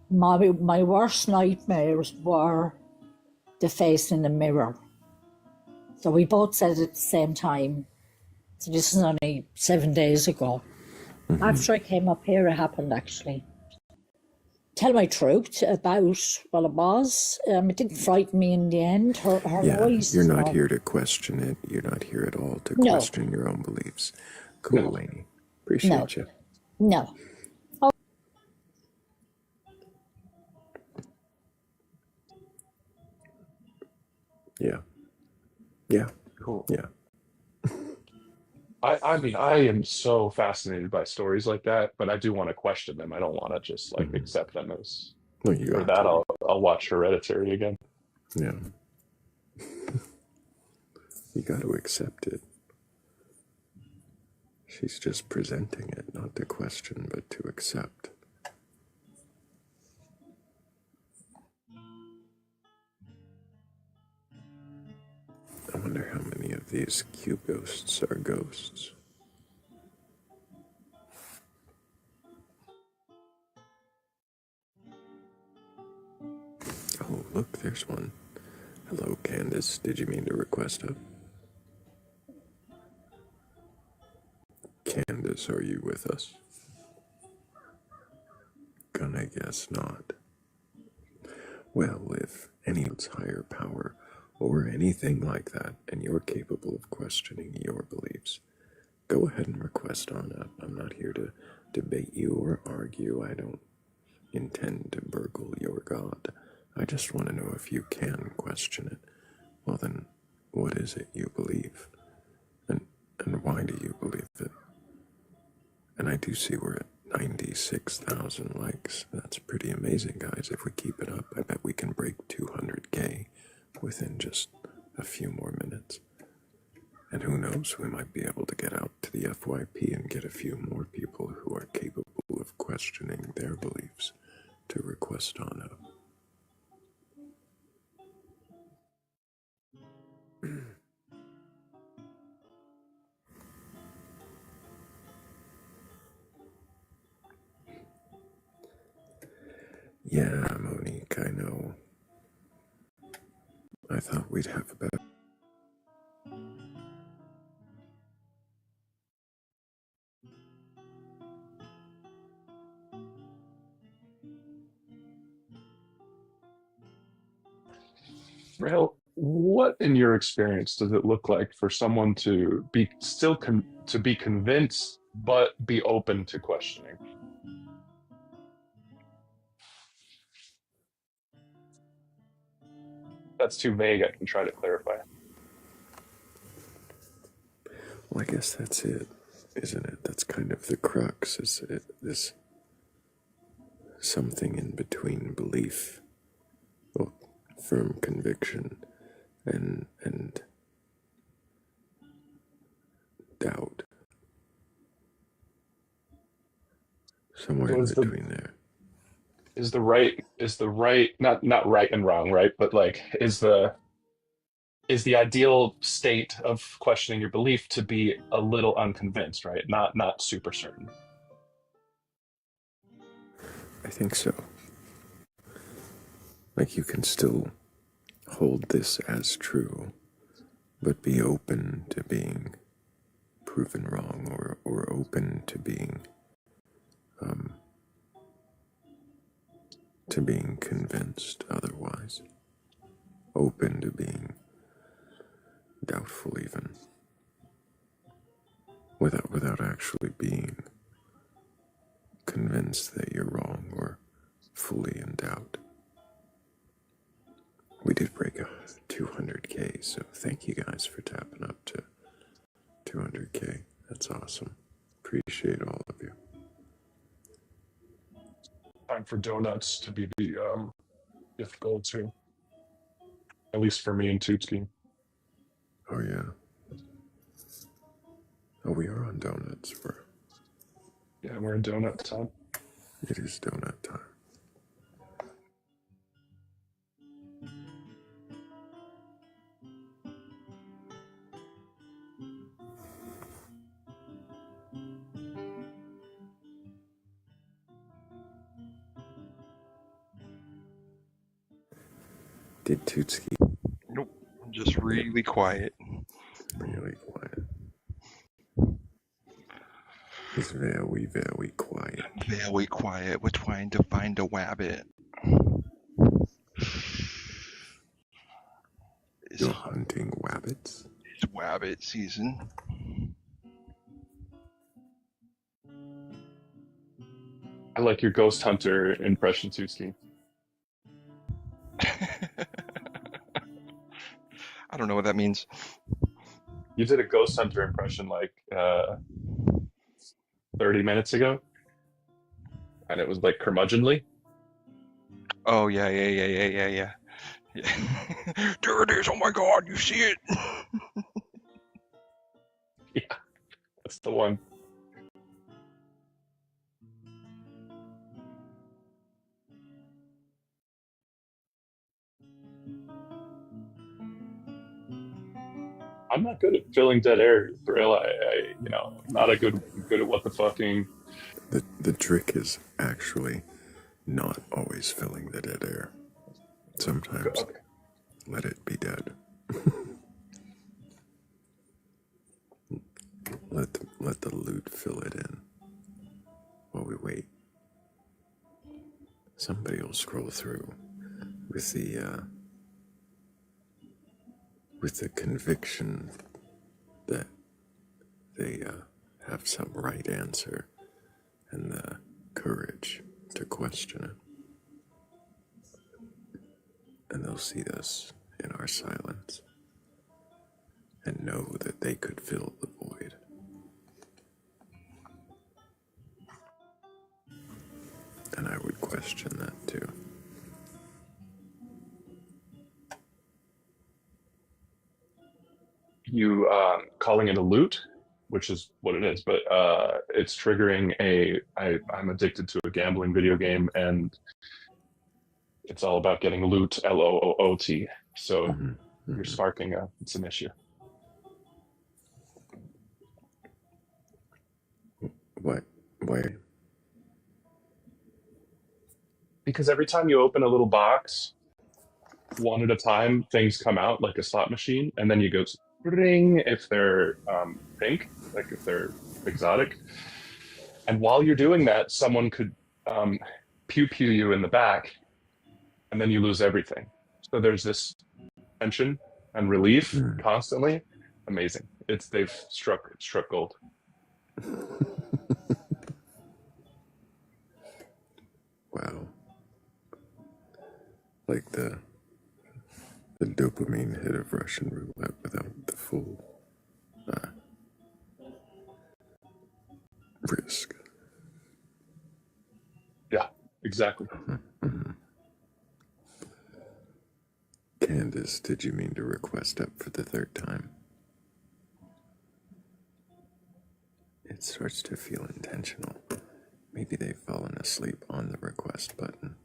My worst nightmares were the face in the mirror. So we both said it at the same time. So this is only 7 days ago. After I came up here, it happened actually. Tell my truth about what it was. It didn't frighten me in the end. Her Yeah, voice. you're not here to question it. You're not here at all to No. question your own beliefs. Cool, Lainey. Appreciate you. No. Yeah. Yeah. Cool. Yeah. I mean, I am so fascinated by stories like that, but I do want to question them. I don't want to just like accept them as. No, you For got that, to. I'll watch Hereditary again. Yeah. You got to accept it. She's just presenting it, not to question, but to accept. I wonder how many of these cube ghosts are ghosts. Oh, look, there's one. Hello, Candace. Did you mean to request up? Candace, are you with us? Gonna guess not. Well, if anyone's higher power or anything like that, and you're capable of questioning your beliefs, go ahead and request on up. I'm not here to debate you or argue. I don't intend to burgle your God. I just want to know if you can question it. Well then, what is it you believe? And why do you believe it? And I do see we're at 96,000 likes. That's pretty amazing, guys. If we keep it up, I bet we can break 200K within just a few more minutes. And who knows, we might be able to get out to the FYP and get a few more people who are capable of questioning their beliefs to request on up. Yeah, Monique, I know. I thought we'd have a better. Thrayle, what in your experience does it look like for someone to be still to be convinced but be open to questioning? That's too vague. I can try to clarify. Well, I guess that's it, isn't it? That's kind of the crux, is it? This something in between belief, well, firm conviction, and doubt. Somewhere So in between there. Is the right not right and wrong, right? But like is the ideal state of questioning your belief to be a little unconvinced, right? Not super certain. I think so. Like you can still hold this as true, but be open to being proven wrong, or open to being convinced otherwise. Open to being doubtful even. Without actually being convinced that you're wrong or fully in doubt. We did break 200K, so thank you guys for tapping up to 200K. That's awesome. Appreciate all of you. Time for donuts to be the difficult too. At least for me and Tutski. Oh yeah. Oh, we are on donuts. We're in donut time. It is donut time. Did Tutski? Nope. I'm just really quiet. Really quiet. He's very, very quiet. Very quiet. We're trying to find a wabbit. You're hunting wabbits? It's wabbit season. I like your ghost hunter impression, Tutski. I don't know what that means. You did a ghost hunter impression like 30 minutes ago, and it was like curmudgeonly. Oh yeah. There it is. Oh my God, you see it? Yeah, that's the one. I'm not good at filling dead air, Thrayle. I'm not a good at what the fucking. The trick is actually not always filling the dead air. Sometimes let it be dead. let the loot fill it in while we wait. Somebody will scroll through with the conviction that they have some right answer and the courage to question it. And they'll see us in our silence and know that they could fill the void. And I would question that too. You calling it a loot, which is what it is, but it's triggering I'm addicted to a gambling video game, and it's all about getting loot, LOOT. So you're sparking it's an issue. What? Why? Because every time you open a little box, one at a time, things come out like a slot machine, and then you go ring if they're pink, like if they're exotic. And while you're doing that, someone could pew pew you in the back, and then you lose everything. So there's this tension and relief constantly. Amazing. They've struck gold. Wow. Like the dopamine hit of Russian roulette without the full risk. Yeah, exactly. Candace, did you mean to request up for the third time? It starts to feel intentional. Maybe they've fallen asleep on the request button.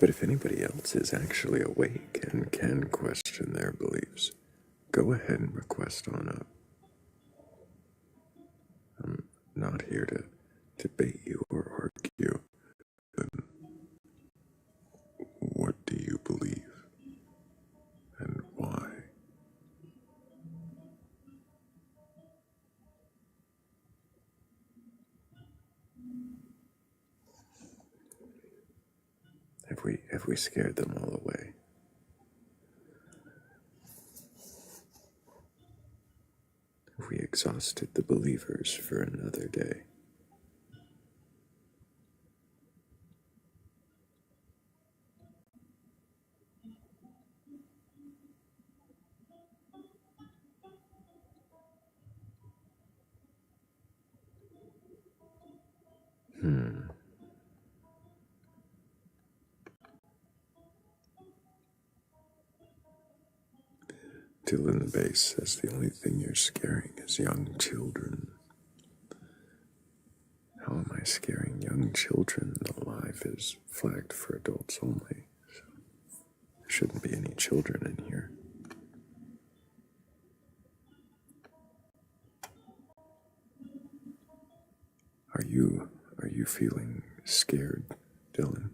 But if anybody else is actually awake and can question their beliefs, go ahead and request on up. I'm not here to debate you or argue. But what do you believe? And why? Have we scared them all away? Have we exhausted the believers for another day? Dylan Bass says the only thing you're scaring is young children. How am I scaring young children? The live is flagged for adults only. So there shouldn't be any children in here. Are you feeling scared, Dylan?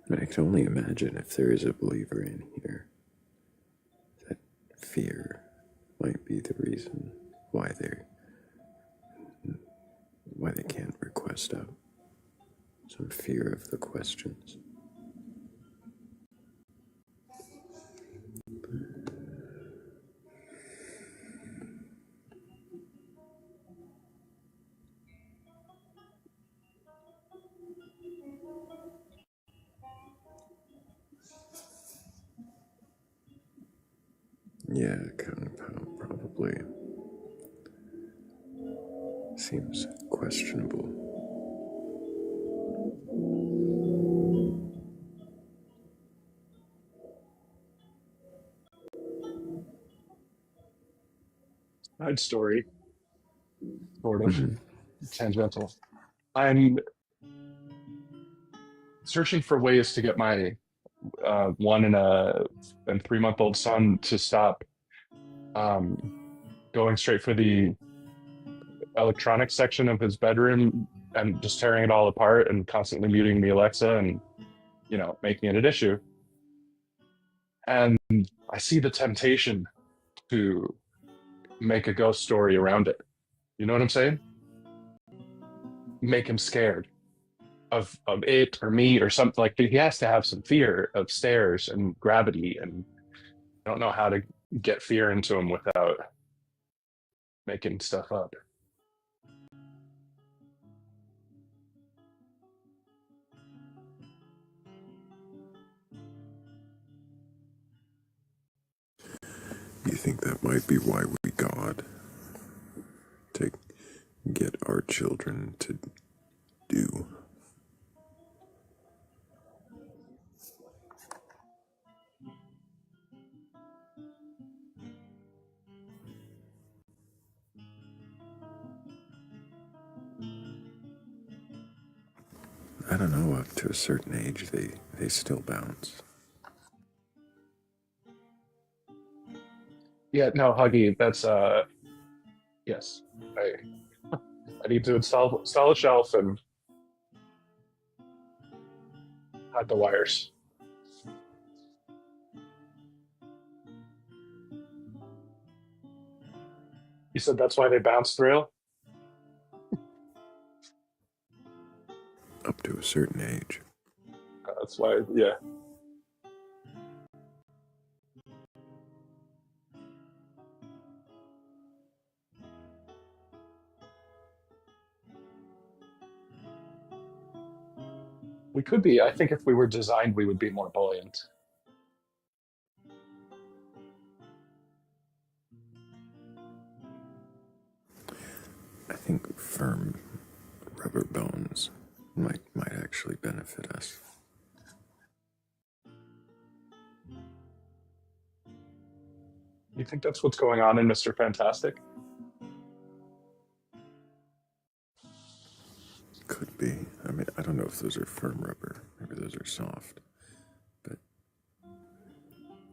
I mean, I can only imagine if there is a believer in here, that fear might be the reason why they can't request out. Some fear of the questions. Yeah, Kung Pao probably seems questionable. Side story, sort of tangential. I'm searching for ways to get my 1 and 3 month old son to stop going straight for the electronics section of his bedroom and just tearing it all apart and constantly muting the Alexa and, making it an issue. And I see the temptation to make a ghost story around it. You know what I'm saying? Make him scared of it or me or something. Like, he has to have some fear of stairs and gravity, and I don't know how to get fear into him without making stuff up. You think that might be why we God? To get our children to do? I don't know, up to a certain age, they still bounce. Yeah, no, Huggy, that's yes. I need to install a shelf and hide the wires. You said that's why they bounce, Thrayle? Up to a certain age. That's why, yeah. We could be. I think if we were designed, we would be more buoyant. I think firm rubber bones might actually benefit us. You think that's what's going on in Mr. Fantastic? Could be. I mean, I don't know if those are firm rubber. Maybe those are soft. But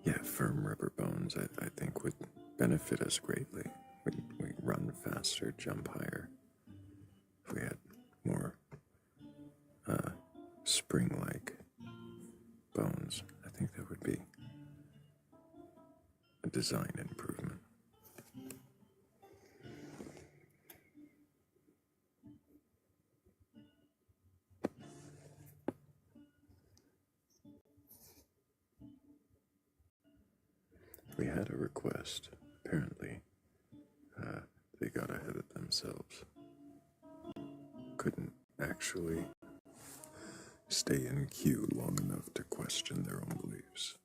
yeah, firm rubber bones I think would benefit us greatly. We run faster, jump higher. If we had more spring-like bones, I think that would be a design improvement. We had a request. Apparently, they got ahead of themselves. Couldn't actually stay in queue long enough to question their own beliefs.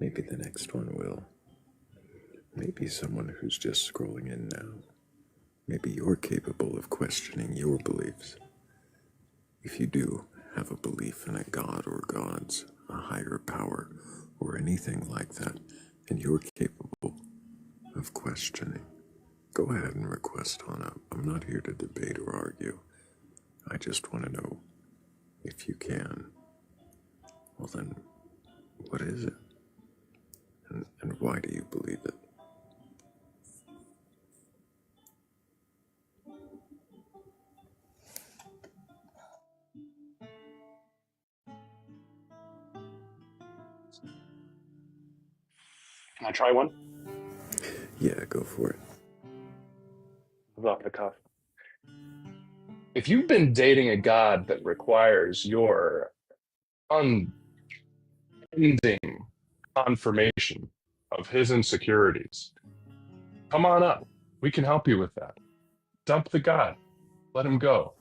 Maybe the next one will. Maybe someone who's just scrolling in now. Maybe you're capable of questioning your beliefs. If you do have a belief in a god or gods, a higher power, or anything like that, and you're capable of questioning, go ahead and request on up. I'm not here to debate or argue. I just want to know if you can. Well then, what is it? And why do you believe it? Can I try one? Yeah, go for it. Off the cuff. If you've been dating a god that requires your unending confirmation of his insecurities, come on up. We can help you with that. Dump the god. Let him go.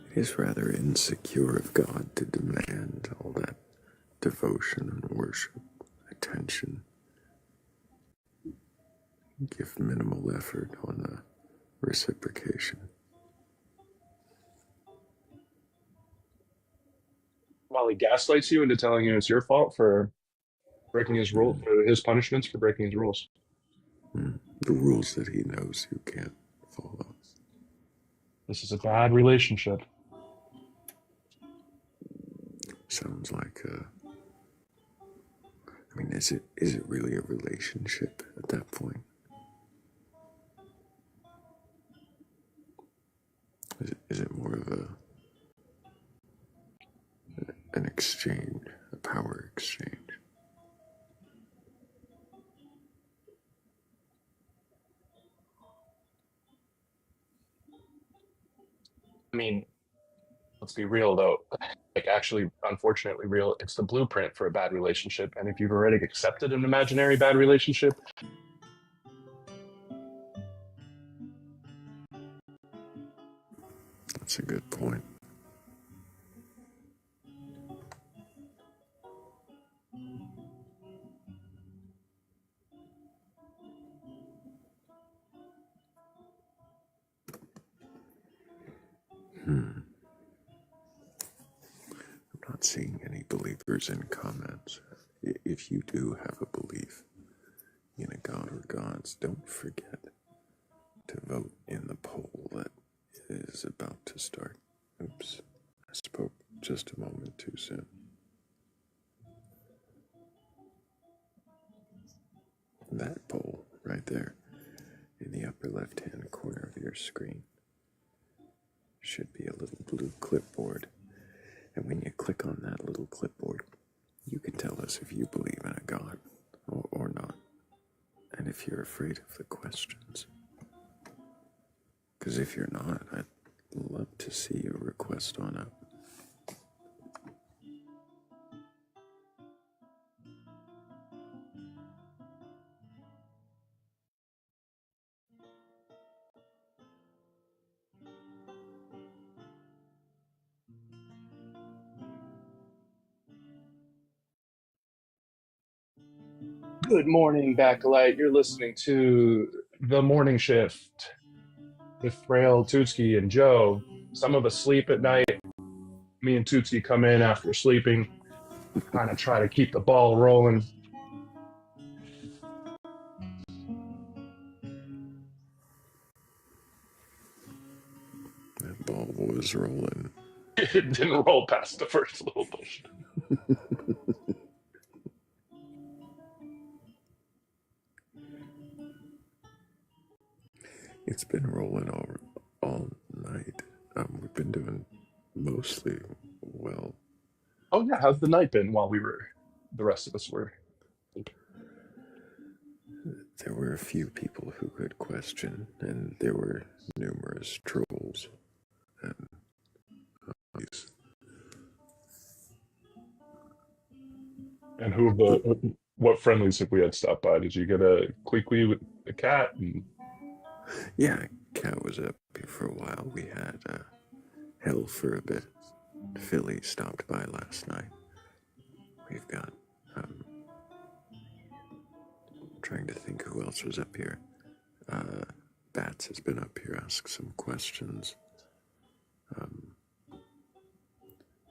It is rather insecure of God to demand all that devotion and worship, attention, give minimal effort on the reciprocation. While he gaslights you into telling you it's your fault for breaking his rule, for his punishments for breaking his rules. The rules that he knows you can't follow. This is a bad relationship. Sounds like I mean, is it really a relationship at that point? Is it more of an exchange, a power exchange? I mean, let's be real though. Like actually, unfortunately real, it's the blueprint for a bad relationship. And if you've already accepted an imaginary bad relationship, That's a good point. I'm not seeing any believers in comments. If you do have a belief in a god or gods, don't forget to vote in the poll that is about to start. Oops, I spoke just a moment too soon. That poll right there in the upper left-hand corner of your screen should be a little blue clipboard. And when you click on that little clipboard, you can tell us if you believe in a god or not, and if you're afraid of the questions. Because if you're not, I'd love to see your request on up. good morning, Batcolyte. You're listening to The Morning Shift with Thrayle, Tutski, and Joe. Some of us sleep at night. Me and Tutski come in after sleeping, kind of try to keep the ball rolling. That ball was rolling. It didn't roll past the first little push. It's been rolling all night. We've been doing mostly well. Oh yeah, how's the night been while the rest of us were? There were a few people who could question, and there were numerous trolls. And And what friendlies have we had stop by? Did you get a Queequeg with the cat? And... Yeah, cat was up here for a while. We had Hell for a bit. Philly stopped by last night. We've got, trying to think who else was up here. Bats has been up here, asked some questions.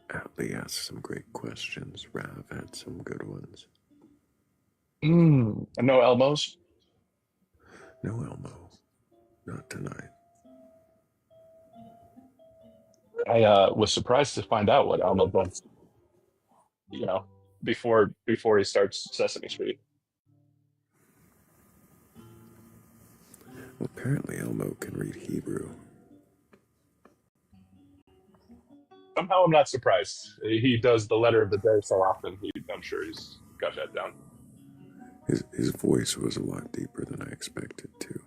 Atlee asked some great questions. Rav had some good ones. And no Elmos? No Elmo. Not tonight. I was surprised to find out what Elmo does, before he starts Sesame Street. Well, apparently Elmo can read Hebrew. Somehow I'm not surprised. He does the letter of the day so often. I'm sure he's got that down. His voice was a lot deeper than I expected, too.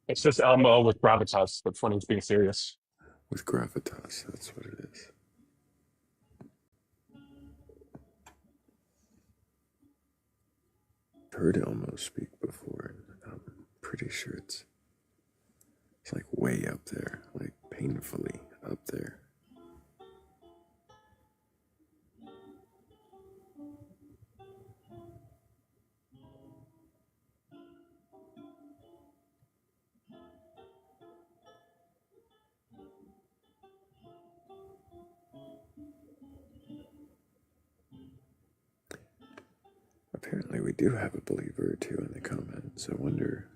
It's just Elmo with gravitas, but when he's being serious. With gravitas, that's what it is. Heard Elmo speak before, and I'm pretty sure it's like way up there, like painfully up there. Apparently we do have a believer or two in the comments. I wonder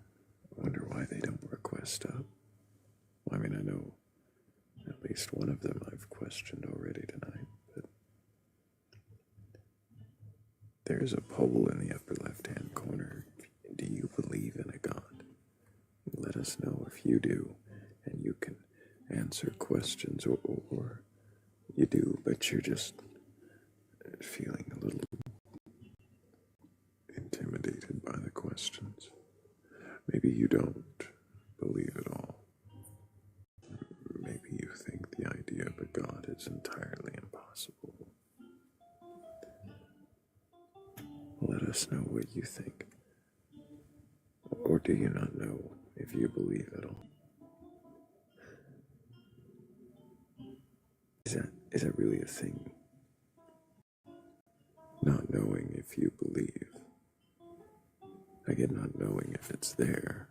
why they don't request up. Well, I mean, I know at least one of them I've questioned already tonight, but there's a poll in the upper left-hand corner. Do you believe in a God? Let us know if you do, and you can answer questions, or you do, but you're just feeling a little intimidated by the questions. Maybe you don't believe at all. Maybe you think the idea of a God is entirely impossible. Let us know what you think. Or do you not know if you believe at all? Is that really a thing? Not knowing if you believe. I get not knowing if it's there.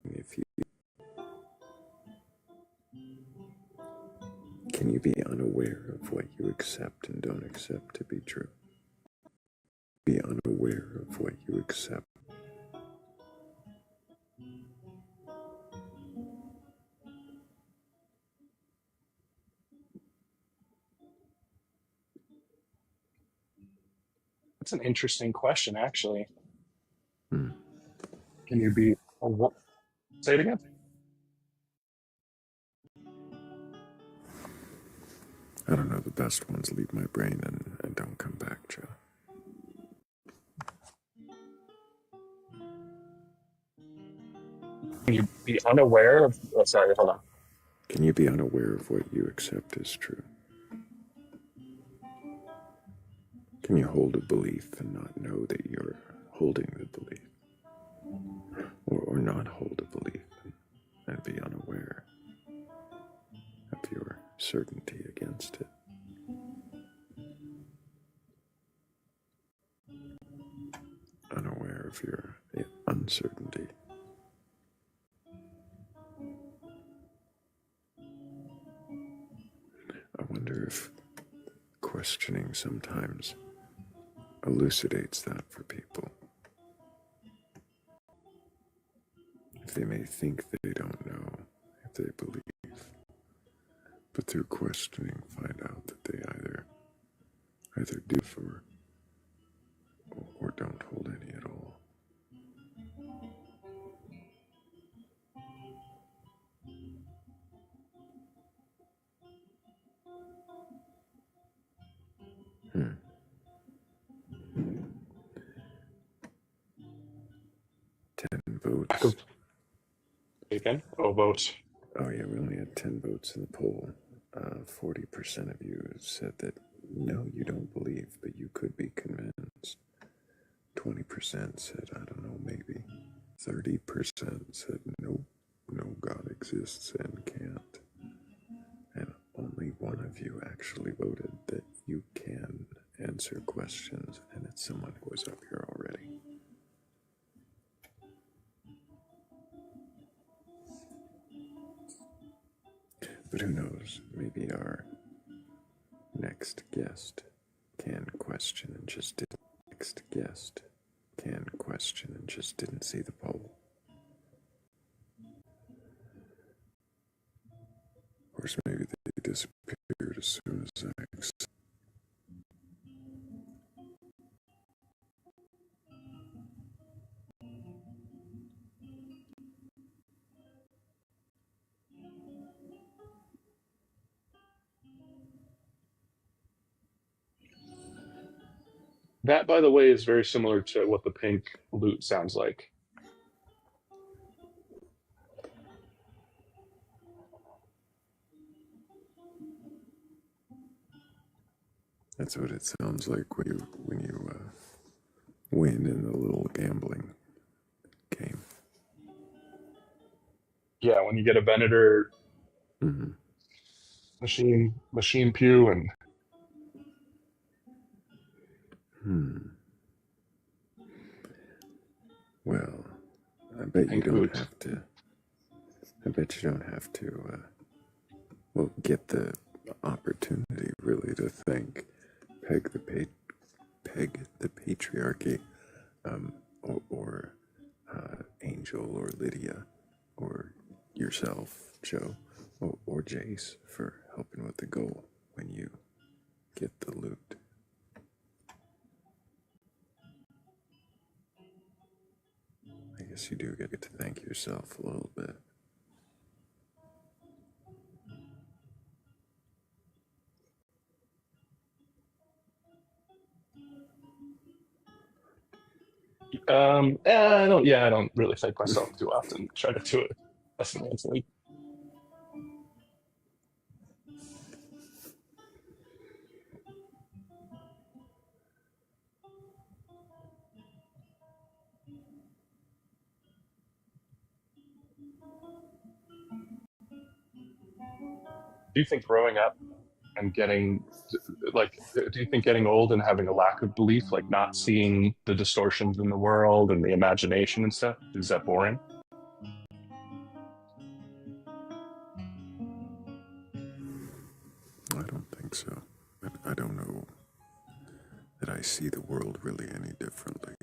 If you Can you be unaware of what you accept and don't accept to be true? Be unaware of what you accept. That's an interesting question, actually. Hmm. Can you be... Say it again? I don't know, the best ones leave my brain and don't come back, Joe. Can you be unaware of... Oh, sorry, hold on. Can you be unaware of what you accept as true? Can you hold a belief and not know that you're holding the belief? Or not hold a belief and be unaware of your certainty against it? Unaware of your uncertainty. I wonder if questioning sometimes elucidates that for people. If they may think they don't know if they believe, but through questioning find out that they either do or don't hold any at all. Hmm. 10 votes. Again, oh, vote. Oh yeah, we only had 10 votes in the poll. 40% of you said that no, you don't believe, but you could be convinced. 20% said, I don't know, maybe. 30% said, nope, no God exists and can't. And only one of you actually voted that you can answer questions, and it's someone who was up here already. But who knows, maybe our next guest can question and just didn't. Next guest can question and just didn't see the poll. Of course, maybe they disappeared as soon as I accept. That, by the way, is very similar to what the pink lute sounds like. That's what it sounds like when you win in the little gambling game. Yeah, when you get a Venator machine pew and Well, I bet you pink don't lute. have to. I bet you don't have to. Well, get the opportunity really to think. Peg the patriarchy, or Angel or Lydia, or yourself, Joe, or Jace for helping with the goal when you get the loot. I guess you do get to thank yourself a little bit. I don't really thank myself too often. Try to do it less than once a week. Do you think growing up and getting, like, do you think getting old and having a lack of belief, like not seeing the distortions in the world and the imagination and stuff, is that boring? I don't think so. I don't know that I see the world really any differently.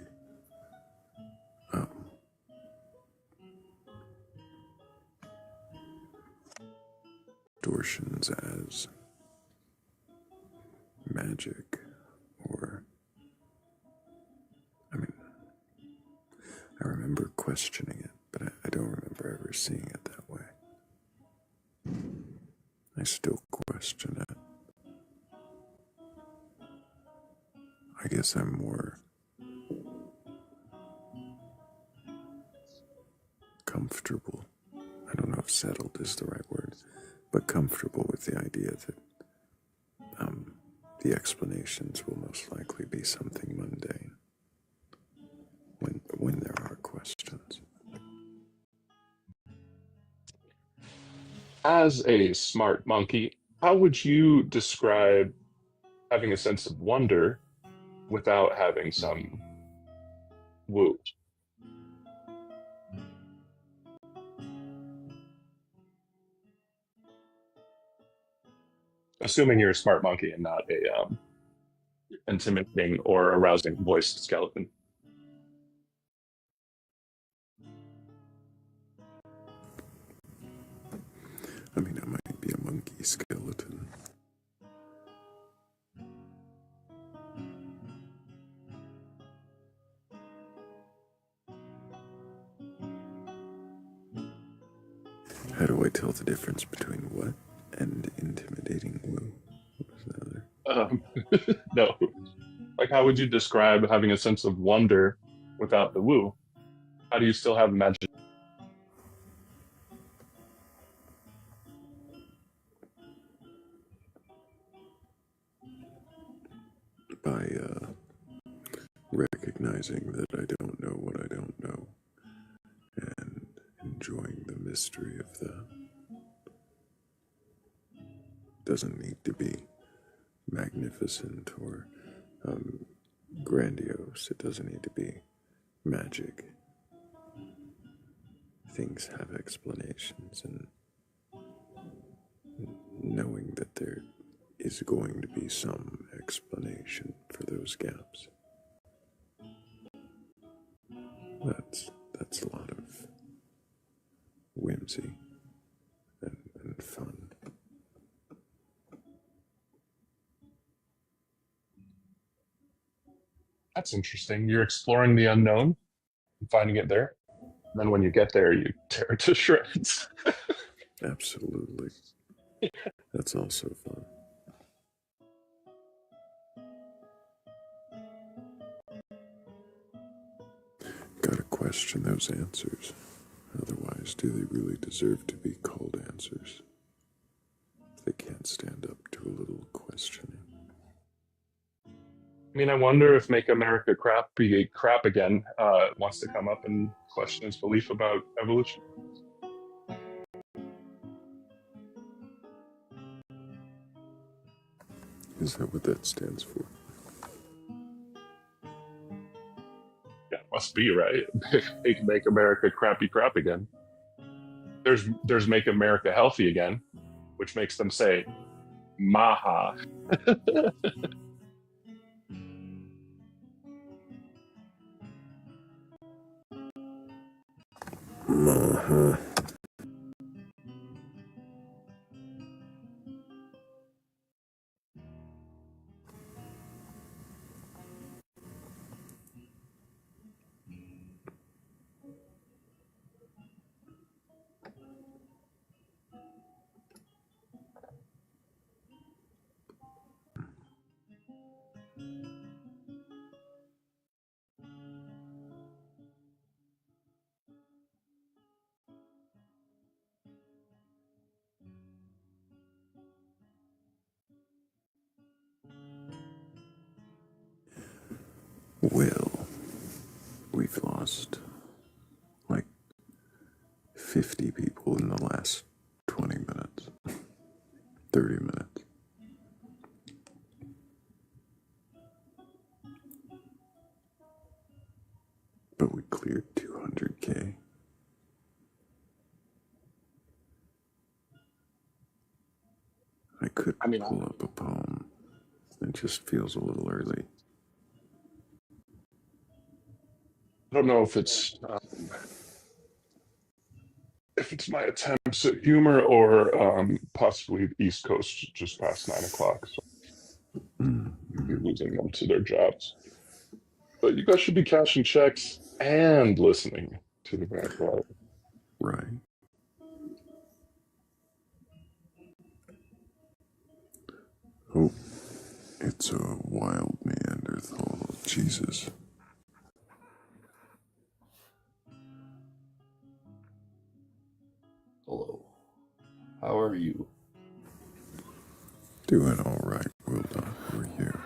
Distortions as magic, or, I mean, I remember questioning it, but I don't remember ever seeing it that way. I still question it. I guess I'm more comfortable. I don't know if settled is the right word, but comfortable with the idea that the explanations will most likely be something mundane when there are questions. As a smart monkey, how would you describe having a sense of wonder without having some woo? Assuming you're a smart monkey and not a intimidating or arousing voiced skeleton. I mean, I might be a monkey skeleton. How do I tell the difference between what and intimidating woo? What was the other? No. Like, how would you describe having a sense of wonder without the woo? How do you still have magic? recognizing that I don't know what I don't know, and enjoying the mystery of that. Doesn't need to be magnificent or grandiose. It doesn't need to be magic. Things have explanations, and knowing that there is going to be some explanation for those gaps. That's a lot of whimsy and fun. That's interesting. You're exploring the unknown and finding it there. And then when you get there, you tear it to shreds. Absolutely. That's also fun. Gotta question those answers. Otherwise, do they really deserve to be called answers? They can't stand up to a little questioning. I mean, I wonder if Make America Crap Be Crap Again wants to come up and question his belief about evolution. Is that what that stands for? Yeah, must be, right? Make America crappy crap again. There's Make America Healthy Again, which makes them say, Maha. Maha. Well, we've lost like 50 people in the last 20 minutes, 30 minutes. But we cleared 200K. I could pull up a poem. It just feels a little early. I don't know if it's my attempts at humor or possibly East Coast just past 9 o'clock. So you'd be losing them to their jobs. But you guys should be cashing checks and listening to the Batcolyte. Right. Oh, it's a wild Neanderthal. Jesus. Hello. How are you? Doing all right, Wilda. How are you?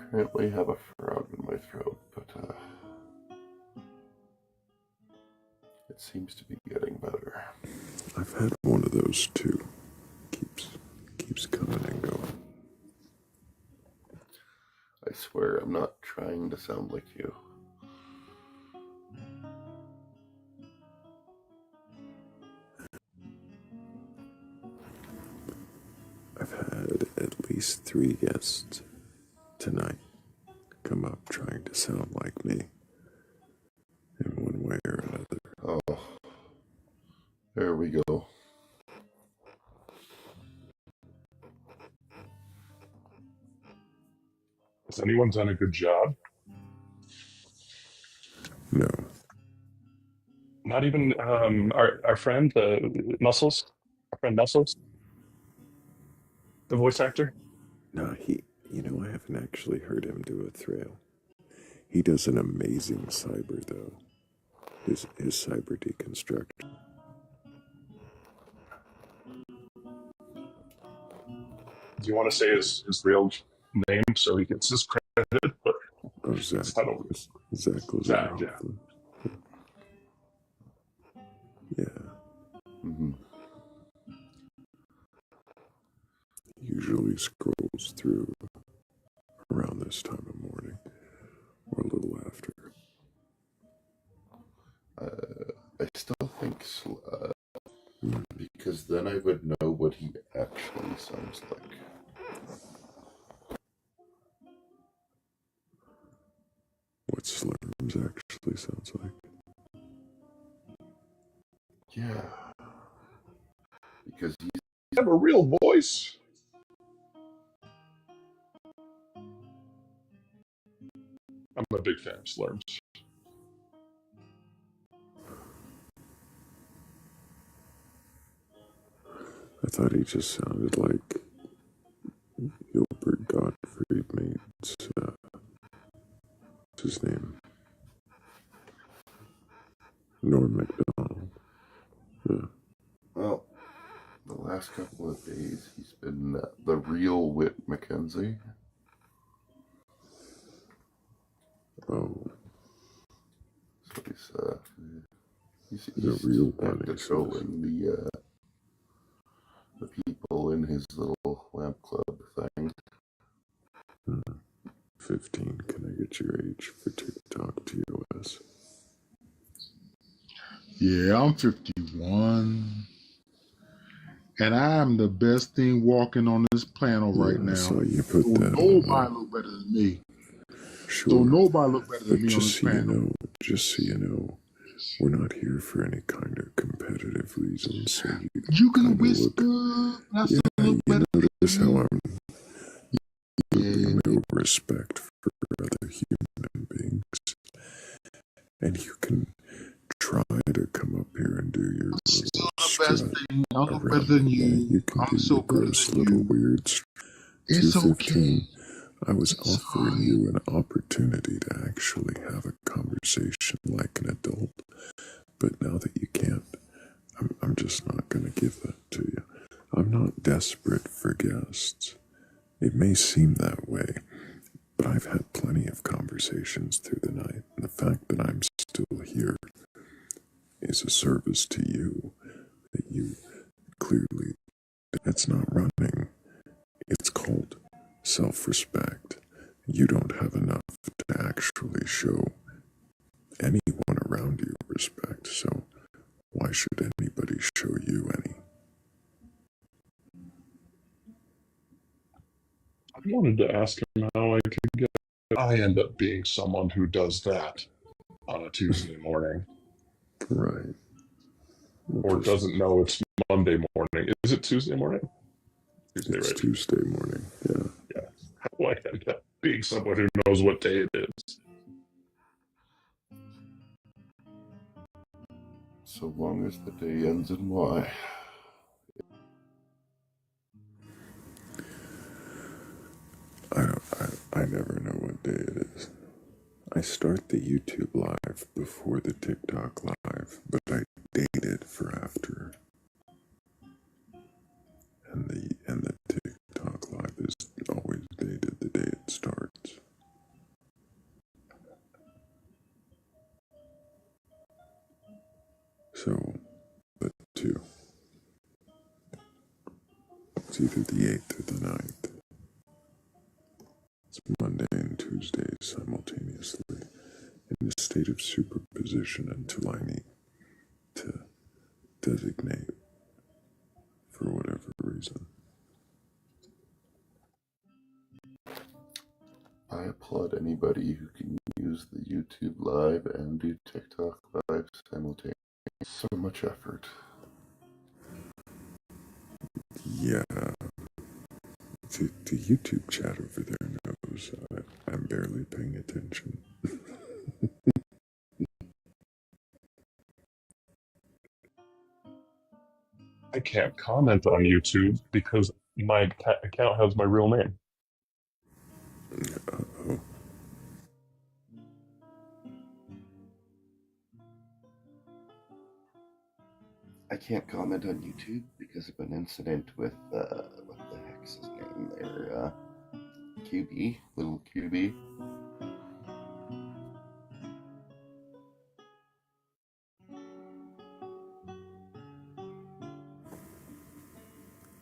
Currently have a frog in my throat, but it seems to be getting better. I've had one of those too. Keeps coming and going. I swear I'm not trying to sound like you. I've had at least 3 guests tonight come up trying to sound like me in one way or another. Oh, there we go. Has anyone done a good job? No. Not even our friend, Muscles? Our friend Muscles? The voice actor? No, I haven't actually heard him do a Thrayle. He does an amazing cyber, though. His cyber deconstruction. Do you want to say his real name so he gets his credit, but Zach. I don't. Zach Zach, yeah. Yeah. Mm-hmm. Usually scrolls through around this time of morning or a little after. I still think because then I would know what he actually sounds like. What Slurms actually sounds like. Yeah. Because he's have a real voice. I'm a big fan of Slurms. I thought he just sounded like Gilbert Gottfried meets, what's his name? Norm Macdonald. Yeah. Well, the last couple of days he's been the real Whit Mackenzie. Oh. So he's the real one. Controlling the people in his little lamp club thing. 15. Can I get your age for TikTok TOS? Yeah, I'm 51. And I'm the best thing walking on this planet right now. So you put so that nobody look better than me. Sure. So nobody look better than but me on this planet. Just so you know, we're not here for any kind of competitive reasons. So you can whisper. Notice how I'm no respect for other human beings, and you can try to come up here and do your little strut I'm better than you. You can do your gross little weirds. It's 215. I was offering you an opportunity to actually have a conversation like an adult, but now that you can't, I'm just not going to give that to you. I'm not desperate for guests. It may seem that way, but I've had plenty of conversations through the night, and the fact that I'm still here is a service to you that you clearly, it's not running. It's called self-respect. You don't have enough to actually show anyone around you respect, so why should anybody show you any? I wanted to ask him how I could get. I end up being someone who does that on a Tuesday morning. Right. Or doesn't know it's Monday morning. Is it Tuesday morning? Tuesday, it's right? Tuesday morning, yeah. Yeah. How do I end up being someone who knows what day it is? So long as the day ends in Y. I never know what day it is. I start the YouTube live before the TikTok live, but I date it for after. And the TikTok live is always dated the day it starts. So, the two. It's either the 8th or the 9th. It's Monday and Tuesday simultaneously in a state of superposition until I need to designate for whatever reason. I applaud anybody who can use the YouTube live and do TikTok live simultaneously. So much effort. Yeah. The YouTube chat over there knows I'm barely paying attention. I can't comment on YouTube because my account has my real name. Uh-oh. I can't comment on YouTube because of an incident with what the heck's his name there? QB, little QB.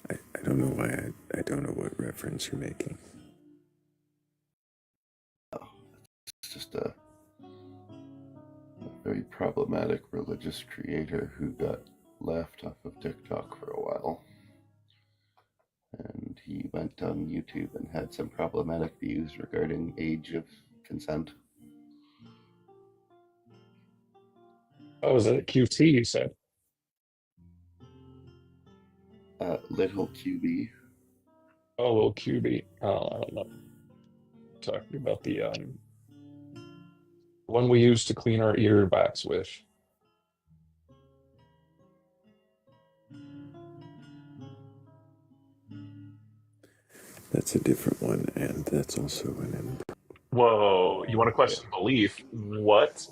I don't know why I don't know what reference you're making. It's just a very problematic religious creator who got left off of TikTok for a while. And he went on YouTube and had some problematic views regarding age of consent. Oh, was it a QT you said? Little QB. Oh, little QB. Oh, I don't know. Talking about the one we use to clean our earwax with. That's a different one, and that's also an Whoa, you want to question belief? What?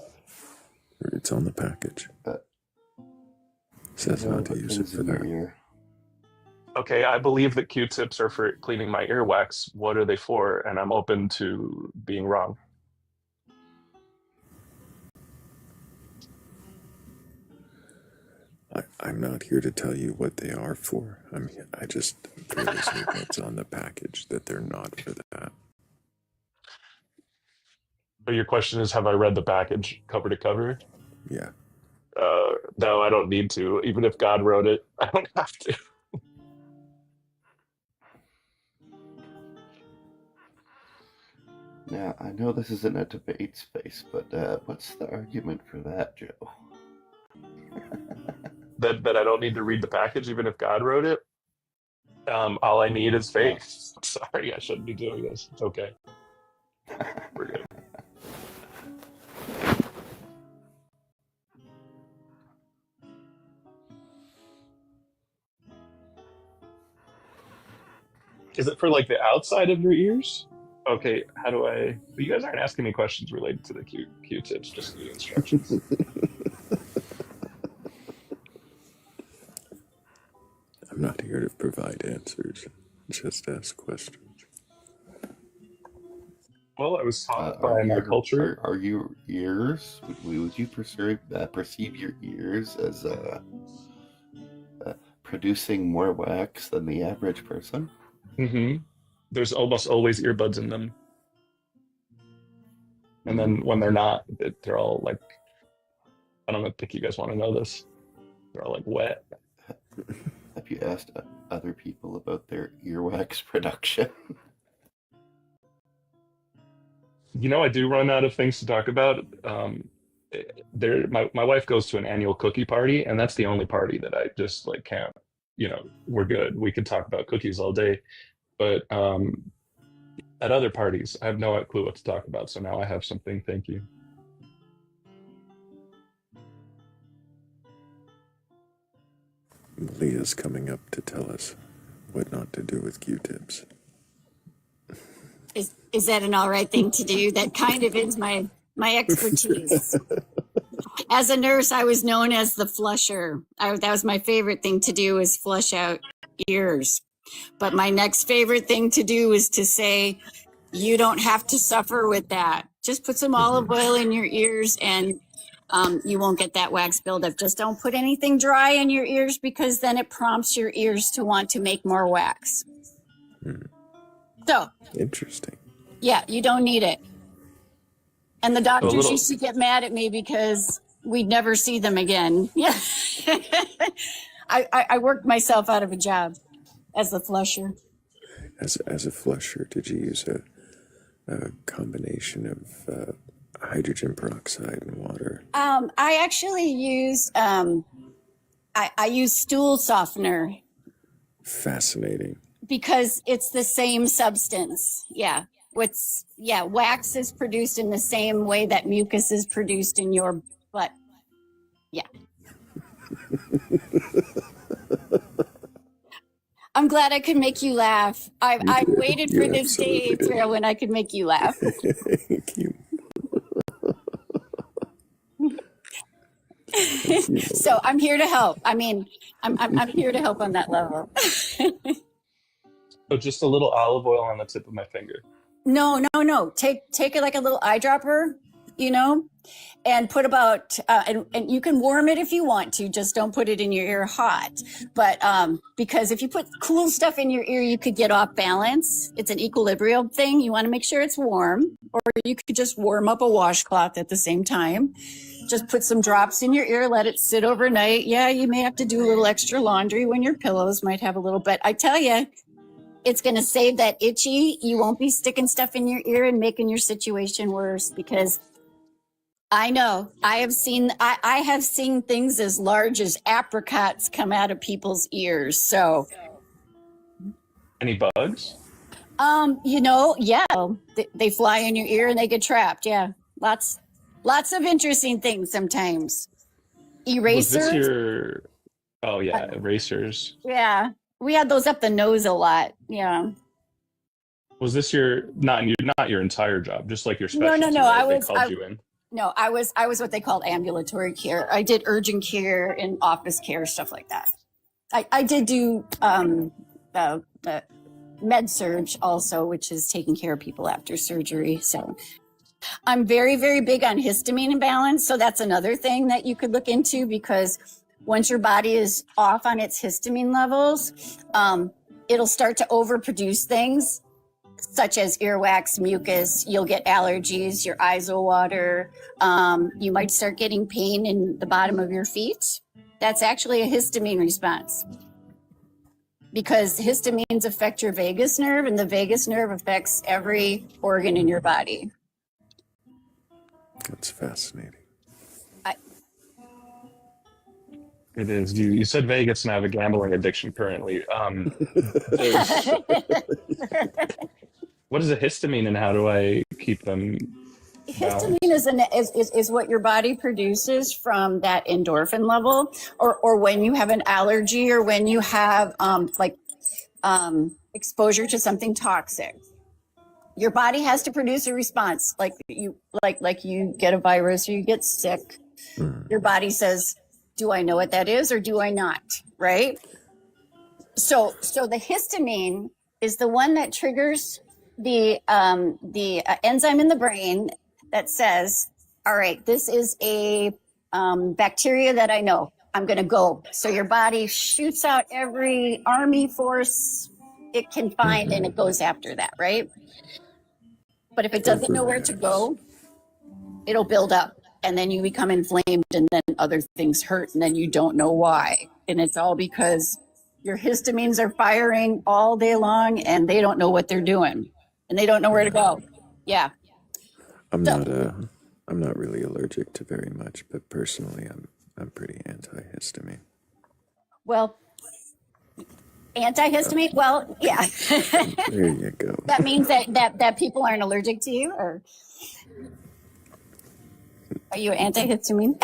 It's on the package. Says how to use it for that. Okay, I believe that Q-tips are for cleaning my earwax. What are they for? And I'm open to being wrong. I'm not here to tell you what they are for. I just curious what's on the package that they're not for that. But your question is, have I read the package cover to cover? Yeah. No, I don't need to. Even if God wrote it, I don't have to. Now, I know this isn't a debate space, but what's the argument for that, Joe? that I don't need to read the package, even if God wrote it. All I need is faith. Sorry, I shouldn't be doing this. It's okay. We're good. Is it for like the outside of your ears? Okay, how do I... You guys aren't asking me questions related to the Q-tips, just the instructions. I'm not here to provide answers, just ask questions. Well, I was taught by my culture. Are your ears? Would you perceive your ears as producing more wax than the average person? Mm-hmm. There's almost always earbuds in them. And then when they're not, they're all like, I don't think you guys want to know this. They're all like wet. Have you asked other people about their earwax production? You know, I do run out of things to talk about. My wife goes to an annual cookie party, and that's the only party that I just like can't, we're good. We could talk about cookies all day. But at other parties, I have no clue what to talk about. So now I have something. Thank you. Leah's coming up to tell us what not to do with Q-tips. Is that an all right thing to do? That kind of is my expertise. As a nurse, I was known as the flusher. That was my favorite thing to do, is flush out ears. But my next favorite thing to do is to say, you don't have to suffer with that. Just put some olive oil in your ears and you won't get that wax buildup. Just don't put anything dry in your ears, because then it prompts your ears to want to make more wax. So interesting. Yeah, you don't need it. And the doctors used to get mad at me because we'd never see them again. Yeah. I worked myself out of a job as the flusher. As a flusher, did you use a combination of hydrogen peroxide and water? I actually use I use stool softener. Fascinating. Because it's the same substance. Yeah. Wax is produced in the same way that mucus is produced in your butt. Yeah. I'm glad I could make you laugh. I've waited for this day, Thrayle, when I could make you laugh. Thank you. So I'm here to help. I mean, I'm here to help on that level. So just a little olive oil on the tip of my finger. No. Take it like a little eyedropper, you know, and put about and you can warm it if you want to, just don't put it in your ear hot. But because if you put cool stuff in your ear, you could get off balance. It's an equilibrium thing. You want to make sure it's warm, or you could just warm up a washcloth at the same time. Just put some drops in your ear, let it sit overnight. Yeah, you may have to do a little extra laundry when your pillows might have a little, but I tell you, it's going to save that itchy. You won't be sticking stuff in your ear and making your situation worse, because I know I have seen things as large as apricots come out of people's ears. So, Any bugs? yeah, they fly in your ear and they get trapped. Yeah. Lots of interesting things sometimes. Was this Erasers. your? Oh yeah, erasers. Yeah. We had those up the nose a lot. Yeah. Was this your not your entire job, just like your No. specialty, right? They called you in. No, I was what they called ambulatory care. I did urgent care and office care, stuff like that. I did do med surge also, which is taking care of people after surgery. So I'm very, very big on histamine imbalance. So that's another thing that you could look into, because once your body is off on its histamine levels, it'll start to overproduce things such as earwax, mucus. You'll get allergies, your eyes will water. You might start getting pain in the bottom of your feet. That's actually a histamine response, because histamines affect your vagus nerve, and the vagus nerve affects every organ in your body. That's fascinating. It is. You said Vegas, and I have a gambling addiction currently. What is a histamine, and how do I keep them balanced? Histamine is what your body produces from that endorphin level, or when you have an allergy, or when you have exposure to something toxic. Your body has to produce a response, like you get a virus or you get sick. Your body says, do I know what that is or do I not? Right? So the histamine is the one that triggers the enzyme in the brain that says, all right, this is a bacteria that I know. I'm going to go. So your body shoots out every army force it can find, and it goes after that, right? But if it doesn't know where to go, it'll build up, and then you become inflamed, and then other things hurt, and then you don't know why. And it's all because your histamines are firing all day long, and they don't know what they're doing, and they don't know where to go. Yeah. I'm not really allergic to very much, but personally, I'm pretty anti-histamine. Well, antihistamine. Well, yeah. There you go. That means that people aren't allergic to you, or are you antihistamine?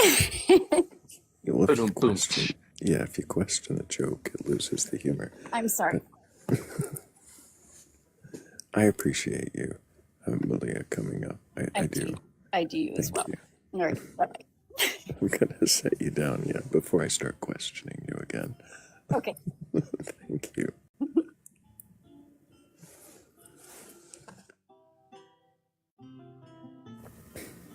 Well, if you question the joke, it loses the humor. I'm sorry. But I appreciate you, Malia, coming up. I do. I do you as well. You. All right. Bye-bye. I'm going to set you down yet before I start questioning you again. Okay. Thank you.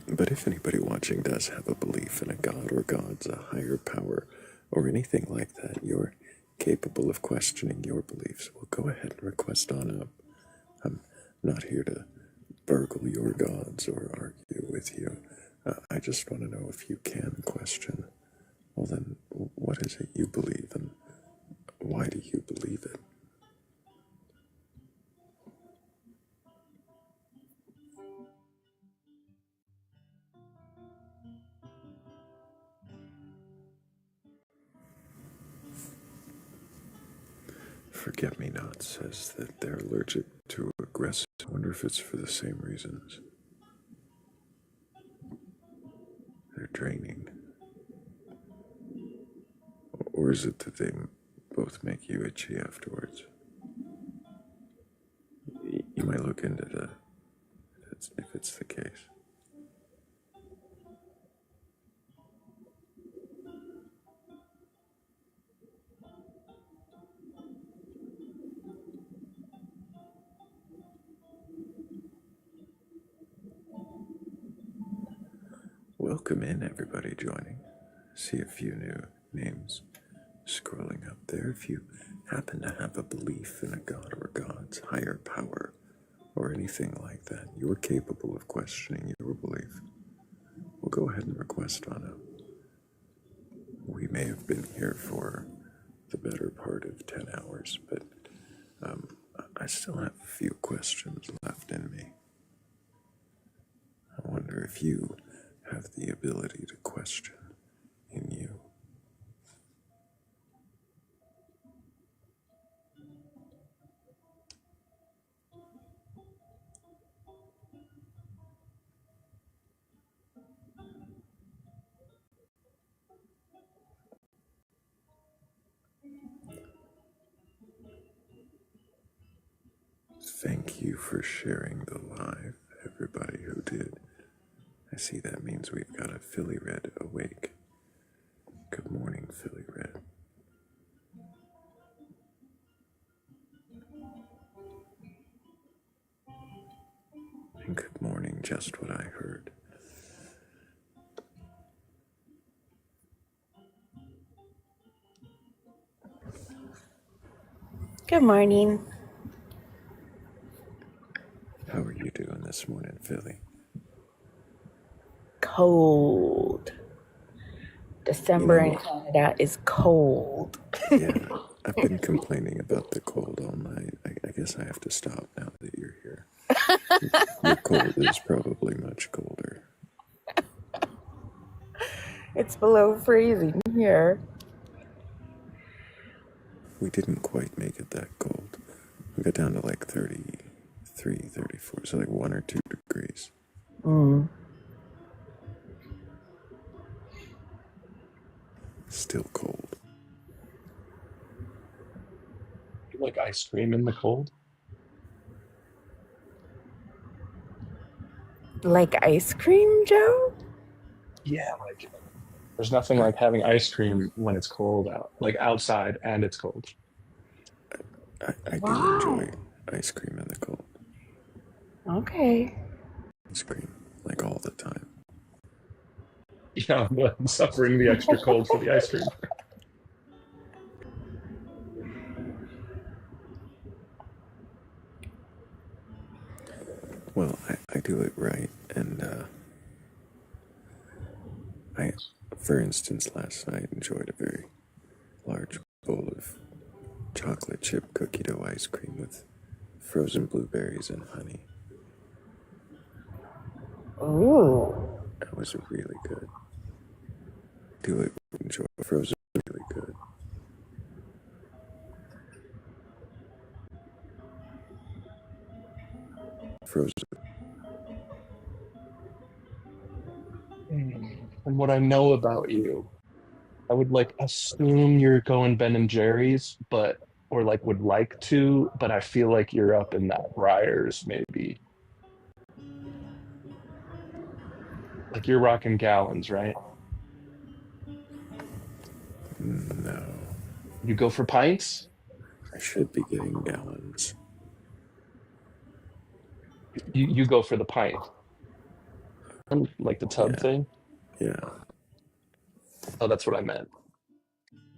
But if anybody watching does have a belief in a god or gods, a higher power, or anything like that, you're capable of questioning your beliefs, well, go ahead and request on up. I'm not here to burgle your gods or argue with you. I just want to know if you can question. Well, then, what is it you believe, and why do you believe it? Forget-me-not says that they're allergic to aggressive. I wonder if it's for the same reasons. They're draining. Or is it that they both make you itchy afterwards? You might look into that if it's the case. Welcome in, everybody joining. See a few new names scrolling up there. If you happen to have a belief in a god or gods, higher power, or anything like that, you're capable of questioning your belief, well, go ahead and request on up. We may have been here for the better part of 10 hours, but I still have a few questions left in me. I wonder if you have the ability to question in you. Thank you for sharing the live, everybody who did. I see that means we've got a Philly Red awake. Good morning, Philly Red. And good morning, just what I heard. Good morning. How are you doing this morning, Philly? Cold. December in Canada is cold. Yeah, I've been complaining about the cold all night. I guess I have to stop now that you're here. Your cold is probably much colder. It's below freezing here. We didn't quite make it that cold. We got down to like 33, 34, so like 1 or 2 degrees. Mm. Still cold. You like ice cream in the cold? Like ice cream, Joe? Yeah, like there's nothing like having ice cream when it's cold out, like outside and it's cold. I do enjoy ice cream in the cold. Okay. Ice cream, like all the time. Yeah, I'm suffering the extra cold for the ice cream. Well, I do it right, and for instance, last night enjoyed a very large bowl of chocolate chip cookie dough ice cream with frozen blueberries and honey. Ooh. That was really good. Do it, enjoy frozen, really good. Frozen. From what I know about you, I would like assume you're going Ben and Jerry's, but or like would like to, but I feel like you're up in that Briars maybe. Like you're rocking gallons, right? No. You go for pints? I should be getting gallons. You go for the pint. Like the tub thing? Yeah. Oh, that's what I meant.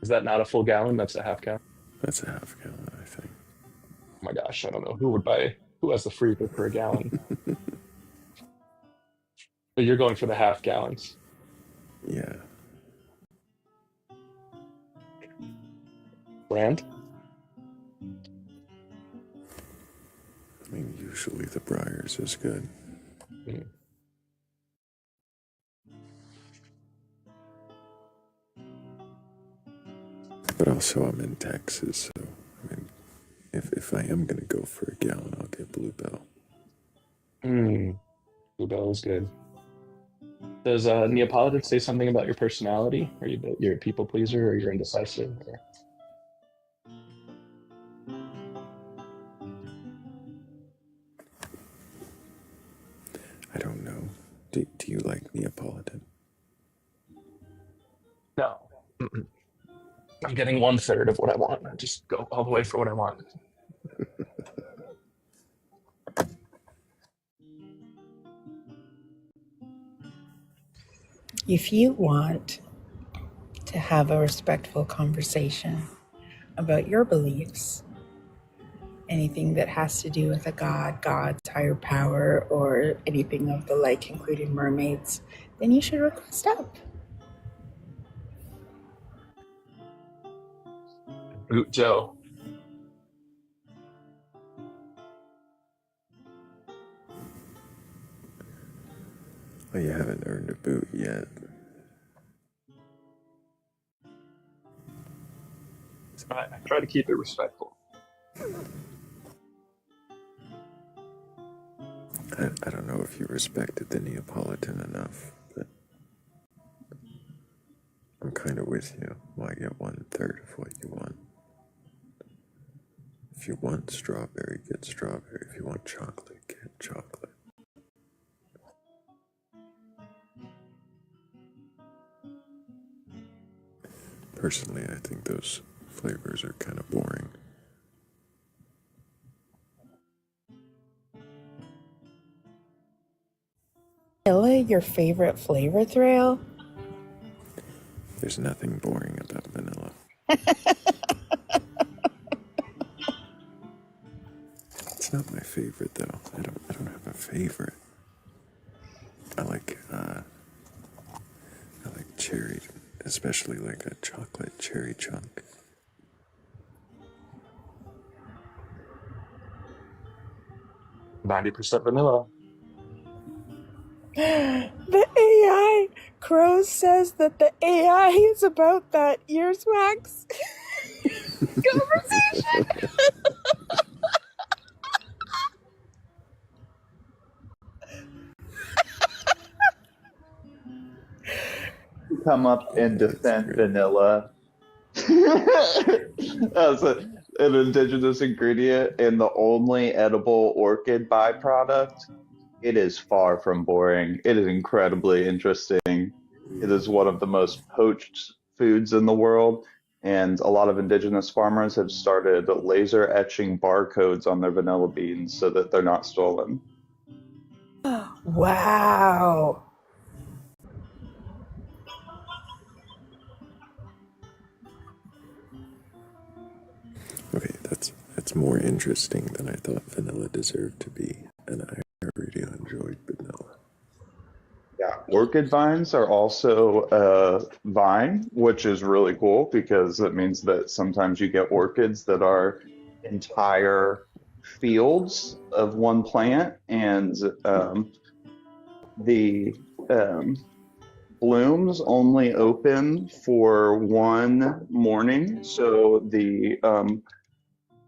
Is that not a full gallon? That's a half gallon? That's a half gallon, I think. Oh my gosh, I don't know. Who has the freezer for a gallon? But you're going for the half gallons. Yeah. Brand? I mean, usually the Briars is good. Mm. But also I'm in Texas, so I mean, if I am gonna go for a gallon, I'll get Bluebell. Bluebell is good. Does Neapolitan say something about your personality? Are you're a people pleaser or you're indecisive? Or... I don't know. Do you like Neapolitan? No. Mm-mm. I'm getting 1/3 of what I want. I just go all the way for what I want. If you want to have a respectful conversation about your beliefs, anything that has to do with a god, God's higher power, or anything of the like, including mermaids, then you should request up. Boot Joe. Well, you haven't earned a boot yet. I try to keep it respectful. I don't know if you respected the Neapolitan enough, but I'm kind of with you. Why get 1/3 of what you want? If you want strawberry, get strawberry. If you want chocolate, get chocolate. Personally, I think those flavors are kind of boring. Vanilla, your favorite flavor, Thrayle? There's nothing boring about vanilla. It's not my favorite though. I don't have a favorite. I like cherry, especially like a chocolate cherry chunk. %90 vanilla. The AI! Crow says that the AI is about that ears wax conversation. Come up and defend vanilla as an indigenous ingredient and the only edible orchid byproduct. It is far from boring. It is incredibly interesting. It is one of the most poached foods in the world, and a lot of indigenous farmers have started laser etching barcodes on their vanilla beans so that they're not stolen. Wow. Okay, that's more interesting than I thought vanilla deserved to be, and I really enjoyed vanilla. Yeah, orchid vines are also a vine, which is really cool because it means that sometimes you get orchids that are entire fields of one plant, and the blooms only open for one morning. So the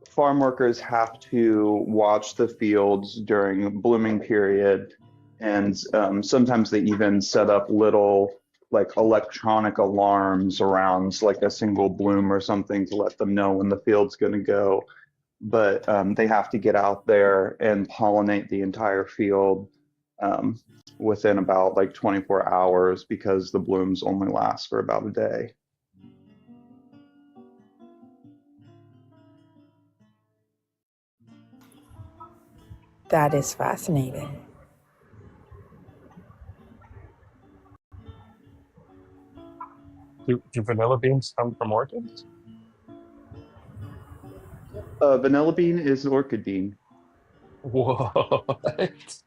farm workers have to watch the fields during blooming period, and sometimes they even set up little like electronic alarms around like a single bloom or something to let them know when the field's going to go. But they have to get out there and pollinate the entire field within about like 24 hours because the blooms only last for about a day. That is fascinating. Do vanilla beans come from orchids? Vanilla bean is an orchid bean. What?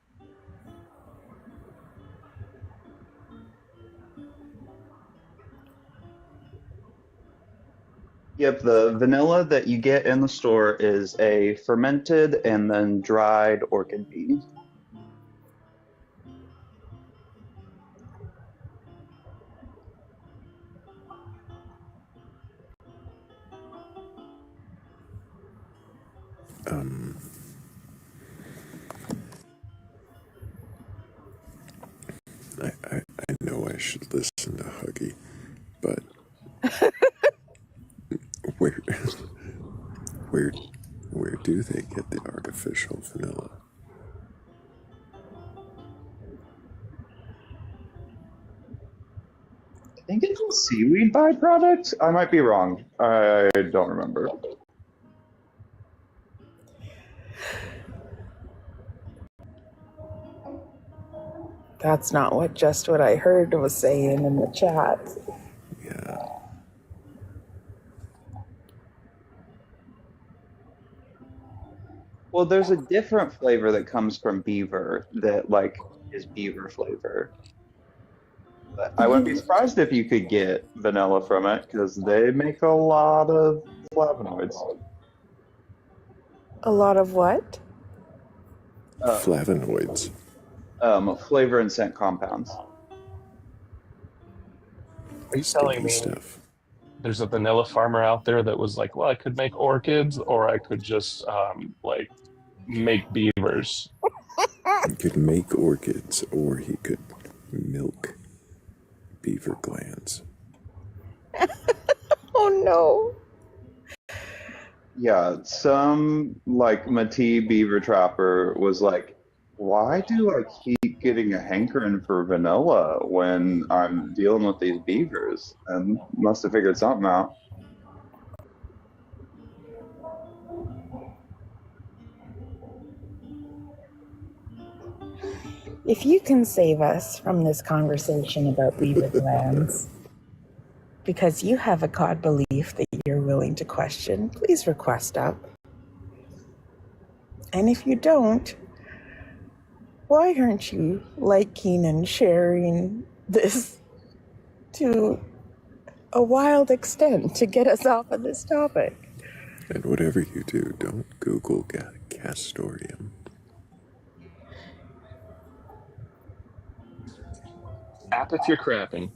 Yep, the vanilla that you get in the store is a fermented and then dried orchid bean. I know I should listen to Huggy, but where where where do they get the artificial vanilla? I think it's a seaweed byproduct. I might be wrong. I don't remember. That's not what I heard was saying in the chat. Yeah. Well, there's a different flavor that comes from beaver that like is beaver flavor. But I wouldn't be surprised if you could get vanilla from it because they make a lot of flavonoids. A lot of what? Flavonoids. Flavor and scent compounds. Are you telling Sticky me stuff. there's a vanilla farmer out there that was like, well, I could make orchids or I could just like make beavers? He could make orchids, or he could milk beaver glands. Oh no. Yeah, some like Matee beaver trapper was like, why do I keep getting a hankering for vanilla when I'm dealing with these beavers? And must have figured something out. If you can save us from this conversation about beaver glands, because you have a God belief that you're willing to question, please request up. And if you don't, why aren't you liking and sharing this to a wild extent to get us off of this topic? And whatever you do, don't Google castorium. App if you're crapping.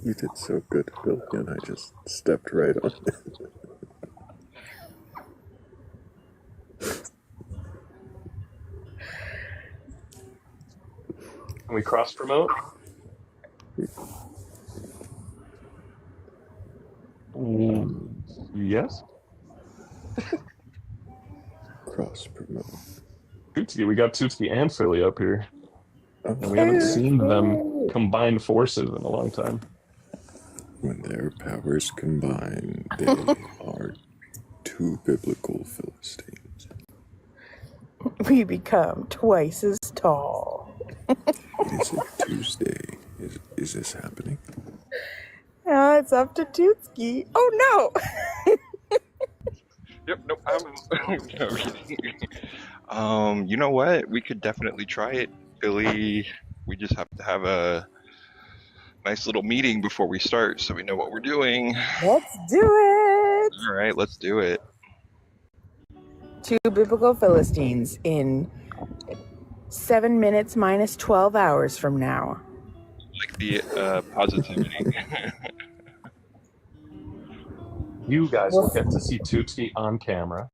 You did so good, Billy, and I just stepped right on it. Can we cross promote? Yes. Cross promote. Tootsie, we got Tootsie and Philly up here. Oh, And we haven't seen them combine forces in a long time. When their powers combine, they are two biblical Philistines. We become twice as tall. Is it Tuesday? Is this happening? It's up to Tootski. Oh no! Yep, nope. You know what? We could definitely try it, Billy. We just have to have a nice little meeting before we start so we know what we're doing. Let's do it! All right, let's do it. Two biblical Philistines in 7 minutes minus 12 hours from now. Like the positivity. You guys will get to see Tootsie on camera.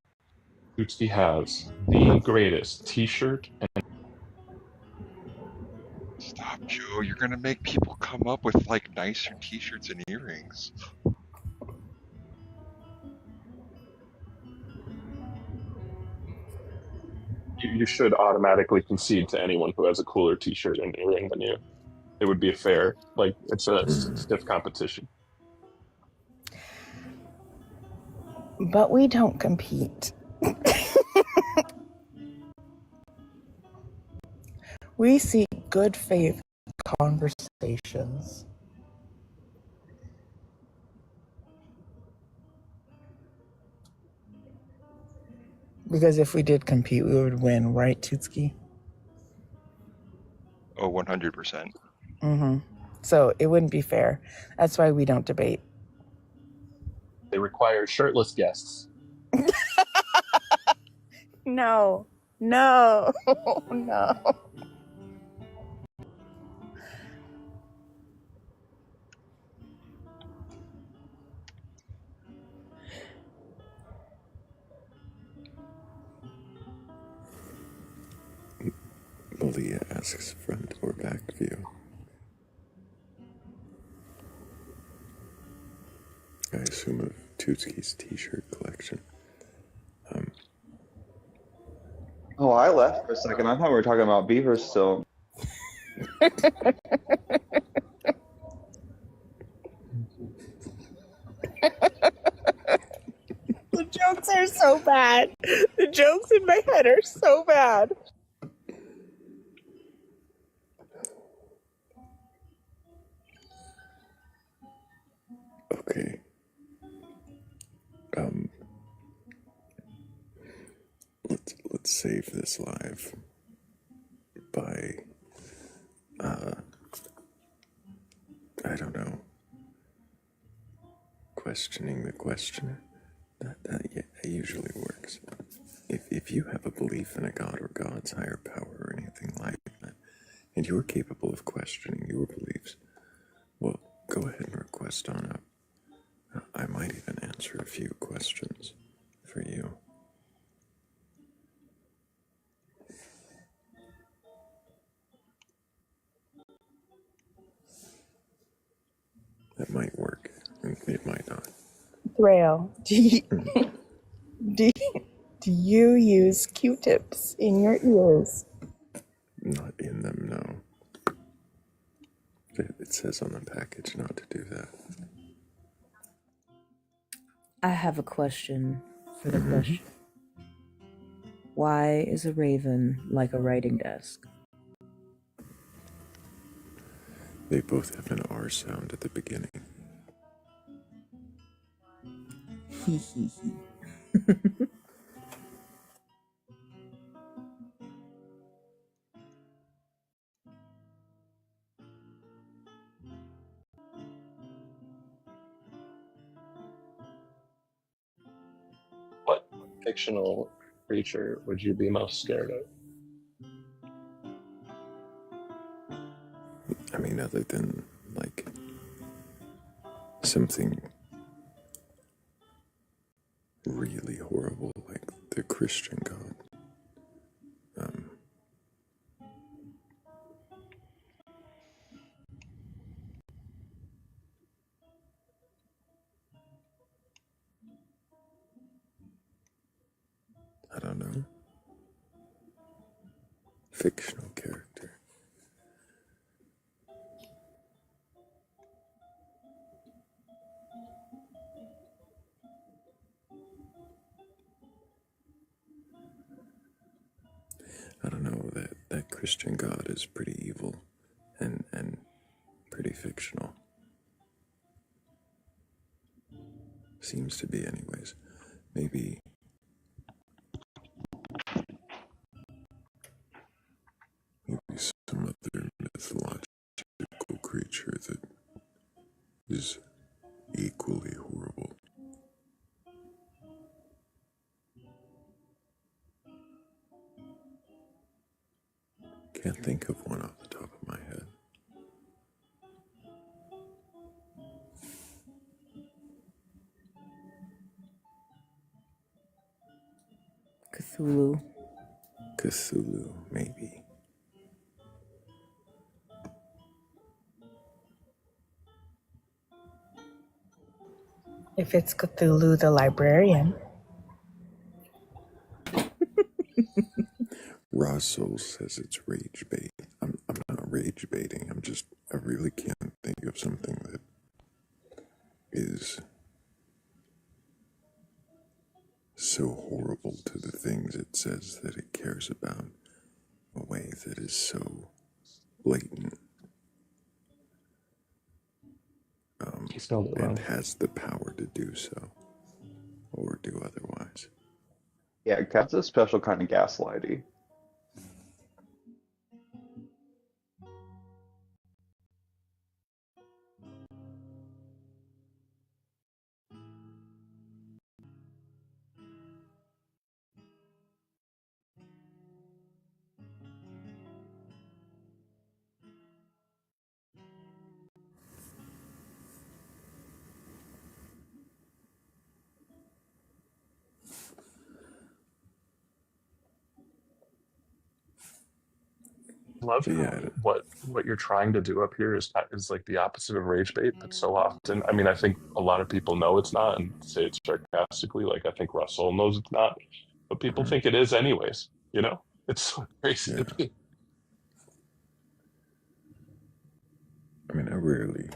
Tootsie has the greatest t-shirt and Stop, Joe. You're gonna make people come up with like nicer t-shirts and earrings. you should automatically concede to anyone who has a cooler t-shirt and earring than you. It would be fair. Like, it's a stiff competition. But we don't compete. We seek good faith conversations. Because if we did compete, we would win, right, Tootski? Oh, 100%. Mm-hmm. So it wouldn't be fair. That's why we don't debate. They require shirtless guests. No. No. No. Malia asks front or back view. I assume of Tootski's t-shirt collection. Oh, I left for a second. I thought we were talking about beavers still. The jokes are so bad. The jokes in my head are so bad. Okay. Let's save this live by I don't know, questioning the questioner. That usually works. If you have a belief in a god or God's higher power or anything like that, and you're capable of questioning your beliefs, well, go ahead and request on up. I might even answer a few questions for you. That might work. It might not. Thrayle, do you use Q-tips in your ears? Not in them, no. It says on the package not to do that. I have a question for the question. Why is a raven like a writing desk? They both have an R sound at the beginning. Hee hee hee. What fictional creature would you be most scared of? I mean, other than, like, something really horrible like the Christian God. I don't know. Fictional character. I don't know, that Christian God is pretty evil and pretty fictional. Seems to be anyways. Maybe some other mythological creature that is equally horrible. Can't think of one off the top of my head. Cthulhu. Cthulhu, maybe. If it's Cthulhu the librarian. Raw Soul says it's rage bait. I'm not rage baiting. I really can't think of something that is so horrible to the things it says that it cares about, a way that is so blatant and has the power to do so or do otherwise. Yeah, God's a special kind of gaslighty. Love how what you're trying to do up here is like the opposite of rage bait, but so often. I mean, I think a lot of people know it's not and say it sarcastically. Like I think Russell knows it's not, but people think it is anyways. You know, it's so crazy to me. I mean, I rarely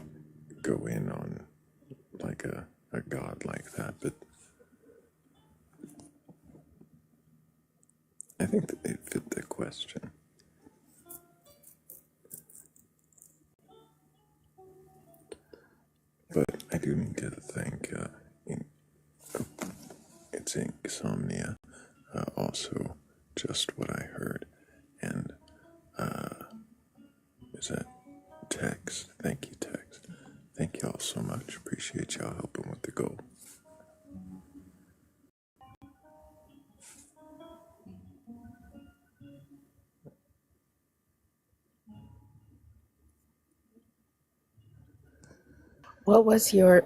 go in on like a god like that, but think that it fit the question. But I do need to thank it's insomnia, also just what I heard, and is that Tex? Thank you, Tex. Thank y'all so much. Appreciate y'all helping with the goal. What was your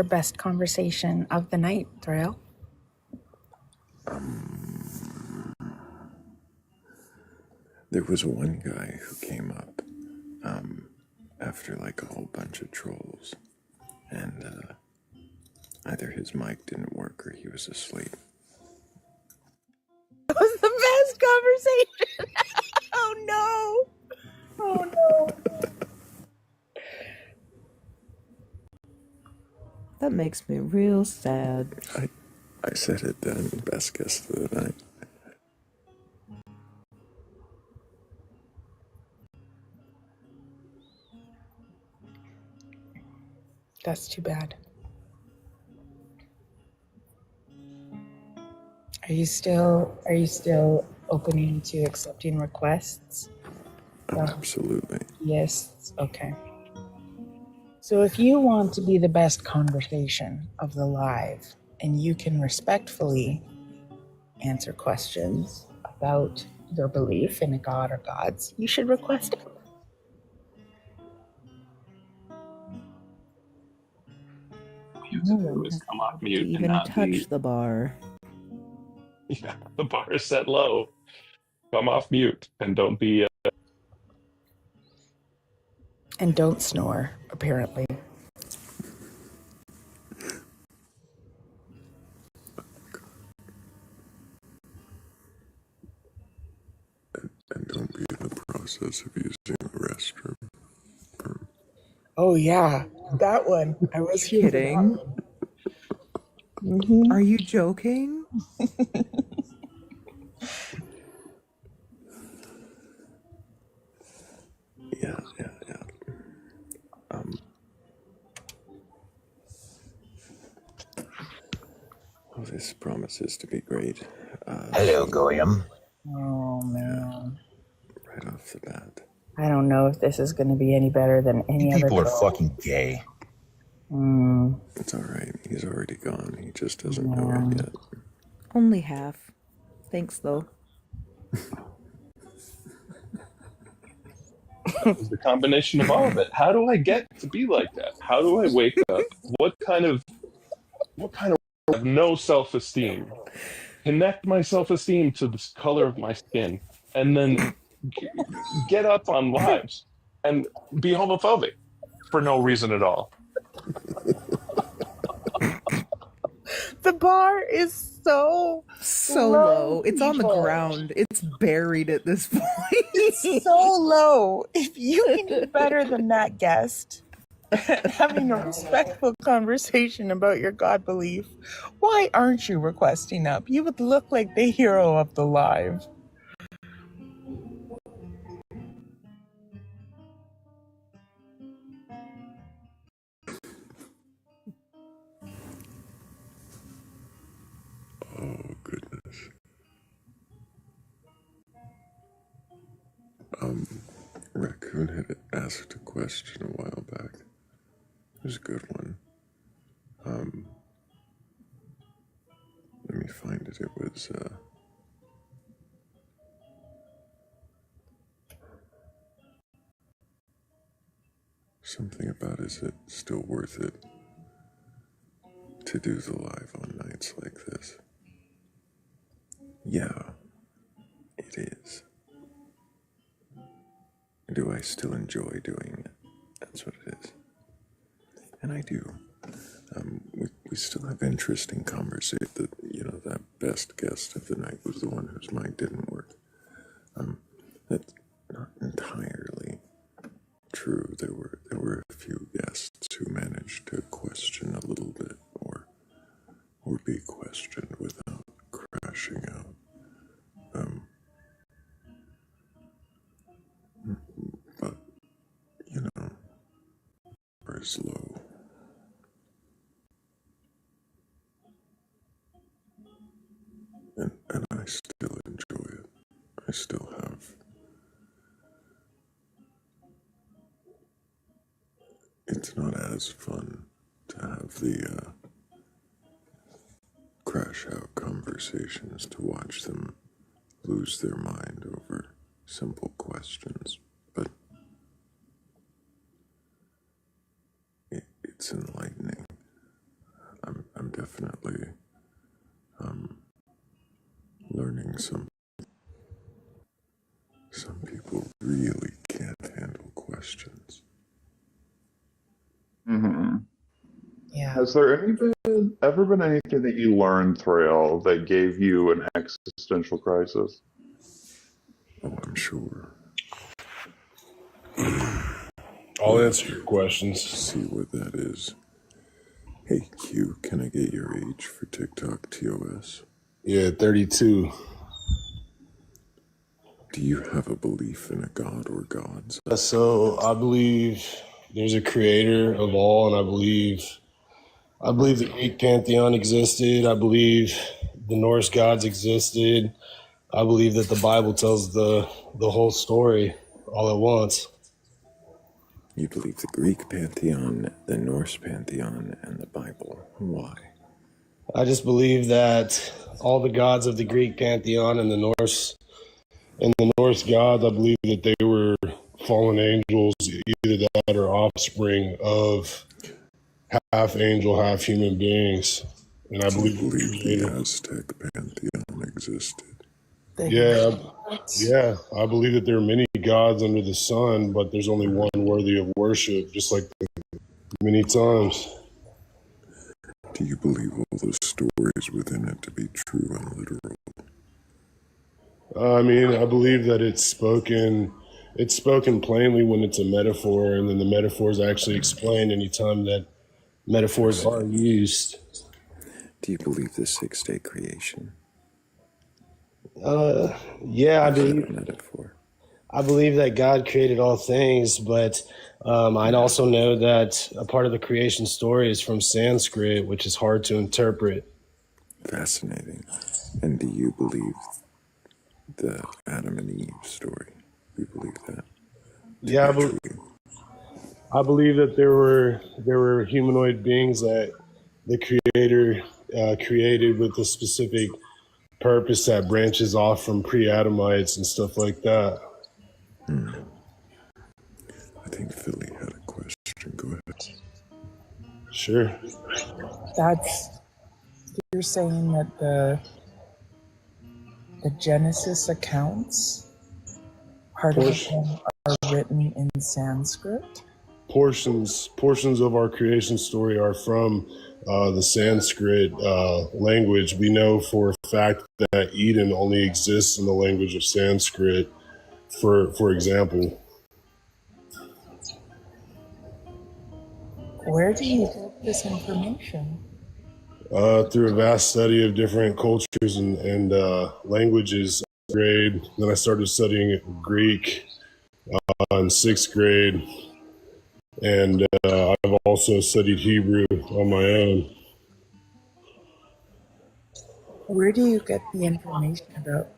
best conversation of the night, Thrayle? There was one guy who came up after like a whole bunch of trolls, and either his mic didn't work or he was asleep. That was the best conversation. Oh no. Oh no. That makes me real sad. I said it then, best guest of the night. That's too bad. Are you still opening to accepting requests? Absolutely. Yes. Okay. So if you want to be the best conversation of the live, and you can respectfully answer questions about your belief in a god or gods, you should request it. You to do is come off To mute and even not touch be. the bar. Yeah, the bar is set low. Come off mute and don't be. And don't snore, apparently. And don't be in the process of using the restroom. Oh yeah, that one. I was here for that Kidding? one. Mm-hmm. Are you joking? Yeah. Well, this promises to be great. Hello, Goyam. Oh, man. Right off the bat. I don't know if this is going to be any better than any other People are troll. fucking gay. It's alright. He's already gone. He just doesn't know it yet. Only half. Thanks, though. It's the combination of all of it. How do I get to be like that? How do I wake up? What kind of no self-esteem? Connect my self-esteem to the color of my skin, and then get up on lives and be homophobic for no reason at all. The bar is so low. It's on the ground. It's buried at this point. It's so low. If you can do better than that, guest, having a respectful conversation about your God belief, why aren't you requesting up? You would look like the hero of the live. Oh, goodness. Raccoon had asked a question a while back. It was a good one. Let me find it. It was, something about, is it still worth it to do the live on nights like this? Yeah, it is. Do I still enjoy doing it? That's what it is. And I do. We still have interesting conversation. That best guest of the night was the one whose mic didn't work. That's not entirely true. There were a few guests who managed to question a little bit, or be questioned without crashing out. is low. And I still enjoy it. I still have. It's not as fun to have the crash out conversations, to watch them lose their mind over simple questions, but it's enlightening. I'm definitely learning something. Some people really can't handle questions. Mm-hmm. Yeah. Has there ever been anything that you learned, Thrayle, that gave you an existential crisis? Oh, I'm sure. I'll answer your questions. See what that is. Hey, Q, can I get your age for TikTok TOS? Yeah, 32. Do you have a belief in a god or gods? So I believe there's a creator of all, and I believe the Greek pantheon existed. I believe the Norse gods existed. I believe that the Bible tells the whole story all at once. You believe the Greek pantheon, the Norse pantheon, and the Bible. Why? I just believe that all the gods of the Greek pantheon and the Norse gods, I believe that they were fallen angels, either that or offspring of half angel, half human beings. And I believe the Aztec pantheon existed. Yeah, I believe that there are many gods under the sun, but there's only one worthy of worship, just like many times. Do you believe all the stories within it to be true and literal? I mean, I believe that it's spoken plainly when it's a metaphor, and then the metaphor is actually explained anytime that metaphors are used. Do you believe the 6-day creation? Yeah, I believe. I believe that God created all things, but I also know that a part of the creation story is from Sanskrit, which is hard to interpret. Fascinating. And do you believe the Adam and Eve story? Do you believe that? Yeah, I believe that there were humanoid beings that the Creator created with a specific purpose that branches off from pre-Adamites and stuff like that. I think Philly had a question. Go ahead. Sure. You're saying that the Genesis accounts, part of them are written in Sanskrit? Portions of our creation story are from the Sanskrit language. We know for a fact that Eden only exists in the language of Sanskrit, for example. Where do you get this information? Through a vast study of different cultures and languages. Grade. Then I started studying Greek in 6th grade, and I've also studied Hebrew on my own. Where do you get the information about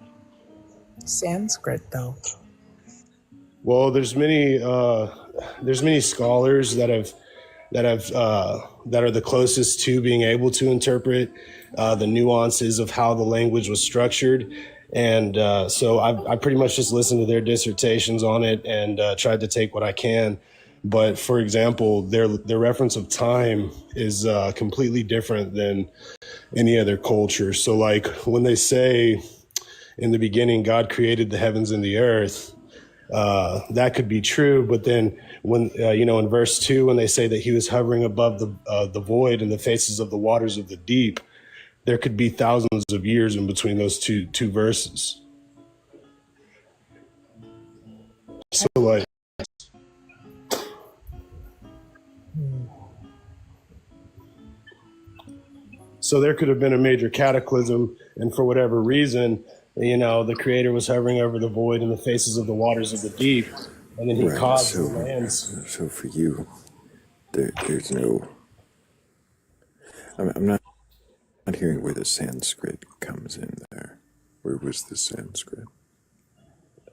Sanskrit, though? Well, there's many scholars that are the closest to being able to interpret the nuances of how the language was structured. And so I pretty much just listened to their dissertations on it and tried to take what I can. But for example, their reference of time is completely different than any other culture. So like when they say in the beginning, God created the heavens and the earth, that could be true. But then when, in verse 2, when they say that he was hovering above the void and the faces of the waters of the deep, there could be thousands of years in between those two verses. So like, so there could have been a major cataclysm, and for whatever reason, the creator was hovering over the void and the faces of the waters of the deep, and then he caused the lands. So for you, there's no. I'm not hearing where the Sanskrit comes in there. Where was the Sanskrit?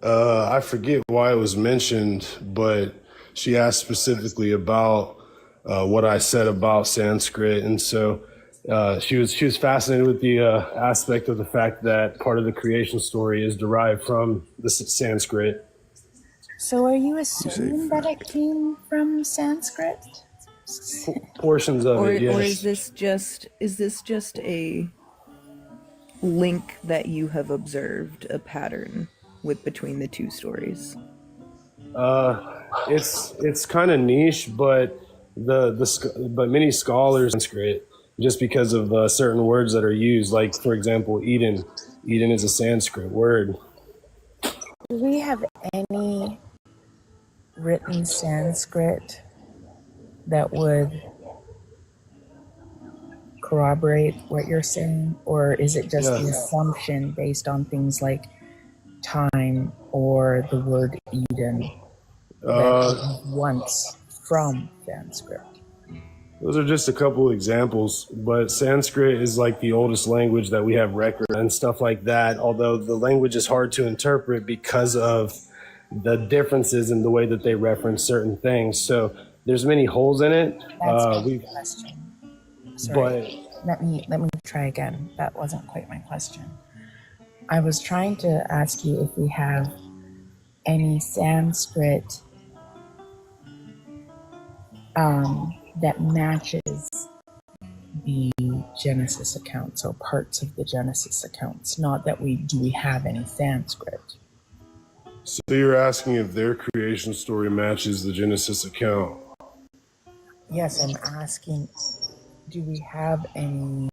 I forget why it was mentioned, but she asked specifically about what I said about Sanskrit, and so she was fascinated with the aspect of the fact that part of the creation story is derived from the Sanskrit. So are you assuming that it came from Sanskrit? Portions of it, yes. Or is this just a link that you have observed a pattern with between the two stories? It's kind of niche, but but many scholars Sanskrit just because of certain words that are used. Like for example, Eden. Eden is a Sanskrit word. Do we have any written Sanskrit that would corroborate what you're saying? Or is it just the assumption based on things like time or the word Eden that was once from Sanskrit? Those are just a couple examples, but Sanskrit is like the oldest language that we have record and stuff like that, although the language is hard to interpret because of the differences in the way that they reference certain things. So there's many holes in it. That's my question. Sorry. Let me try again. That wasn't quite my question. I was trying to ask you if we have any Sanskrit that matches the Genesis accounts or parts of the Genesis accounts. Not that we have any Sanskrit. So you're asking if their creation story matches the Genesis account? Yes, I'm asking, do we have any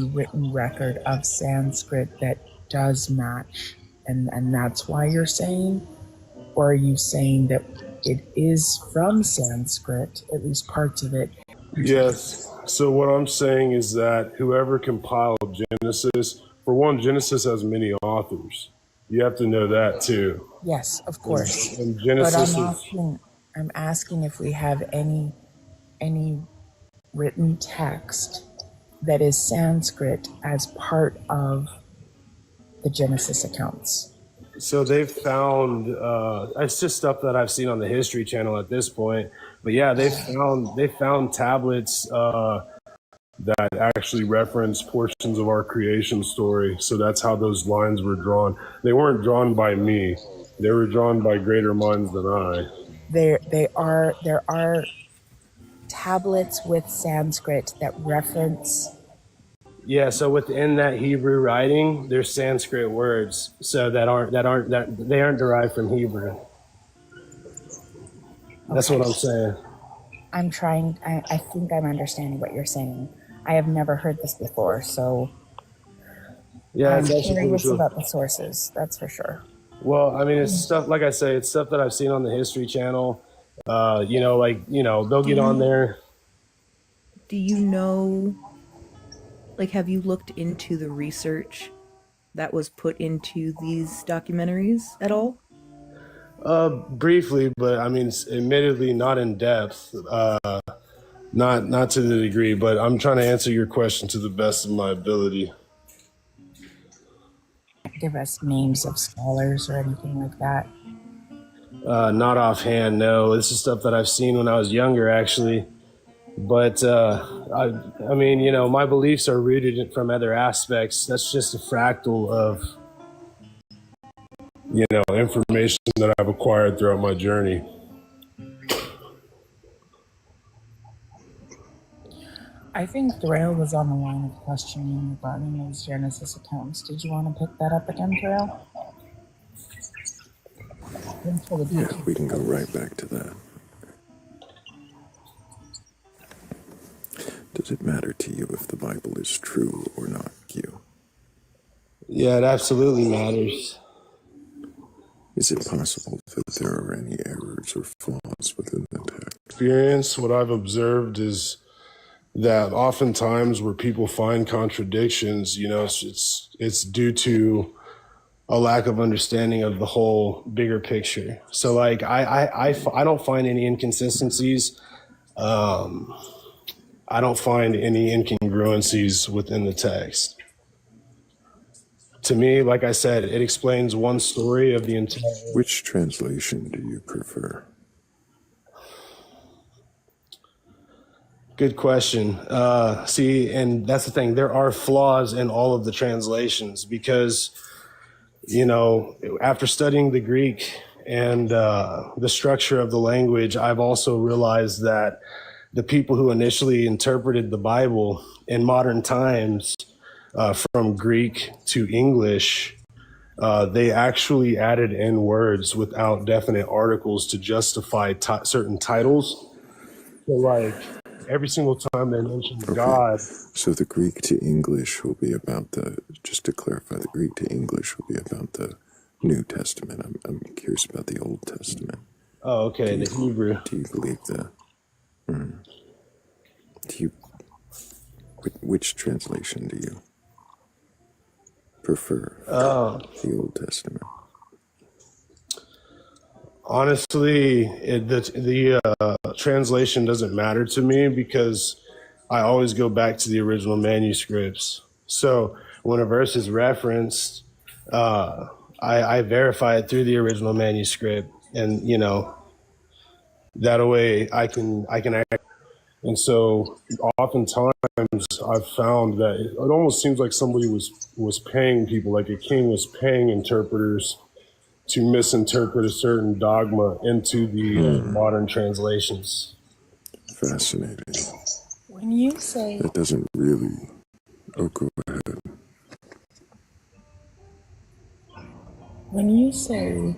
written record of Sanskrit that does match, and that's why you're saying? Or are you saying that it is from Sanskrit, at least parts of it? Yes. So what I'm saying is that whoever compiled Genesis, for one, Genesis has many authors. You have to know that too. Yes, of course. And Genesis But I'm asking if we have any written text that is Sanskrit as part of the Genesis accounts. So they've found it's just stuff that I've seen on the History Channel at this point. But yeah, they found tablets that actually reference portions of our creation story. So that's how those lines were drawn. They weren't drawn by me. They were drawn by greater minds than I. There are tablets with Sanskrit that reference. Yeah, so within that Hebrew writing, there's Sanskrit words, so they aren't derived from Hebrew. That's what I'm saying. I'm trying. I think I'm understanding what you're saying. I have never heard this before, so yeah, I'm curious about the sources. That's for sure. Well, I mean, it's stuff, like I say, it's stuff that I've seen on the History Channel. They'll get on there. Do you know, like, have you looked into the research that was put into these documentaries at all? Briefly, but I mean, admittedly, not in depth, not to the degree. But I'm trying to answer your question to the best of my ability. Give us names of scholars or anything like that. Not offhand, no. This is stuff that I've seen when I was younger, actually. But I mean, my beliefs are rooted from other aspects. That's just a fractal of information that I've acquired throughout my journey. I think Thrayle was on the line of questioning regarding those Genesis accounts. Did you want to pick that up again, Thrayle? Yeah, we can go right back to that. Does it matter to you if the Bible is true or not, Q? Yeah, it absolutely matters. Is it possible that there are any errors or flaws within the text? Experience, what I've observed is that oftentimes where people find contradictions, it's due to a lack of understanding of the whole bigger picture. So like I don't find any inconsistencies. I don't find any incongruencies within the text. To me, like I said, it explains one story of the entire. Which translation do you prefer? Good question. See, and that's the thing. There are flaws in all of the translations because, you know, after studying the Greek and the structure of the language, I've also realized that the people who initially interpreted the Bible in modern times from Greek to English, they actually added in words without definite articles to justify certain titles. So like every single time they mention God. So the Greek to English will be about just to clarify, the Greek to English will be about the New Testament. I'm curious about the Old Testament. Oh, okay, the Hebrew. Do you believe which translation do you prefer? The Old Testament. Honestly, the translation doesn't matter to me because I always go back to the original manuscripts. So when a verse is referenced, I verify it through the original manuscript, and you know, that way I can act. And so oftentimes I've found that it almost seems like somebody was paying people, like a king was paying interpreters to misinterpret a certain dogma into the modern translations. Fascinating. When you say that doesn't really. Oh, go ahead. When you say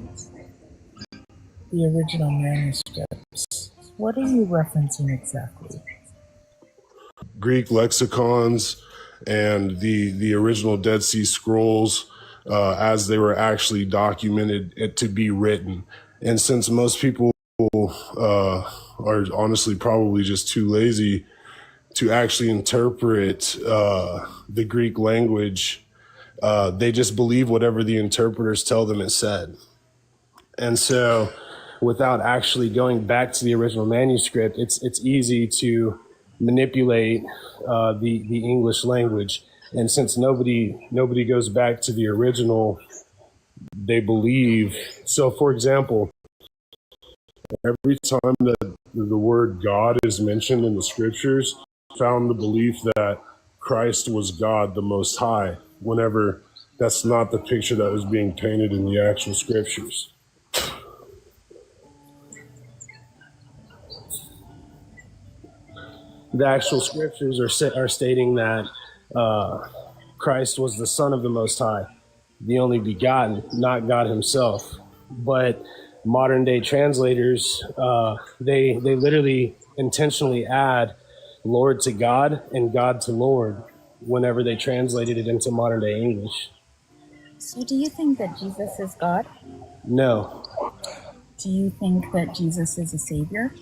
the original manuscripts, what are you referencing exactly? Greek lexicons and the original Dead Sea Scrolls as they were actually documented to be written. And since most people are honestly probably just too lazy to actually interpret the Greek language, they just believe whatever the interpreters tell them it said. And so without actually going back to the original manuscript, it's easy to manipulate the English language. And since nobody goes back to the original, they believe. So for example, every time that the word God is mentioned in the scriptures, found the belief that Christ was God the Most High, whenever that's not the picture that was being painted in the actual scriptures. The actual scriptures are stating that Christ was the Son of the Most High, the only begotten, not God himself. But modern day translators, they literally intentionally add Lord to God and God to Lord whenever they translated it into modern day English. So do you think that Jesus is God? No. Do you think that Jesus is a savior?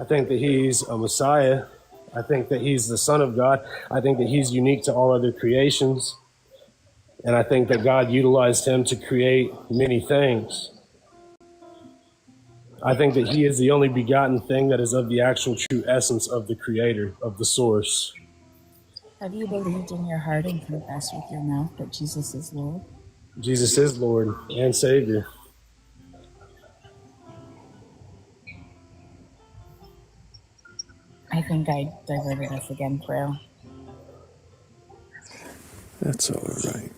I think that he's a Messiah. I think that he's the Son of God. I think that he's unique to all other creations. And I think that God utilized him to create many things. I think that he is the only begotten thing that is of the actual true essence of the creator, of the source. Have you believed in your heart and confessed with your mouth that Jesus is Lord? Jesus is Lord and Savior. I think I diverted us again, Thrayle. That's all right.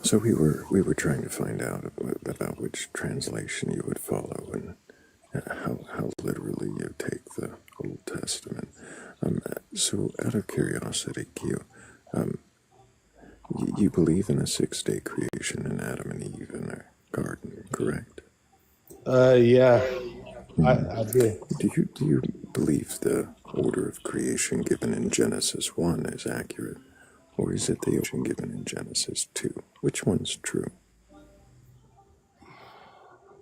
So we were trying to find out about which translation you would follow and how literally you take the Old Testament. So out of curiosity, Q, you believe in a 6-day creation in Adam and Eve in a garden, correct? Yeah, I do. Do you believe the order of creation given in Genesis 1 is accurate? Or is it the order given in Genesis 2? Which one's true?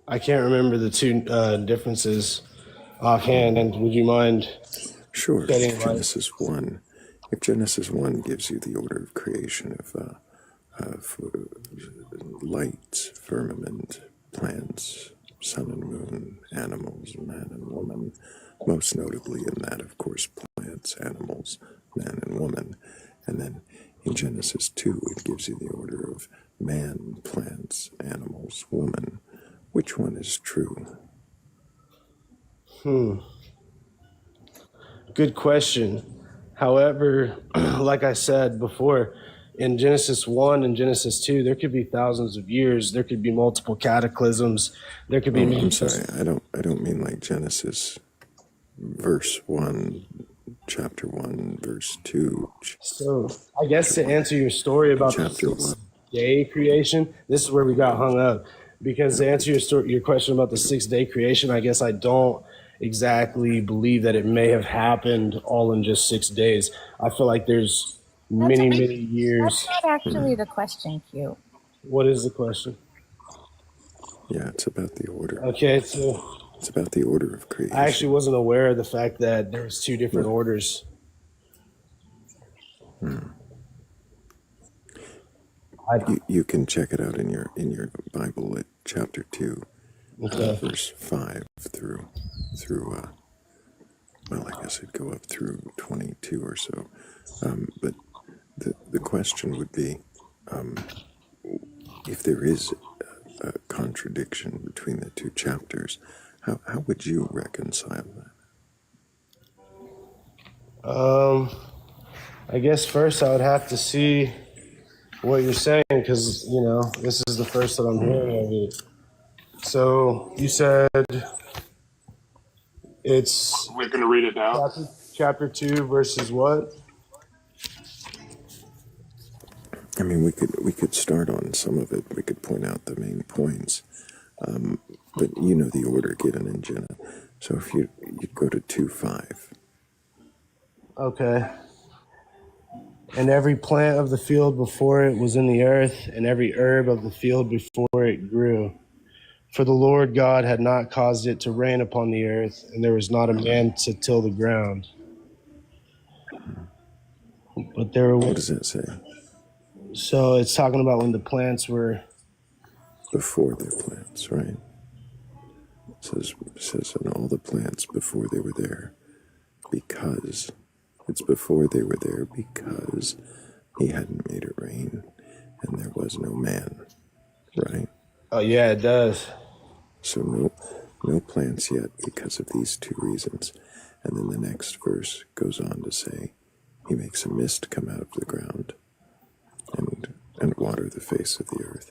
I can't remember the two differences offhand. And would you mind? Sure. Genesis 1. If Genesis 1 gives you the order of creation lights, firmament, plants, sun and moon, animals, man and woman, most notably in that, of course, plants, animals, man and woman. And then in Genesis 2, it gives you the order of man, plants, animals, woman. Which one is true? Good question. However, like I said before, in Genesis 1 and Genesis 2, there could be thousands of years. There could be multiple cataclysms. There could be. Oh, I'm sorry. I don't mean like Genesis verse 1, chapter 1, verse 2. So I guess to answer your story about the chapter 1. day creation, this is where we got hung up. Because to answer your question about the 6-day creation, I guess I don't exactly believe that it may have happened all in just 6 days. I feel like there's many years. That's not actually the question, Q. What is the question? Yeah, it's about the order. Okay, so it's about the order of creation. I actually wasn't aware of the fact that there's two different orders. You can check it out in your Bible at chapter 2, verse 5 through well, I guess it'd go up through 22 or so. But the question would be, if there is a contradiction between the two chapters, how would you reconcile that? I guess first I would have to see what you're saying, because, this is the first that I'm hearing of it. So you said it's... We're going to read it now. Chapter 2, verses what? I mean, we could start on some of it. We could point out the main points. But you know the order given in Genesis. So if you go to 2:5. Okay. And every plant of the field before it was in the earth, and every herb of the field before it grew. For the Lord God had not caused it to rain upon the earth, and there was not a man to till the ground. But there was... What does that say? So it's talking about when the plants were... Before their plants, right? It says in all the plants before they were there, because... It's before they were there because he hadn't made it rain and there was no man, right? Oh, yeah, it does. So no plants yet because of these two reasons. And then the next verse goes on to say, he makes a mist come out of the ground and water the face of the earth.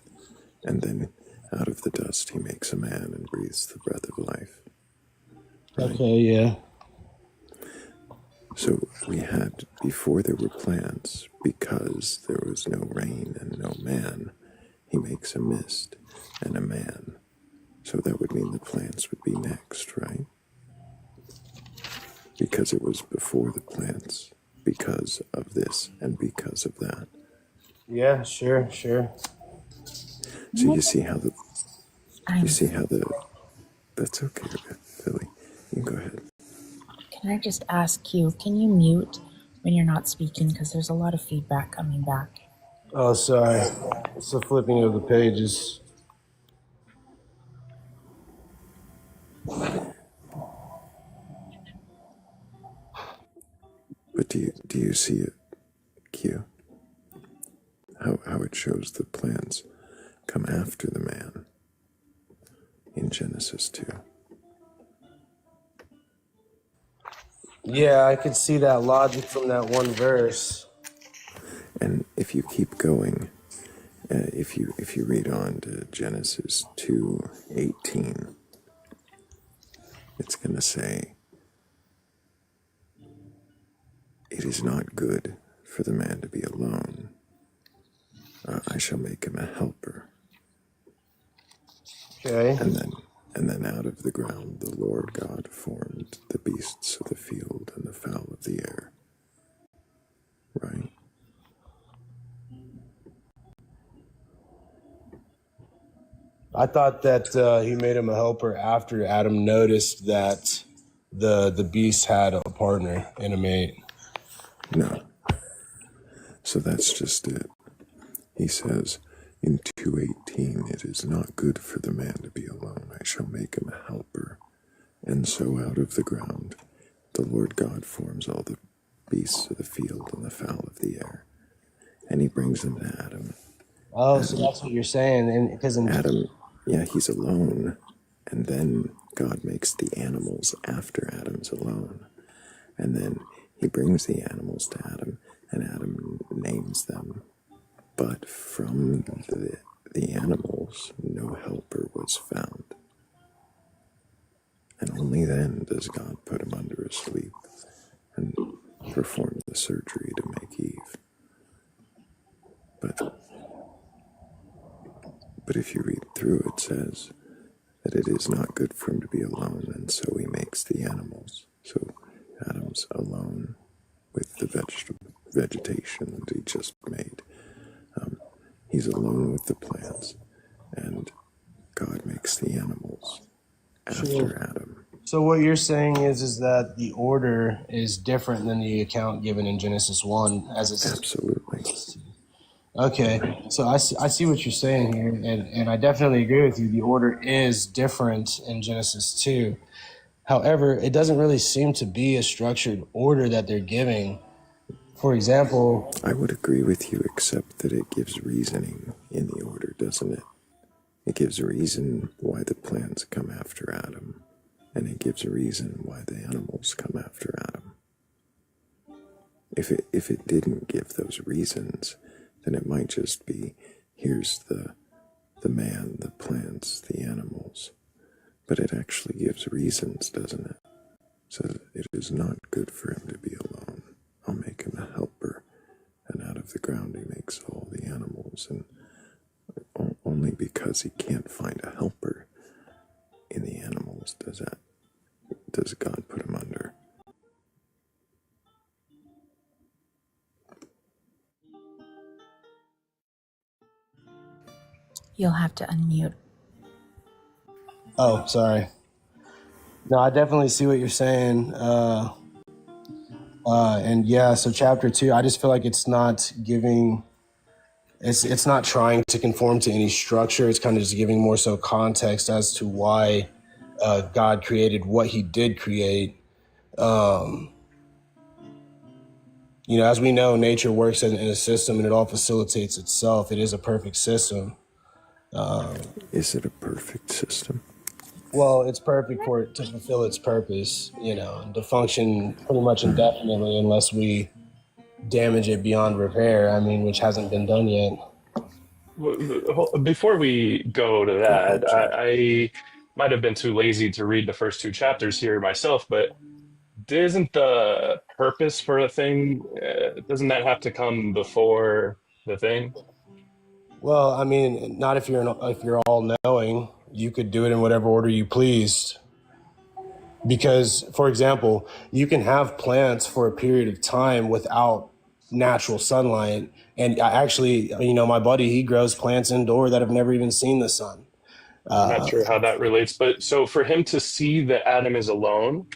And then out of the dust he makes a man and breathes the breath of life. Right? Okay, yeah. So we had, before there were plants, because there was no rain and no man, he makes a mist and a man. So that would mean the plants would be next, right? Because it was before the plants, because of this and because of that. Yeah, sure. So you see how that's okay, Philly. You can go ahead. Can I just ask you, can you mute when you're not speaking? Because there's a lot of feedback coming back. Oh, sorry. It's the flipping of the pages. But do you see it, Q? How it shows the plants come after the man in Genesis 2. Yeah, I could see that logic from that one verse. And if you keep going, if you read on to Genesis 2:18, it's going to say, it is not good for the man to be alone. I shall make him a helper. Okay. And then out of the ground the Lord God formed the beasts of the field and the fowl of the air. Right? I thought that he made him a helper after Adam noticed that the beast had a partner and a mate. No. So that's just it. He says in 2:18, "It is not good for the man to be alone. I shall make him a helper." And so out of the ground the Lord God forms all the beasts of the field and the fowl of the air, and he brings them to Adam. Oh, so that's what you're saying, and because Adam, yeah, he's alone, and then God makes the animals after Adam's alone, and then he brings the animals to Adam, and Adam names them. But from the animals, no helper was found. And only then does God put him under a sleep and perform the surgery to make Eve. But if you read through, it says that it is not good for him to be alone, and so he makes the animals. So Adam's alone with the vegetation that he just made. He's alone with the plants, and God makes the animals after Adam. So what you're saying is that the order is different than the account given in Genesis 1 as it's absolutely. Okay, so I see what you're saying here, and I definitely agree with you. The order is different in Genesis 2. However, it doesn't really seem to be a structured order that they're giving. For example, I would agree with you, except that it gives reasoning in the order, doesn't it? It gives a reason why the plants come after Adam, and it gives a reason why the animals come after Adam. If it didn't give those reasons, then it might just be, here's the man, the plants, the animals. But it actually gives reasons, doesn't it? So it is not good for him to be alone. I'll make him a helper, and out of the ground he makes all the animals, and only because he can't find a helper in the animals does God put him under. You'll have to unmute. oh, sorry. No, I definitely see what you're saying. And yeah, so chapter 2, I just feel like it's not giving, it's not trying to conform to any structure. It's kind of just giving more so context as to why God created what he did create. As we know, nature works in a system and it all facilitates itself. It is a perfect system. Is it a perfect system? Well, it's perfect for it to fulfill its purpose, and to function pretty much indefinitely unless we damage it beyond repair, which hasn't been done yet. Before we go to that, I might have been too lazy to read the first two chapters here myself, but isn't the purpose for a thing, doesn't that have to come before the thing? Well, not if you're all knowing. You could do it in whatever order you pleased. Because, for example, you can have plants for a period of time without natural sunlight. And I actually, my buddy, he grows plants indoor that have never even seen the sun. I'm not sure how that relates, but so for him to see that Adam is alone,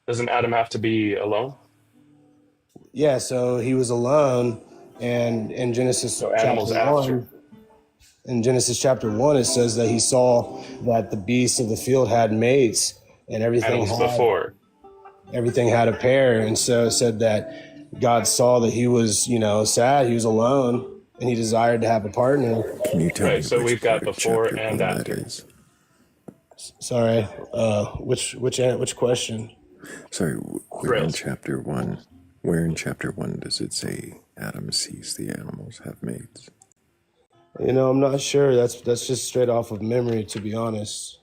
doesn't Adam have to be alone? Yeah, so he was alone, and in Genesis animals chapter after. 1, it says that he saw that the beasts of the field had mates, and everything had a pair. And so it said that God saw that he was, sad, he was alone, and he desired to have a partner. Can you tell me so which we've got part of before chapter and 1 after. that is? Sorry, which question? Sorry, where in chapter 1? Where in chapter 1 does it say Adam sees the animals have mates? I'm not sure. That's just straight off of memory, to be honest.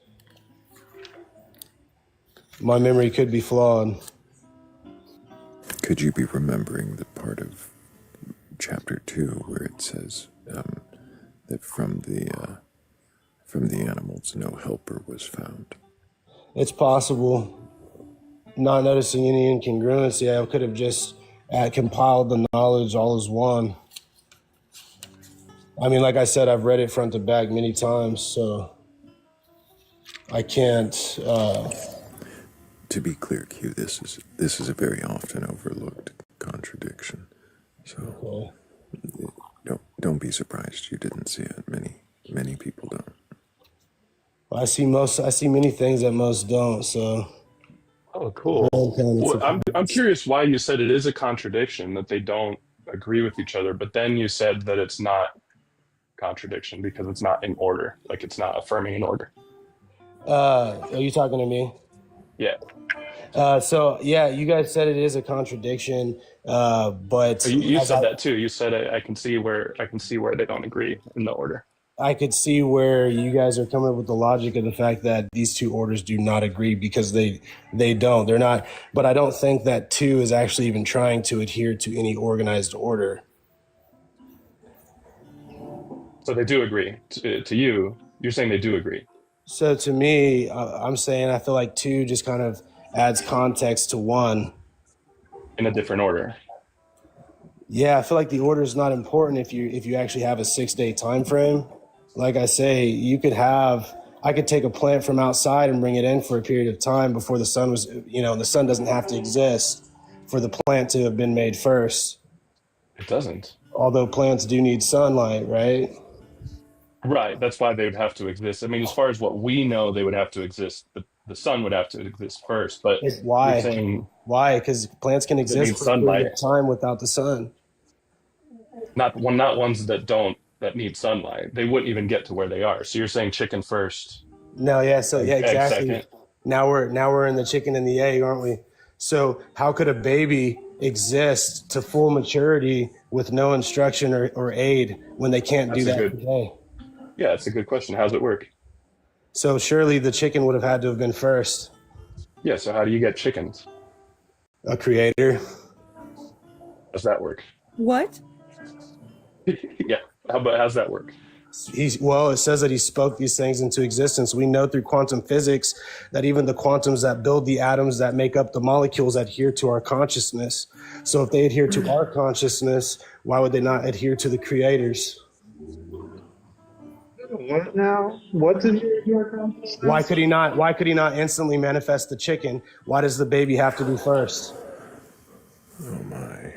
My memory could be flawed. Could you be remembering the part of chapter 2 where it says that from the animals no helper was found? It's possible. Not noticing any incongruency, I could have just compiled the knowledge all as one. Like I said, I've read it front to back many times, so I can't. To be clear, Q, this is a very often overlooked contradiction. So don't be surprised you didn't see it. Many people don't. Well, I see many things that most don't. So Oh, cool. Well, I'm curious why you said it is a contradiction that they don't agree with each other, but then you said that it's not contradiction because it's not in order, like it's not affirming an order. Are you talking to me? Yeah. So yeah, you guys said it is a contradiction, but You said that too. You said I can see where they don't agree in the order. I could see where you guys are coming up with the logic of the fact that these two orders do not agree because they don't. They're not. But I don't think that two is actually even trying to adhere to any organized order. So they do agree. To you, you're saying they do agree. So to me, I'm saying I feel like two just kind of adds context to one. In a different order. Yeah, I feel like the order is not important if you actually have a 6-day time frame. Like I say, I could take a plant from outside and bring it in for a period of time before the sun was, the sun doesn't have to exist for the plant to have been made first. It doesn't. Although plants do need sunlight, right? Right. That's why they would have to exist. I mean, as far as what we know, they would have to exist. The sun would have to exist first. But Why? you're saying why? Because plants can exist for a period of time without the sun. Not ones that need sunlight. They wouldn't even get to where they are. So you're saying chicken first. No, yeah. So yeah, exactly. Second. Now we're in the chicken and the egg, aren't we? So how could a baby exist to full maturity with no instruction or aid when they can't do that today? Yeah, that's a good question. How's it work? So surely the chicken would have had to have been first. Yeah, so how do you get chickens? A creator. How's that work? What? Yeah, how's that work? It says that he spoke these things into existence. We know through quantum physics that even the quantums that build the atoms that make up the molecules adhere to our consciousness. So if they adhere to our consciousness, why would they not adhere to the creators? What now? What's in your consciousness? Why could he not instantly manifest the chicken? Why does the baby have to be first? Oh my.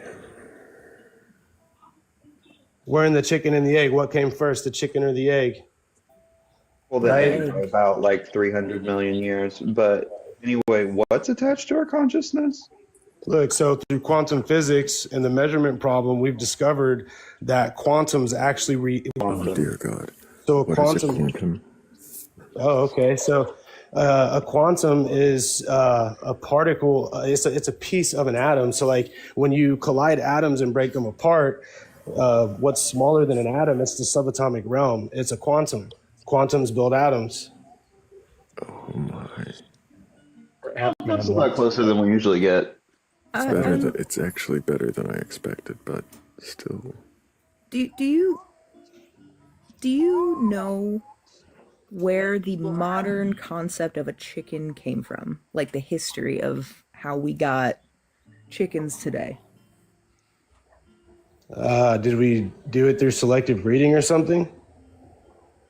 We're in the chicken and the egg. What came first, the chicken or the egg? Well, then about like 300 million years. But anyway, what's attached to our consciousness? Look, so through quantum physics and the measurement problem, we've discovered that quantums actually Oh dear God. So What is a quantum? Oh, okay. So a quantum is a particle. It's a piece of an atom. So like when you collide atoms and break them apart, what's smaller than an atom? It's the subatomic realm. It's a quantum. Quantums build atoms. Oh my. That's a lot closer than we usually get. It's actually better than I expected, but still. Do you know where the modern concept of a chicken came from? Like the history of how we got chickens today? Did we do it through selective breeding or something?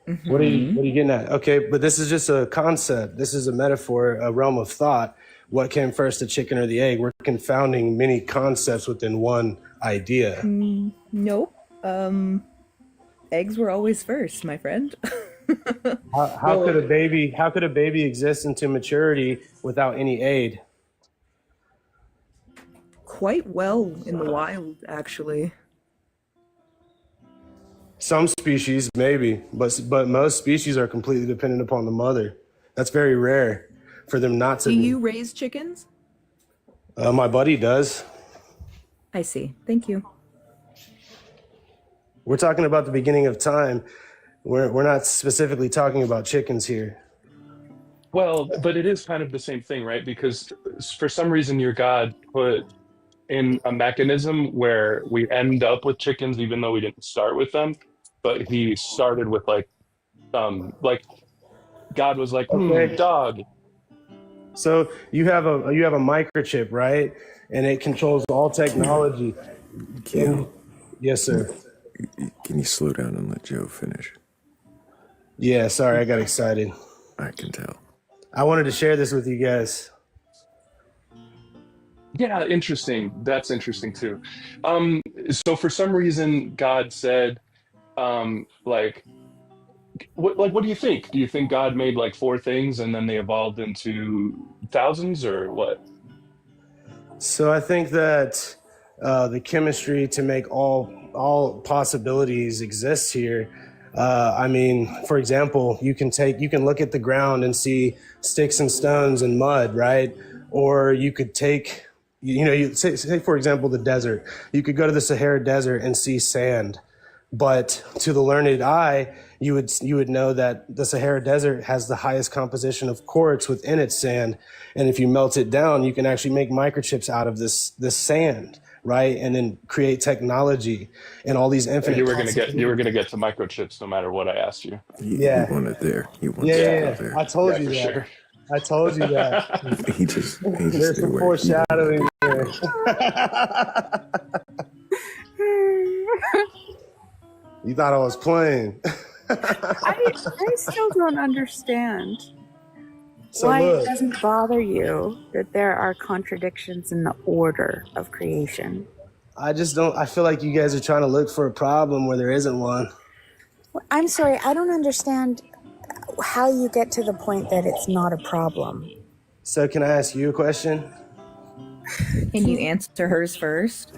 Mm-hmm. What are you getting at? Okay, but this is just a concept. This is a metaphor, a realm of thought. What came first, the chicken or the egg? We're confounding many concepts within one idea. Nope. Eggs were always first, my friend. How could a baby exist into maturity without any aid? Quite well in the wild, actually. Some species, maybe, but most species are completely dependent upon the mother. That's very rare for them not to. Do you raise chickens? My buddy does. I see. Thank you. We're talking about the beginning of time. We're not specifically talking about chickens here. Well, but it is kind of the same thing, right? Because for some reason your God put in a mechanism where we end up with chickens even though we didn't start with them, but he started with like God was like, dog. So you have a microchip, right? And it controls all technology. Yes, sir. Can you slow down and let Joe finish? Yeah, sorry, I got excited. I can tell. I wanted to share this with you guys. Yeah, interesting. That's interesting too. So for some reason, God said, Like what do you think? Do you think God made like four things and then they evolved into thousands, or what? So I think that the chemistry to make all possibilities exist here. I mean, for example, you can look at the ground and see sticks and stones and mud, right? Or you could take, you say for example the desert. You could go to the Sahara Desert and see sand. But to the learned eye, you would know that the Sahara Desert has the highest composition of quartz within its sand, and if you melt it down, you can actually make microchips out of this sand, right? And then create technology and all these infinite. You were gonna get to microchips no matter what I asked you. You want it there. You want Yeah, to yeah, go yeah. there. I told you for that. sure. I told you that. He just There's knew some where he foreshadowing there. You thought I was playing. I still don't understand So why look. it doesn't bother you that there are contradictions in the order of creation. I just don't. I feel like you guys are trying to look for a problem where there isn't one. I'm sorry, I don't understand how you get to the point that it's not a problem. So can I ask you a question? Can you answer hers first?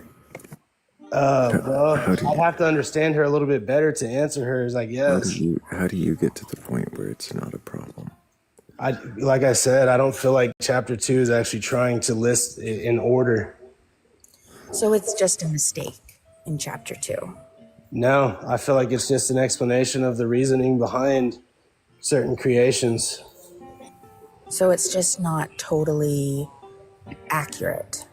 Well, I'd have to understand her a little bit better to answer hers, I guess. How do you get to the point where it's not a problem? Like I said, I don't feel like chapter 2 is actually trying to list it in order. So it's just a mistake in chapter 2. No, I feel like it's just an explanation of the reasoning behind certain creations. So it's just not totally accurate.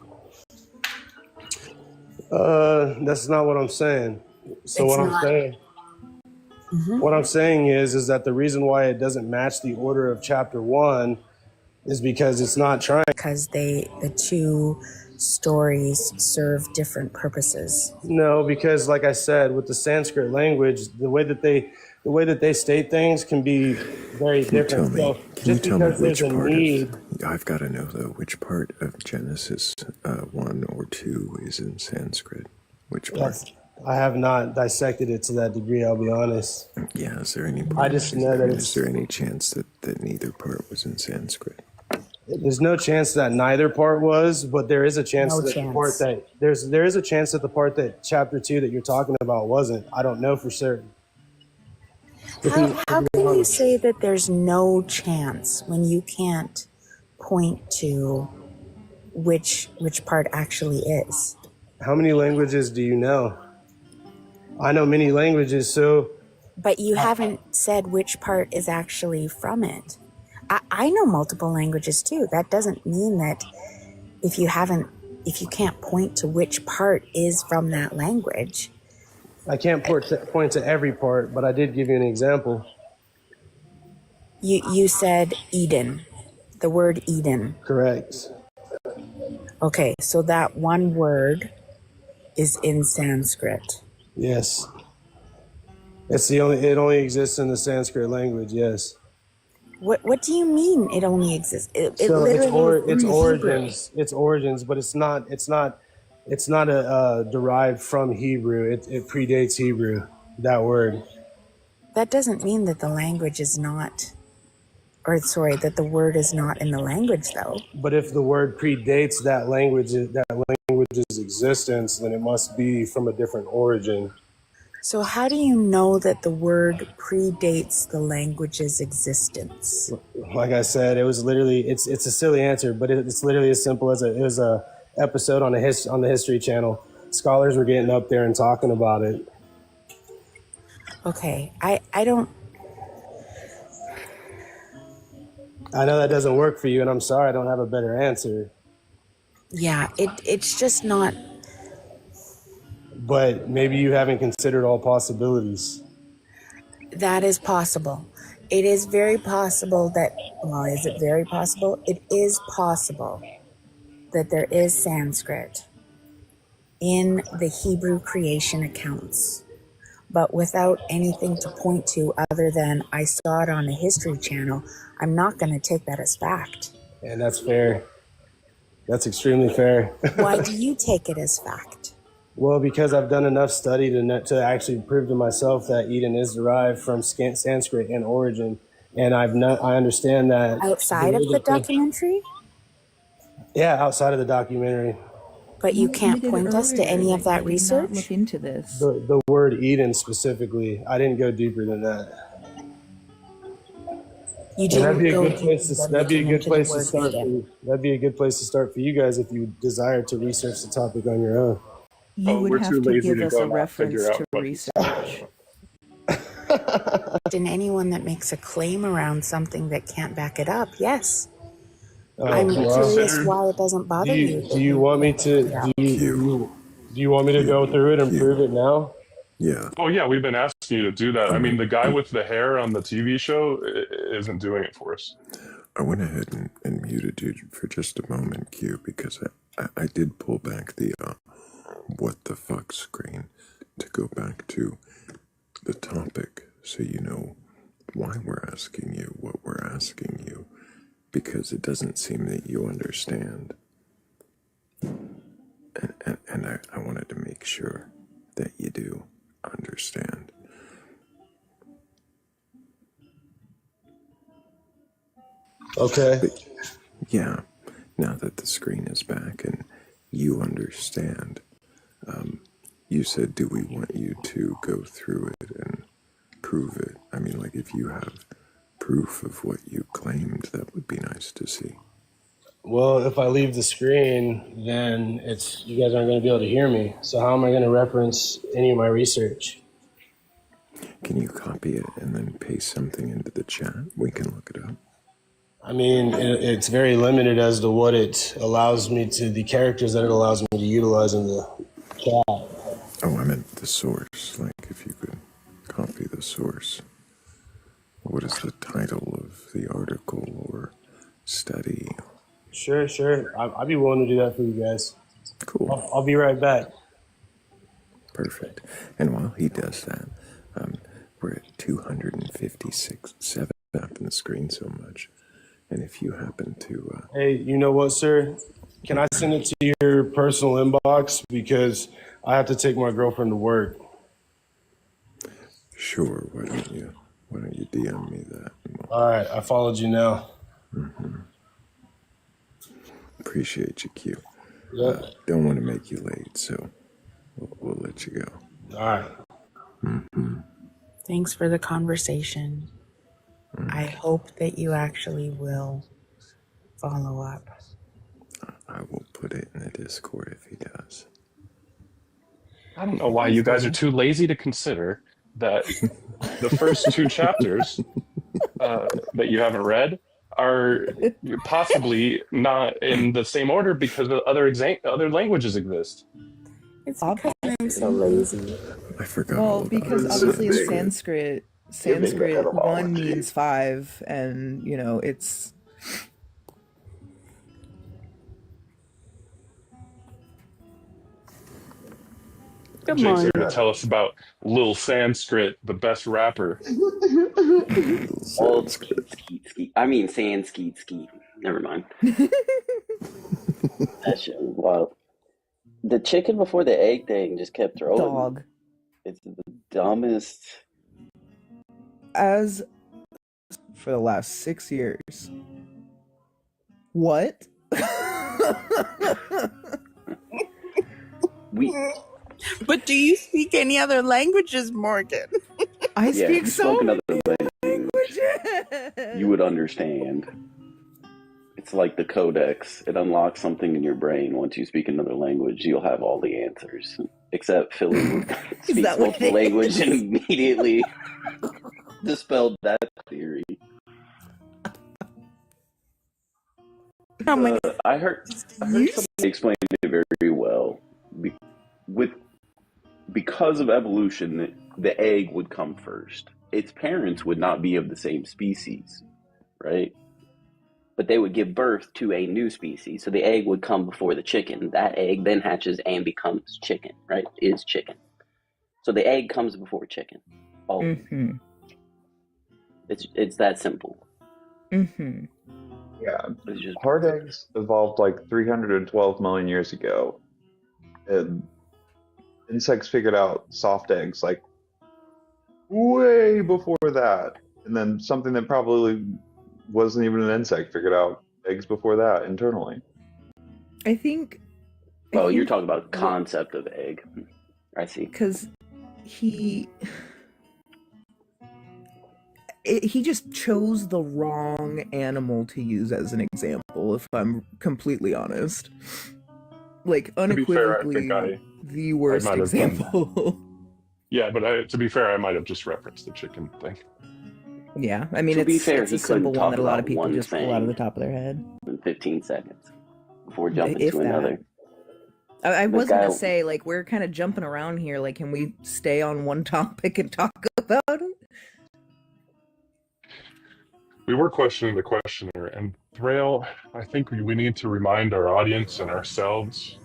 That's not what I'm saying. So It's what not. I'm saying, what I'm saying is that the reason why it doesn't match the order of chapter 1 is because it's not trying. Because the two stories serve different purposes. No, because like I said, with the Sanskrit language, the way that they state things can be very different. Can you tell me which part of? I've got to know though, which part of Genesis 1 or 2 is in Sanskrit? Which part? I have not dissected it to that degree. I'll be honest. Yeah, is there any? I just know that is there any chance that neither part was in Sanskrit? There's no chance that neither part was, but there is a chance the part that there is a chance that the part that chapter 2 that you're talking about wasn't. I don't know for certain. How can you say that there's no chance when you can't point to which part actually is? How many languages do you know? I know many languages, so. But you haven't said which part is actually from it. I know multiple languages too. That doesn't mean that if you can't point to which part is from that language. I can't point to every part, but I did give you an example. You said Eden, the word Eden. Correct. Okay, so that one word is in Sanskrit. Yes. It only exists in the Sanskrit language, yes. What do you mean it only exists? It So literally it's origins. It's origins, but it's not derived from Hebrew. It predates Hebrew, that word. That doesn't mean that the language is not, that the word is not in the language though. But if the word predates that language's existence, then it must be from a different origin. So how do you know that the word predates the language's existence? Like I said, it was literally, it's a silly answer, but it's literally as simple as it was a episode on the History Channel. Scholars were getting up there and talking about it. Okay, I don't. I know that doesn't work for you, and I'm sorry I don't have a better answer. Yeah, it's just not. But maybe you haven't considered all possibilities. That is possible. It is very possible that, well, is it very possible? It is possible that there is Sanskrit in the Hebrew creation accounts, but without anything to point to other than I saw it on the History Channel, I'm not going to take that as fact. And that's fair. That's extremely fair. Why do you take it as fact? Well, because I've done enough study to actually prove to myself that Eden is derived from Sanskrit in origin, and I understand that Outside of the documentary? Yeah, outside of the documentary. But you can't point us to any of that research? Look into this. The word Eden specifically, I didn't go deeper than that. You And that'd didn't be a go good deeper place to than that'd be a looking good into the place to word start. Eden. That'd be a good place to start for you guys if you desire to research the topic on your own. You would we're have too to lazy give to us go a now figure reference out to what research. And anyone that makes a claim around something that can't back it up, yes. Oh, I'm well, curious why it doesn't bother you. do you want me to do you want me to go through it and prove it now? Yeah. Oh yeah, we've been asking you to do that. I mean, the guy with the hair on the TV show isn't doing it for us. I went ahead and muted you for just a moment, Q, because I did pull back the what the fuck screen to go back to the topic so you know why we're asking you what we're asking you, because it doesn't seem that you understand. And I wanted to make sure that you do understand. Okay. But yeah, now that the screen is back and you understand, you said, do we want you to go through it and prove it? I mean, like, if you have proof of what you claimed, that would be nice to see. Well, if I leave the screen, then you guys aren't going to be able to hear me. So how am I going to reference any of my research? Can you copy it and then paste something into the chat? We can look it up. I mean, it's very limited as to what it allows me to, the characters that it allows me to utilize in the chat. Oh, I meant the source. Like, if you could copy the source. What is the title of the article or study? Sure. I'd be willing to do that for you guys. Cool. I'll be right back. Perfect. And while he does that, we're at 256, 7 up in the screen so much. And if you happen to... Hey, you know what, sir? Can I send it to your personal inbox? Because I have to take my girlfriend to work. Sure, why don't you DM me that? All right, I followed you now. Mm-hmm. Appreciate you, Q. Yep. Don't want to make you late, so we'll let you go. All right. Mm-hmm. Thanks for the conversation. I hope that you actually will follow up. I will put it in the Discord if he does. I don't know why you guys are too lazy to consider that the first two chapters that you haven't read are possibly not in the same order because of other languages exist. It's because I'm so lazy. I forgot. Well, because obviously in Sanskrit 1 means 5, and it's. Jake's here to tell us about Lil Sanskrit, the best rapper. Old skeet. I mean skeet. Never mind. That shit was wild. The chicken before the egg thing just kept throwing. Dog. It's the dumbest. As for the last 6 years. What? But do you speak any other languages, Morgan? I speak if you so spoke many another language. You would understand. It's like the codex. It unlocks something in your brain. Once you speak another language, you'll have all the answers. Except Philly speaks multiple language and immediately dispelled that theory. I heard somebody explain it very well. Because of evolution, the egg would come first. Its parents would not be of the same species, right? But they would give birth to a new species. So the egg would come before the chicken. That egg then hatches and becomes chicken, right? Is chicken. So the egg comes before chicken. Always. Mm-hmm. It's that simple. Mm-hmm. Yeah, hard eggs evolved like 312 million years ago. And insects figured out soft eggs like way before that. And then something that probably wasn't even an insect figured out eggs before that internally. I think. Oh, you're talking about concept of egg. I see. Because he just chose the wrong animal to use as an example, if I'm completely honest. Like, unequivocally, To be fair, I think the I worst might have been. example. Yeah, but to be fair, I might have just referenced the chicken thing. Yeah, I mean, To be it's fair, a he couldn't simple one talk that a lot of about people one just pull out of thing the top of their head. in 15 seconds before jumping If to that. another. I This was guy, gonna say, like, we're kind of jumping around here. Like, can we stay on one topic and talk about it? We were questioning the questioner, and Thrayle, I think we need to remind our audience and ourselves,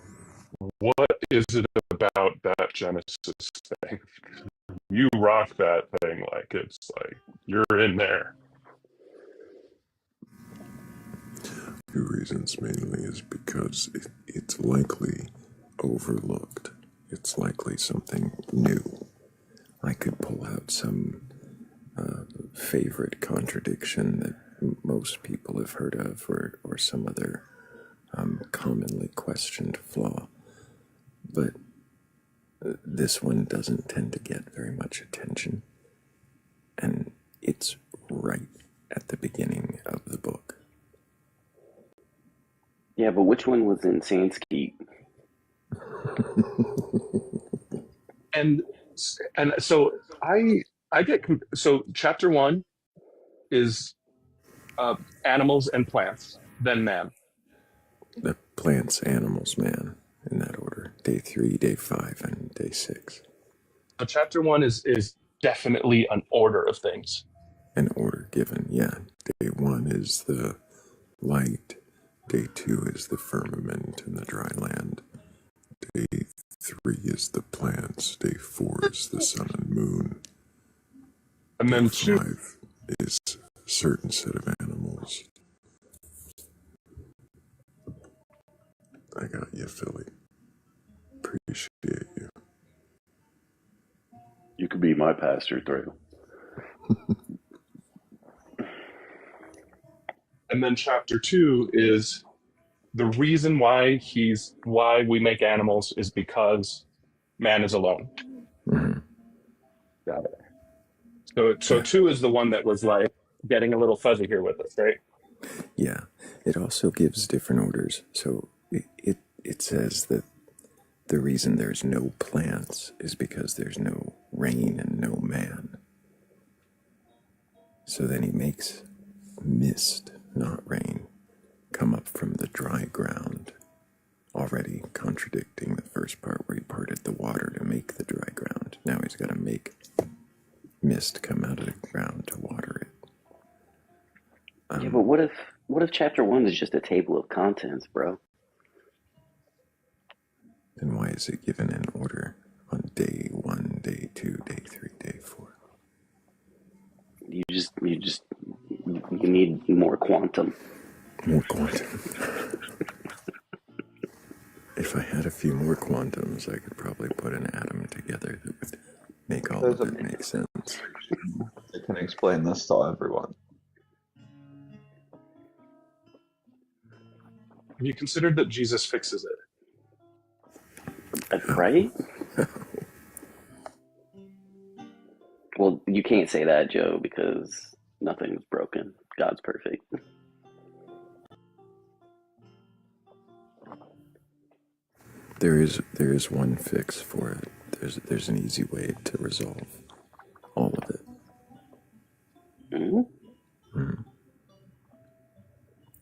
what is it about that Genesis thing? You rock that thing like it's like you're in there. Two reasons mainly is because it's likely overlooked. It's likely something new. I could pull out some favorite contradiction that most people have heard of, or some other commonly questioned flaw. But this one doesn't tend to get very much attention. And it's right at the beginning of the book. yeah, but which one was in Sanskrit? And so I get so chapter 1 is animals and plants, then man. The plants, animals, man, in that order. Day 3, day 5, and day 6. So chapter 1 is definitely an order of things. An order given, yeah. Day 1 is the light. Day 2 is the firmament and the dry land. Day 3 is the plants. Day 4 is the sun and moon. And then Day 5 is a certain set of animals. I got you, Philly. Appreciate you. You could be my pastor, Thrayle. And then chapter 2 is the reason why we make animals is because man is alone. Mm-hmm. Got it. So 2 is the one that was like getting a little fuzzy here with us, right? Yeah. It also gives different orders. So it says that the reason there's no plants is because there's no rain and no man. So then he makes mist, not rain, come up from the dry ground, already contradicting the first part where he parted the water to make the dry ground. Now he's got to make mist come out of the ground to water it. Yeah, but what if chapter 1 is just a table of contents, bro? Then why is it given in order on day 1, day 2, day 3, day 4? You need more quantum. More quantum. If I had a few more quantums, I could probably put an atom together that would make all of it make sense. I can explain this to everyone. Have you considered that Jesus fixes it? Right? Well, you can't say that, Joe, because nothing's broken. God's perfect. There is one fix for it. There's an easy way to resolve all of it. Mm-hmm.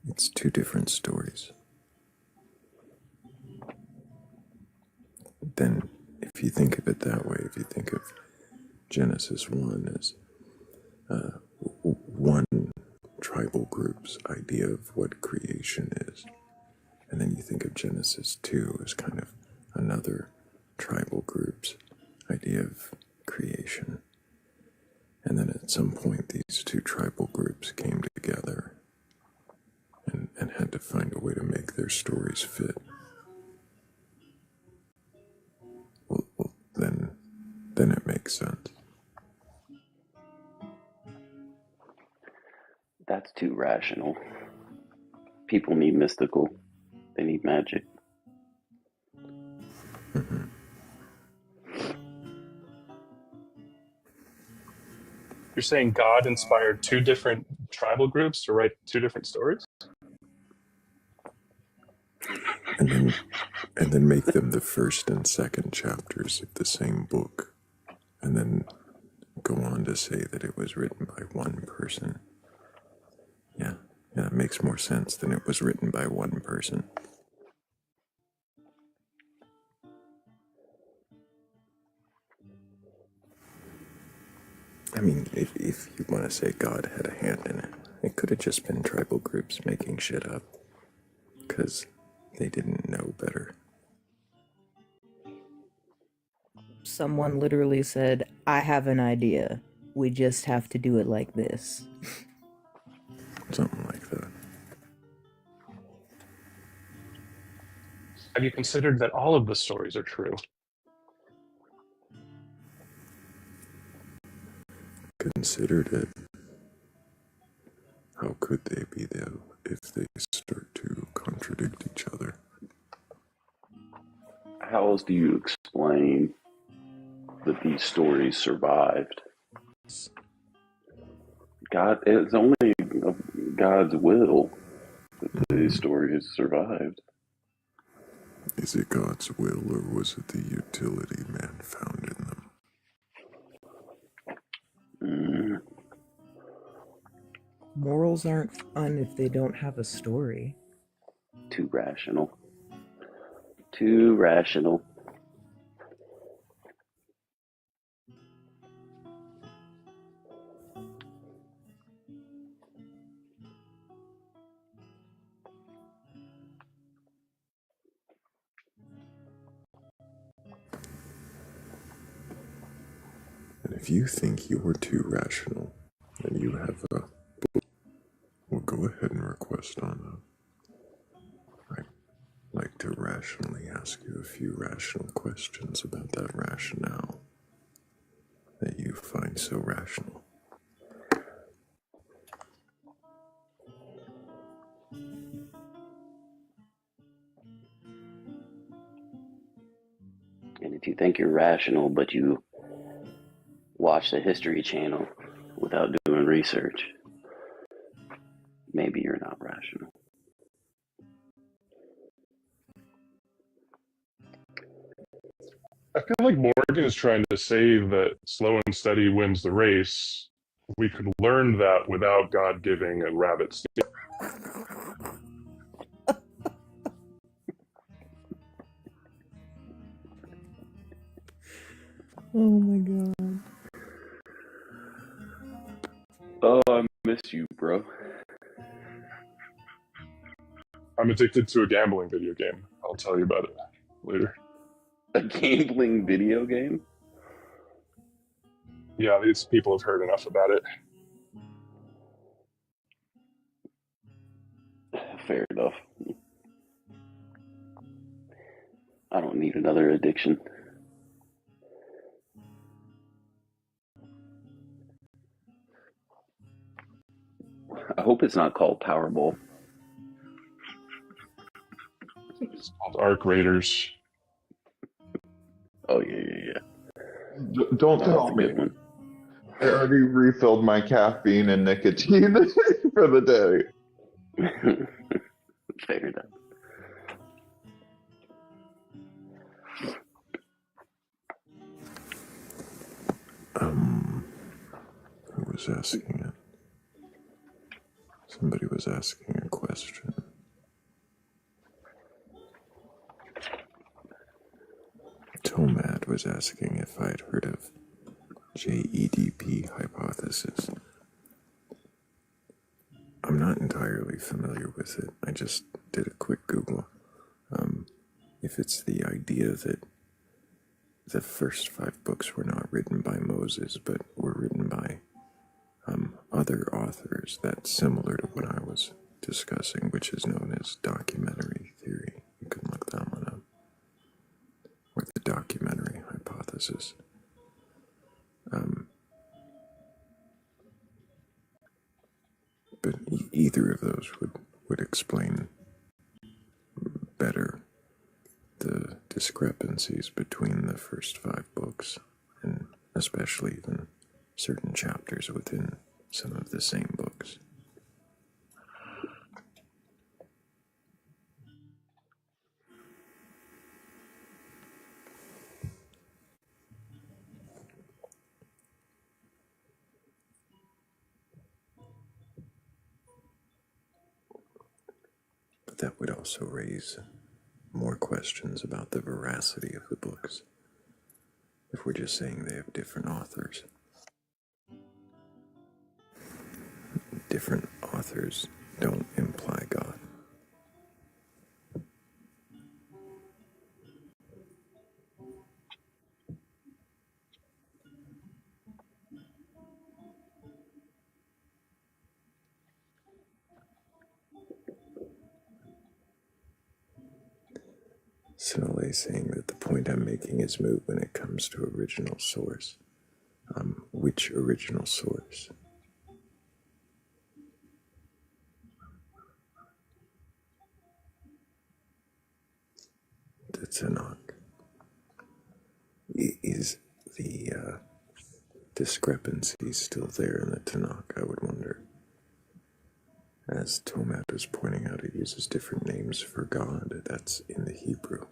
It's 2 different stories. Then, if you think of it that way, if you think of Genesis 1 as one tribal group's idea of what creation is, and then you think of Genesis 2 as kind of another tribal group's idea of creation, and then at some point these 2 tribal groups came together and had to find a way to make their stories fit. Well, It's too rational. People need mystical. They need magic. You're saying God inspired two different tribal groups to write two different stories? And then make them the first and second chapters of the same book, and then go on to say that it was written by one person. Yeah, it makes more sense than it was written by one person. I mean, if you want to say God had a hand in it, it could have just been tribal groups making shit up, because they didn't know better. Someone literally said, I have an idea. We just have to do it like this. Something like that. Have you considered that all of the stories are true? Considered it. How could they be though if they start to contradict each other? How else do you explain that these stories survived? God, it's only God's will that these stories survived. Is it God's will, or was it the utility man found in them? Morals aren't fun if they don't have a story. Too rational. Too rational. And if you think you're too rational, then you have a book. Well, go ahead and request on that. I'd like to rationally ask you a few rational questions about that rationale that you find so rational. And if you think you're rational, but you watch the History Channel without doing research, maybe you're not rational. I feel like Morgan is trying to say that slow and steady wins the race. We could learn that without God giving a rabbit skin. Oh my god. Oh, I miss you, bro. I'm addicted to a gambling video game. I'll tell you about it later. A gambling video game? Yeah, these people have heard enough about it. Fair enough. I don't need another addiction. I hope it's not called Powerball. It's called Arc Raiders. Oh, yeah. Don't tell me. I already refilled my caffeine and nicotine for the day. Fair enough. Who was asking it? Somebody was asking a question. Tomad was asking if I'd heard of JEDP hypothesis. I'm not entirely familiar with it. I just did a quick Google. If it's the idea that the first 5 books were not written by Moses, but were written by other authors, that's similar to what I was discussing, which is known as documentary theory. You can look that one up. Or the documentary hypothesis. But either of those would explain better the discrepancies between the first 5 books, and especially even certain chapters within some of the same books. But that would also raise more questions about the veracity of the books, if we're just saying they have different authors. Different authors don't imply God. Thrayle saying that the point I'm making is moot when it comes to original source. Which original source? The Tanakh. Is the discrepancy still there in the Tanakh, I would wonder? As Tomat was pointing out, it uses different names for God. That's in the Hebrew.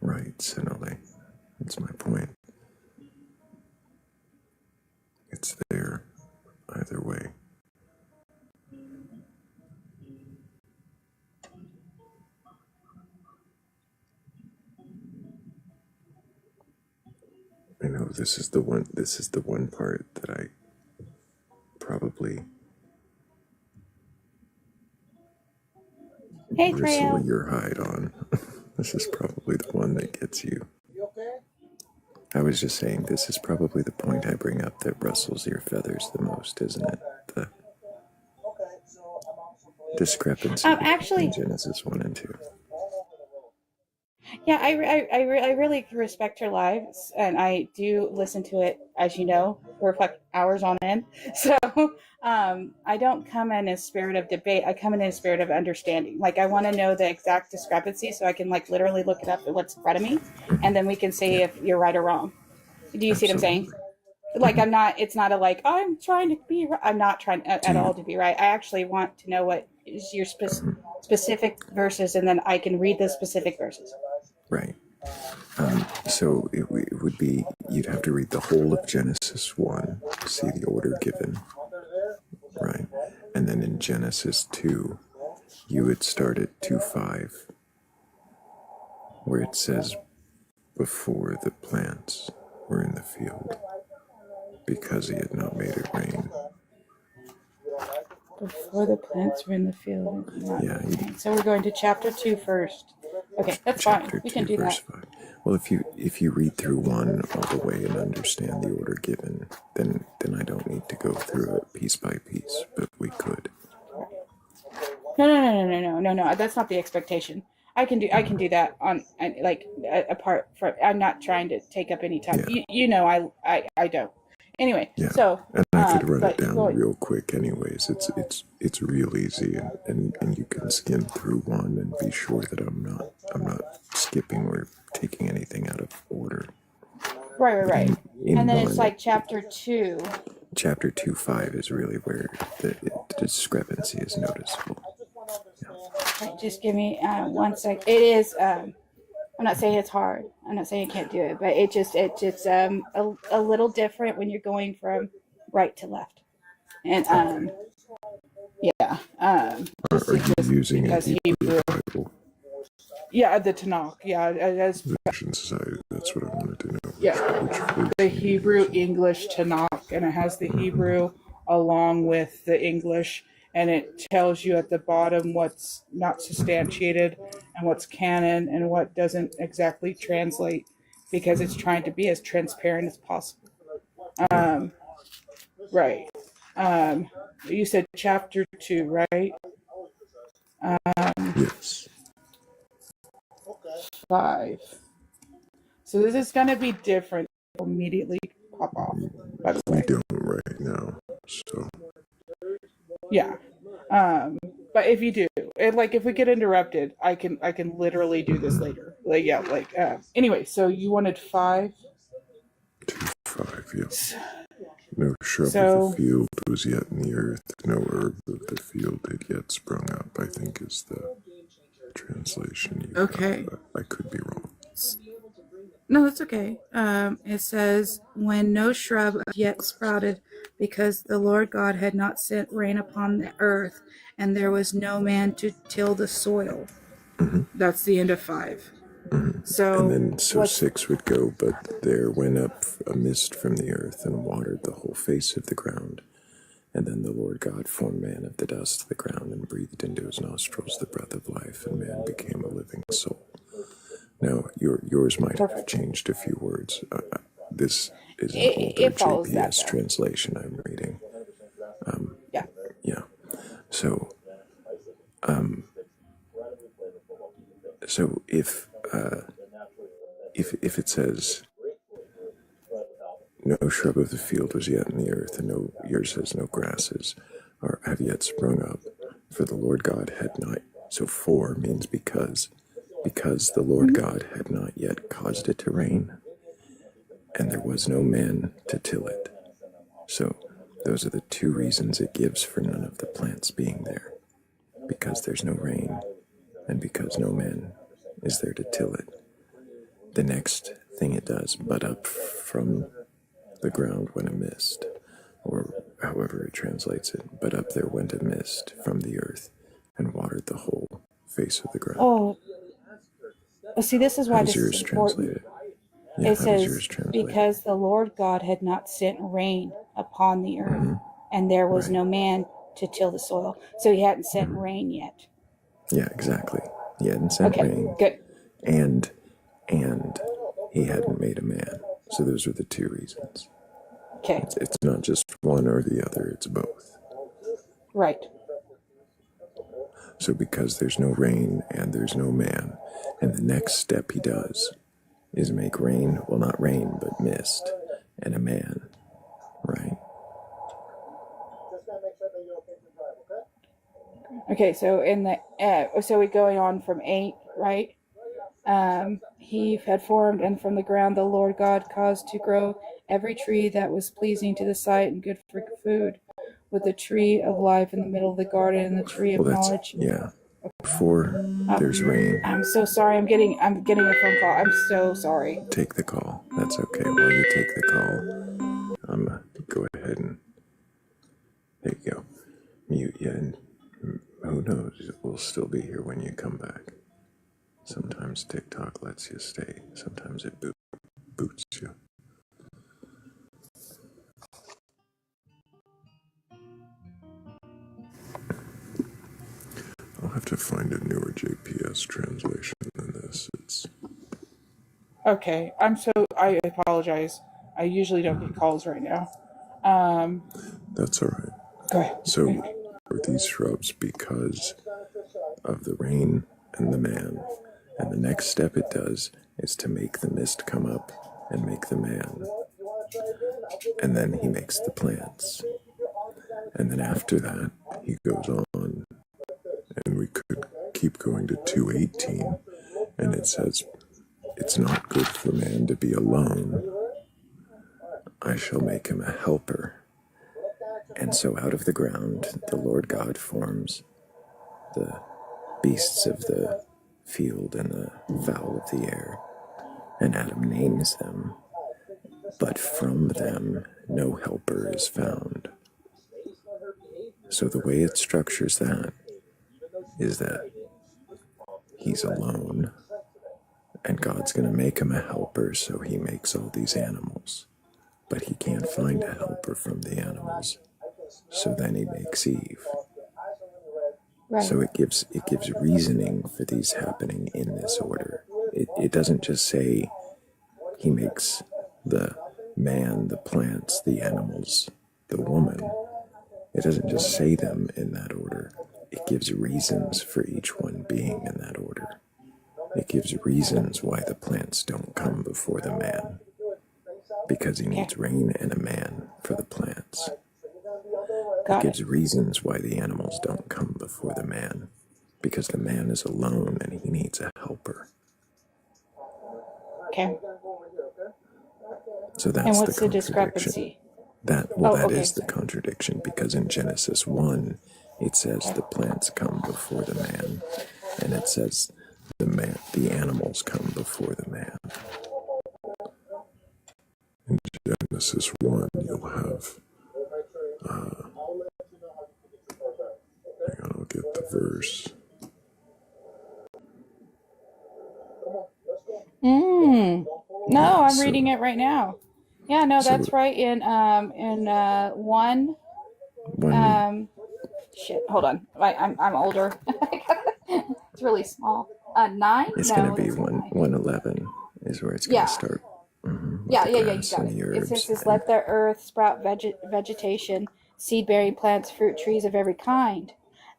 Right, Sinale. That's my point. It's there either way. I know this is the one part that I probably Hey, bristle Thrayle. your hide on. This is probably the one that gets you. I was just saying, this is probably the point I bring up that rustles your feathers the most, isn't it? The discrepancy Actually, in Genesis 1 and 2. yeah, I really respect your lives, and I do listen to it, as you know, for hours on end. So I don't come in a spirit of debate. I come in a spirit of understanding. Like, I want to know the exact discrepancy so I can, like, literally look it up at what's in front of me, and then we can say if you're right or wrong. Do you see what I'm saying? Like, it's not a, like, oh, I'm trying to be right. I'm not trying at all to be right. I actually want to know what is your specific verses, and then I can read the specific verses. Right. So it would be, you'd have to read the whole of Genesis 1, see the order given, right? And then in Genesis 2, you would start at 2:5, where it says, before the plants were in the field, because he had not made it rain. Before the plants were in the field. Yeah. So we're going to chapter 2 first. Okay, that's fine. We can do that. 5. Well, if you read through 1 all the way and understand the order given, then I don't need to go through it piece by piece, but we could. No. That's not the expectation. I can do that on, like, apart from. I'm not trying to take up any time. Yeah. You know, I don't. Anyway, yeah. So and I could run it down real quick. Anyways, it's real easy, and you can skim through 1 and be sure that I'm not skipping or taking anything out of order. Right. And then 1, it's like chapter 2. Chapter 2:5 is really where the discrepancy is noticeable. Yeah. Just give me 1 sec. It is. I'm not saying it's hard. I'm not saying you can't do it, but it's a little different when you're going from right to left. And yeah. Are you using a Hebrew Bible? Yeah, the Tanakh. Yeah, Version Society. That's what I wanted to know. Yeah, the Hebrew English Tanakh, and it has the Hebrew along with the English, and it tells you at the bottom what's not substantiated and what's canon and what doesn't exactly translate, because it's trying to be as transparent as possible. Right. You said chapter 2, right? Yes. 5. So this is going to be different. Immediately pop off, by the We way. don't right now, so. Yeah. But if you do, if we get interrupted, I can literally do this later. Anyway, so you wanted 5? 5, yes. No shrub of So the field was yet in the earth, no herb of the field had yet sprung up, I think is the translation you okay. have. I could be wrong. No, that's okay. It says, when no shrub yet sprouted, because the Lord God had not sent rain upon the earth, and there was no man to till the soil. That's the end of 5. So, And then, so 6 would go, but there went up a mist from the earth and watered the whole face of the ground. And then the Lord God formed man of the dust of the ground and breathed into his nostrils the breath of life, and man became a living soul. Now, yours might have changed a few words. This is an older JPS translation I'm reading. Yeah. Yeah. So, so if it says no shrub of the field was yet in the earth, and yours says no grasses or have yet sprung up, for the Lord God had not. So 4 means because the Lord God had not yet caused it to rain, and there was no man to till it. So those are the 2 reasons it gives for none of the plants being there. Because there's no rain, and because no man is there to till it. The next thing it does, but up from the ground went a mist, or however it translates it, but up there went a mist from the earth and watered the whole face of the ground. Oh, see, this is why this is important. Translated? Yeah, it says, because the Lord God had not sent rain upon the earth, and there was no man to till the soil. So he hadn't sent rain yet. Yeah, exactly. He hadn't sent rain. Good. And he hadn't made a man. So those are the 2 reasons. Okay. It's not just one or the other, it's both. Right. So because there's no rain and there's no man, and the next step he does is make rain, well, not rain, but mist, and a man, right? Okay, so so we're going on from 8, right? He had formed, and from the ground the Lord God caused to grow every tree that was pleasing to the sight and good for food, with the tree of life in the middle of the garden and the tree of knowledge. Yeah. Before there's rain. I'm so sorry. I'm getting a phone call. I'm so sorry. Take the call. That's okay. While you take the call, I'm gonna go ahead and there you go. Mute you, and who knows? We'll still be here when you come back. Sometimes TikTok lets you stay. Sometimes it boots you. I'll have to find a newer JPS translation than this. Okay, I apologize. I usually don't get calls right now. That's all right. Go ahead. So, are these shrubs because of the rain and the man? And the next step it does is to make the mist come up and make the man. And then he makes the plants. And then after that, he goes on. And we could keep going to 2:18. And it says, it's not good for man to be alone. I shall make him a helper. And so out of the ground, the Lord God forms the beasts of the field and the fowl of the air. And Adam names them. But from them, no helper is found. So the way it structures that is that he's alone. And God's going to make him a helper, so he makes all these animals. But he can't find a helper from the animals. So then he makes Eve. Right. So it gives reasoning for these happening in this order. It doesn't just say he makes the man, the plants, the animals, the woman. It doesn't just say them in that order. it gives reasons for each one being in that order. It gives reasons why the plants don't come before the man, because he needs rain and a man for the plants. It gives reasons why the animals don't come before the man, because the man is alone and he needs a helper. Okay. So that's And what's the the discrepancy? That is the contradiction, because in Genesis 1 it says the plants come before the man, and it says the animals come before the man. In Genesis 1 you'll have hang on, I'll get the verse. No, I'm reading it right now. Yeah, no, that's right. In one. Shit. Hold on. I'm older. It's really small. 9. It's no, going to be that's not 111 is where it's going to start. Yeah, you got it. It says, "Let the earth sprout vegetation, seed-bearing plants, fruit trees of every kind."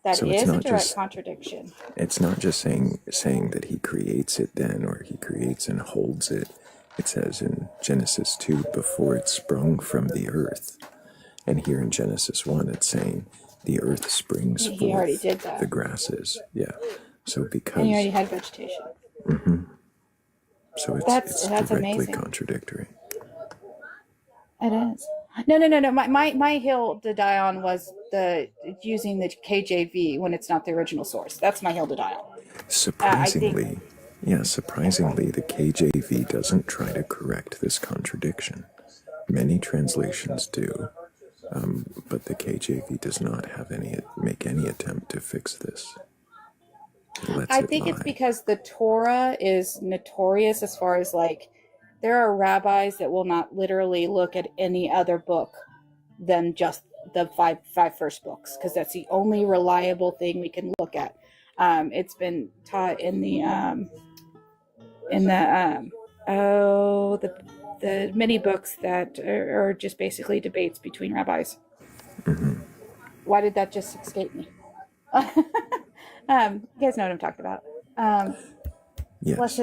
That So it's is a not direct just contradiction. it's not just saying that he creates it then, or he creates and holds it. It says in Genesis 2, before it sprung from the earth. And here in Genesis 1, it's saying the earth springs He already forth did that. the grasses. Yeah. So because And you already had vegetation. so it's That's directly amazing. contradictory. It is. No. My hill to die on was the using the KJV when it's not the original source. That's my hill to die on. Surprisingly, the KJV doesn't try to correct this contradiction. Many translations do, but the KJV does not make any attempt to fix this. I think it's because the Torah is notorious as far as like there are rabbis that will not literally look at any other book than just the five first books, because that's the only reliable thing we can look at. It's been taught in the many books that are just basically debates between rabbis. Why did that just escape me? You guys know what I'm talking about. Yes.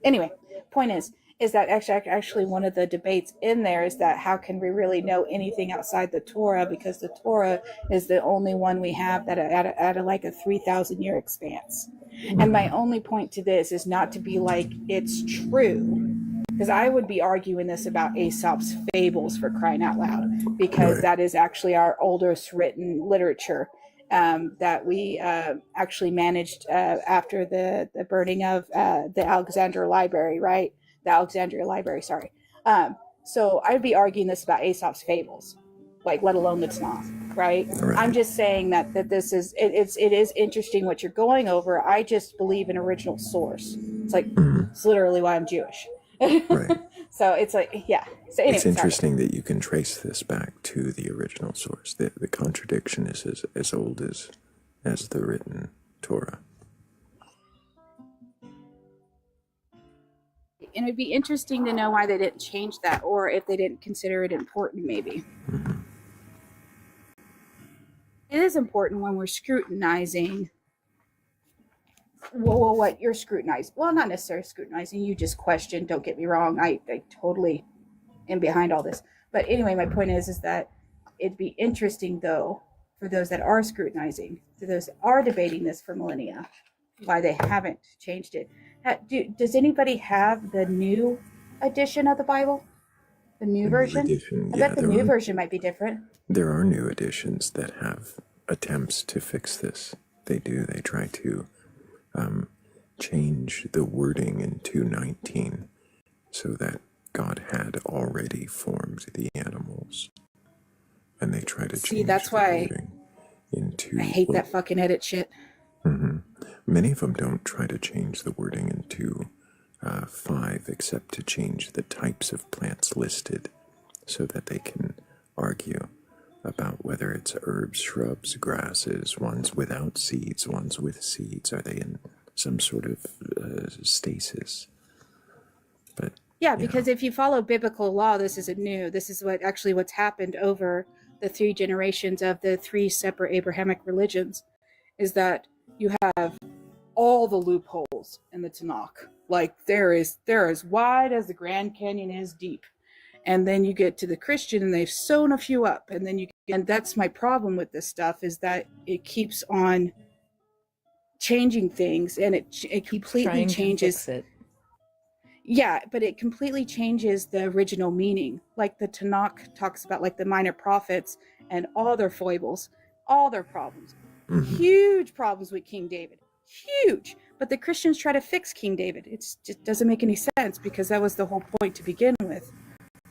Anyway, point is that actually one of the debates in there is that how can we really know anything outside the Torah, because the Torah is the only one we have that at a like a 3,000 year expanse. And my only point to this is not to be like it's true, because I would be arguing this about Aesop's fables, for crying out loud, because that is actually our oldest written literature. That we actually managed after the burning of the Alexandria Library, right? The Alexandria Library, sorry. So I'd be arguing this about Aesop's fables, like let alone the Tanakh, right? I'm just saying that this is it is interesting what you're going over. I just believe in original source. It's like it's literally why I'm Jewish. So it's like, yeah. So anyway, it's interesting that you can trace this back to the original source. The contradiction is as old as the written Torah. And it'd be interesting to know why they didn't change that, or if they didn't consider it important, maybe. It is important when we're scrutinizing what you're scrutinizing. Well, not necessarily scrutinizing. You just question. Don't get me wrong. I totally am behind all this. But anyway, my point is that it'd be interesting, though, for those that are scrutinizing, for those that are debating this for millennia, why they haven't changed it. Does anybody have the new edition of the Bible? The new version? I bet the new version might be different. There are new editions that have attempts to fix this. They do. They try to change the wording in 2:19 so that God had already formed the animals. And they try to change that's why into... I hate that fucking edit shit. Many of them don't try to change the wording into 5, except to change the types of plants listed so that they can argue about whether it's herbs, shrubs, grasses, ones without seeds, ones with seeds. Are they in some sort of stasis? But yeah, because if you follow biblical law, this isn't new. This is what's happened over the 3 generations of the 3 separate Abrahamic religions. is that you have all the loopholes in the Tanakh. Like they're as wide as the Grand Canyon is deep. And then you get to the Christian and they've sewn a few up. And that's my problem with this stuff, is that it keeps on changing things, and it completely trying to changes fix it. Yeah, but it completely changes the original meaning. Like the Tanakh talks about like the minor prophets and all their foibles, all their problems. Huge problems with King David. Huge. But the Christians try to fix King David. It just doesn't make any sense, because that was the whole point to begin with,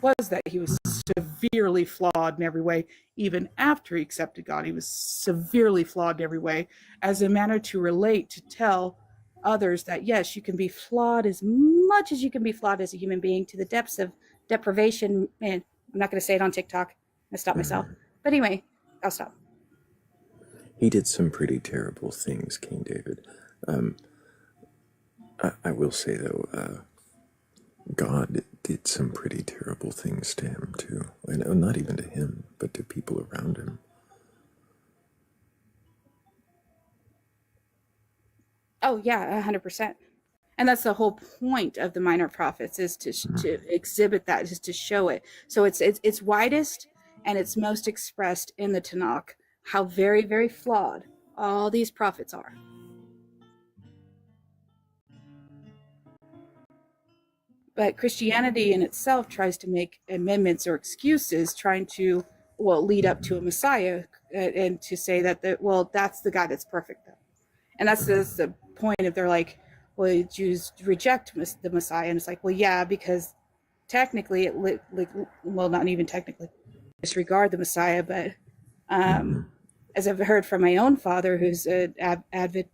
was that he was severely flawed in every way. Even after he accepted God, he was severely flawed in every way, as a manner to relate, to tell others that yes, you can be flawed as much as you can be flawed as a human being, to the depths of deprivation. Man, I'm not going to say it on TikTok. I stop myself. But anyway, I'll stop. He did some pretty terrible things, King David. I will say, though, God did some pretty terrible things to him, too. And not even to him, but to people around him. Oh, yeah, 100%. And that's the whole point of the minor prophets, is to exhibit that, is to show it. So it's widest and it's most expressed in the Tanakh, how very, very flawed all these prophets are. But Christianity in itself tries to make amendments or excuses, trying to, lead up to a Messiah, and to say that, that's the guy that's perfect, though. And that's the point of, they're like, well, Jews reject the Messiah. And it's like, well, yeah, because technically, not even technically, disregard the Messiah. But as I've heard from my own father, who's an avid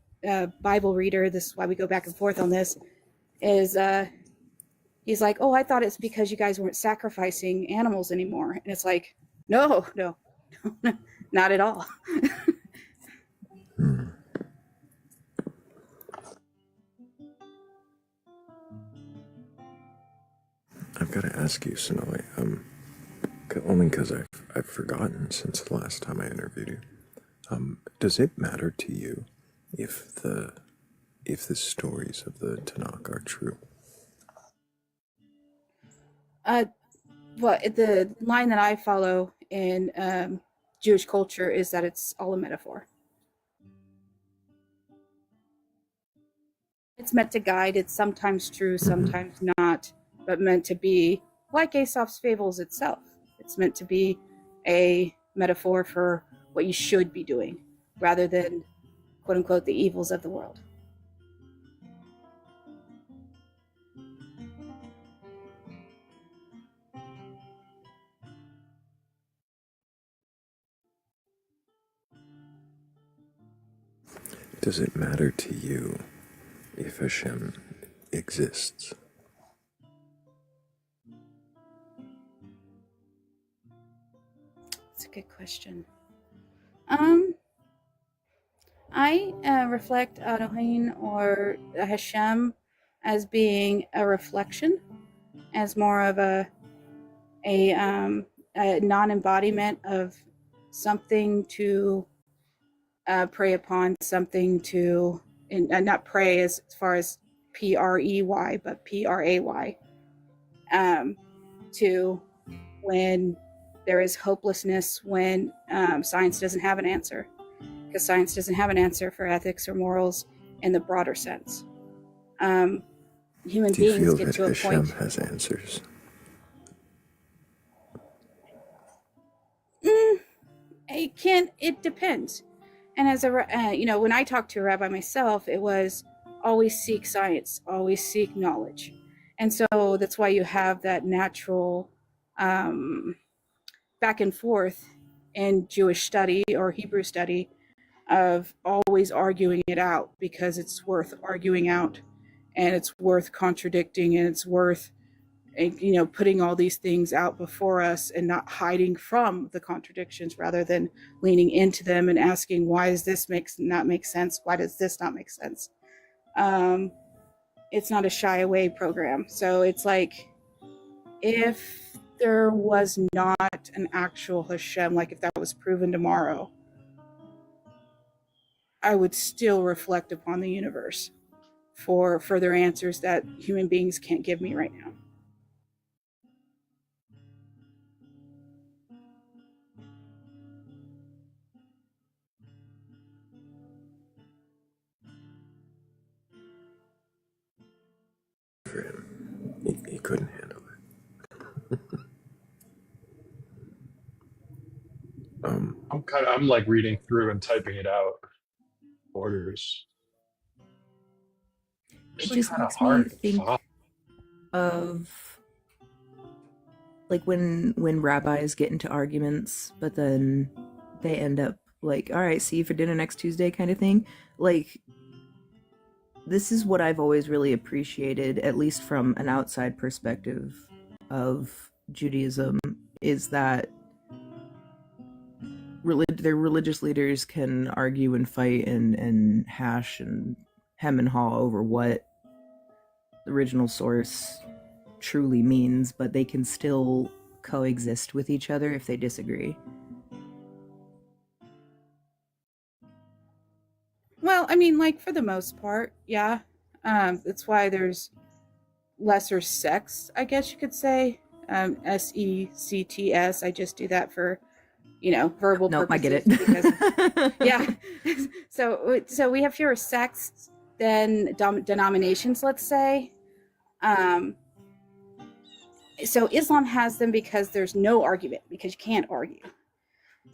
Bible reader, this is why we go back and forth on this, is he's like, oh, I thought it's because you guys weren't sacrificing animals anymore. And it's like, no, not at all. I've got to ask you, Sonoy, only because I've forgotten since the last time I interviewed you. Does it matter to you if the stories of the Tanakh are true? The line that I follow in Jewish culture is that it's all a metaphor. It's meant to guide. It's sometimes true, sometimes not, but meant to be like Aesop's Fables itself. It's meant to be a metaphor for what you should be doing, rather than, quote unquote, the evils of the world. Does it matter to you if Hashem exists? That's a good question. I reflect Elohim, or Hashem, as being a reflection, as more of a non-embodiment of something to prey upon, something to, not pray as far as P-R-E-Y, but P-R-A-Y, to when there is hopelessness, when science doesn't have an answer, because science doesn't have an answer for ethics or morals in the broader sense. Human Do you beings feel get that to a Hashem point. has answers? It depends. And as when I talked to a rabbi myself, it was always seek science, always seek knowledge. And so that's why you have that natural back and forth in Jewish study or Hebrew study of always arguing it out, because it's worth arguing out, and it's worth contradicting, and it's worth putting all these things out before us and not hiding from the contradictions, rather than leaning into them and asking, why does this not make sense? Why does this not make sense? It's not a shy away program. So it's like, if there was not an actual Hashem, like if that was proven tomorrow, I would still reflect upon the universe for further answers that human beings can't give me right now. For him, he couldn't handle it. I'm like reading through and typing it out. Orders. It Actually just kind of makes me hard to think follow. of like when rabbis get into arguments, but then they end up like, all right, see you for dinner next Tuesday kind of thing. Like, this is what I've always really appreciated, at least from an outside perspective of Judaism, is that their religious leaders can argue and fight and hash and hem and haw over what the original source truly means, but they can still coexist with each other if they disagree. Well, I mean, like for the most part, yeah. That's why there's lesser sects, I guess you could say. SECTS. I just do that for, verbal Nope, purposes. I get it. Yeah. So we have fewer sects than denominations, let's say. So Islam has them because there's no argument, because you can't argue.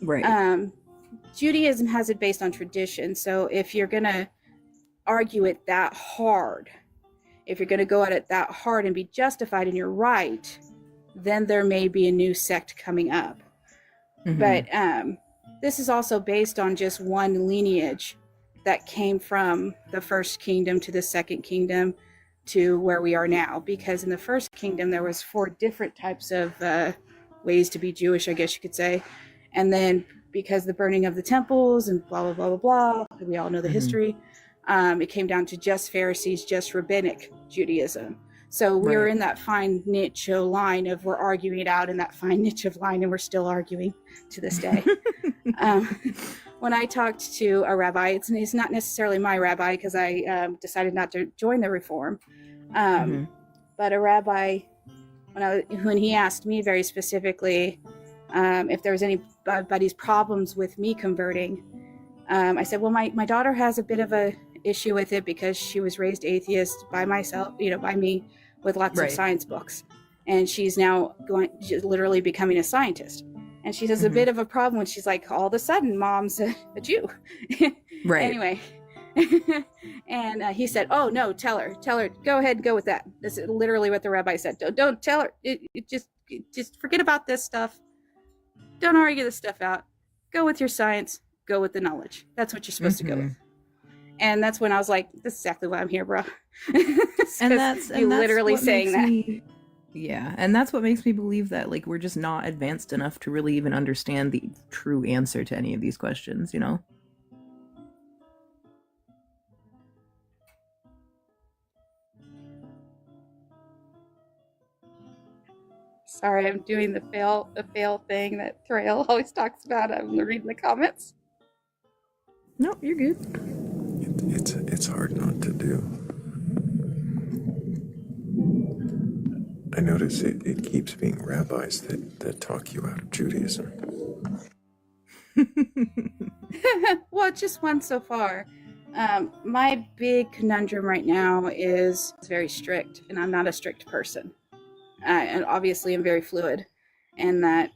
Right. Judaism has it based on tradition. So if you're going to argue it that hard, if you're going to go at it that hard and be justified and you're right, then there may be a new sect coming up. Mm-hmm. But this is also based on just one lineage that came from the first kingdom to the second kingdom to where we are now. Because in the first kingdom, there was 4 different types of ways to be Jewish, I guess you could say. And then because the burning of the temples and blah, blah, blah, blah, blah, we all know the history, it came down to just Pharisees, just rabbinic Judaism. So we're in that fine niche line of we're arguing it out in that fine niche of line, and we're still arguing to this day. When I talked to a rabbi, it's not necessarily my rabbi because I decided not to join the Reform, but a rabbi, when he asked me very specifically if there was anybody's problems with me converting, I said, well, my daughter has a bit of a issue with it because she was raised atheist by myself, by me, with lots of science books, and she's now literally becoming a scientist. And she has a bit of a problem when she's like, all of a sudden, mom's a Jew. Right. Anyway. And he said, oh, no, tell her, go ahead and go with that. This is literally what the rabbi said. Don't tell her. Just forget about this stuff. Don't argue this stuff out. Go with your science. Go with the knowledge. That's what you're supposed to go with. And that's when I was like, this is exactly why I'm here, bro. and that's literally saying that. Yeah, and that's what makes me believe that, like, we're just not advanced enough to really even understand the true answer to any of these questions, Sorry, I'm doing the fail thing that Thrayle always talks about. I'm reading the comments. Nope, you're good. It's hard not to do. I notice it keeps being rabbis that talk you out of Judaism. Well, just one so far. My big conundrum right now is it's very strict, and I'm not a strict person. And obviously I'm very fluid, and that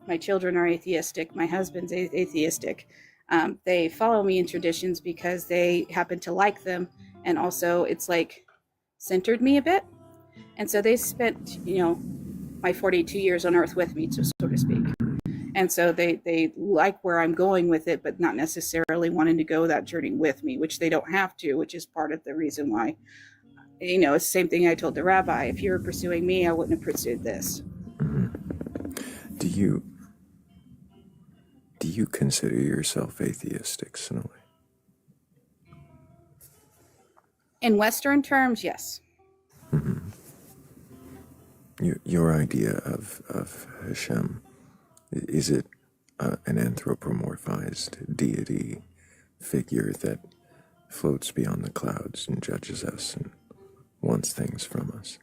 my children are atheistic. My husband's atheistic. They follow me in traditions because they happen to like them, and also it's like centered me a bit. And so they spent, my 42 years on earth with me, so to speak. And so they like where I'm going with it, but not necessarily wanting to go that journey with me, which they don't have to, which is part of the reason why, it's the same thing I told the rabbi. If you were pursuing me, I wouldn't have pursued this. Do you consider yourself atheistic, Sonali? In Western terms, yes. Mm-hmm. Your idea of Hashem, is it an anthropomorphized deity figure that floats beyond the clouds and judges us and wants things from us.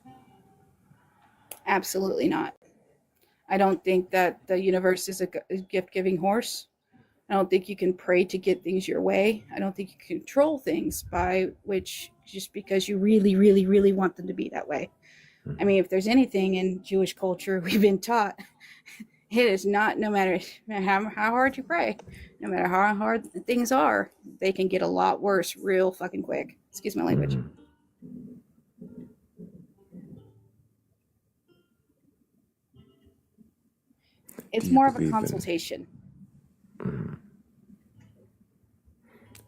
Absolutely not. I don't think that the universe is a gift-giving horse. I don't think you can pray to get things your way. I don't think you can control things by which just because you really, really, really want them to be that way. I mean, if there's anything in Jewish culture we've been taught, it is not, no matter how hard you pray, no matter how hard things are, they can get a lot worse real fucking quick. Excuse my language. It's more of a consultation.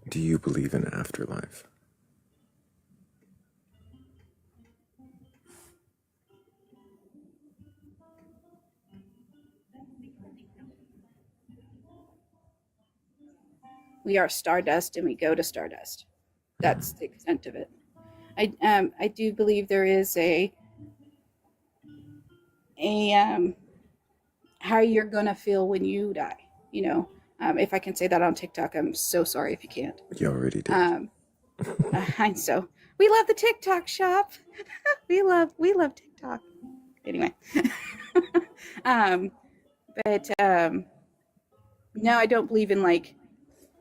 Do you believe in afterlife? We are stardust and we go to stardust. That's the extent of it. I do believe there is a how you're gonna feel when you die. You know, if I can say that on TikTok, I'm so sorry if you can't. You already did. So we love the TikTok shop. we love TikTok. Anyway, but no, I don't believe in like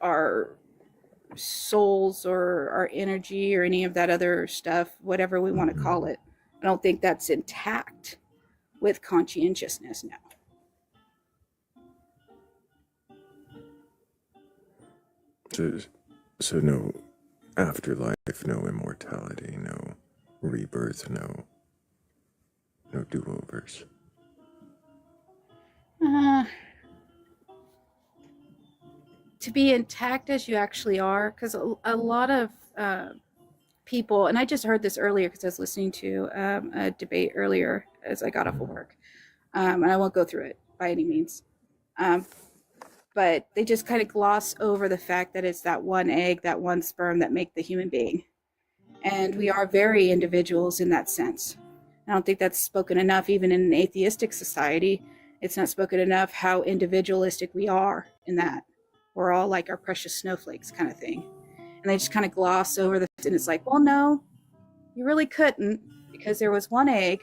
our souls or our energy or any of that other stuff, whatever we want to call it. I don't think that's intact with conscientiousness now. So no afterlife, no immortality, no rebirth, no do-overs. To be intact as you actually are, because a lot of people, and I just heard this earlier because I was listening to a debate earlier as I got off of work, and I won't go through it by any means, but they just kind of gloss over the fact that it's that one egg, that one sperm that make the human being, and we are very individuals in that sense. I don't think that's spoken enough, even in an atheistic society. It's not spoken enough how individualistic we are in that. We're all like our precious snowflakes kind of thing. And they just kind of gloss over the, and it's like, well, no, you really couldn't, because there was one egg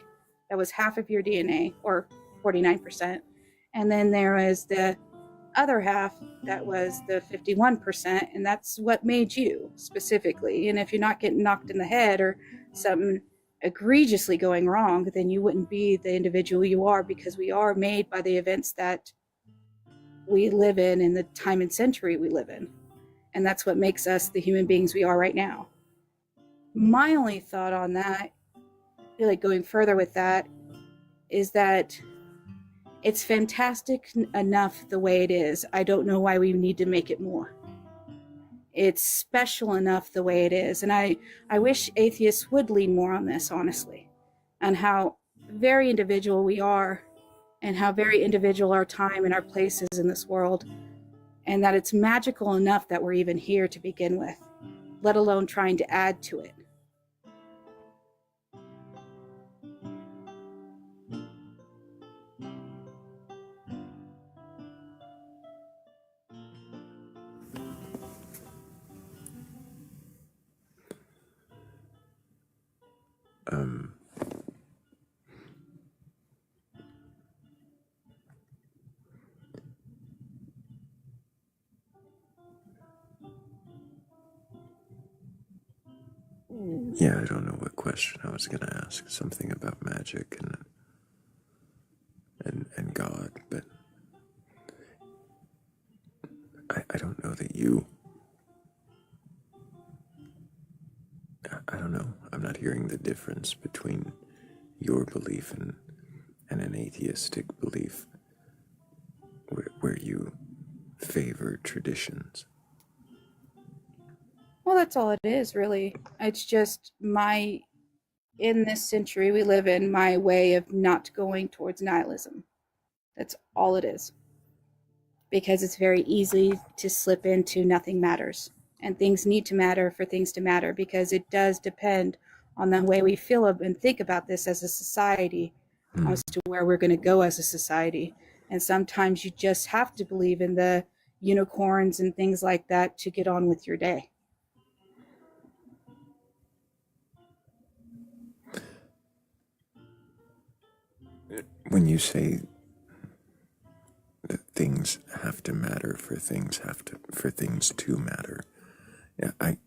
that was half of your DNA, or 49%. And then there was the other half that was the 51%. And that's what made you specifically. And if you're not getting knocked in the head or something egregiously going wrong, then you wouldn't be the individual you are, because we are made by the events that we live in the time and century we live in. And that's what makes us the human beings we are right now. My only thought on that, really going further with that, is that it's fantastic enough the way it is. I don't know why we need to make it more. It's special enough the way it is. And I wish atheists would lean more on this, honestly, on how very individual we are and how very individual our time and our place is in this world, and that it's magical enough that we're even here to begin with, let alone trying to add to it. Yeah, I don't know what question I was going to ask. Something about magic and God, but I don't know that you... I don't know. I'm not hearing the difference between your belief and an atheistic belief where you favor traditions. Well, that's all it is, really. It's just in this century we live in, my way of not going towards nihilism. That's all it is. Because it's very easy to slip into nothing matters. And things need to matter for things to matter, because it does depend on the way we feel and think about this as a society, as to where we're going to go as a society. And sometimes you just have to believe in the unicorns and things like that to get on with your day. When you say that things have to matter for things to matter, yeah, I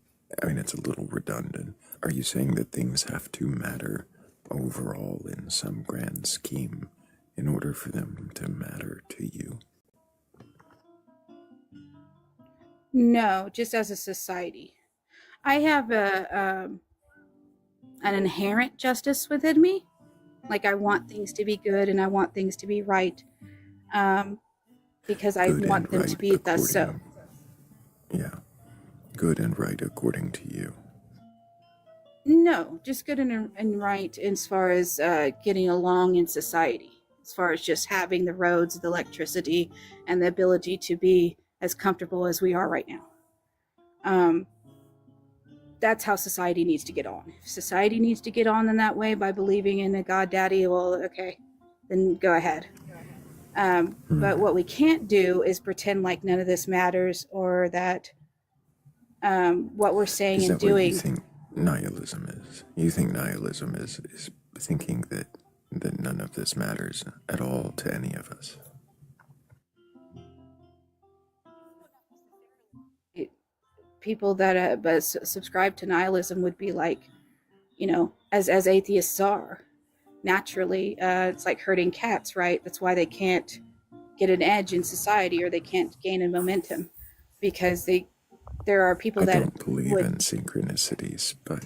mean it's a little redundant. Are you saying that things have to matter overall in some grand scheme in order for them to matter to you? No, just as a society. I have an inherent justice within me. Like, I want things to be good and I want things to be right, because I Good want and them to right be thus so. Yeah, good and right according to you. No, just good and right as far as getting along in society, as far as just having the roads, the electricity, and the ability to be as comfortable as we are right now. That's how society needs to get on. If society needs to get on in that way by believing in a God Daddy, well, okay, then go ahead. But what we can't do is pretend like none of this matters, or that what we're saying Is and that what you doing. think nihilism is? You think nihilism is thinking that none of this matters at all to any of us? People that subscribe to nihilism would be like, as atheists are naturally, it's like herding cats, right? That's why they can't get an edge in society, or they can't gain a momentum, because there are people I that don't believe in synchronicities, but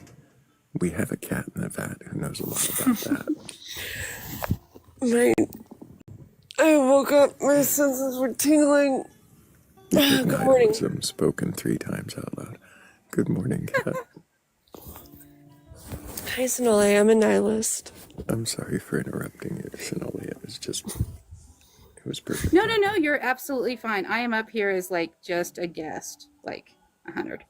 we have a cat in the vat who knows a lot about that. I woke up, my senses were tingling. Good Good morning. nihilism spoken 3 times out loud. Good morning, cat. Hi, Sonali, I'm a nihilist. I'm sorry for interrupting you, Sonali. It was perfect. No, you're absolutely fine. I am up here as like just a guest, like 100.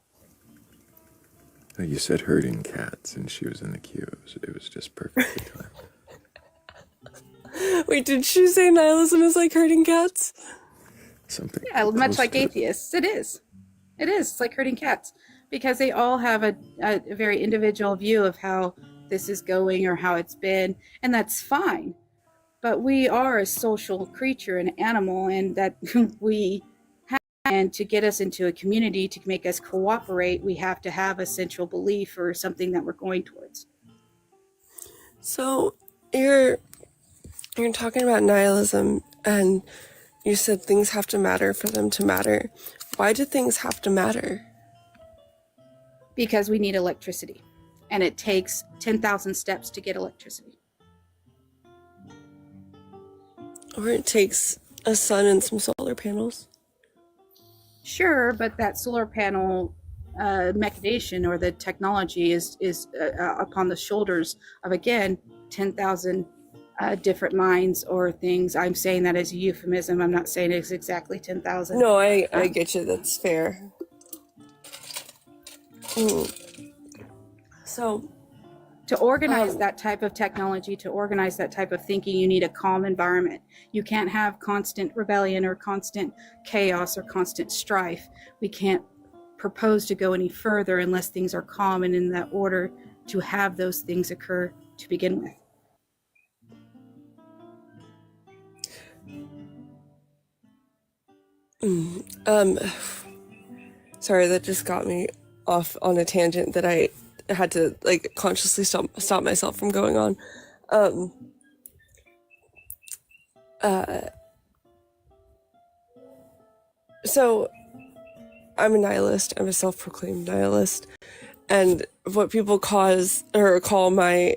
You said herding cats, and she was in the queue. It was just perfectly timed. Wait, did she say nihilism is like herding cats? Something. Yeah, much like atheists. It is. It's like herding cats, because they all have a very individual view of how this is going or how it's been, and that's fine. But we are a social creature, an animal, and that we have, and to get us into a community, to make us cooperate, we have to have a central belief or something that we're going towards. So you're talking about nihilism, and you said things have to matter for them to matter. Why do things have to matter? Because we need electricity, and it takes 10,000 steps to get electricity. Or it takes a sun and some solar panels. Sure, but that solar panel machination, or the technology, is upon the shoulders of, again, 10,000 different minds or things. I'm saying that as a euphemism. I'm not saying it's exactly 10,000. No, I get you. That's fair. So, to organize that type of technology, to organize that type of thinking, you need a calm environment. You can't have constant rebellion or constant chaos or constant strife. We can't propose to go any further unless things are calm and in that order to have those things occur to begin with. Sorry, that just got me off on a tangent that I had to like consciously stop myself from going on. So I'm a nihilist. I'm a self-proclaimed nihilist, and what people call my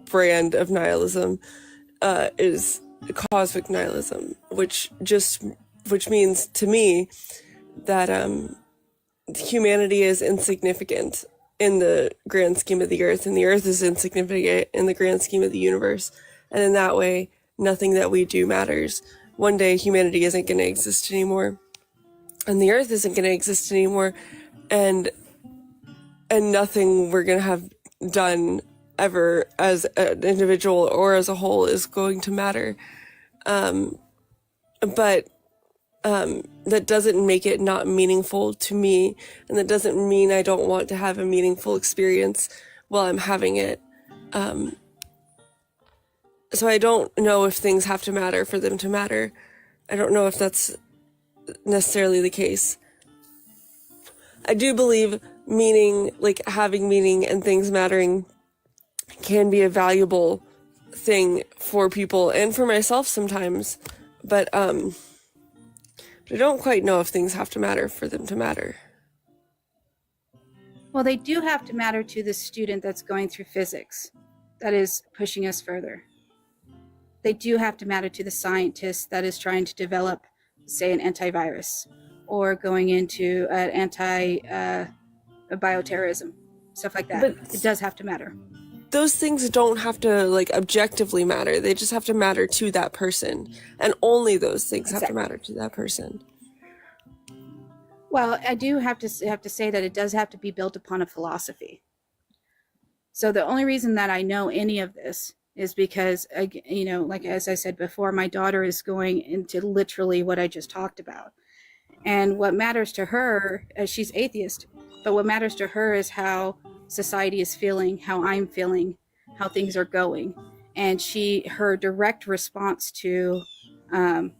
brand of nihilism is cosmic nihilism, which means to me that humanity is insignificant in the grand scheme of the earth, and the earth is insignificant in the grand scheme of the universe, and in that way nothing that we do matters. One day humanity isn't going to exist anymore, and the earth isn't going to exist anymore, and nothing we're going to have done ever as an individual or as a whole is going to matter. But that doesn't make it not meaningful to me, and that doesn't mean I don't want to have a meaningful experience while I'm having it. So I don't know if things have to matter for them to matter. I don't know if that's necessarily the case. I do believe meaning, like having meaning and things mattering, can be a valuable thing for people and for myself sometimes. But I don't quite know if things have to matter for them to matter. Well, they do have to matter to the student that's going through physics, that is pushing us further. They do have to matter to the scientist that is trying to develop, say, an antivirus, or going into bioterrorism, stuff like that. But it does have to matter. Those things don't have to like objectively matter. They just have to matter to that person, and only those things have to matter to that person. Well, I do have to say that it does have to be built upon a philosophy. So the only reason that I know any of this is because, you know, like as I said before, my daughter is going into literally what I just talked about. And what matters to her, she's atheist, but what matters to her is how society is feeling, how I'm feeling, how things are going. And her direct response to, I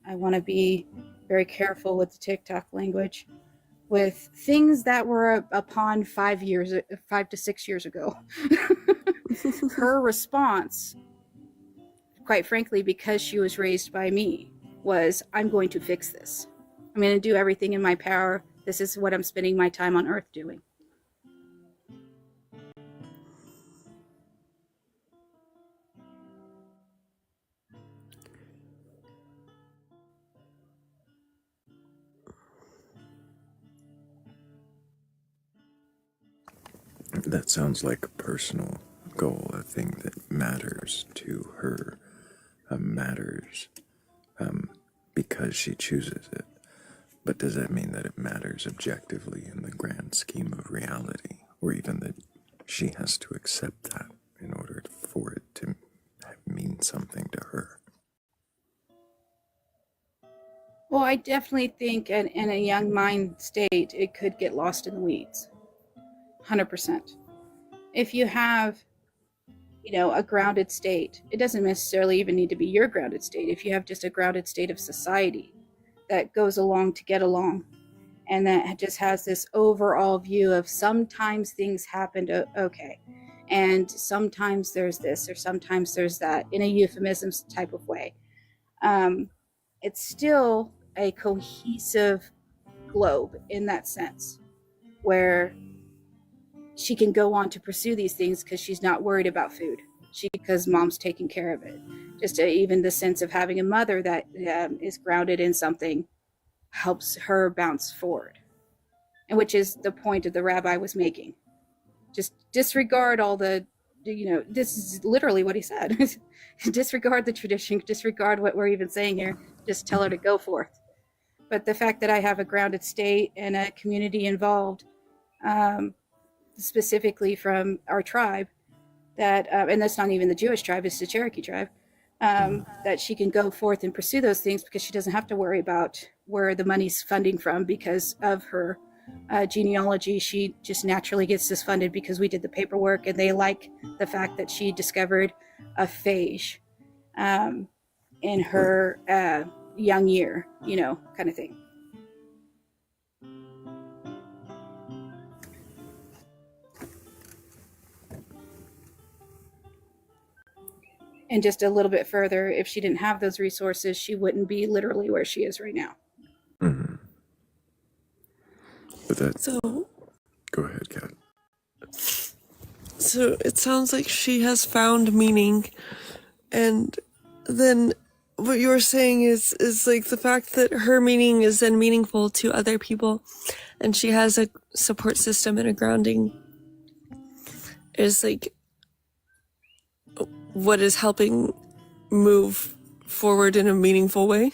want to be very careful with the TikTok language, with things that were upon 5 to 6 years ago. Her response, quite frankly, because she was raised by me, was, I'm going to fix this. I'm going to do everything in my power. This is what I'm spending my time on earth doing. That sounds like a personal goal, a thing that matters to her, matters because she chooses it. But does that mean that it matters objectively in the grand scheme of reality, or even that she has to accept that in order for it to mean something to her? Well, I definitely think in a young mind state, it could get lost in the weeds. 100%. If you have, you know, a grounded state, it doesn't necessarily even need to be your grounded state. If you have just a grounded state of society that goes along to get along, and that just has this overall view of sometimes things happen to okay, and sometimes there's this or sometimes there's that, in a euphemism type of way. It's still a cohesive globe in that sense, where she can go on to pursue these things because she's not worried about food, because mom's taking care of it. Just even the sense of having a mother that is grounded in something helps her bounce forward, and which is the point of the rabbi was making. Just disregard all the, you know, this is literally what he said. Disregard the tradition, disregard what we're even saying here, just tell her to go forth. But the fact that I have a grounded state and a community involved, specifically from our tribe, that and that's not even the Jewish tribe, it's the Cherokee tribe, that she can go forth and pursue those things because she doesn't have to worry about where the money's funding from because of her genealogy. She just naturally gets this funded because we did the paperwork, and they like the fact that she discovered a phage in her young year, you know, kind of thing. And just a little bit further, if she didn't have those resources, she wouldn't be literally where she is right now. Mm-hmm. But that. So, go ahead, Kat. So it sounds like she has found meaning, and then what you were saying is like the fact that her meaning is then meaningful to other people, and she has a support system and a grounding is like what is helping move forward in a meaningful way.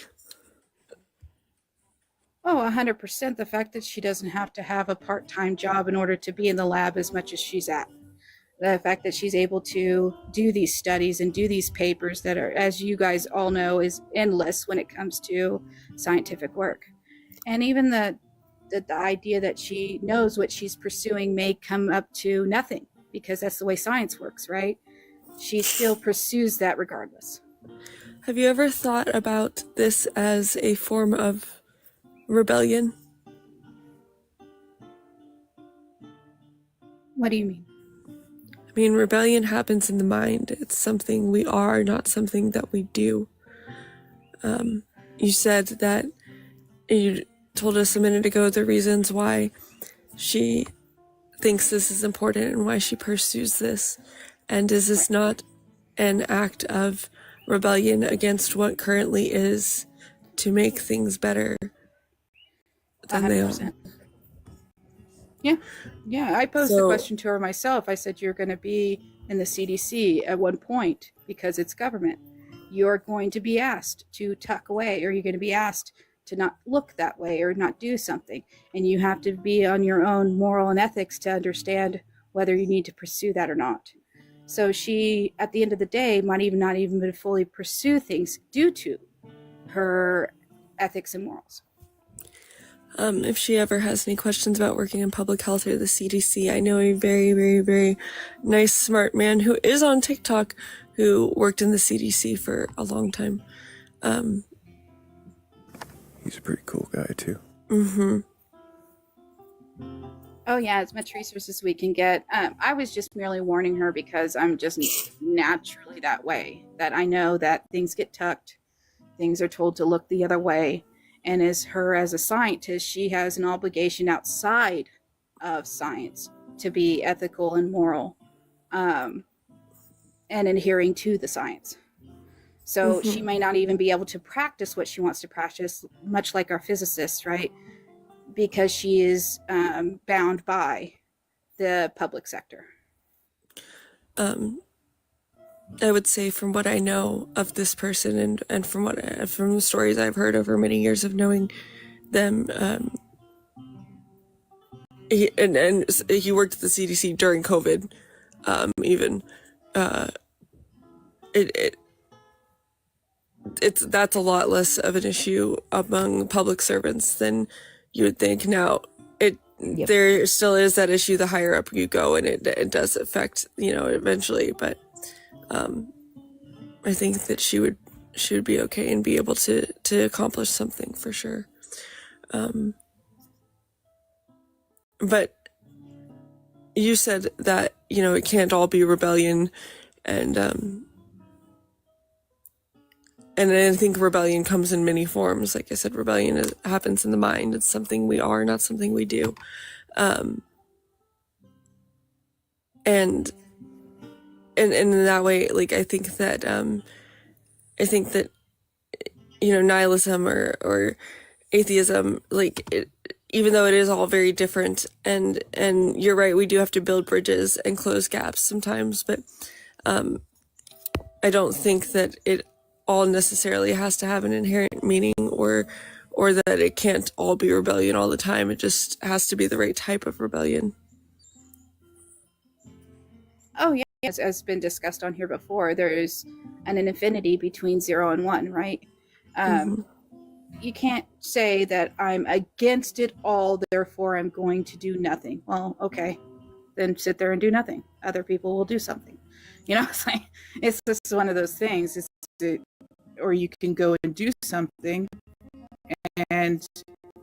Oh, 100%. The fact that she doesn't have to have a part-time job in order to be in the lab as much as she's at. The fact that she's able to do these studies and do these papers that are, as you guys all know, is endless when it comes to scientific work. And even the idea that she knows what she's pursuing may come up to nothing, because that's the way science works, right? She still pursues that regardless. Have you ever thought about this as a form of rebellion? What do you mean? I mean, rebellion happens in the mind. It's something we are, not something that we do. You said that, you told us a minute ago the reasons why she thinks this is important and why she pursues this. And is this not an act of rebellion against what currently is to make things better than they are? Yeah. I posed the question to her myself. I said, you're going to be in the CDC at one point because it's government. You're going to be asked to tuck away, or you're going to be asked to not look that way or not do something. And you have to be on your own moral and ethics to understand whether you need to pursue that or not. So she, at the end of the day, might even not even fully pursue things due to her ethics and morals. If she ever has any questions about working in public health or the CDC, I know a very, very, very nice, smart man who is on TikTok who worked in the CDC for a long time. He's a pretty cool guy, too. Mm-hmm. Oh, yeah, as much resources as we can get. I was just merely warning her because I'm just naturally that way, that I know that things get tucked, things are told to look the other way. And as a scientist, she has an obligation outside of science to be ethical and moral, and adhering to the science. So she may not even be able to practice what she wants to practice, much like our physicists, right? Because she is bound by the public sector. I would say, from what I know of this person and from the stories I've heard over many years of knowing them, he worked at the CDC during COVID, even. That's a lot less of an issue among public servants than you would think. Now, there still is that issue the higher up you go, and it does affect, eventually, but I think that she would be okay and be able to accomplish something for sure. But you said that, it can't all be rebellion, and I think rebellion comes in many forms. Like I said, rebellion happens in the mind. It's something we are, not something we do. And in that way, like, I think that nihilism or atheism, like, even though it is all very different, and you're right, we do have to build bridges and close gaps sometimes, but I don't think that it all necessarily has to have an inherent meaning, or that it can't all be rebellion all the time. It just has to be the right type of rebellion. Oh, yeah. As has been discussed on here before, there is an infinity between 0 and 1, right? You can't say that I'm against it all, therefore I'm going to do nothing. Well, okay, then sit there and do nothing. Other people will do something. It's just one of those things. Or you can go and do something and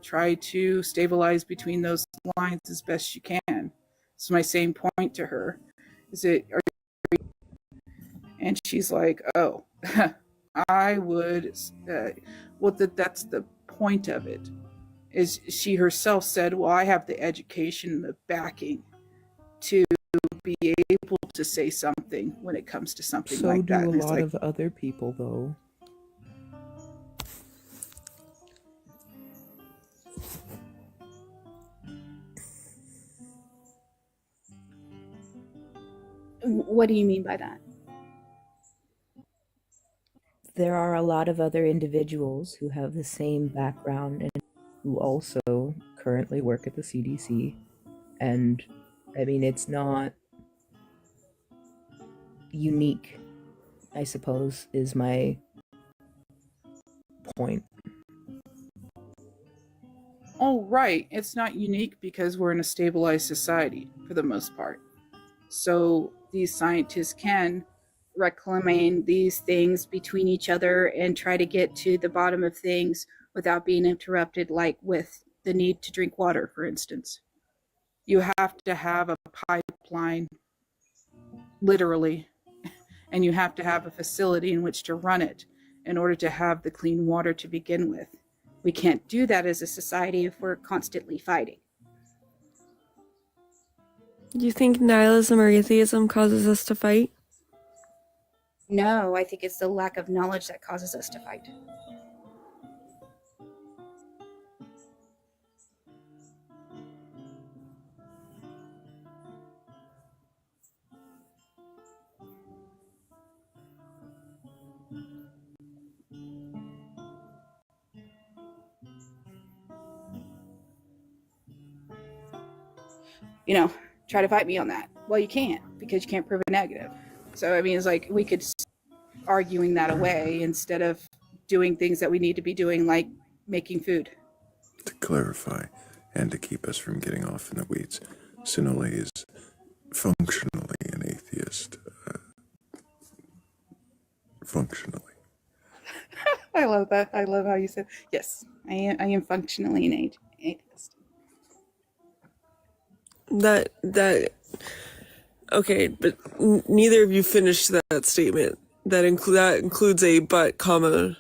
try to stabilize between those lines as best you can. It's my same point to her. And she's like, oh, I would, that's the point of it, is she herself said, well, I have the education, the backing to be able to say something when it comes to something like that. So do a lot of other people, though. What do you mean by that? There are a lot of other individuals who have the same background and who also currently work at the CDC. And I mean, it's not unique, I suppose, is my point. Oh, right. It's not unique because we're in a stabilized society for the most part. So these scientists can reclaim these things between each other and try to get to the bottom of things without being interrupted, like with the need to drink water, for instance. You have to have a pipeline, literally, and you have to have a facility in which to run it in order to have the clean water to begin with. We can't do that as a society if we're constantly fighting. Do you think nihilism or atheism causes us to fight? No, I think it's the lack of knowledge that causes us to fight. Try to fight me on that. Well, you can't, because you can't prove a negative. So, I mean, it's like we could arguing that away instead of doing things that we need to be doing, like making food. To clarify, and to keep us from getting off in the weeds, Sinole is functionally an atheist. Functionally. I love that. I love how you said, yes, I am functionally an atheist. Okay, but neither of you finished that statement. That includes a but, comma.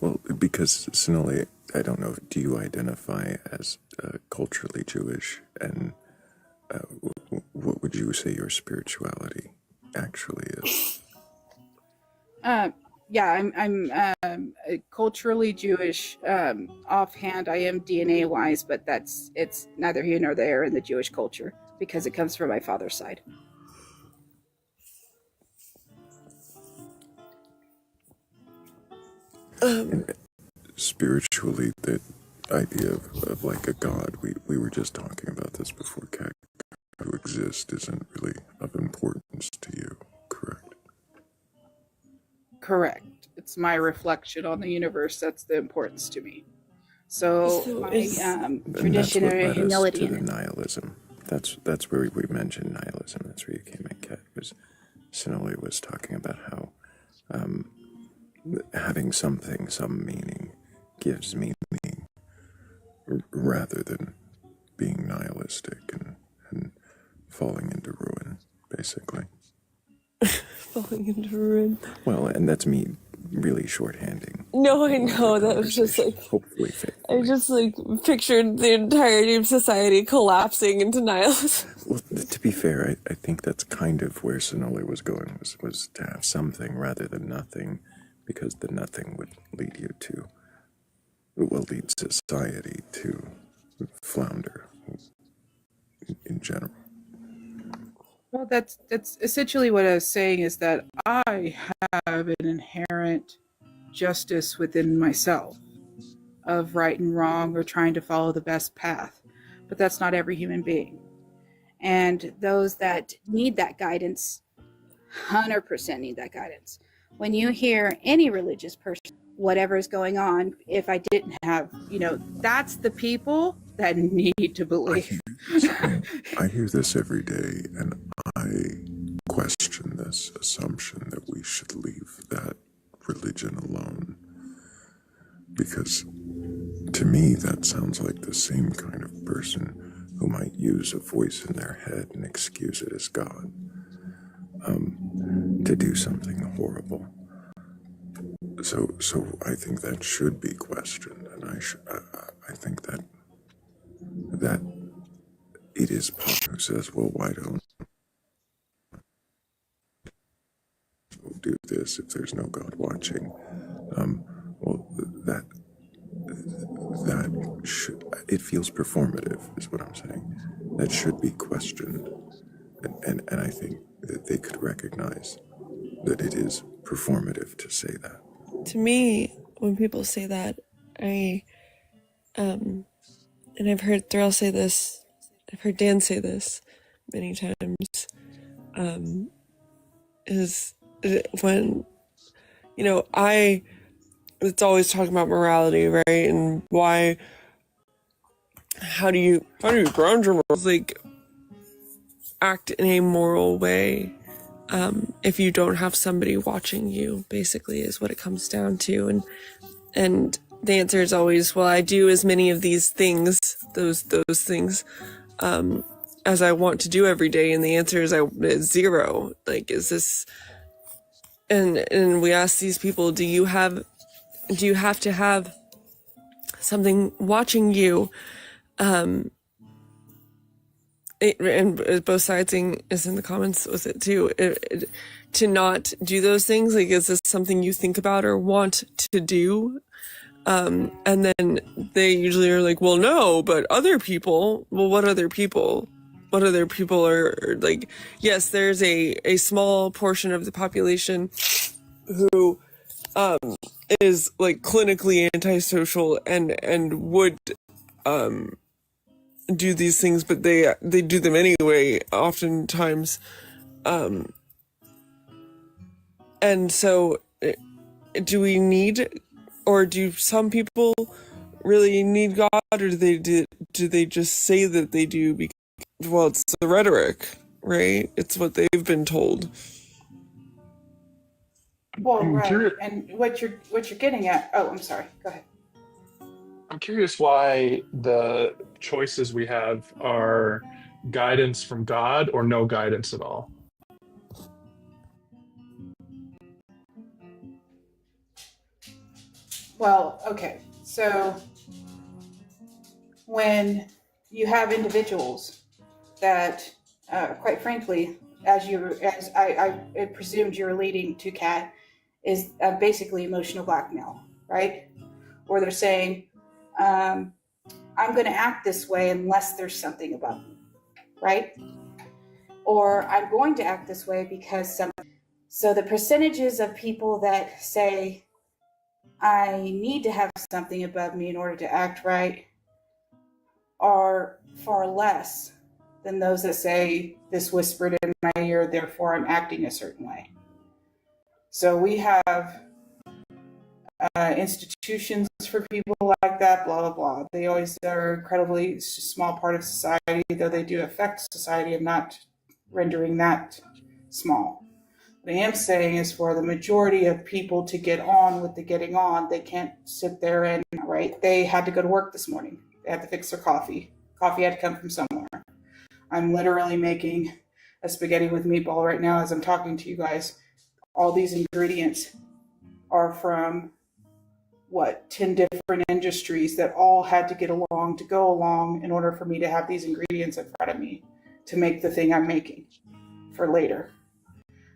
Well, because Sinole, I don't know, do you identify as culturally Jewish? And what would you say your spirituality actually is? Yeah, I'm culturally Jewish. Offhand, I am DNA wise, but it's neither here nor there in the Jewish culture because it comes from my father's side. Spiritually, the idea of like a god, we were just talking about this before, Kat, to exist isn't really of importance to you, correct? Correct. It's my reflection on the universe that's the importance to me. So my tradition and or that's what led us humility to in the it. nihilism. That's where we mentioned nihilism. That's where you came in, Kat, because Sinole was talking about how having something, some meaning, gives meaning rather than being nihilistic and falling into ruin, basically. Falling into ruin. Well, and that's me really shorthanding. No, I know. That was just like... Hopefully fit. I just pictured the entirety of society collapsing into nihilism. Well, to be fair, I think that's kind of where Sinole was going, was to have something rather than nothing, because the nothing would lead you to, lead society to flounder in general. Well, that's essentially what I was saying, is that I have an inherent justice within myself of right and wrong or trying to follow the best path. But that's not every human being. And those that need that guidance, 100% need that guidance. When you hear any religious person, whatever is going on, if I didn't have, that's the people that need to believe. I hear this every day, and I question this assumption that we should leave that religion alone. Because to me, that sounds like the same kind of person who might use a voice in their head and excuse it as God to do something horrible. So I think that should be questioned, and I think that it is Paul who says, well, why don't we do this if there's no God watching? Well, that should, it feels performative, is what I'm saying. That should be questioned, and I think that they could recognize that it is performative to say that. To me, when people say that, and I've heard Thrayle say this, I've heard Dan say this many times, is when, it's always talking about morality, right? And how do you ground your morals? Like, act in a moral way if you don't have somebody watching you, basically, is what it comes down to. And the answer is always, well, I do as many of these things, those things, as I want to do every day. And the answer is zero. Like, is this, and we ask these people, do you have to have something watching you? And both sides is in the comments with it too. To not do those things, like, is this something you think about or want to do? And then they usually are like, well, no, but other people. Well, what other people? What other people are like? Yes, there's a small portion of the population who is like clinically antisocial and would do these things, but they do them anyway, oftentimes. And so, do we need, or do some people really need God, or do they just say that they do? Because, well, it's the rhetoric, right? It's what they've been told. Well, I'm right. curious. And what you're getting at. Oh, I'm sorry. Go ahead. I'm curious why the choices we have are guidance from God or no guidance at all. Well, okay. So when you have individuals that, quite frankly, as I presumed you're leading to, Kat, is basically emotional blackmail, right? Or they're saying, I'm going to act this way unless there's something about me, right? Or I'm going to act this way because something. So the percentages of people that say, I need to have something above me in order to act right are far less than those that say, this whispered in my ear, therefore I'm acting a certain way. So we have institutions for people like that, blah, blah, blah. They always are incredibly small part of society, though they do affect society. I'm not rendering that small. What I am saying is, for the majority of people to get on with the getting on, they can't sit there and, right? They had to go to work this morning. They had to fix their coffee. Coffee had to come from somewhere. I'm literally making a spaghetti with meatball right now as I'm talking to you guys. All these ingredients are from 10 different industries that all had to get along to go along in order for me to have these ingredients in front of me to make the thing I'm making for later.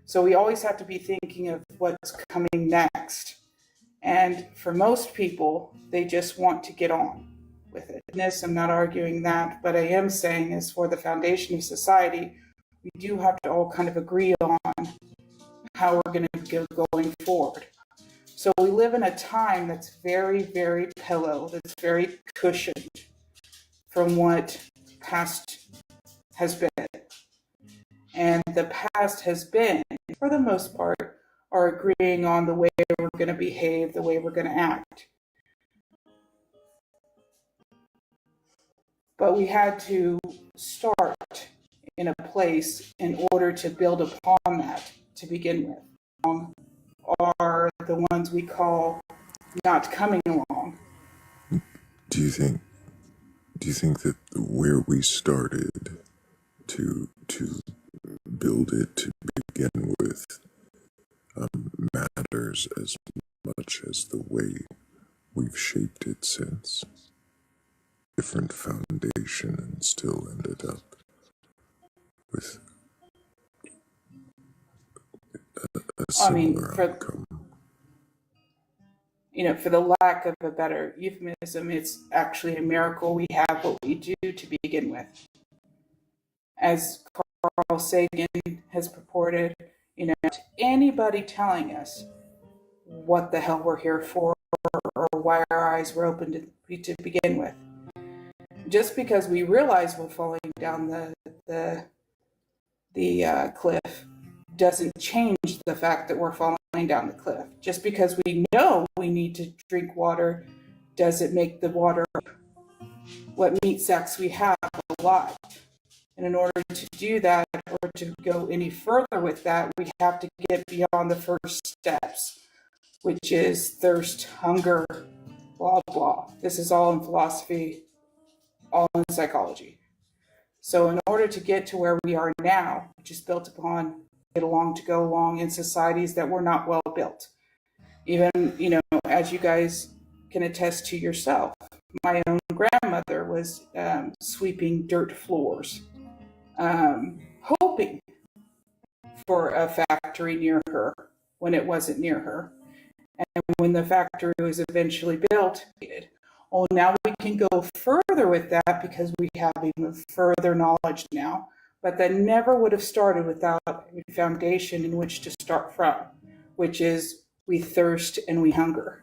So we always have to be thinking of what's coming next. And for most people, they just want to get on with it. I'm not arguing that, but I am saying is, for the foundation of society, we do have to all kind of agree on how we're going to go going forward. So we live in a time that's very, very pillow, that's very cushioned from what past has been. And the past has been, for the most part, are agreeing on the way we're going to behave, the way we're going to act. But we had to start in a place in order to build upon that to begin with. Are the ones we call not coming along. Do you think that where we started to build it to begin with matters as much as the way we've shaped it since? Different foundation and still ended up with a similar outcome. For the lack of a better euphemism, it's actually a miracle we have what we do to begin with. As Carl Sagan has purported, anybody telling us what the hell we're here for or why our eyes were open to begin with. Just because we realize we're falling down the cliff doesn't change the fact that we're falling down the cliff. Just because we know we need to drink water doesn't make the water what meat sacks we have alive. And in order to do that, or to go any further with that, we have to get beyond the first steps, which is thirst, hunger, blah, blah. This is all in philosophy, all in psychology. So in order to get to where we are now, which is built upon get along to go along in societies that were not well built. Even, as you guys can attest to yourself, my own grandmother was sweeping dirt floors, hoping for a factory near her when it wasn't near her. And when the factory was eventually built, oh, now we can go further with that because we have even further knowledge now. But that never would have started without a foundation in which to start from, which is we thirst and we hunger.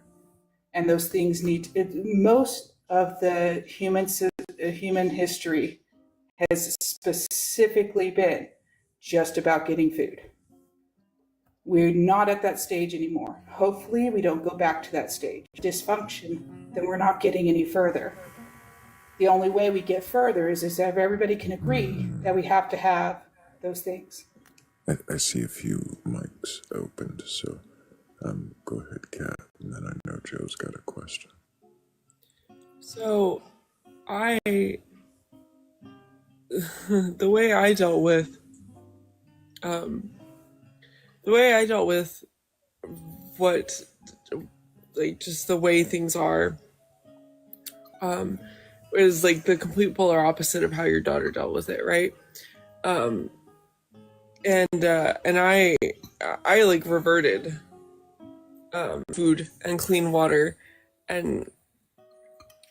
And those things most of the human history has specifically been just about getting food. We're not at that stage anymore. Hopefully we don't go back to that stage. Dysfunction, then we're not getting any further. The only way we get further is if everybody can agree that we have to have those things. I see a few mics opened, so go ahead, Kat, and then I know Joe's got a question. So, the way I dealt with what, like, just the way things are, is like the complete polar opposite of how your daughter dealt with it, right? And I like reverted food and clean water and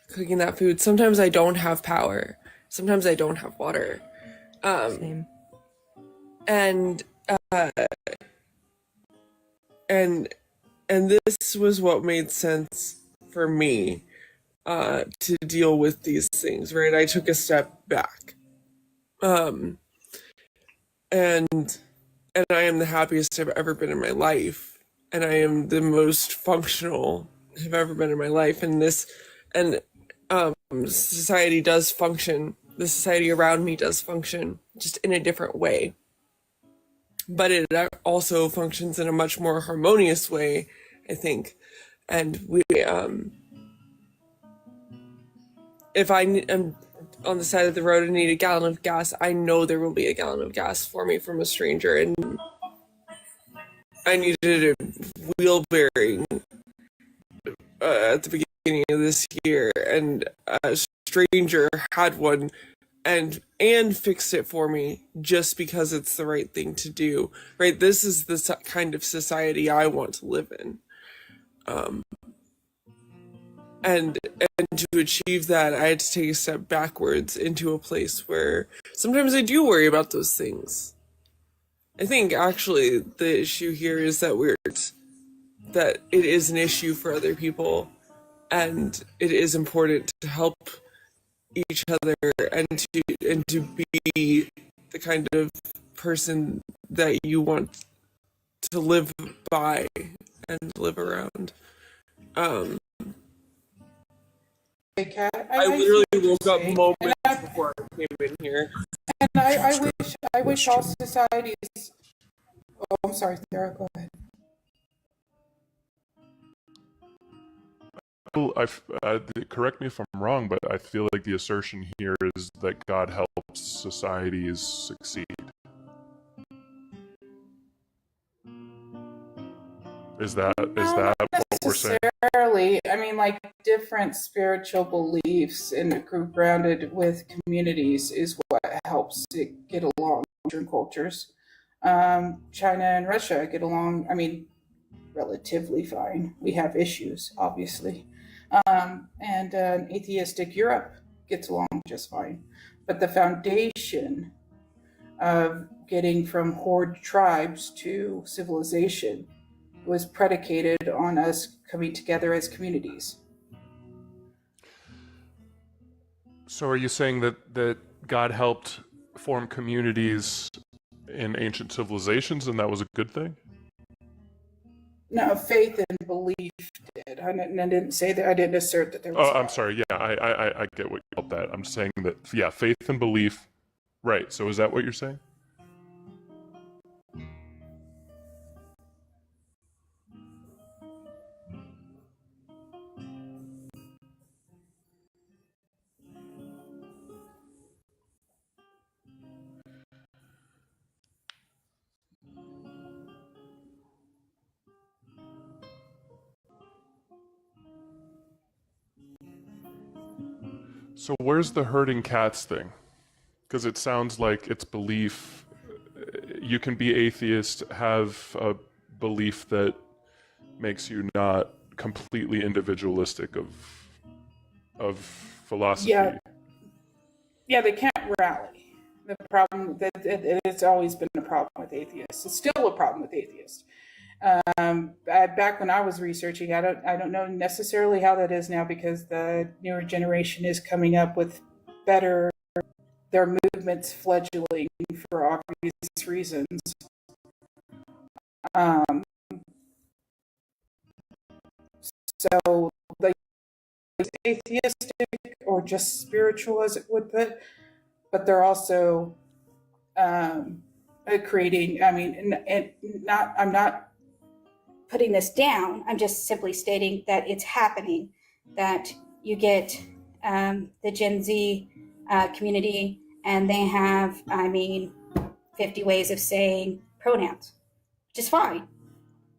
cooking that food. Sometimes I don't have power. Sometimes I don't have water. Same. And this was what made sense for me to deal with these things, right? I took a step back. And I am the happiest I've ever been in my life. And I am the most functional I've ever been in my life. Society does function. The society around me does function, just in a different way. But it also functions in a much more harmonious way, I think. And we, if I am on the side of the road and need a gallon of gas, I know there will be a gallon of gas for me from a stranger. And I needed a wheel bearing at the beginning of this year, and a stranger had one and fixed it for me just because it's the right thing to do, right? This is the kind of society I want to live in. And to achieve that, I had to take a step backwards into a place where sometimes I do worry about those things. I think actually the issue here is that that it is an issue for other people, and it is important to help each other and to be the kind of person that you want to live by and live around. Hey, Kat, I literally woke up moments before I came in here. And I wish all societies. Oh, I'm sorry, Sarah. Go ahead. Correct me if I'm wrong, but I feel like the assertion here is that God helps societies succeed. Is that what we're saying? Necessarily. I mean, like, different spiritual beliefs and grounded with communities is what helps it get along. Different cultures. China and Russia get along, I mean, relatively fine. We have issues, obviously. And atheistic Europe gets along just fine. But the foundation of getting from horde tribes to civilization was predicated on us coming together as communities. So are you saying that God helped form communities in ancient civilizations and that was a good thing? No, faith and belief did. I didn't say that. I didn't assert that there was. Oh, I'm sorry. Yeah, I get what you called that. I'm saying that, yeah, faith and belief. Right. So is that what you're saying? So where's the herding cats thing? Because it sounds like it's belief. You can be atheist, have a belief that makes you not completely individualistic of philosophy. Yeah, they can't rally. The problem that it's always been a problem with atheists. It's still a problem with atheists. Back when I was researching, I don't know necessarily how that is now, because the newer generation is coming up with better. Their movements fledgling for obvious reasons. So like atheistic or just spiritual, as it would put, but they're also creating. I mean, and not. I'm not putting this down. I'm just simply stating that it's happening. That you get the Gen Z community, and they have, 50 ways of saying pronouns, which is fine.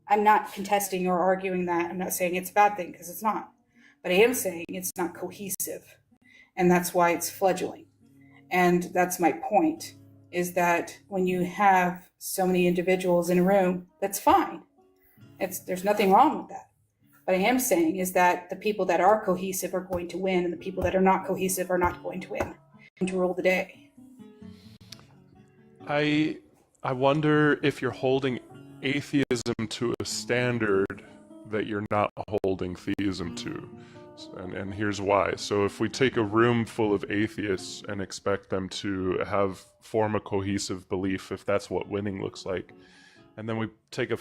I'm not contesting or arguing that. I'm not saying it's a bad thing, because it's not. But I am saying it's not cohesive. And that's why it's fledgling. And that's my point, is that when you have so many individuals in a room, that's fine. There's nothing wrong with that. What I am saying is that the people that are cohesive are going to win, and the people that are not cohesive are not going to win, and to rule the day. I wonder if you're holding atheism to a standard that you're not holding theism to. And here's why. So if we take a room full of atheists and expect them to form a cohesive belief, if that's what winning looks like, and then we take a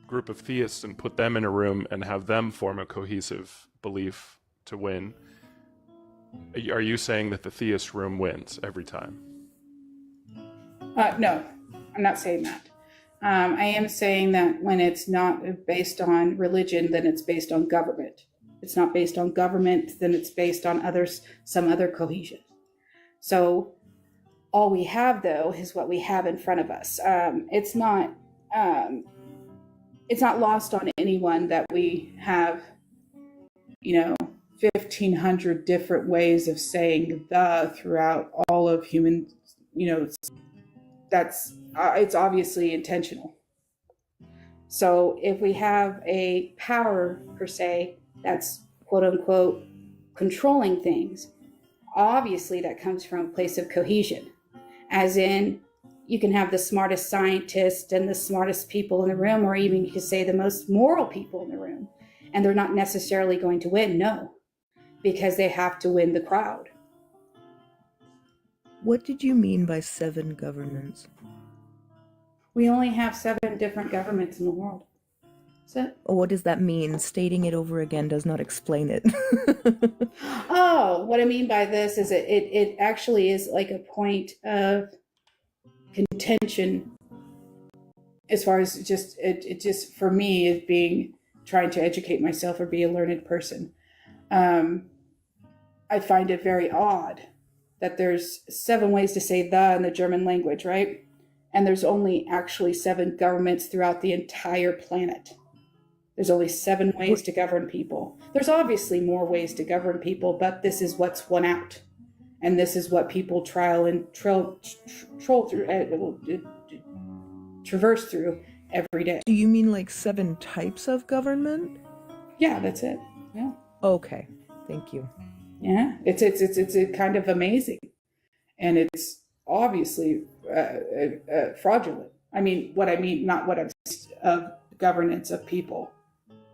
group of theists and put them in a room and have them form a cohesive belief to win, are you saying that the theist room wins every time? No, I'm not saying that. I am saying that when it's not based on religion, then it's based on government. It's not based on government, then it's based on some other cohesion. So all we have, though, is what we have in front of us. It's not lost on anyone that we have, 1,500 different ways of saying the throughout all of human, it's obviously intentional. So if we have a power, per se, that's quote unquote controlling things, obviously that comes from a place of cohesion. As in, you can have the smartest scientists and the smartest people in the room, or even you could say the most moral people in the room, and they're not necessarily going to win, no, because they have to win the crowd. What did you mean by 7 governments? We only have 7 different governments in the world. So, what does that mean? Stating it over again does not explain it. Oh, what I mean by this is it actually is like a point of contention, as far as it just for me as being trying to educate myself or be a learned person. I find it very odd that there's 7 ways to say the in the German language, right? And there's only actually 7 governments throughout the entire planet. There's only 7 ways to govern people. There's obviously more ways to govern people, but this is what's won out. And this is what people traverse through every day. Do you mean like 7 types of government? Yeah, that's it. Yeah. Okay, thank you. Yeah, it's kind of amazing, and it's obviously fraudulent. I mean, not what I'm of governance of people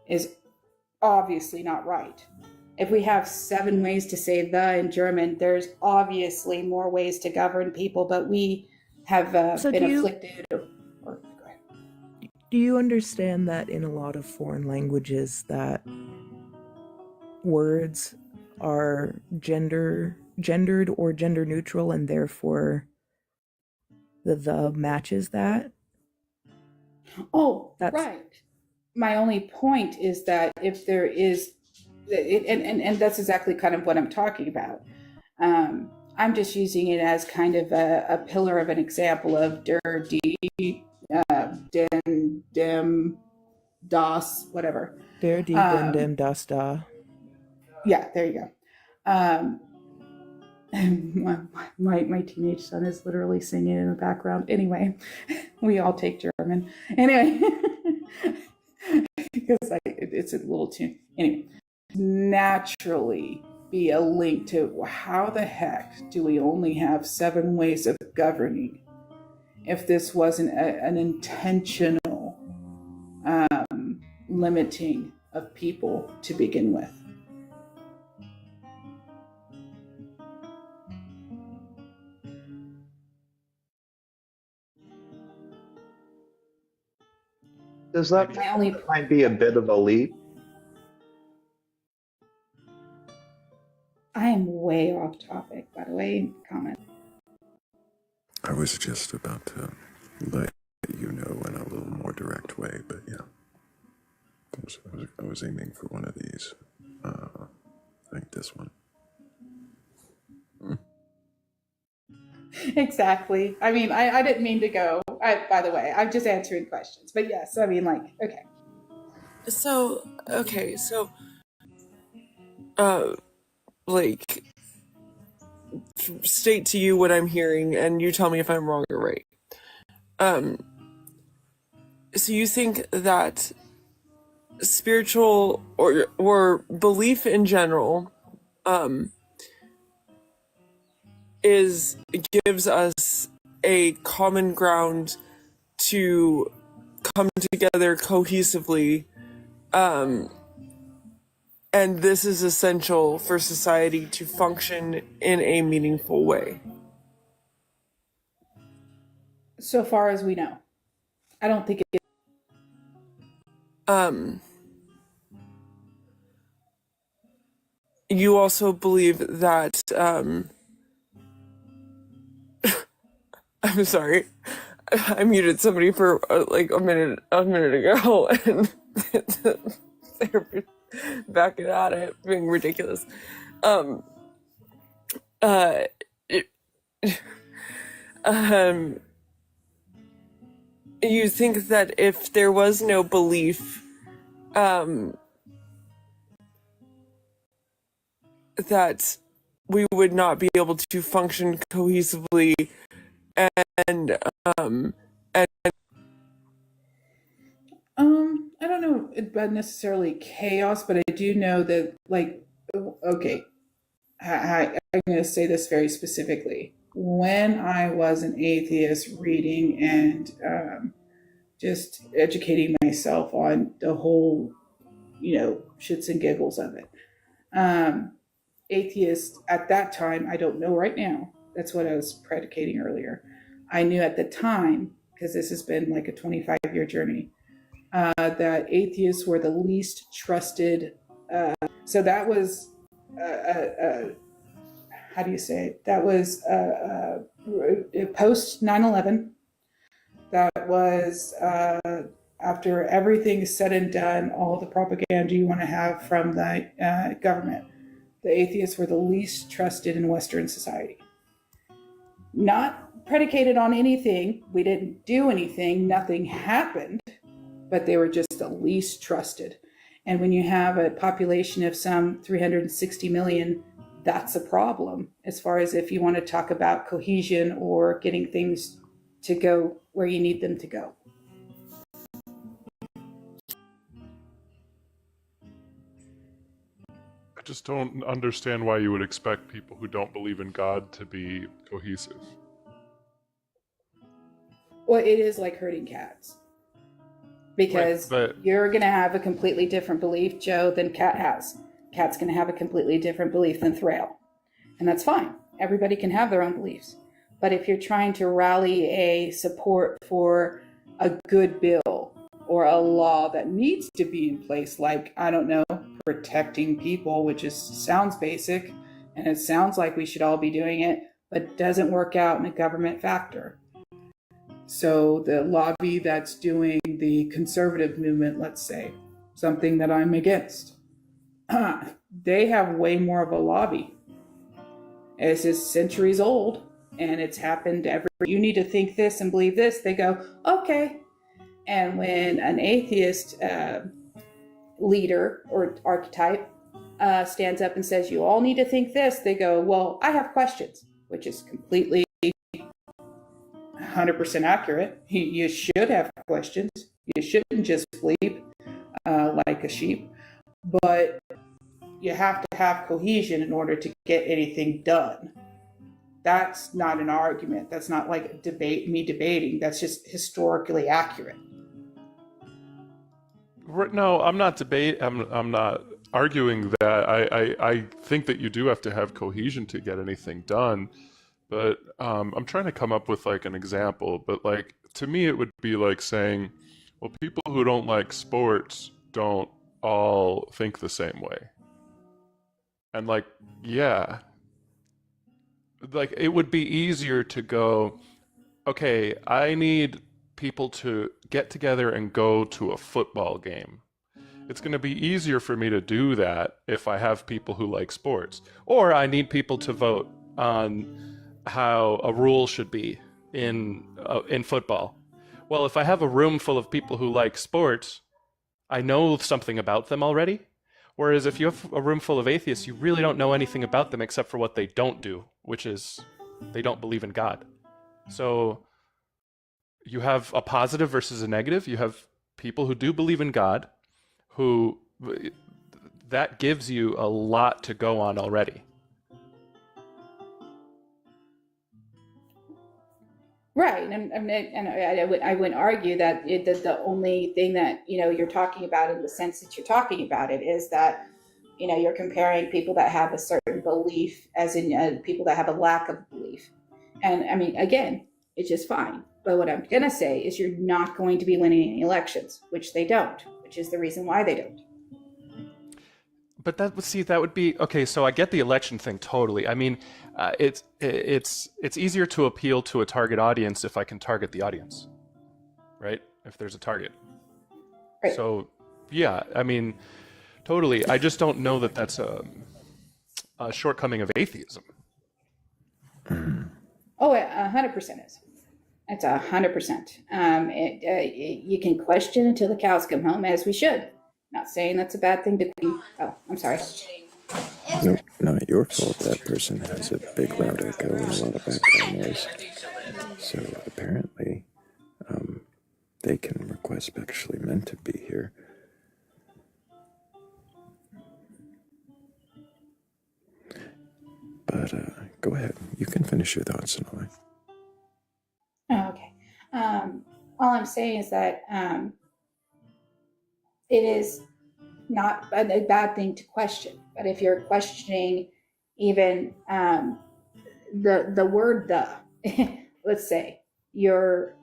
is obviously not right. If we have 7 ways to say the in German, there's obviously more ways to govern people, but we have been afflicted. Do you understand that in a lot of foreign languages that words are gendered or gender neutral, and therefore the matches that? Oh, right. My only point is that if there is, and that's exactly kind of what I'm talking about. I'm just using it as kind of a pillar of an example of der, die, den, dem, das, whatever. Der, die, den, dem, das, da. Yeah, there you go. My teenage son is literally singing in the background. Anyway, we all take German. Anyway, because it's a little tune. Anyway, naturally be a link to how the heck do we only have 7 ways of governing if this wasn't an intentional limiting of people to begin with. Does that might be a bit of a leap? I am way off topic, by the way. Comment. I was just about to let you know in a little more direct way, but yeah. I was aiming for one of these. I think this one. Exactly. I mean, I didn't mean to go. By the way, I'm just answering questions. But yes, I mean, like, okay. So, like, state to you what I'm hearing, and you tell me if I'm wrong or right. So you think that spiritual or belief in general gives us a common ground to come together cohesively, and this is essential for society to function in a meaningful way. So far as we know, I don't think it. You also believe that I'm sorry, I muted somebody for like a minute ago, and they're back at it, being ridiculous. You think that if there was no belief, that we would not be able to function cohesively, and I don't know about necessarily chaos, but I do know that, like, okay, I'm going to say this very specifically. When I was an atheist reading and just educating myself on the whole, shits and giggles of it, atheist at that time, I don't know right now, that's what I was predicating earlier. I knew at the time, because this has been like a 25-year journey, that atheists were the least trusted. So that was, how do you say it? That was post 9/11. That was after everything's said and done, all the propaganda you want to have from the government. The atheists were the least trusted in Western society. Not predicated on anything. We didn't do anything. Nothing happened. But they were just the least trusted. And when you have a population of some 360 million, that's a problem as far as if you want to talk about cohesion or getting things to go where you need them to go. I just don't understand why you would expect people who don't believe in God to be cohesive. Well, it is like herding cats. Because you're going to have a completely different belief, Joe, than Cat has. Cat's going to have a completely different belief than Thrayle. And that's fine. Everybody can have their own beliefs. But if you're trying to rally a support for a good bill or a law that needs to be in place, like, I don't know, protecting people, which sounds basic and it sounds like we should all be doing it, but doesn't work out in a government factor. So the lobby that's doing the conservative movement, let's say, something that I'm against, they have way more of a lobby. This is centuries old, and it's happened you need to think this and believe this. They go, okay. And when an atheist leader or archetype stands up and says, you all need to think this, they go, well, I have questions, which is completely 100% accurate. You should have questions. You shouldn't just sleep like a sheep. But you have to have cohesion in order to get anything done. That's not an argument. That's not like me debating. That's just historically accurate. No, I'm not I'm not arguing that. I think that you do have to have cohesion to get anything done. But I'm trying to come up with like an example. But like to me, it would be like saying, well, people who don't like sports don't all think the same way. And like, yeah, like it would be easier to go, okay, I need people to get together and go to a football game. It's going to be easier for me to do that if I have people who like sports. Or I need people to vote on how a rule should be in football. Well, if I have a room full of people who like sports, I know something about them already. Whereas if you have a room full of atheists, you really don't know anything about them except for what they don't do, which is they don't believe in God. So you have a positive versus a negative. You have people who do believe in God, who that gives you a lot to go on already. Right, and I would argue that the only thing that you're talking about in the sense that you're talking about it is that you're comparing people that have a certain belief as in people that have a lack of belief, and I mean again, it's just fine. But what I'm gonna say is you're not going to be winning any elections, which they don't, which is the reason why they don't. But that would be okay. So I get the election thing totally. I mean, it's easier to appeal to a target audience if I can target the audience, right? If there's a target. Right. So yeah, I mean, totally. I just don't know that that's a shortcoming of atheism. Oh, 100% is. It's 100%. You can question until the cows come home, as we should. Not saying that's a bad thing to think. Oh, I'm sorry. Nope, not your fault. That person has a big loud echo and a lot of background noise. So apparently, they can request specially meant to be here. But go ahead. You can finish your thoughts, Sonali. Oh, okay. All I'm saying is that it is not a bad thing to question. But if you're questioning even the word "the," let's say your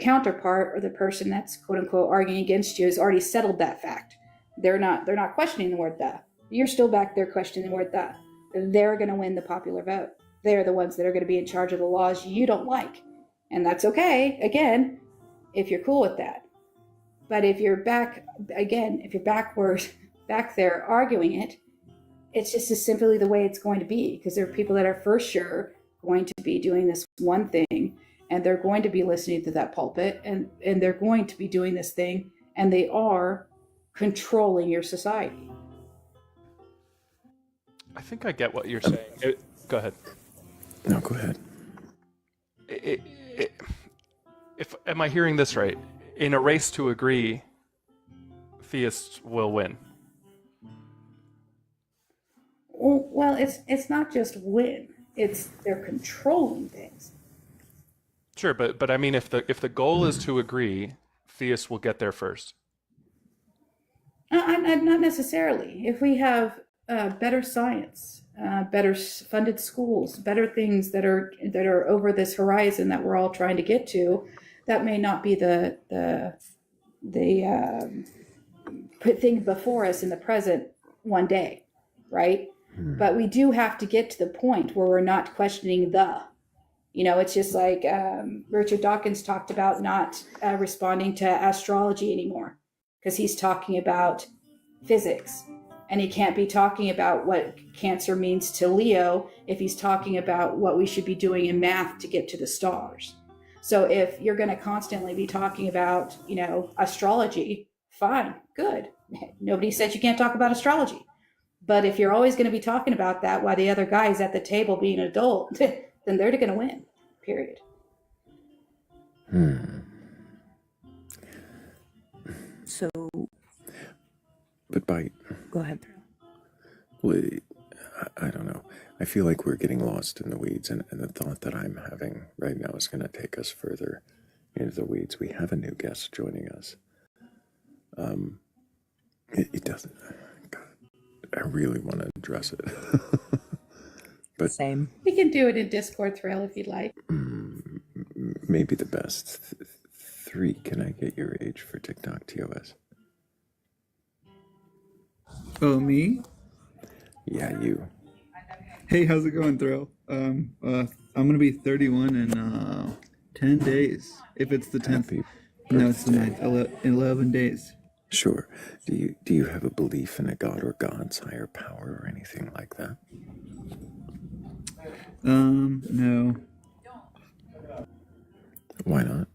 counterpart or the person that's quote unquote arguing against you has already settled that fact. They're not questioning the word "the." You're still back there questioning the word "the." They're going to win the popular vote. They're the ones that are going to be in charge of the laws you don't like. And that's okay, again, if you're cool with that. But if you're back there arguing it, it's just as simply the way it's going to be. Because there are people that are for sure going to be doing this one thing, and they're going to be listening to that pulpit, and they're going to be doing this thing, and they are controlling your society. I think I get what you're saying. Go ahead. No, go ahead. Am I hearing this right? In a race to agree, theists will win. Well, it's not just win. It's they're controlling things. Sure, but I mean, if the goal is to agree, theists will get there first. Not necessarily. If we have better science, better funded schools, better things that are over this horizon that we're all trying to get to, that may not be the put things before us in the present one day, right? But we do have to get to the point where we're not questioning it's just like Richard Dawkins talked about not responding to astrology anymore because he's talking about physics, and he can't be talking about what Cancer means to Leo if he's talking about what we should be doing in math to get to the stars. So if you're going to constantly be talking about, astrology, fine, good. Nobody said you can't talk about astrology. But if you're always going to be talking about that while the other guy is at the table being an adult, then they're going to win, period. So, But go ahead. I don't know. I feel like we're getting lost in the weeds, and the thought that I'm having right now is going to take us further into the weeds. We have a new guest joining us. It doesn't. God, I really want to address it. But same. We can do it in Discord, Thrayle, if you'd like. Maybe the best. 3, can I get your age for TikTok TOS? Oh, me? Yeah, you. Hey, how's it going, Thrayle? I'm gonna be 31 in 10 days. If it's the 10th. No, it's the 9th. 11 days. Sure. Do you have a belief in a god or gods, higher power, or anything like that? No. Why not?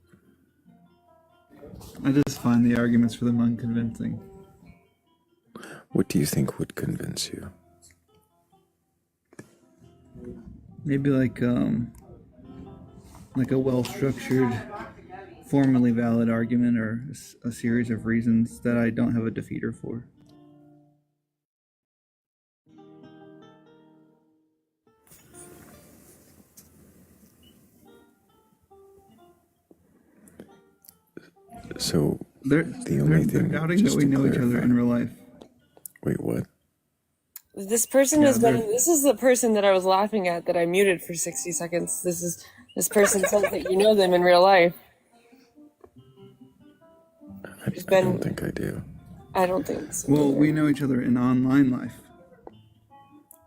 I just find the arguments for them unconvincing. What do you think would convince you? Maybe like a well-structured, formally valid argument or a series of reasons that I don't have a defeater for. So they're thing doubting that we know each other in real life. Wait, what? This person this is the person that I was laughing at that I muted for 60 seconds. This person says that you know them in real life. I don't think I do. I don't think so. Well, we know each other in online life.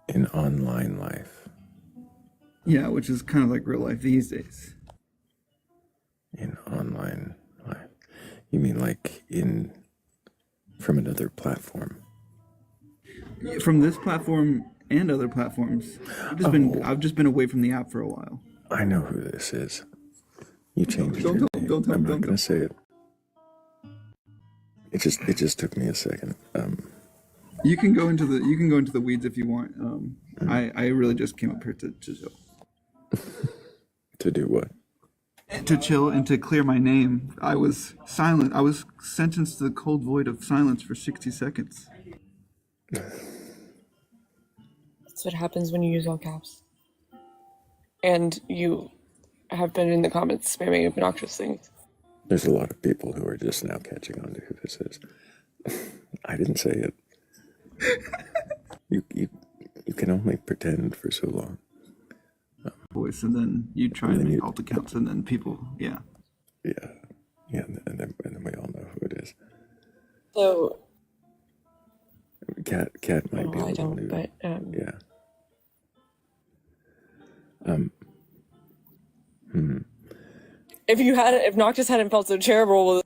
In online life? Yeah, which is kind of like real life these days. In online life? You mean like from another platform? From this platform and other platforms. I've just been away from the app for a while. I know who this is. You changed your name. I'm not going to say it. It just took me a second. You can go into the weeds if you want. I really just came up here to chill. To do what? To chill and to clear my name. I was silent. I was sentenced to the cold void of silence for 60 seconds. That's what happens when you use all caps. And you have been in the comments spamming obnoxious things. There's a lot of people who are just now catching on to who this is. I didn't say it. You can only pretend for so long. Voice, and then you try and make alt accounts, and then people, yeah, and then we all know who it is. So, Cat might be a I little don't, new. but Yeah. If Noctis hadn't felt so terrible with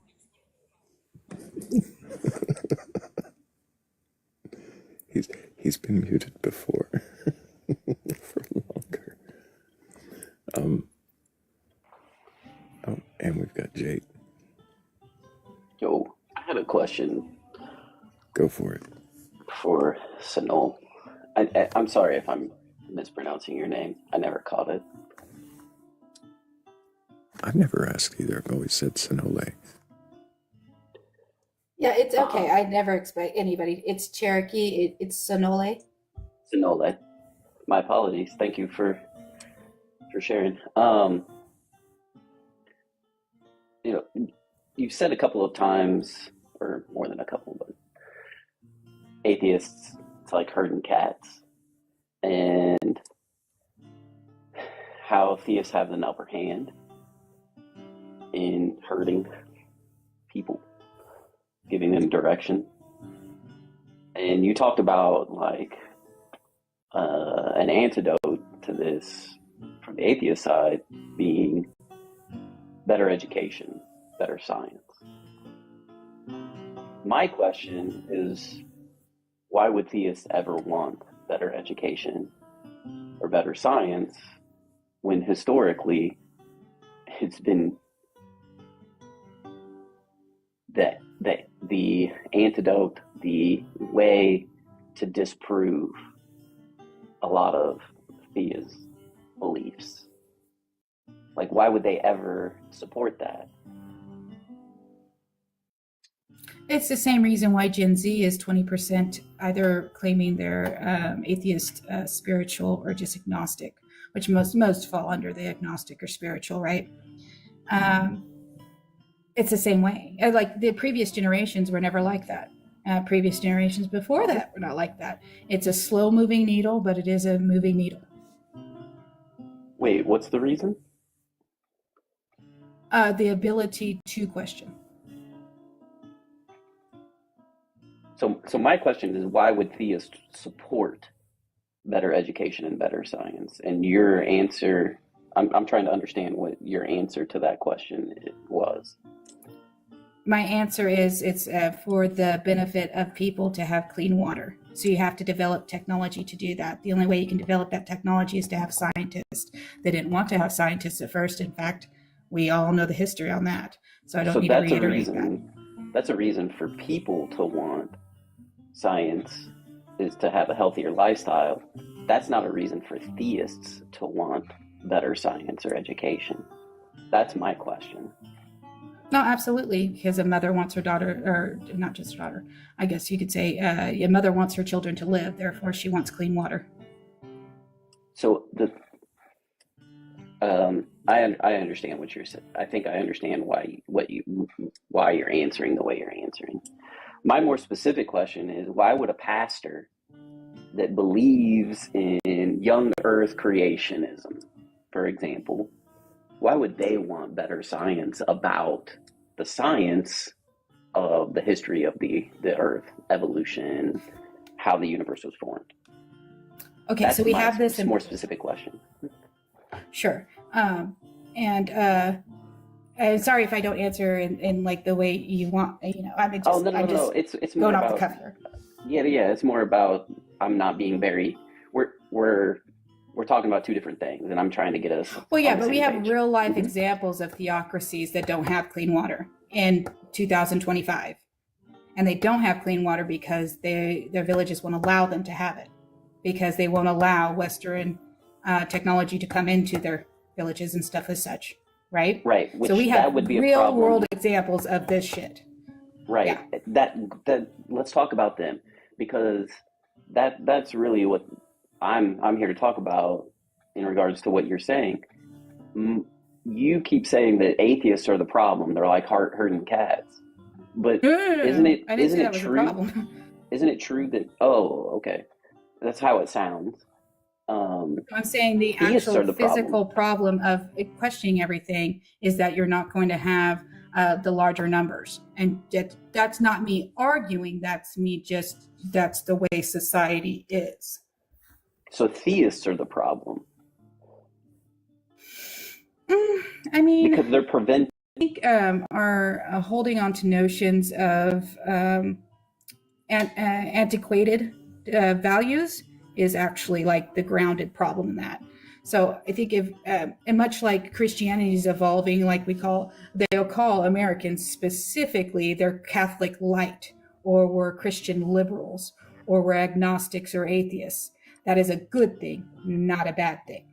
He's been muted before for longer. Oh, and we've got Jade. Yo, I had a question. Go for it. For Sanol. I'm sorry if I'm mispronouncing your name. I never caught it. I've never asked either. I've always said Sinole. Yeah, it's okay. I never expect anybody. It's Cherokee. It's Sonole. Sanole. My apologies. Thank you for sharing. You've said a couple of times, or more than a couple, but atheists, it's like herding cats, and how theists have an upper hand in herding people. moving in a direction. And you talked about like an antidote to this from the atheist side being better education, better science. My question is, why would theists ever want better education or better science when historically it's been that the antidote, the way to disprove a lot of theists' beliefs? Like, why would they ever support that? It's the same reason why Gen Z is 20% either claiming they're atheist, spiritual, or just agnostic, which most fall under the agnostic or spiritual, right? It's the same way. Like the previous generations were never like that. Previous generations before that were not like that. It's a slow-moving needle, but it is a moving needle. Wait, what's the reason? The ability to question. So my question is, why would theists support better education and better science? And your answer, I'm trying to understand what your answer to that question was. My answer is it's for the benefit of people to have clean water. So you have to develop technology to do that. The only way you can develop that technology is to have scientists. They didn't want to have scientists at first. In fact, we all know the history on that. So I don't need to reiterate that. That's a reason for people to want science, is to have a healthier lifestyle. That's not a reason for theists to want better science or education. That's my question. No, absolutely, because a mother wants her daughter, or not just her daughter, I guess you could say a mother wants her children to live, therefore she wants clean water. So I understand what you're saying. I think I understand why you're answering the way you're answering. My more specific question is, why would a pastor that believes in young earth creationism, for example, why would they want better science about the science of the history of the earth, evolution, how the universe was formed? Okay, so we have this more specific question. Sure. And sorry if I don't answer in like the way you want, I mean, just, no. It's more going about, off the cuff here. Yeah. It's more about, I'm not being very, we're talking about two different things, and I'm trying to get us. Well, yeah, but we have real life examples of theocracies that don't have clean water in 2025. And they don't have clean water because their villages won't allow them to have it, because they won't allow Western technology to come into their villages and stuff as such, right? Right. So we have real world examples of this shit. Right. Yeah. That let's talk about them, because that's really what I'm here to talk about in regards to what you're saying. You keep saying that atheists are the problem. They're like herding cats. But isn't it true? Isn't it true that, okay, that's how it sounds. I'm saying the actual physical problem of questioning everything is that you're not going to have the larger numbers. And that's not me arguing, that's the way society is. So theists are the problem. I mean, because they're preventing. I think are holding on to notions of antiquated values is actually like the grounded problem in that. So I think if, and much like Christianity is evolving, like they'll call Americans specifically, they're Catholic light, or we're Christian liberals, or we're agnostics or atheists. That is a good thing, not a bad thing,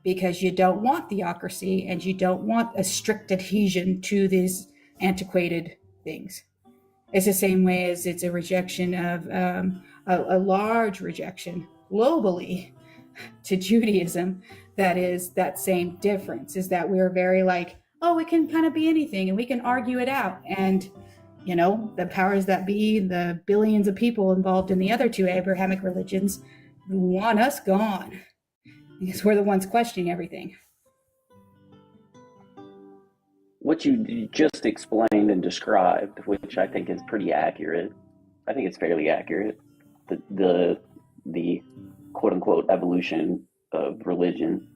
because you don't want theocracy and you don't want a strict adhesion to these antiquated things. It's the same way as it's a rejection of a large rejection globally to Judaism. That is that same difference, is that we're very like, oh, we can kind of be anything and we can argue it out. And, the powers that be, the billions of people involved in the other two Abrahamic religions want us gone because we're the ones questioning everything. what you just explained and described, which I think is pretty accurate. I think it's fairly accurate. The quote unquote evolution of religion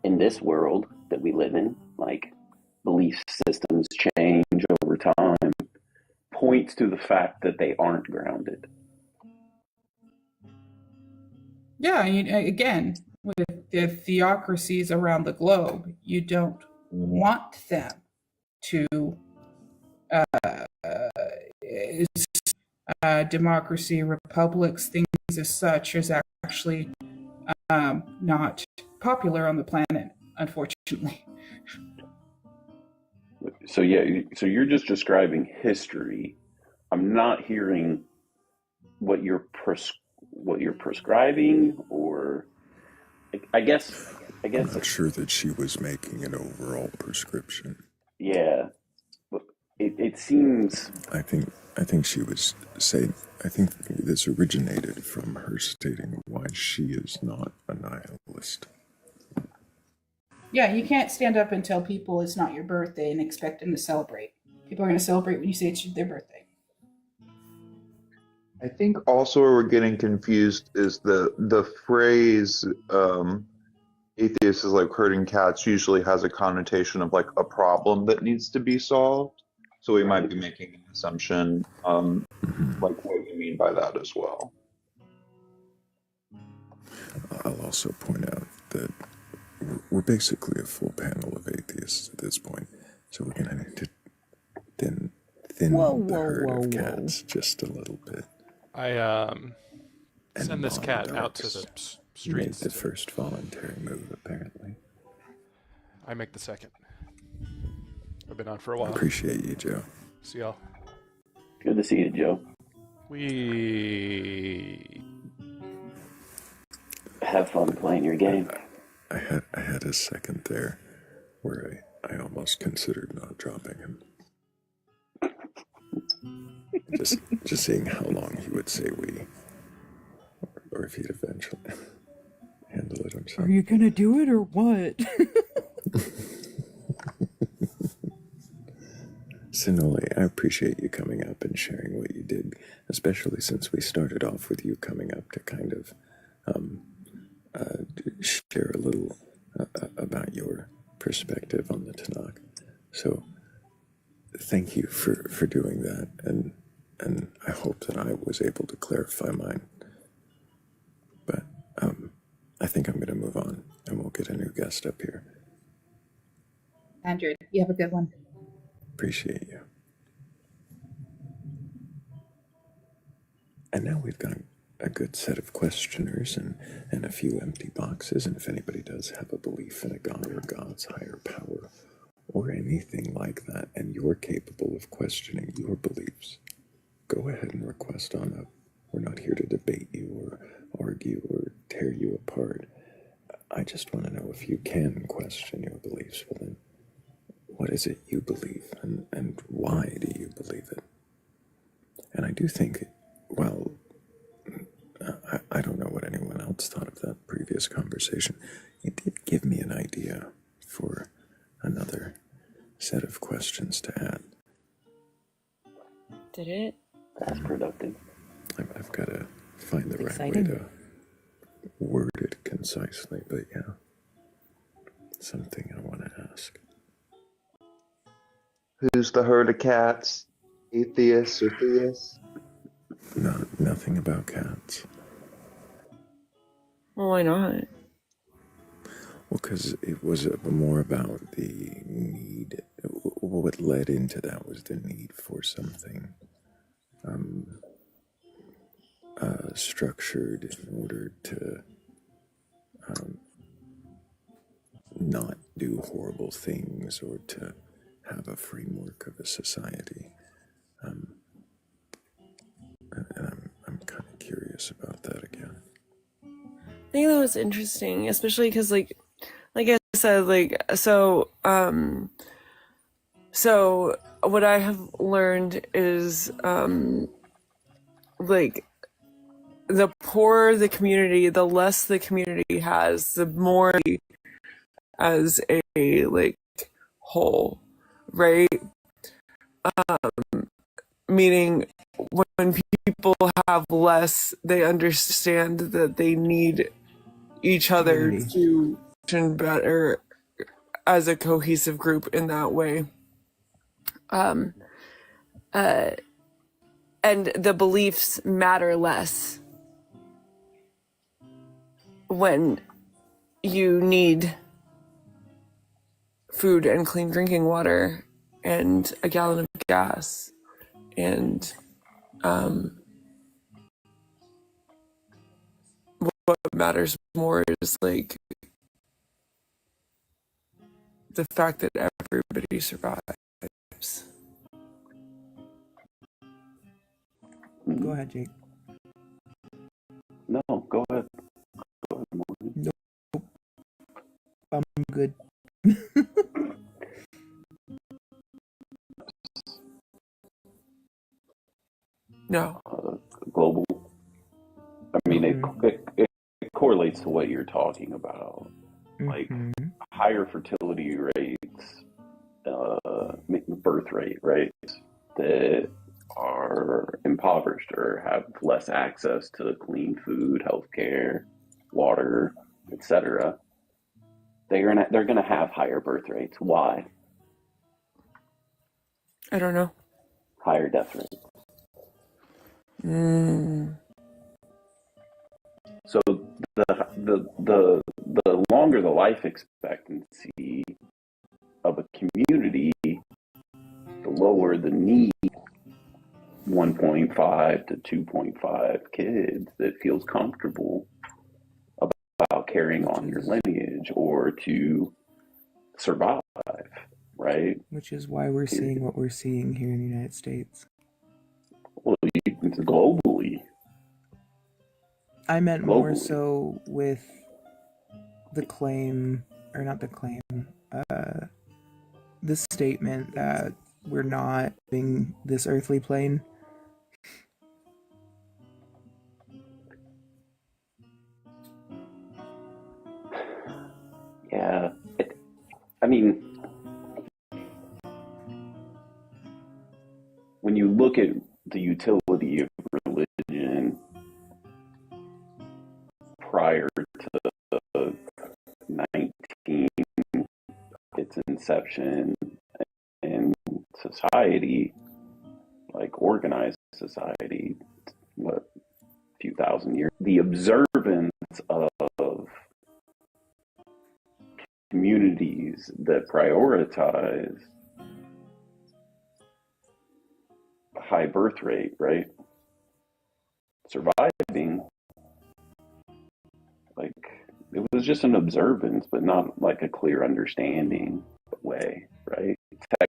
in this world that we live in, like belief systems change over time, points to the fact that they aren't grounded. Yeah, I mean, again, with the theocracies around the globe, you don't want them to democracy, republics, things as such is actually not popular on the planet, unfortunately. So yeah, so you're just describing history. I'm not hearing what you're prescribing, or I guess I'm not sure that she was making an overall prescription. yeah. It seems. I think she was saying. I think this originated from her stating why she is not a nihilist. Yeah, you can't stand up and tell people it's not your birthday and expect them to celebrate. People are going to celebrate when you say it's their birthday. I think also where we're getting confused is the phrase atheist is like herding cats usually has a connotation of like a problem that needs to be solved. So we might be making an assumption like what you mean by that as well. I'll also point out that we're basically a full panel of atheists at this point, so we're gonna need to thin the herd of cats just a little bit. I And send this cat out to the non-darks. streets. You made the first voluntary move, apparently. I make the second. I've been on for a while. Appreciate you, Joe. See y'all. Good to see you, Joe. We have fun playing your game. I had a second there where I almost considered not dropping him. Just seeing how long he would say we, or if he'd eventually handle it himself. Are you gonna do it or what? Sinoli, I appreciate you coming up and sharing what you did, especially since we started off with you coming up to kind of share a little about your perspective on the Tanakh. So thank you for doing that, and I hope that I was able to clarify mine. But I think I'm going to move on, and we'll get a new guest up here. Andrew, you have a good one. Appreciate you. And now we've got a good set of questioners and a few empty boxes, and if anybody does have a belief in a god or God's higher power or anything like that, and you're capable of questioning your beliefs, go ahead and request on up. We're not here to debate you or argue or tear you apart. I just want to know if you can question your beliefs. Well then, what is it you believe, and why do you believe it? And I do think, well, I don't know what anyone else thought of that previous conversation. It did give me an idea for another set of questions to add. Did it? That's productive. I've got to find the right way Exciting. to word it concisely, but yeah, something I want to ask. Who's the herd of cats? Atheists or theists? No, nothing about cats. Well, why not? Well, because it was more about the need. What led into that was the need for something structured in order to not do horrible things or to have a framework of a society. And I'm kind of curious about that again. I think that was interesting, especially because, like I said, so what I have learned is, the poorer the community, the less the community has, the more as a whole. right? Meaning when people have less, they understand that they need each other Community. to function better as a cohesive group in that way. And the beliefs matter less when you need food and clean drinking water and a gallon of gas. And what matters more is like the fact that everybody survives. Go ahead, Jake. No, go ahead. Nope. I'm good. No. Global. I mean, it correlates to what you're talking about. Like higher fertility rates, birth rate rates that are impoverished or have less access to clean food, healthcare, water, etc. They're gonna have higher birth rates. Why? I don't know. Higher death rates. So the longer the life expectancy of a community, the lower the need. 1.5 to 2.5 kids that feels comfortable about carrying on your lineage or to survive, right? Which is why we're seeing what we're seeing here in the United States. Well, globally. I meant more so with the claim, or not the claim, the statement that we're not in this earthly plane. Yeah. I mean, when you look at the utility of religion prior to 19, its inception in society, like organized society, what, a few thousand years, the observance of communities that prioritize high birth rate, right? Surviving, like, it was just an observance, but not like a clear understanding way, right?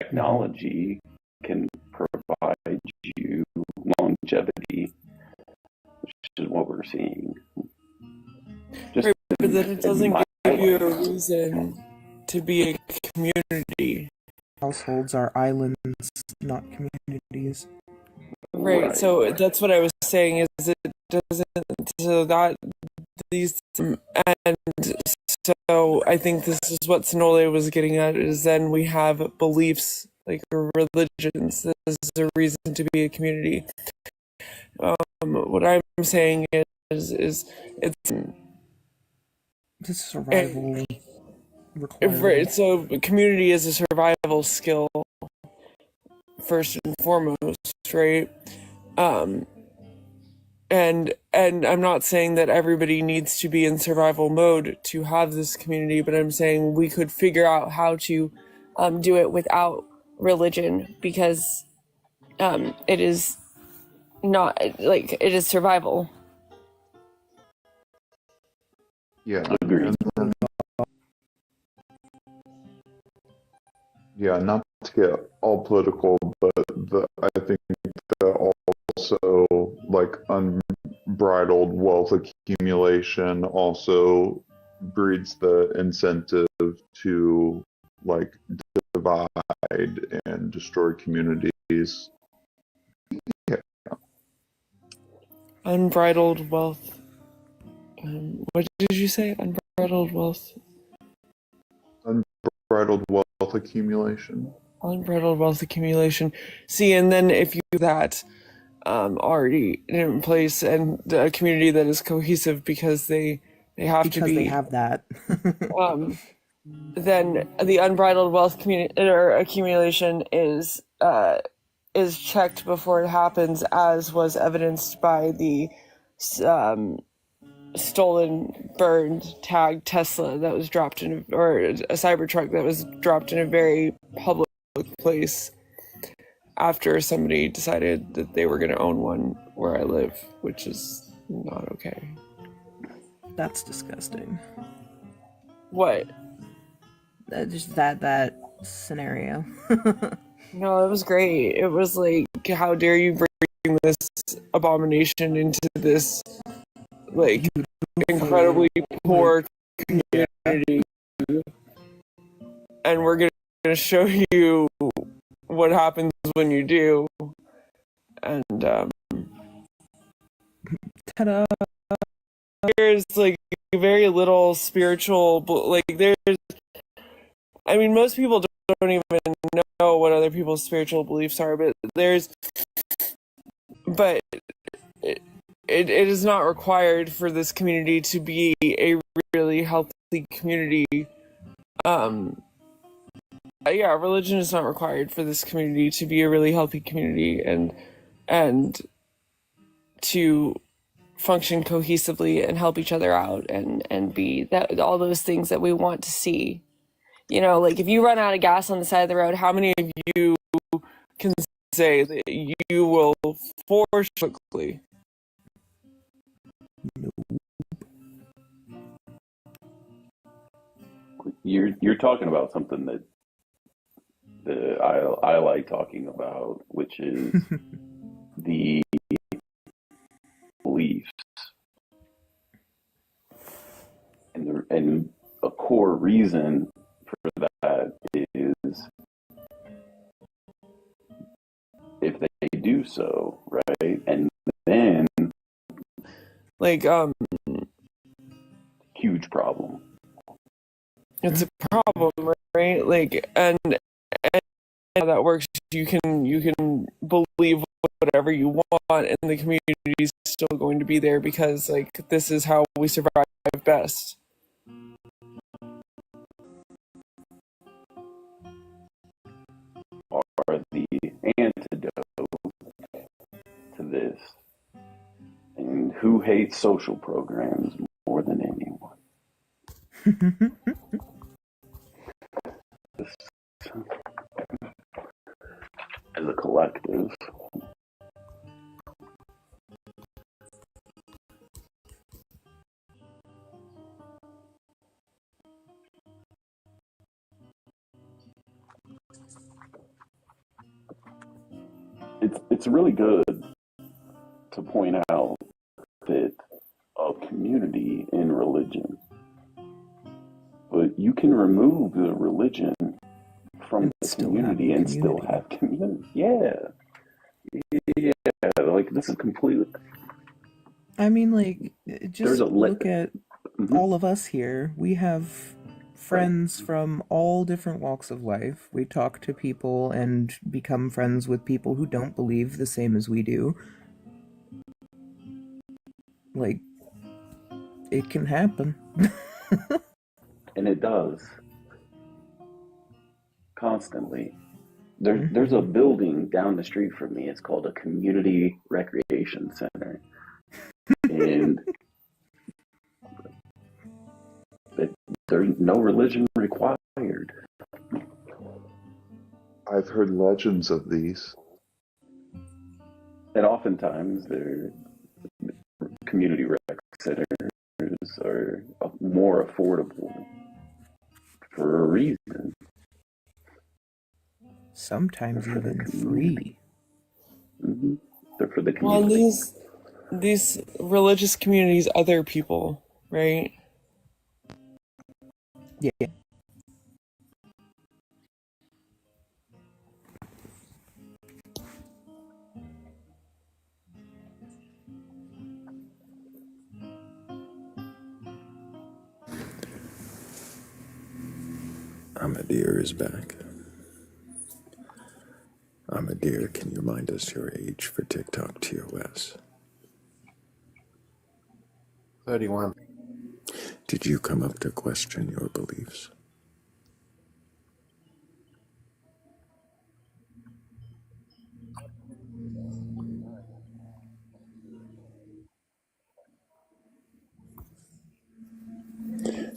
Technology can provide you longevity, which is what we're seeing. Just right, but then it doesn't give you a reason to be a community. Households are islands, not communities. Right, so that's what I was saying is it doesn't, so that these, and so I think this is what Sonole was getting at, is then we have beliefs, like religions, this is a reason to be a community. What I'm saying is it's survival requirement. Right, so community is a survival skill first and foremost, right? And I'm not saying that everybody needs to be in survival mode to have this community, but I'm saying we could figure out how to do it without religion, because it is not, like, it is survival. Yeah. And then, yeah, not to get all political, but I think that also, like, unbridled wealth accumulation also breeds the incentive to, like, divide and destroy communities. Yeah. Unbridled wealth. What did you say? Unbridled wealth? Unbridled wealth accumulation. unbridled wealth accumulation. See, and then if you that already in place and a community that is cohesive because they have to be, they have that. then the unbridled wealth or accumulation is checked before it happens, as was evidenced by the stolen, burned, tagged Tesla that was dropped in, or a Cybertruck that was dropped in a very public place after somebody decided that they were going to own one where I live, which is not okay. That's disgusting. What? Just that scenario. No, it was great. It was like, how dare you bring this abomination into this, like, incredibly poor community, and we're gonna show you what happens when you do. And ta-da! There's like very little spiritual, like there's, I mean, most people don't even know what other people's spiritual beliefs are, but it is not required for this community to be a really healthy community. Religion is not required for this community to be a really healthy community and to function cohesively and help each other out and be that, all those things that we want to see. You know, like if you run out of gas on the side of the road, how many of you can say that you will forcefully? You're talking about something that I like talking about, which is the beliefs, and a core reason for that is if they do so, right, and then like huge problem. It's a problem, right? Like, and how that works, you can believe whatever you want, and the community is still going to be there because, like, this is how we survive best. Are the antidote to this, and who hates social programs more than anyone? As a collective. It's really good to point out that a community in religion, but you can remove the religion from the community and still have community. Yeah, like this is completely. I mean, like, just look at all of us here. We have friends from all different walks of life. We talk to people and become friends with people who don't believe the same as we do. Like, it can happen. And it does. Constantly. There's a building down the street from me. It's called a community recreation center. And there's no religion required. I've heard legends of these. And oftentimes their community rec centers are more affordable for a reason. Sometimes even free. Mm-hmm. They're for the community. Well, these religious communities, other people, right? Yeah. Amadir is back. Dear, can you remind us your age for TikTok TOS? 31. Did you come up to question your beliefs?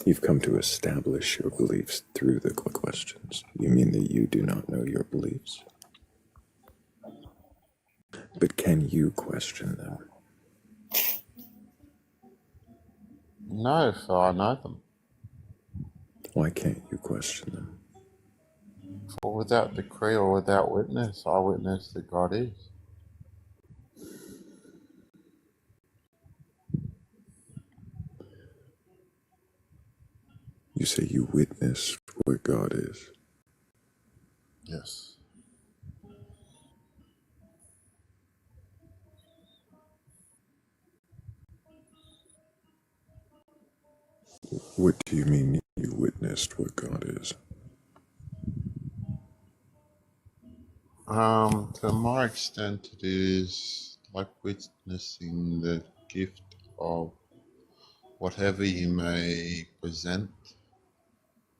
You've come to establish your beliefs through the questions. You mean that you do not know your beliefs? But can you question them? No, so I know them. Why can't you question them? For without decree or without witness, I witness that God is. You say you witness what God is. Yes. What do you mean you witnessed what God is? To my extent, it is like witnessing the gift of whatever you may present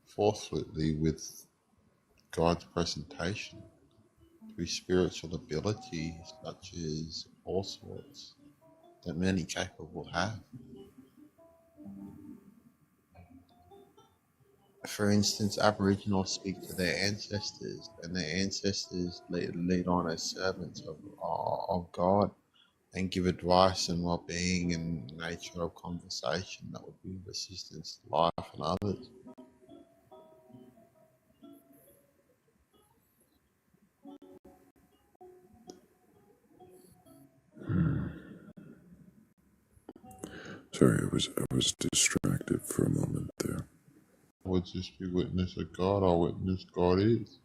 forthrightly with God's presentation through spiritual ability, such as all sorts that many capable have. For instance, Aboriginals speak to their ancestors, and their ancestors lead on as servants of God and give advice and well-being and nature of conversation that would be of assistance to life and others. Sorry, I was distracted for a moment there. Would just be witness of God, or witness God is.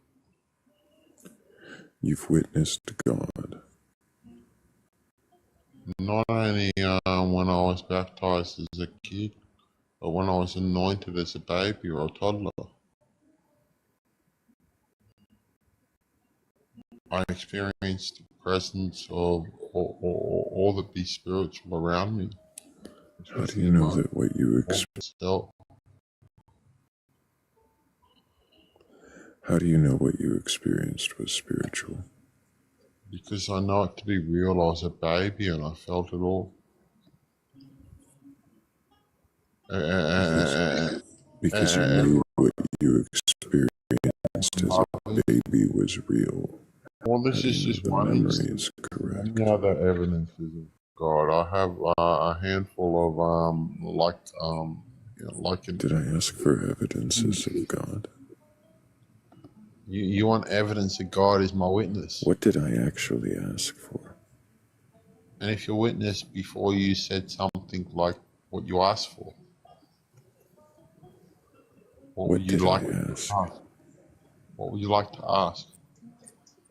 You've witnessed God. Not only when I was baptized as a kid, but when I was anointed as a baby or a toddler. I experienced the presence of all that be spiritual around me. How do you know that what you How do you know what you experienced was spiritual? Because I know it to be real. I was a baby and I felt it all. Because you knew what you experienced as a baby was real. Well, this is just one memory is correct. Many other evidences of God. I have a handful of Did I ask for evidences of God? You want evidence that God is my witness. What did I actually ask for? And if your witness before you said something like what you asked for, what would you like to ask? What would you like to ask?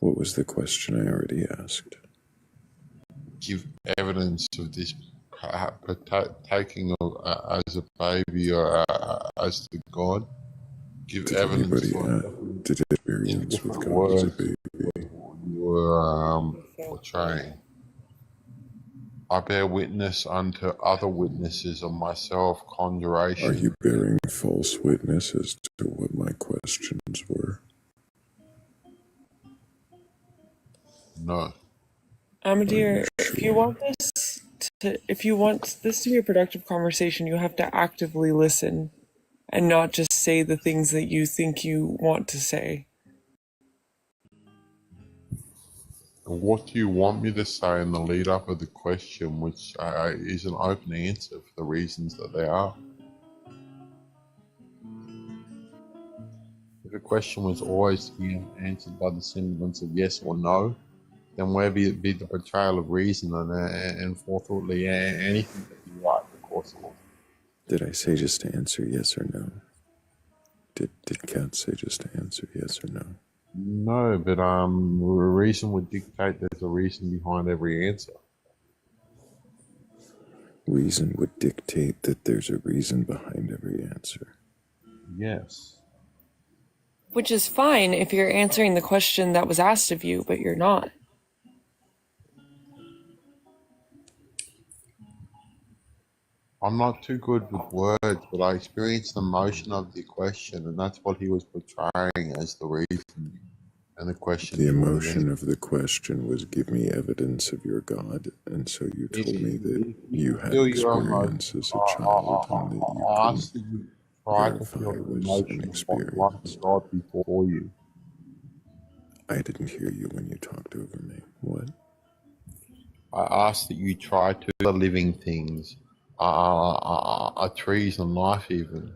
What was the question I already asked? Give evidence of this taking of, as a baby or as to God. Give did evidence anybody did experience with God words as a baby? you were portraying. I bear witness unto other witnesses of myself, conjuration. Are you bearing false witness as to what my questions were? No. Dear, if you want this to be a productive conversation, you have to actively listen and not just say the things that you think you want to say. What do you want me to say in the lead up of the question, which is an open answer for the reasons that they are? If a question was always to be answered by the semblance of yes or no, then where be it be the portrayal of reason and forthrightly anything that you like, of course. Did I say just to answer yes or no? Did Kat say just to answer yes or no? No, but reason would dictate there's a reason behind every answer. Reason would dictate that there's a reason behind every answer. Yes. Which is fine if you're answering the question that was asked of you, but you're not. I'm not too good with words, but I experienced the emotion of the question, and that's what he was portraying as the reason and the question The he wanted. emotion of the question was, give me evidence of your God, and so you told me that you had Feel your experience as a child and that you I couldn't asked that you try to verify feel the was an emotion of what experience. God before you. I didn't hear you when you talked over me. What? I ask that you try to the living things, trees and life even,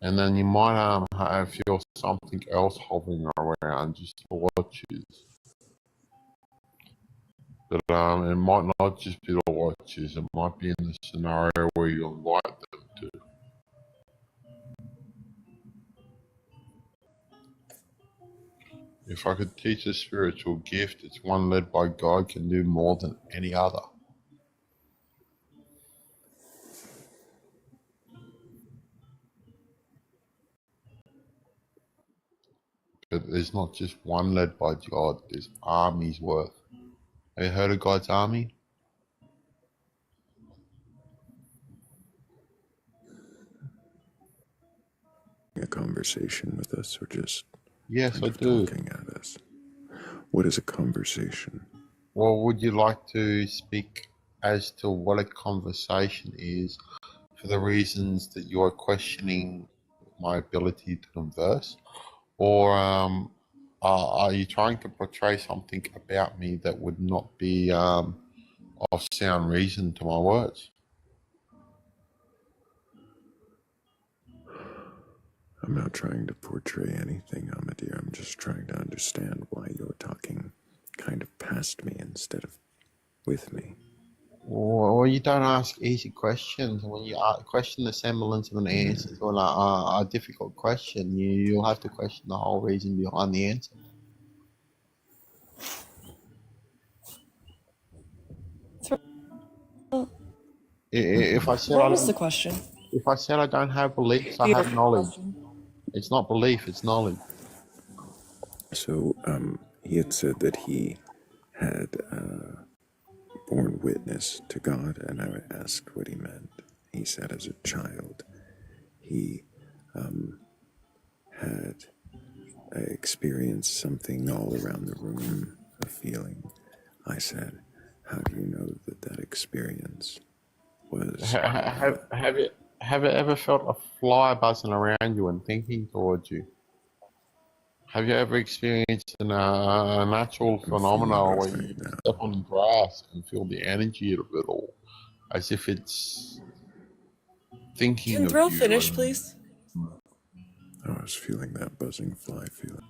and then you might feel something else hovering around just to watch you. But it might not just be the watches. It might be in the scenario where you invite them to. If I could teach a spiritual gift, it's one led by God can do more than any other. But there's not just one led by God, there's armies worth. Have you heard of God's army? A conversation with us or just Yes, kind I of do. talking at us? What is a conversation? Well, would you like to speak as to what a conversation is for the reasons that you're questioning my ability to converse? Or are you trying to portray something about me that would not be of sound reason to my words? I'm not trying to portray anything, Amadir. I'm just trying to understand why you're talking kind of past me instead of with me. Well, you don't ask easy questions. When you question the semblance of an answer to a difficult question, you'll have to question the whole reason behind the answer. If I said What was the question? If I said I don't have beliefs, I have knowledge. It's not belief; it's knowledge. So, he had said that he had borne witness to God, and I asked what he meant. He said as a child, he had experienced something all around the room, a feeling. I said, how do you know that that experience was... Have you ever felt a fly buzzing around you and thinking towards you? Have you ever experienced a natural phenomenon where you step on grass and feel the energy of it all, as if it's thinking Can of Thrayle you? finish, please? I was feeling that buzzing fly feeling.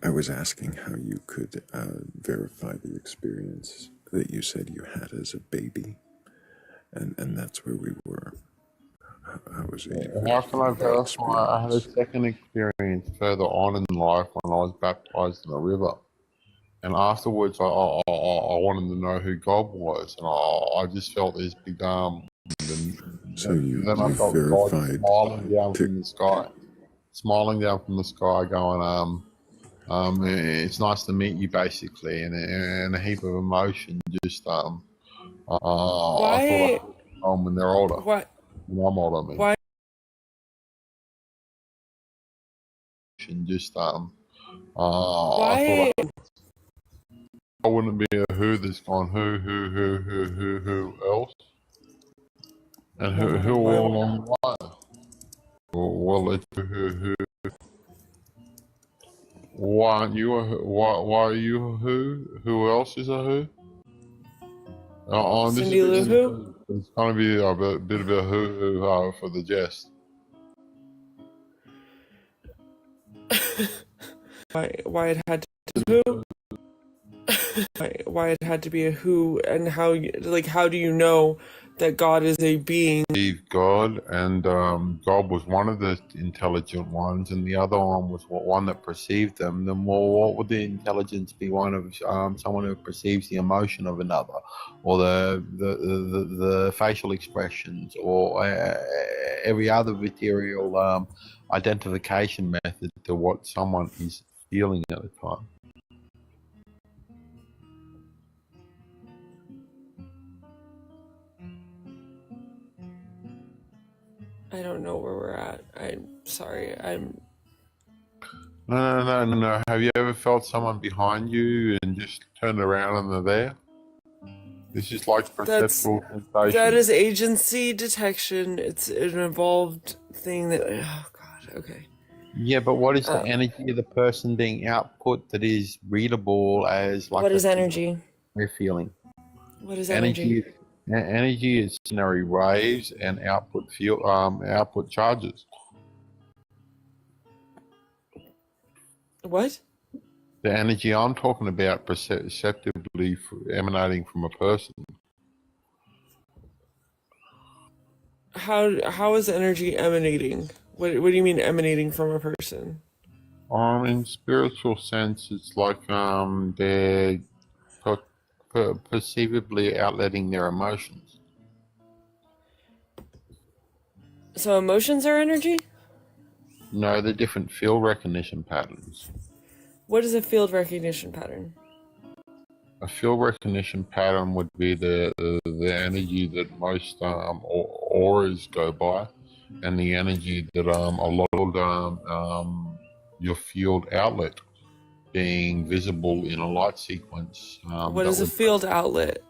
I was asking how you could verify the experience that you said you had as a baby, and that's where we were. How was it? How can I verify? I had a second experience further on in life when I was baptized in a river. And afterwards, I wanted to know who God was, and I just felt this big So you then I felt God verified smiling down from the sky, going, it's nice to meet you, basically, and a heap of emotion. Just I thought I could home when they're older. What? When I'm older, I mean. Why? And just Why? I thought I wouldn't be a who that's gone who else, and who all along the way. Well, it's who. Why aren't you a who? Why are you a who? Who else is a who? This Cindy Lou Who? it's going to be a bit of a who for the jest. Why it had to who? why it had to be a who and how. Like, how do you know that God is a being? God, and God was one of the intelligent ones, and the other one was one that perceived them. Then, well, what would the intelligence be? One of someone who perceives the emotion of another, or the facial expressions, or every other material identification method to what someone is feeling at the time. I don't know where we're at. I'm sorry. No. Have you ever felt someone behind you and just turned around and they're there? This is like perceptual sensation. That is agency detection. It's an evolved thing that. Oh God. Okay. Yeah, but what is the energy of the person being output that is readable as like? What is energy? We're feeling. What is energy? Energy is stationary waves and output output charges. What? The energy I'm talking about perceptibly emanating from a person. How is energy emanating? What do you mean emanating from a person? In spiritual sense, it's like they're perceivably outletting their emotions. So emotions are energy? No, they're different field recognition patterns. What is a field recognition pattern? A field recognition pattern would be the energy that most auras go by, and the energy that a lot of your field outlet being visible in a light sequence. What is a field outlet?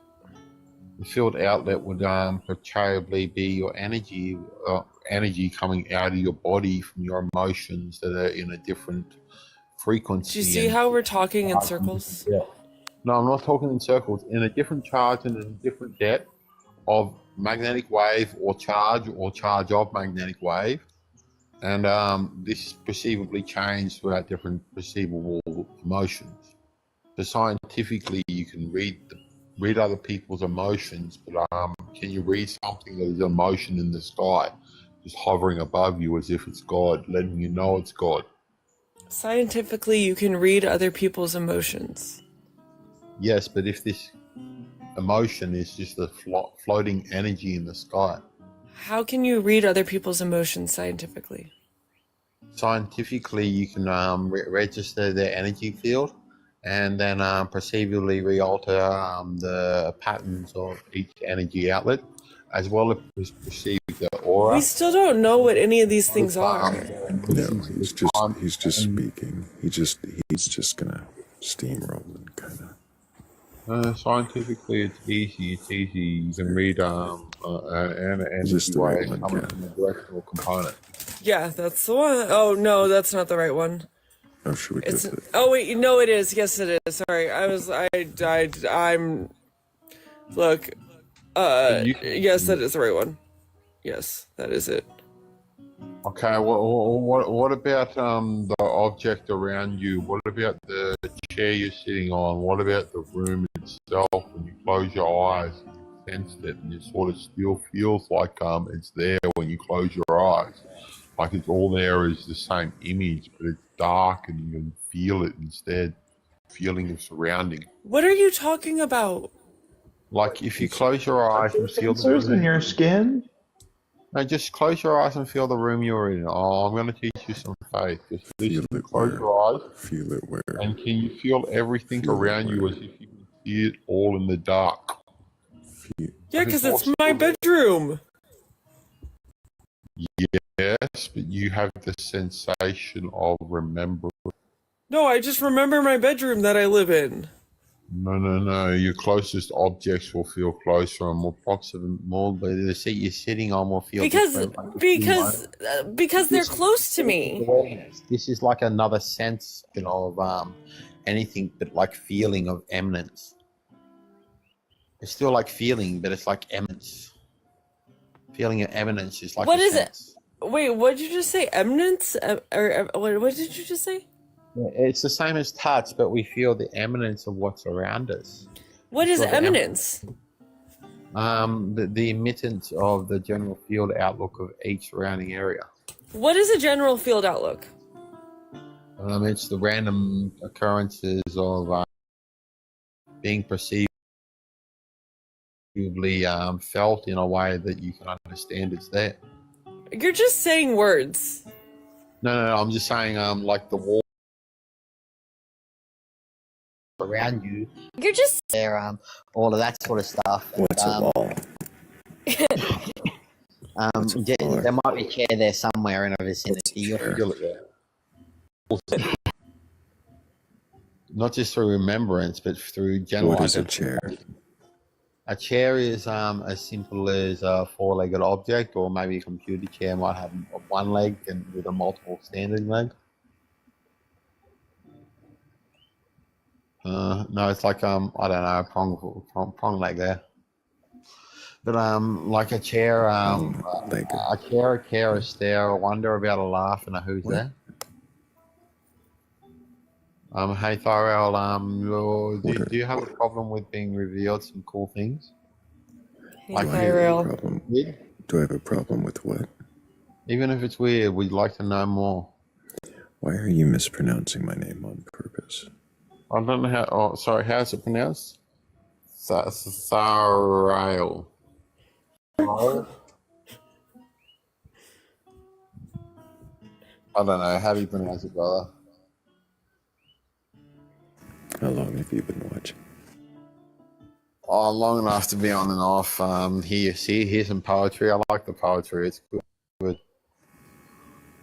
The field outlet would portrayably be your energy coming out of your body from your emotions that are in a different frequency. Do you see how we're talking in circles? Yeah. No, I'm not talking in circles. In a different charge and in a different depth of magnetic wave or charge of magnetic wave. And this is perceivably changed throughout different perceivable emotions. So scientifically, you can read other people's emotions, but can you read something that is a motion in the sky, just hovering above you as if it's God, letting you know it's God? Scientifically, you can read other people's emotions. Yes, but if this emotion is just a floating energy in the sky. How can you read other people's emotions scientifically? Scientifically, you can register their energy field and then perceivably re-alter the patterns of each energy outlet, as well as perceive the aura. We still don't know what any of these things are. No, he's just speaking. He's just gonna steamroll and kind of. Scientifically, it's easy. You can read an energy wave coming from a directional component. Yeah, that's the one. Oh no, that's not the right one. Oh, should we it's, oh wait, no, it is. Yes, it is. Sorry, I'm. Look, yes, that is the right one. Yes, that is it. Okay, what about the object around you? What about the chair you're sitting on? What about the room itself? When you close your eyes, you sense it, and it sort of still feels like it's there when you close your eyes. Like it's all there is the same image, but it's dark and you can feel it instead. Feeling of surrounding. What are you talking about? Like if you close your eyes and feel the room in your skin. No, just close your eyes and feel the room you're in. Oh, I'm going to teach you some faith. Just listen, close your eyes. Feel it where. And can you feel everything around you as if you can see it all in the dark? Yeah, because it's my bedroom. Yes, but you have the sensation of remembering. No, I just remember my bedroom that I live in. No. Your closest objects will feel closer and more proximate. But the seat you're sitting on will feel different. Because they're close to me. This is like another sense, of anything but like feeling of eminence. It's still like feeling, but it's like eminence. Feeling of eminence is like. What is it? Wait, what did you just say? Eminence? Or what did you just say? It's the same as touch, but we feel the eminence of what's around us. What is eminence? The emittance of the general field outlook of each surrounding area. What is a general field outlook? It's the random occurrences of being perceivably felt in a way that you can understand it's there. You're just saying words. No, I'm just saying, like the wall around you. You're just there, all of that sort of stuff. What's a wall? There might be a chair there somewhere in a vicinity. You'll feel it there. Not just through remembrance, but through general. What is a chair? A chair is as simple as a four-legged object, or maybe a computer chair might have one leg and with a multiple standing leg. No, it's like I don't know, prong leg there. But like a chair, a chair, a stare, a wonder, about a laugh, and a who's there. Hey Thrayle, do you have a problem with being revealed some cool things? Hey, Thrayle. Do I have a problem with what? Even if it's weird, we'd like to know more. Why are you mispronouncing my name on purpose? I don't know how. Oh, sorry. How's it pronounced? Thrayle. I don't know. How do you pronounce it, brother? How long have you been watching? Oh, long enough to be on and off. Here's some poetry. I like the poetry. It's good.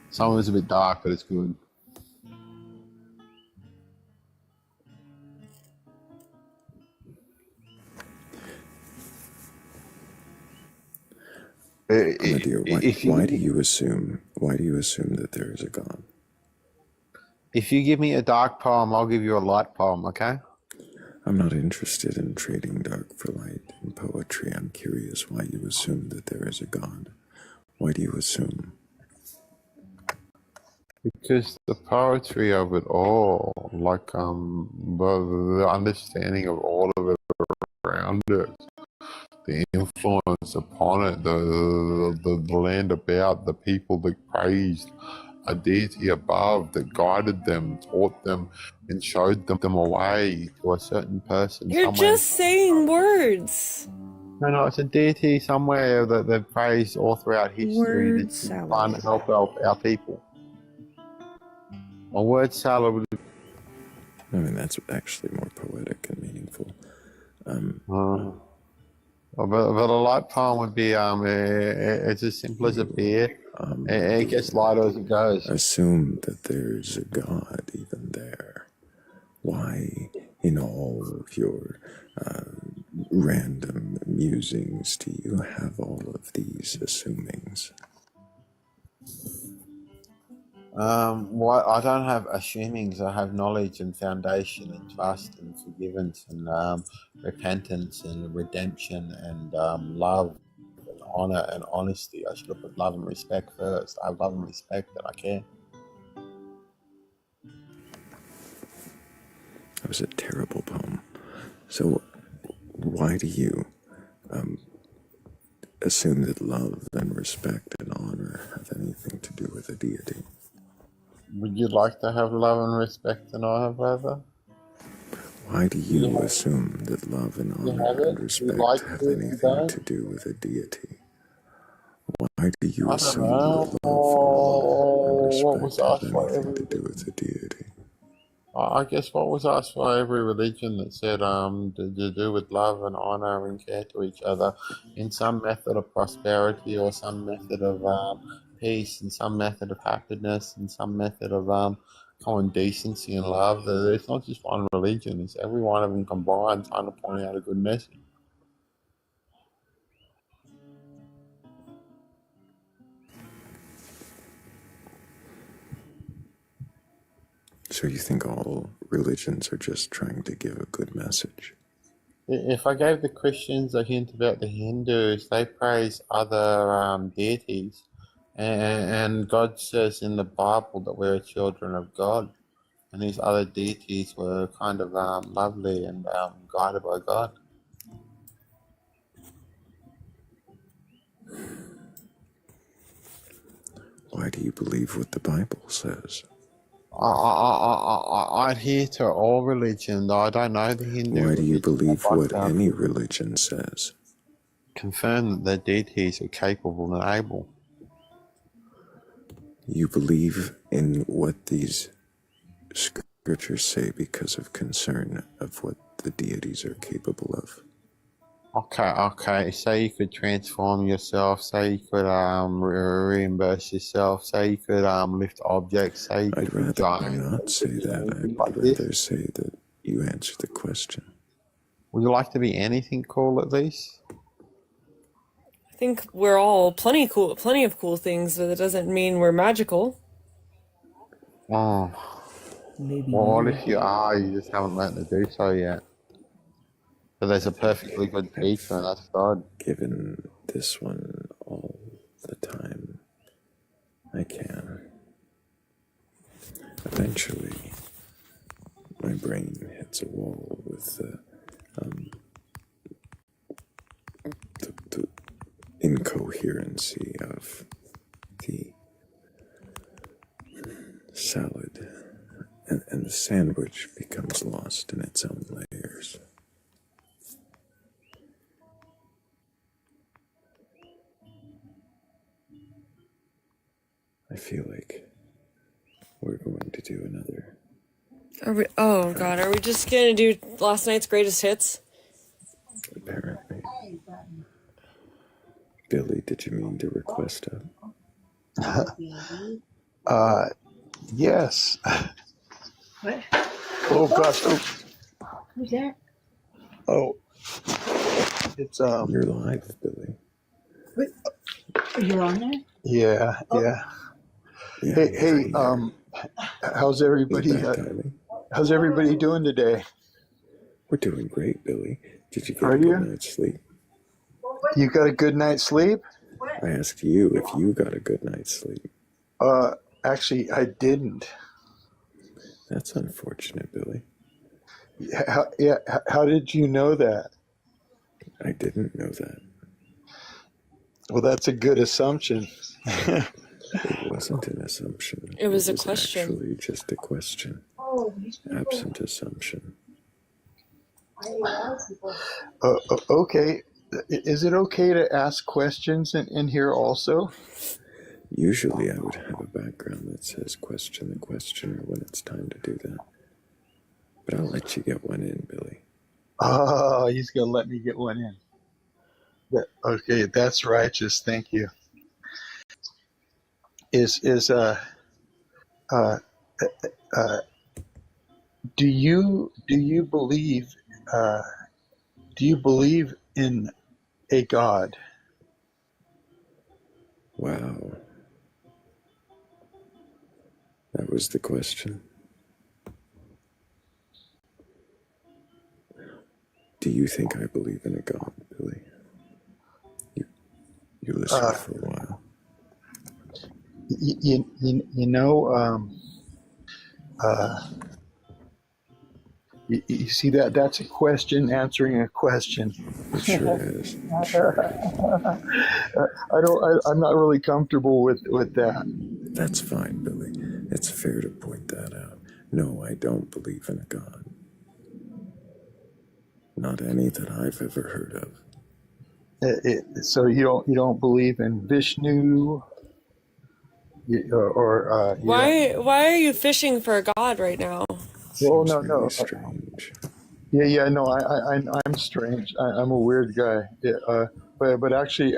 Some of it's a bit dark, but it's good. Why do you assume that there is a God? If you give me a dark poem, I'll give you a light poem, okay? I'm not interested in trading dark for light in poetry. I'm curious why you assume that there is a God. Why do you assume? Because the poetry of it all, like the understanding of all of it around it, the influence upon it, the land about, the people that praised a deity above that guided them, taught them, and showed them a way to a certain person. You're somewhere. just saying words. No, it's a deity somewhere that they've praised all throughout history that's trying to help our people. A word salad would... I mean, that's actually more poetic and meaningful. But a light poem would be it's as simple as a beer. It gets lighter as it goes. Assume that there's a God even there. Why, in all of your random musings, do you have all of these assumings? Well, I don't have assumings. I have knowledge and foundation and trust and forgiveness and repentance and redemption and love and honor and honesty. I should have put love and respect first. I have love and respect and I care. That was a terrible poem. So why do you assume that love and respect and honor have anything to do with a deity? Would you like to have love and respect and honor, brother? Why do you assume that love and honor and respect have anything to do with a deity? Why do you assume that love, honor, and respect have anything to do with a deity? I guess what was asked for every religion that said to do with love and honor and care to each other in some method of prosperity or some method of peace and some method of happiness and some method of common decency and love. It's not just one religion, it's every one of them combined trying to point out a good message. So you think all religions are just trying to give a good message? If I gave the Christians a hint about the Hindus, they praise other deities. And God says in the Bible that we're children of God. and these other deities were kind of lovely and guided by God. Why do you believe what the Bible says? I adhere to all religion. I don't know the Hindu. Why do you believe what any religion says? Confirm that the deities are capable and able. You believe in what these scriptures say because of concern of what the deities are capable of. Okay. Say you could transform yourself. Say you could reimburse yourself. Say you could lift objects. Say you could I'd rather not say that. I'd rather say that you answer the question. Would you like to be anything cool at least? I think we're all plenty of cool things, but it doesn't mean we're magical. Oh. Maybe. Well, what if you are? You just haven't learned to do so yet. But there's a perfectly good teacher, and that's God. Given this one all the time I can. Eventually, my brain hits a wall with the incoherency of the salad, and the sandwich becomes lost in its own layers. I feel like we're going to do another. Are we? Oh God, are we just gonna do last night's greatest hits? Apparently. Billy, did you mean to request a? Yes. What? Oh gosh. Oh. Who's that? Oh. It's You're live, Billy. What? You're on there? Yeah. Hey, how's everybody? How's everybody doing today? We're doing great, Billy. Did you get a good night's sleep? You got a good night's sleep? I asked you if you got a good night's sleep. Actually, I didn't. That's unfortunate, Billy. How did you know that? I didn't know that. Well, that's a good assumption. It wasn't an assumption. It was a question. Actually, just a question. Absent assumption. Okay. Is it okay to ask questions in here also? Usually I would have a background that says question the questioner when it's time to do that. But I'll let you get one in, Billy. Oh, he's going to let me get one in. Okay, that's righteous. Thank you. Do you believe in a God? Wow. That was the question. Do you think I believe in a God, Billy? You listened for a while. You see that's a question answering a question. It sure is. I'm not really comfortable with that. That's fine, Billy. It's fair to point that out. No, I don't believe in a God. Not any that I've ever heard of. So you don't believe in Vishnu, or Why are you fishing for a god right now? Well, no. Really strange. Yeah. No, I'm strange. I'm a weird guy. Yeah, but actually,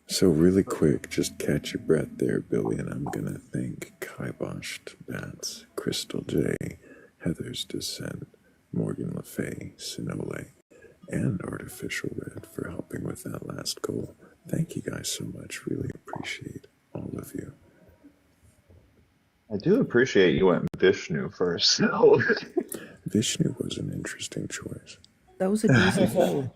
So really quick, just catch your breath there, Billy, and I'm gonna thank Kiboshed Bats, Crystal J, Heather's Descent, Morgan Le Fay, Sinole, and Artificial Red for helping with that last goal. Thank you guys so much. Really appreciate all of you. I do appreciate you went Vishnu first. Vishnu was an interesting choice. That was a decent goal.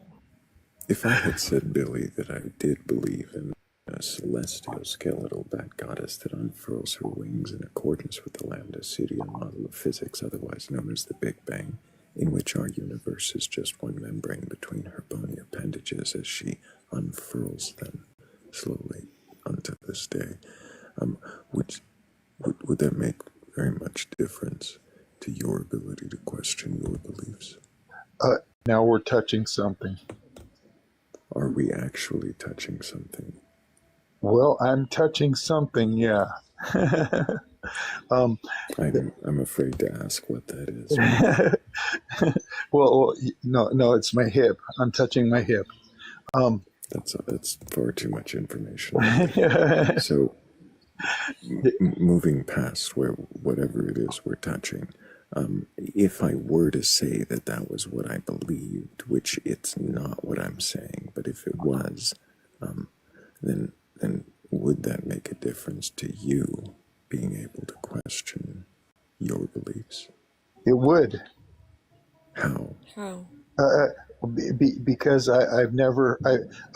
If I had said, Billy, that I did believe in a celestial skeletal bat goddess that unfurls her wings in accordance with the Lambda-Cerian model of physics, otherwise known as the Big Bang, in which our universe is just one membrane between her bony appendages as she unfurls them slowly unto this day. Would that make very much difference to your ability to question your beliefs? Now we're touching something. Are we actually touching something? Well, I'm touching something, yeah. I'm afraid to ask what that is. Well, no, it's my hip. I'm touching my hip. That's far too much information. So, moving past whatever it is we're touching, if I were to say that that was what I believed, which it's not what I'm saying, but if it was, then would that make a difference to you being able to question your beliefs? It would. How? Because I've never.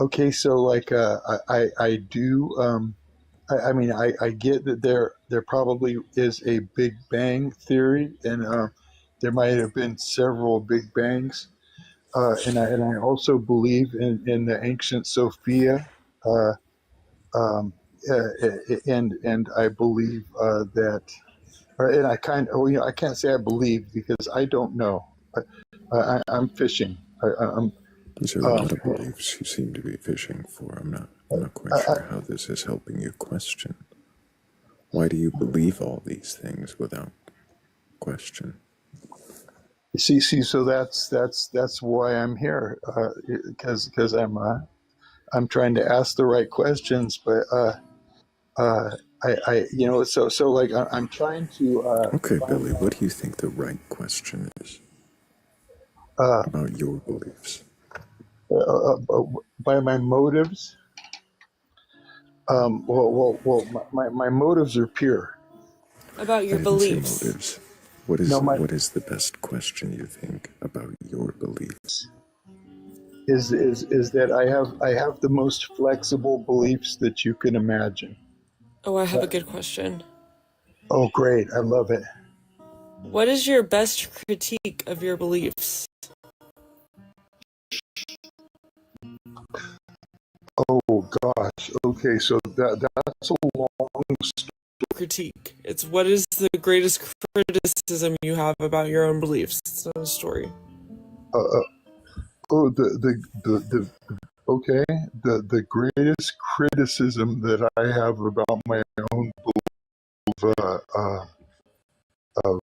Okay, so like I do. I mean, I get that there probably is a Big Bang theory, and there might have been several Big Bangs, and I also believe in the ancient Sophia, and I believe that, and I can't say I believe because I don't know. I'm fishing. There's a lot of beliefs you seem to be fishing for. I'm not quite sure how this is helping you question. Why do you believe all these things without question? See. So that's why I'm here, because I'm trying to ask the right questions, but so like I'm trying to. Okay, Billy. What do you think the right question is about your beliefs? By my motives. My motives are pure. About your beliefs. Motives. What is the best question you think about your beliefs? Is that I have the most flexible beliefs that you can imagine. Oh, I have a good question. Oh, great. I love it. What is your best critique of your beliefs? Oh, gosh. Okay, so that's a long story. Critique. It's what is the greatest criticism you have about your own beliefs? It's not a story. The greatest criticism that I have about my own belief of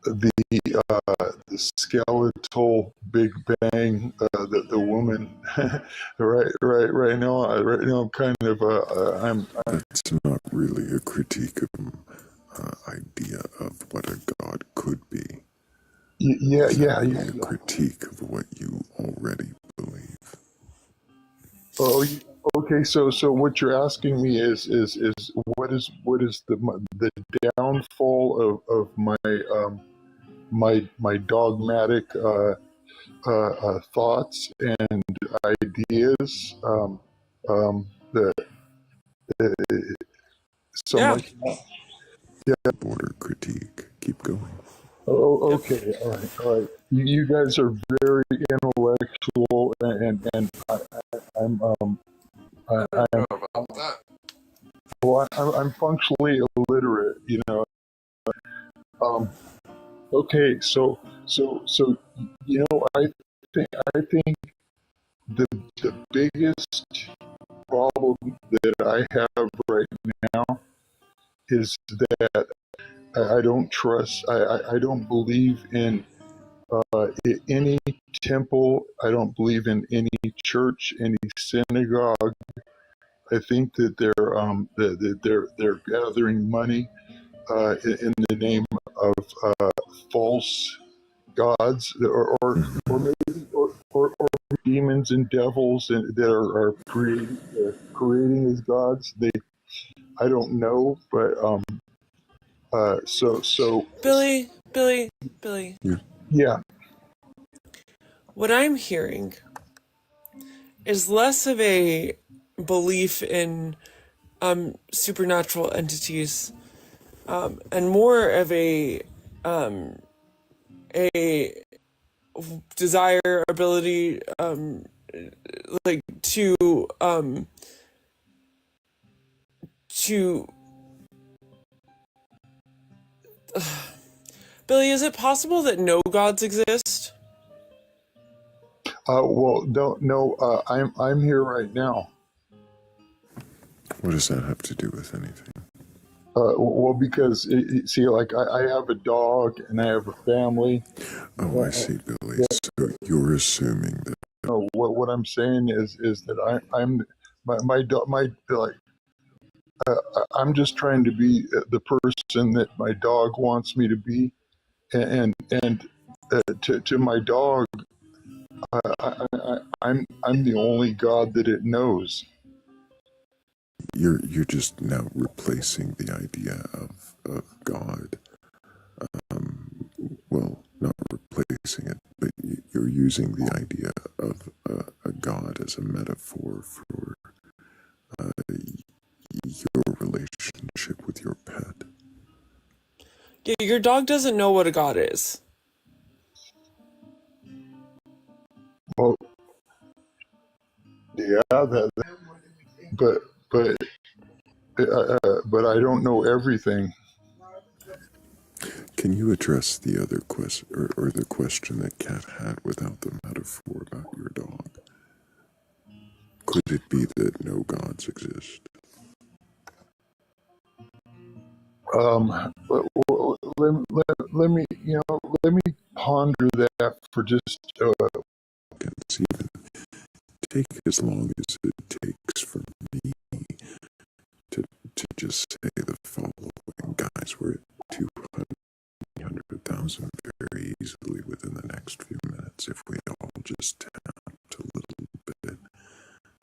the skeletal Big Bang, the woman. right now I'm kind of That's not really a critique of idea of what a god could be. A critique of what you already believe. Oh, okay. So what you're asking me is what is the downfall of my dogmatic thoughts and ideas like Border critique. Keep going. Oh, okay. All right. You guys are very intellectual, and I'm functionally illiterate. Okay. So I think the biggest problem that I have right now is that I don't trust. I don't believe in any temple. I don't believe in any church, any synagogue. I think that they're gathering money in the name of false gods, or maybe or demons and devils that are creating as gods. I don't know, but so Billy. Yeah. What I'm hearing is less of a belief in supernatural entities, and more of a desire, ability, like to Billy, is it possible that no gods exist? Well, no. I'm here right now. What does that have to do with anything? Well, because see, like I have a dog and I have a family. Oh, I see, Billy. So you're assuming that. No, what I'm saying is that I'm my dog like I'm just trying to be the person that my dog wants me to be, and to my dog, I'm the only God that it knows. You're just now replacing the idea of God. Well, not replacing it, but you're using the idea of a God as a metaphor for your relationship with your pet. Yeah, your dog doesn't know what a god is. Well, yeah, but but I don't know everything. Can you address the other question, or the question that Kat had without the metaphor about your dog? Could it be that no gods exist? Let me let me ponder that for just. It's even take as long as it takes for me to just say the following, guys. We're at 200,000 very easily within the next few minutes. If we all just tapped a little bit,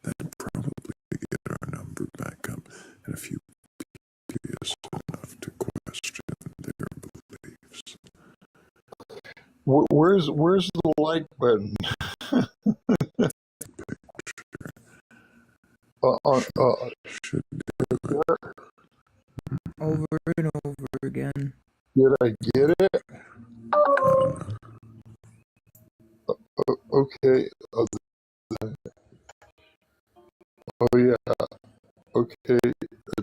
that'd probably get our number back up, and a few curious enough to question their beliefs. Where's the like button? Should Over and over again. Did I get it? Okay. Oh yeah. Okay.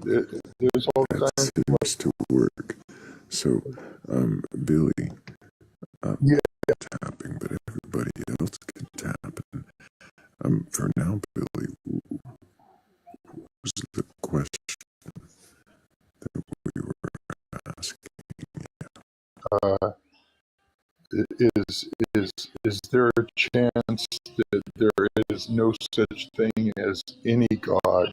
There's all that kinds seems to work. So, Billy, yeah, tapping, but everybody else can tap. And, for now, Billy, was the question that we were asking? Is there a chance that there is no such thing as any God?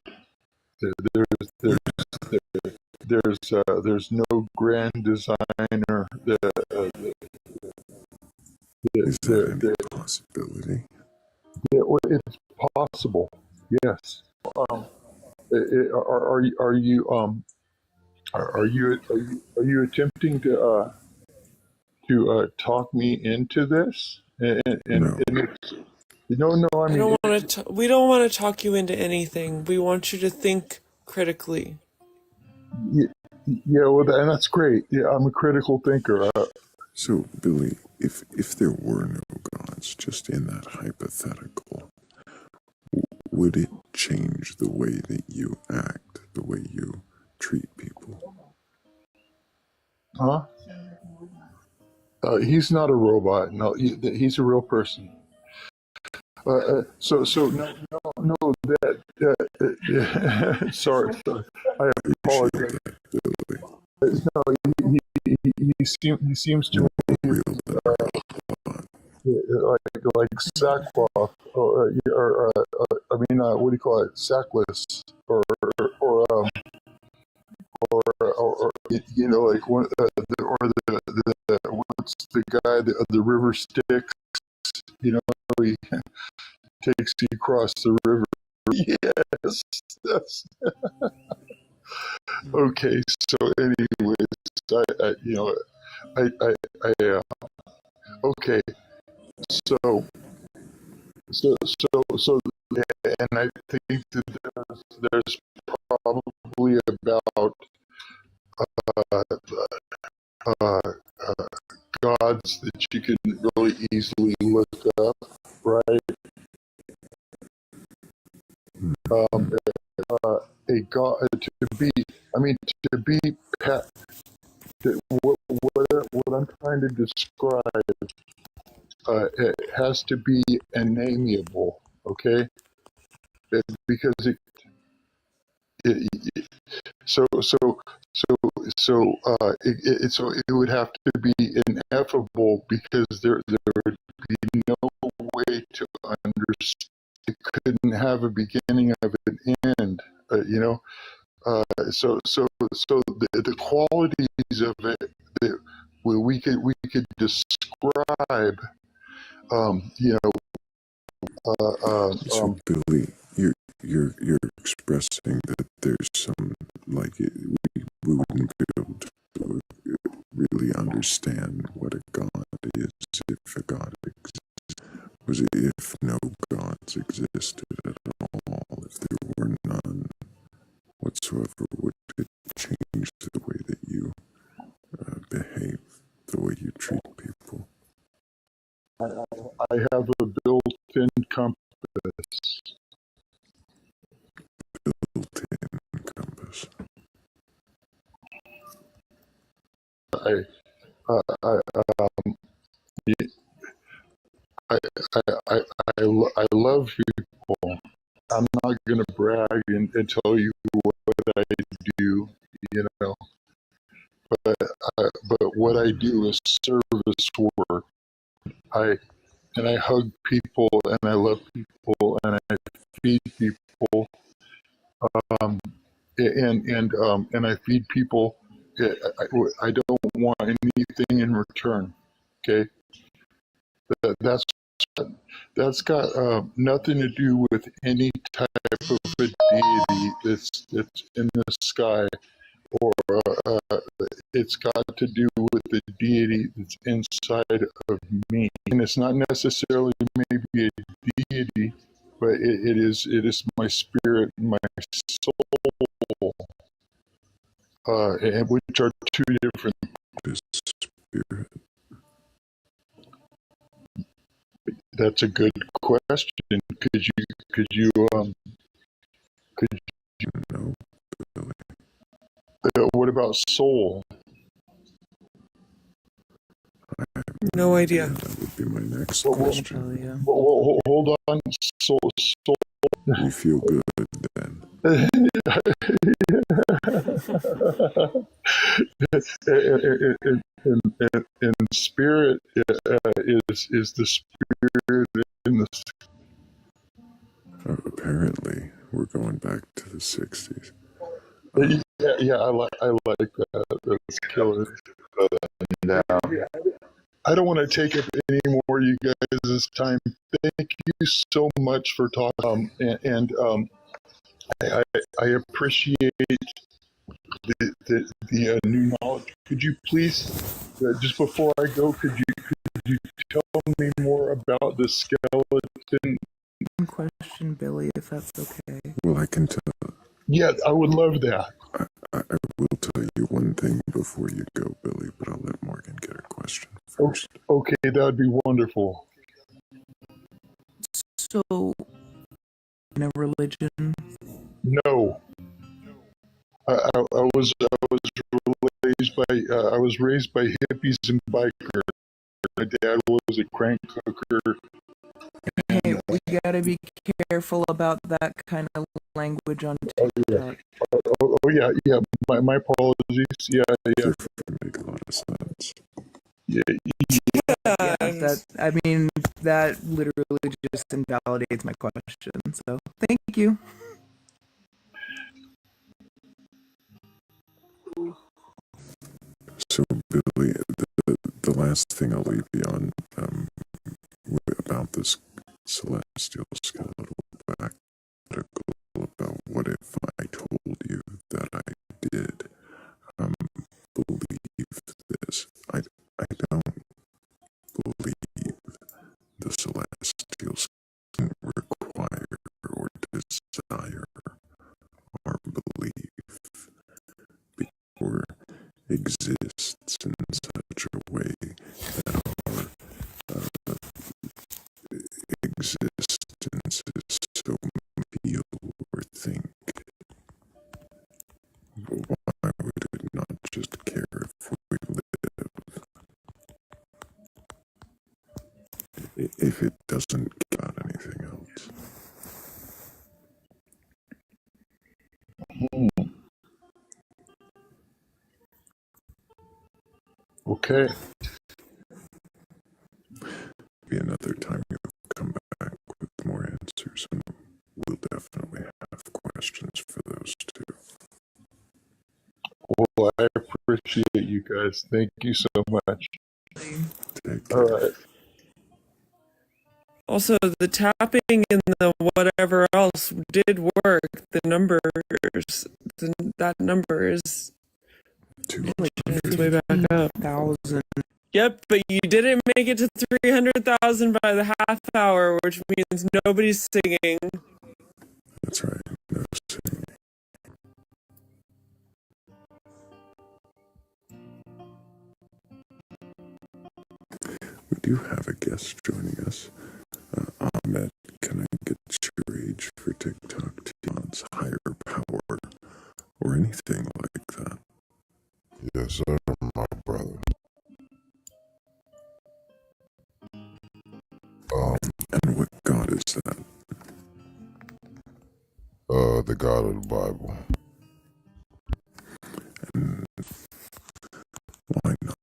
There's no grand designer. Is that any possibility? It's possible. Yes. Are you attempting to talk me into this? No. No. I mean, we don't want to talk you into anything. We want you to think critically. Yeah, well, and that's great. Yeah, I'm a critical thinker. So, Billy, if there were no gods, just in that hypothetical, would it change the way that you act, the way you treat people? Huh? He's not a robot. No, he's a real person. So no. That sorry. I apologize. No, he seems to me like sackcloth, or I mean, what do you call it? Sackless, or like one, what's the guy, the river Styx? He takes you across the river. Yes, that's okay. So, anyways, okay. So, and I think that there's probably about uh, uh, gods that you can really easily look up, right? A god to be what I'm trying to describe, it has to be unnameable, okay? Because it so it would have to be ineffable because there would be no way to understand. It couldn't have a beginning of an end, you know. The qualities of it that we could describe, you know. So Billy, you're expressing that there's some like we wouldn't be able to really understand what a god is if a god exists. Was it if no gods existed at all? If there were none whatsoever, would it change the way that you behave, the way you treat people? I have a built-in compass. Built-in compass. I love people. I'm not going to brag and tell you what I do, you know. But what I do is service work. I hug people and I love people and I feed people. And I feed people. I don't want anything in return. Okay, that's got nothing to do with any type of a deity that's in the sky, or it's got to do with the deity that's inside of me. And it's not necessarily maybe a deity, but it is my spirit, my soul, and which are two different. Spirit. That's a good question. Could you know? What about soul? No idea. That would be my next question. Hold on, soul. You feel good then. And spirit is the spirit in the. Apparently, we're going back to the 60s. Yeah, I like that. That's killer. I don't want to take up any more of you guys' time. Thank you so much for talking. I appreciate the new knowledge. Could you please, just before I go, could you tell me more about the skeleton? One question, Billy, if that's okay. Well, I can tell. Yeah, I would love that. I will tell you one thing before you go, Billy, but I'll let Morgan get a question first. Okay, that would be wonderful. So, in a religion? No. I was raised by hippies and bikers. My dad was a crank cooker. Hey, we gotta be careful about that kind of language on TikTok. Yeah. My apologies. Yeah. Make a lot of sense. Yeah. That literally just invalidates my question. So, thank you. So, Billy, the last thing I'll leave you on about this celestial skeletal back about what if I told you that I did believe this. I don't believe the celestials require or desire exists in such a way that our existence is so feel or think. Why would it not just care if we live? If it doesn't care about anything else. Okay. Maybe another time you'll come back with more answers, and we'll definitely have questions for those too. Well, I appreciate you guys. Thank you so much. All right. Also, the tapping and the whatever else did work. The numbers, that number is it's way back up. 1,000. Yep, but you didn't make it to 300,000 by the half hour, which means nobody's singing. That's right, no singing. We do have a guest joining us. Ahmed, can I get your age for TikTok? God's higher power or anything like that? Yes, sir, my brother. And what God is that? The God of the Bible. And why not?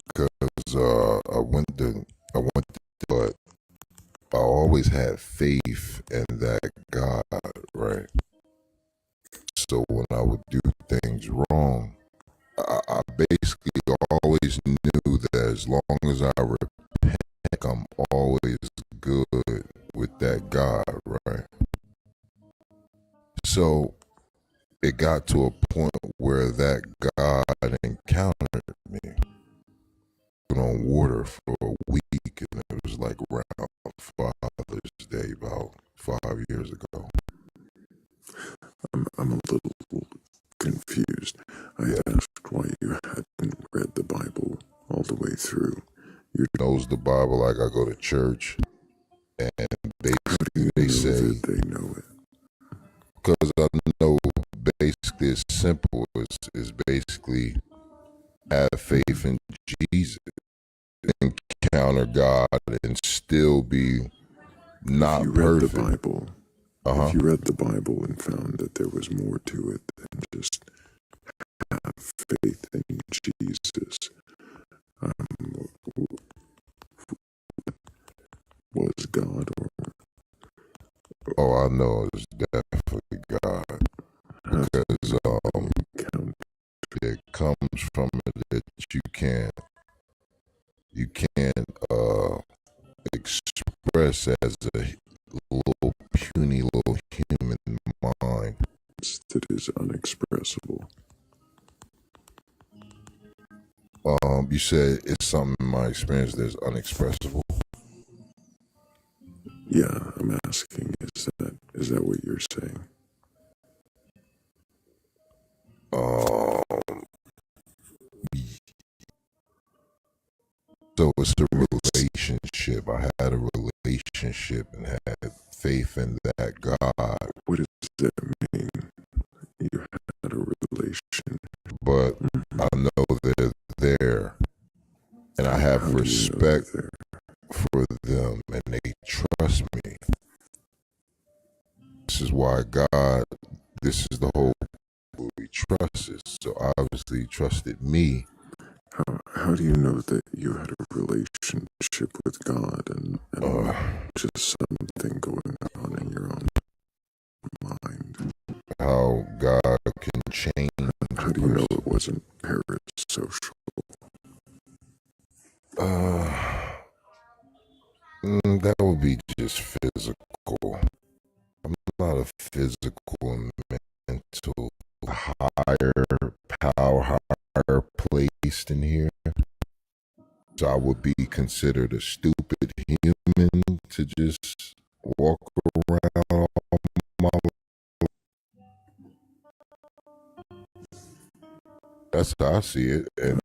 Because I went to, but I always had faith in that God, right? So when I would do things wrong, I basically always knew that as long as I repent, I'm always good with that God, right? So it got to a point where that God encountered me on water for a week, and it was like around Father's Day, about 5 years ago. I'm a little confused. I asked why you hadn't read the Bible all the way through. You knows the Bible like I go to church, and basically they say that they know it. Because I know basically it's simple. It's basically have faith in Jesus, encounter God, and still be not if you read perfect. The Bible, if you read the Bible and found that there was more to it than just have faith in Jesus, was God or? Oh, I know it's definitely God, because it comes from it that you can't express as a little puny little human mind. That is unexpressible. You said it's something in my experience that's unexpressible. Yeah, I'm asking, is that what you're saying? So it's a relationship. I had a relationship and had faith in that God. What does that mean? You had a relation. But I know they're there, and I have respect for them, and they trust me. This is why God, this is the whole he trusts us. So obviously he trusted me. How do you know that you had a relationship with God and not just something going on in your own mind? How God can change. How do you know it wasn't parasocial? That would be just physical. I'm not a physical and mental higher power, higher placed in here. So I would be considered a stupid human to just walk around all my life. That's how I see it, and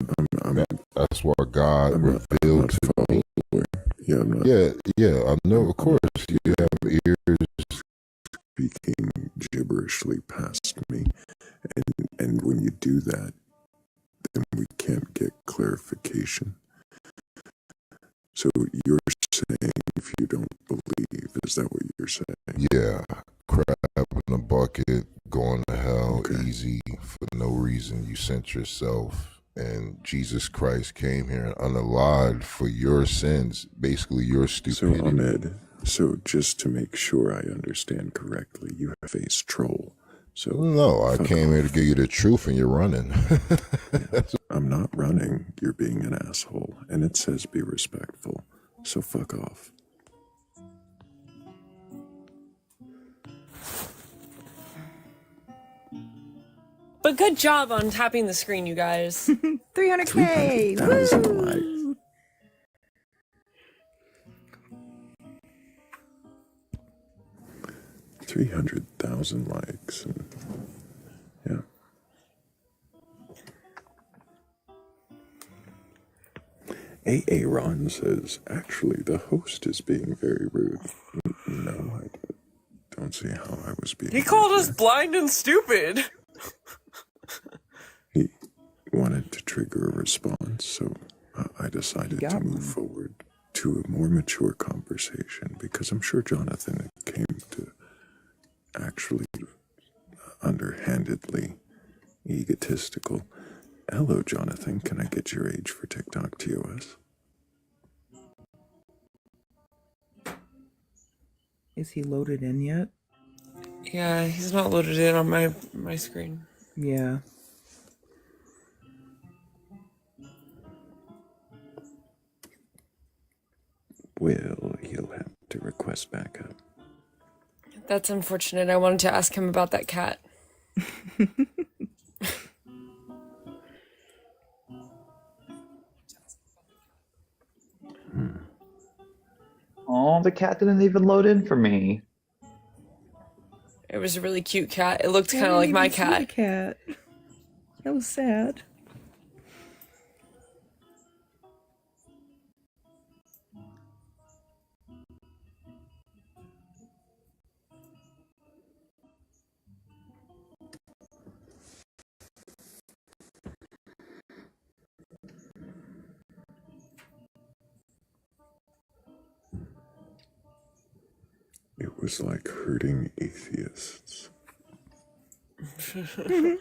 that's why God revealed to me. Yeah, I know. Of course, you have ears speaking gibberishly past me, and when you do that, then we can't get clarification. So you're saying if you don't believe, is that what you're saying? Yeah, crap in a bucket, going to hell easy for no reason. You sent yourself, and Jesus Christ came here and unalived for your sins, basically your stupidity. So Ahmed, so just to make sure I understand correctly, you have faced Troll. So no, I came here to give you the truth, and you're running. I'm not running. You're being an asshole, and it says be respectful. So fuck off. But good job on tapping the screen, you guys. 300K! 300,000 likes. $300,000 likes. And, yeah. Ron says, actually, the host is being very rude. No, I don't see how I was being He called us blind and stupid. He wanted to trigger a response, so I decided to move forward to a more mature conversation because I'm sure Jonathan came to actually underhandedly egotistical. Hello, Jonathan. Can I get your age for TikTok TOS? Is he loaded in yet? Yeah, he's not loaded in on my screen. Yeah. Well, he'll have to request backup. That's unfortunate. I wanted to ask him about that cat. Oh, the cat didn't even load in for me. It was a really cute cat. It looked I kind of like didn't my even see the cat. That was sad. It was like hurting atheists. I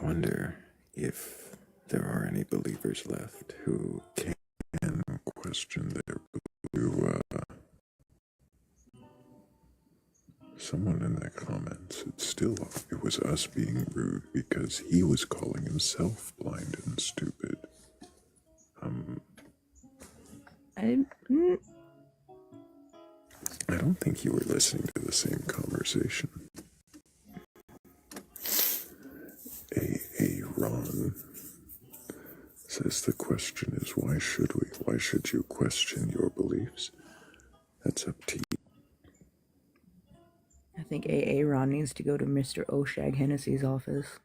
wonder if there are any believers left who can question their belief. Someone in the comments said it was us being rude because he was calling himself blind and stupid. I don't think you were listening to the same conversation. Ron says the question is why should you question your beliefs? That's up to you. I think Ron needs to go to Mr. Oshag Hennessy's office.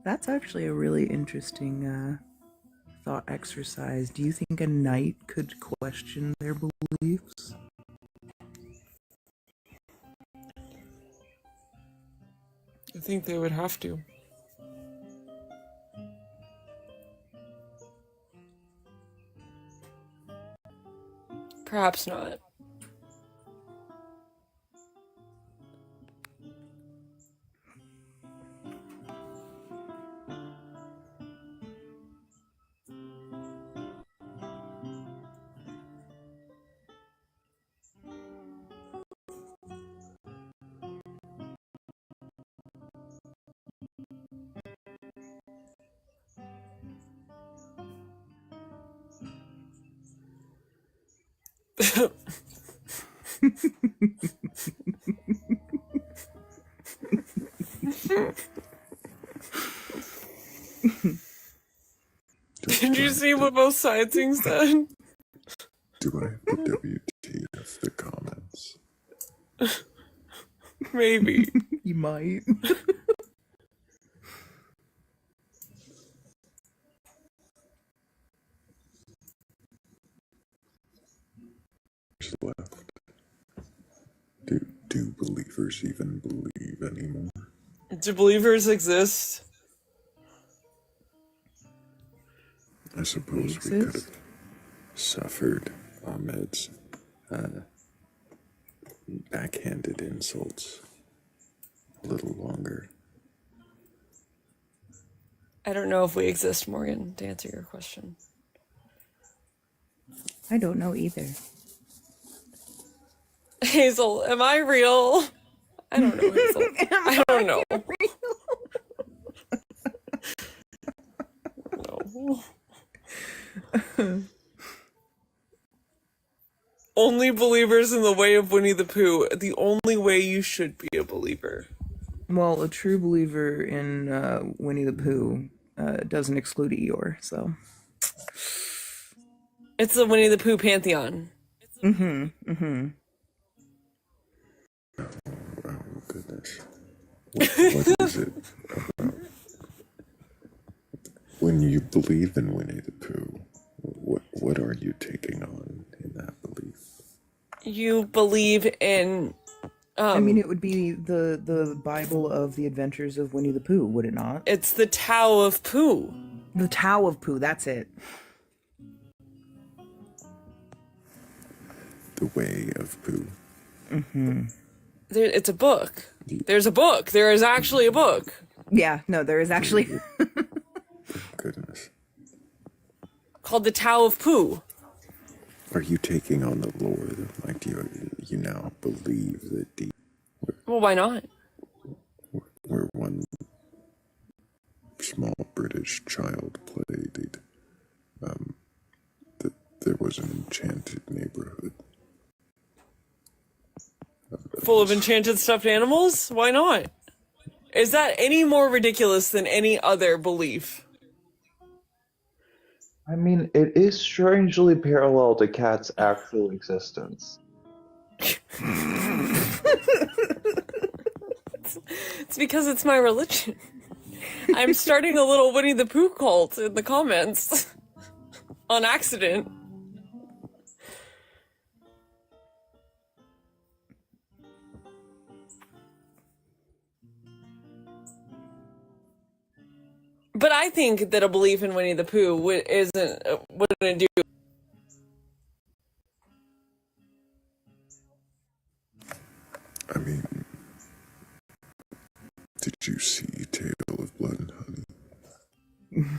That's actually a really interesting thought exercise. Do you think a knight could question their beliefs? I think they would have to. Perhaps not. Did you see what both sidesing said? Do I have the WTF the comments? Maybe. You might. Left. Do believers even believe anymore? Do believers exist? I suppose we could have suffered Ahmed's backhanded insults a little longer. I don't know if we exist, Morgan, to answer your question. I don't know either. Hazel, am I real? I don't know, Hazel. I don't know. No. Only believers in the way of Winnie the Pooh. The only way you should be a believer. Well, a true believer in Winnie the Pooh doesn't exclude Eeyore, so. It's the Winnie the Pooh pantheon. Oh, goodness. What is it about when you believe in Winnie the Pooh? What are you taking on in that belief? You believe in... I mean, it would be the Bible of the Adventures of Winnie the Pooh, would it not? It's the Tao of Pooh. The Tao of Pooh, that's it. The Way of Pooh. It's a book. There's a book. There is actually a book. Yeah, no, there is actually... Goodness. Called the Tao of Pooh. Are you taking on the lore? Like, do you now believe that Well, why not? where one small British child played it, that there was an enchanted neighborhood Full of enchanted stuffed animals? Why not? Is that any more ridiculous than any other belief? I mean, it is strangely parallel to Cat's actual existence. It's because it's my religion. I'm starting a little Winnie the Pooh cult in the comments. On accident. But I think that a belief in Winnie the Pooh wouldn't do. I mean, did you see Tale of Blood and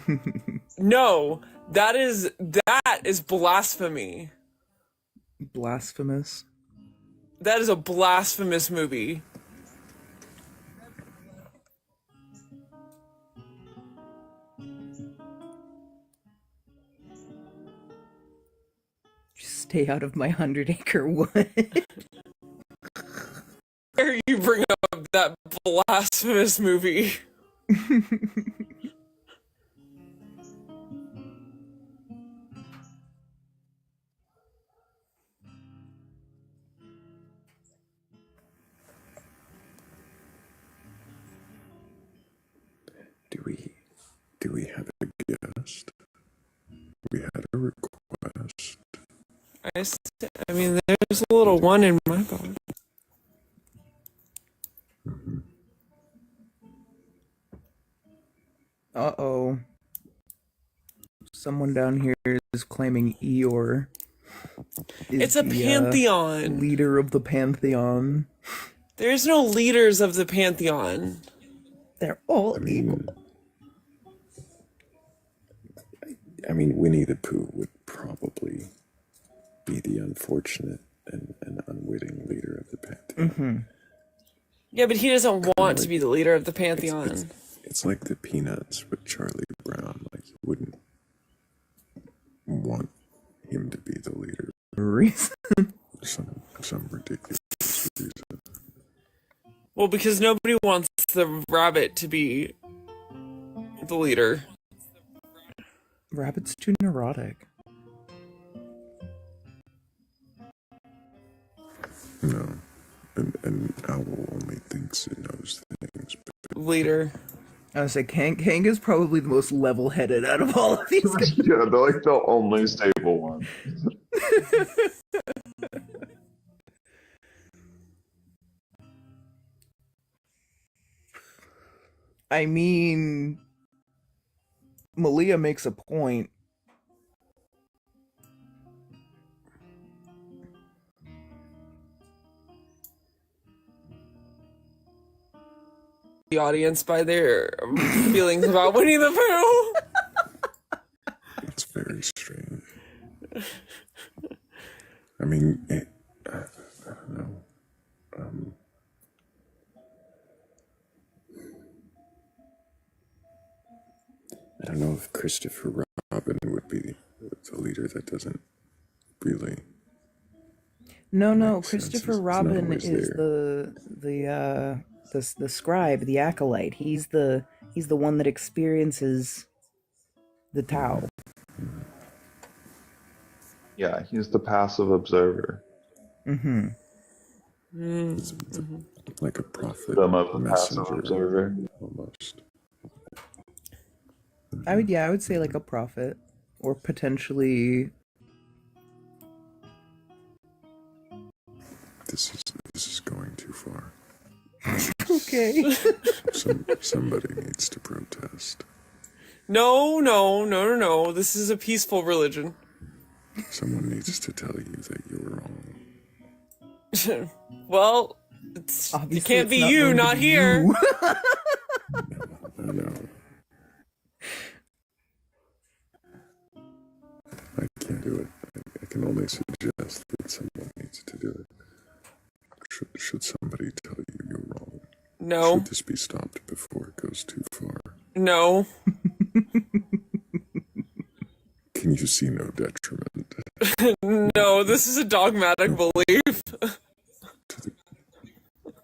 Honey? No, that is blasphemy. Blasphemous? That is a blasphemous movie. Stay out of my 100-acre wood. Dare you bring up that blasphemous movie? Do we have a guest? We had a request. I mean, there's a little one in my phone. Uh-oh. Someone down here is claiming Eeyore It's a pantheon. Leader of the pantheon. There's no leaders of the pantheon. They're all evil. I mean, Winnie the Pooh would probably be the unfortunate and unwitting leader of the pantheon. Yeah, but he doesn't want to be the leader of the pantheon. It's like the Peanuts with Charlie Brown. Like, you wouldn't want him to be the leader. Reason some ridiculous reason. Well, because nobody wants the rabbit to be the leader. Rabbit's too neurotic. No, and Owl only thinks it knows things. Leader. I would say Kang is probably the most level-headed out of all of these guys. Yeah, they're like the only stable one. I mean, Malia makes a point. The audience by their feelings about Winnie the Pooh. It's very strange. I mean, I don't know. I don't know if Christopher Robin would be the leader. That doesn't really. No, makes sense. Christopher It's not Robin always is there. the scribe, the acolyte. He's the one that experiences the Tao. Yeah, he's the passive observer. Mm-hmm. Like a prophet, Them of the passive messenger, observer. almost. I would say like a prophet, or potentially. This is going too far. Okay. Somebody needs to protest. No. This is a peaceful religion. Someone needs to tell you that you're wrong. Well, it can't be you, not here. No. I can't do it. I can only suggest that someone needs to do it. Should somebody tell you you're wrong? No. Should this be stopped before it goes too far? No. Can you see no detriment? No, this is a dogmatic belief.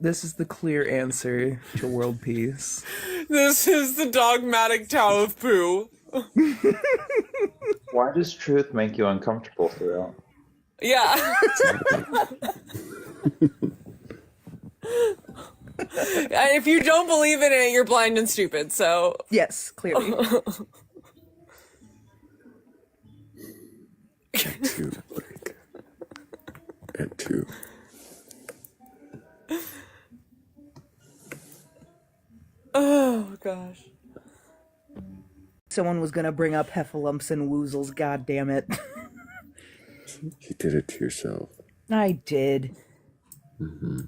This is the clear answer to world peace. This is the dogmatic Tao of Pooh. Why does truth make you uncomfortable, Thrayle? Yeah. And if you don't believe in it, you're blind and stupid, so... Yes, clearly. At two, like. At two. Oh, gosh. Someone was gonna bring up heffalumps and woozles, god damn it. You did it to yourself. I did. Mm-hmm.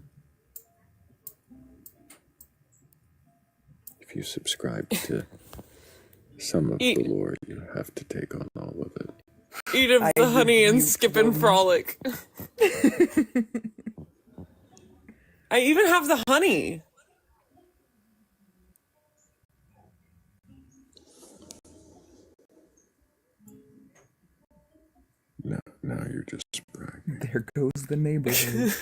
If you subscribe to some of the lore, you have to take on all of it. Eat of the honey and skip and frolic. I even have the honey. Now you're just bragging. There goes the neighborhood.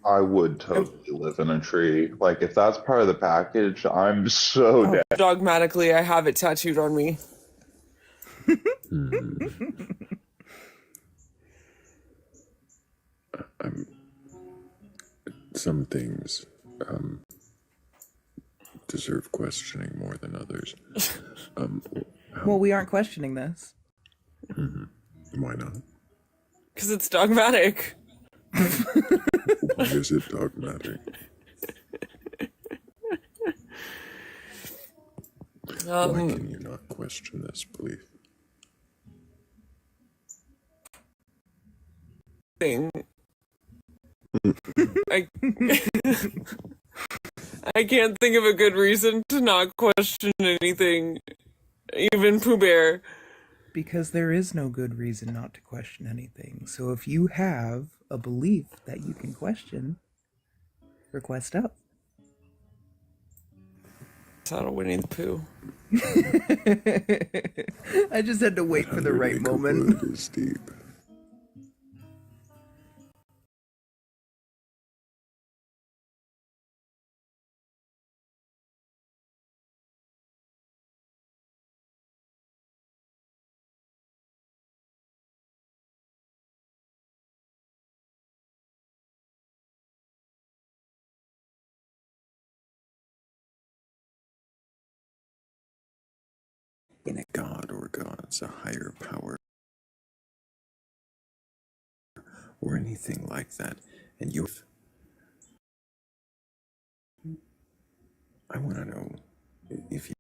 I would totally live in a tree. Like, if that's part of the package, I'm so dead. Dogmatically, I have it tattooed on me. Some things deserve questioning more than others. Well, we aren't questioning this. Why not? Because it's dogmatic. Why is it dogmatic? Why can you not question this belief? Thing. I can't think of a good reason to not question anything, even Pooh Bear. Because there is no good reason not to question anything. So if you have a belief that you can question, request up. out of Winnie the Pooh. I just had to wait for the right moment. Is deep. In a god or gods, a higher power, or anything like that, and I want to know if you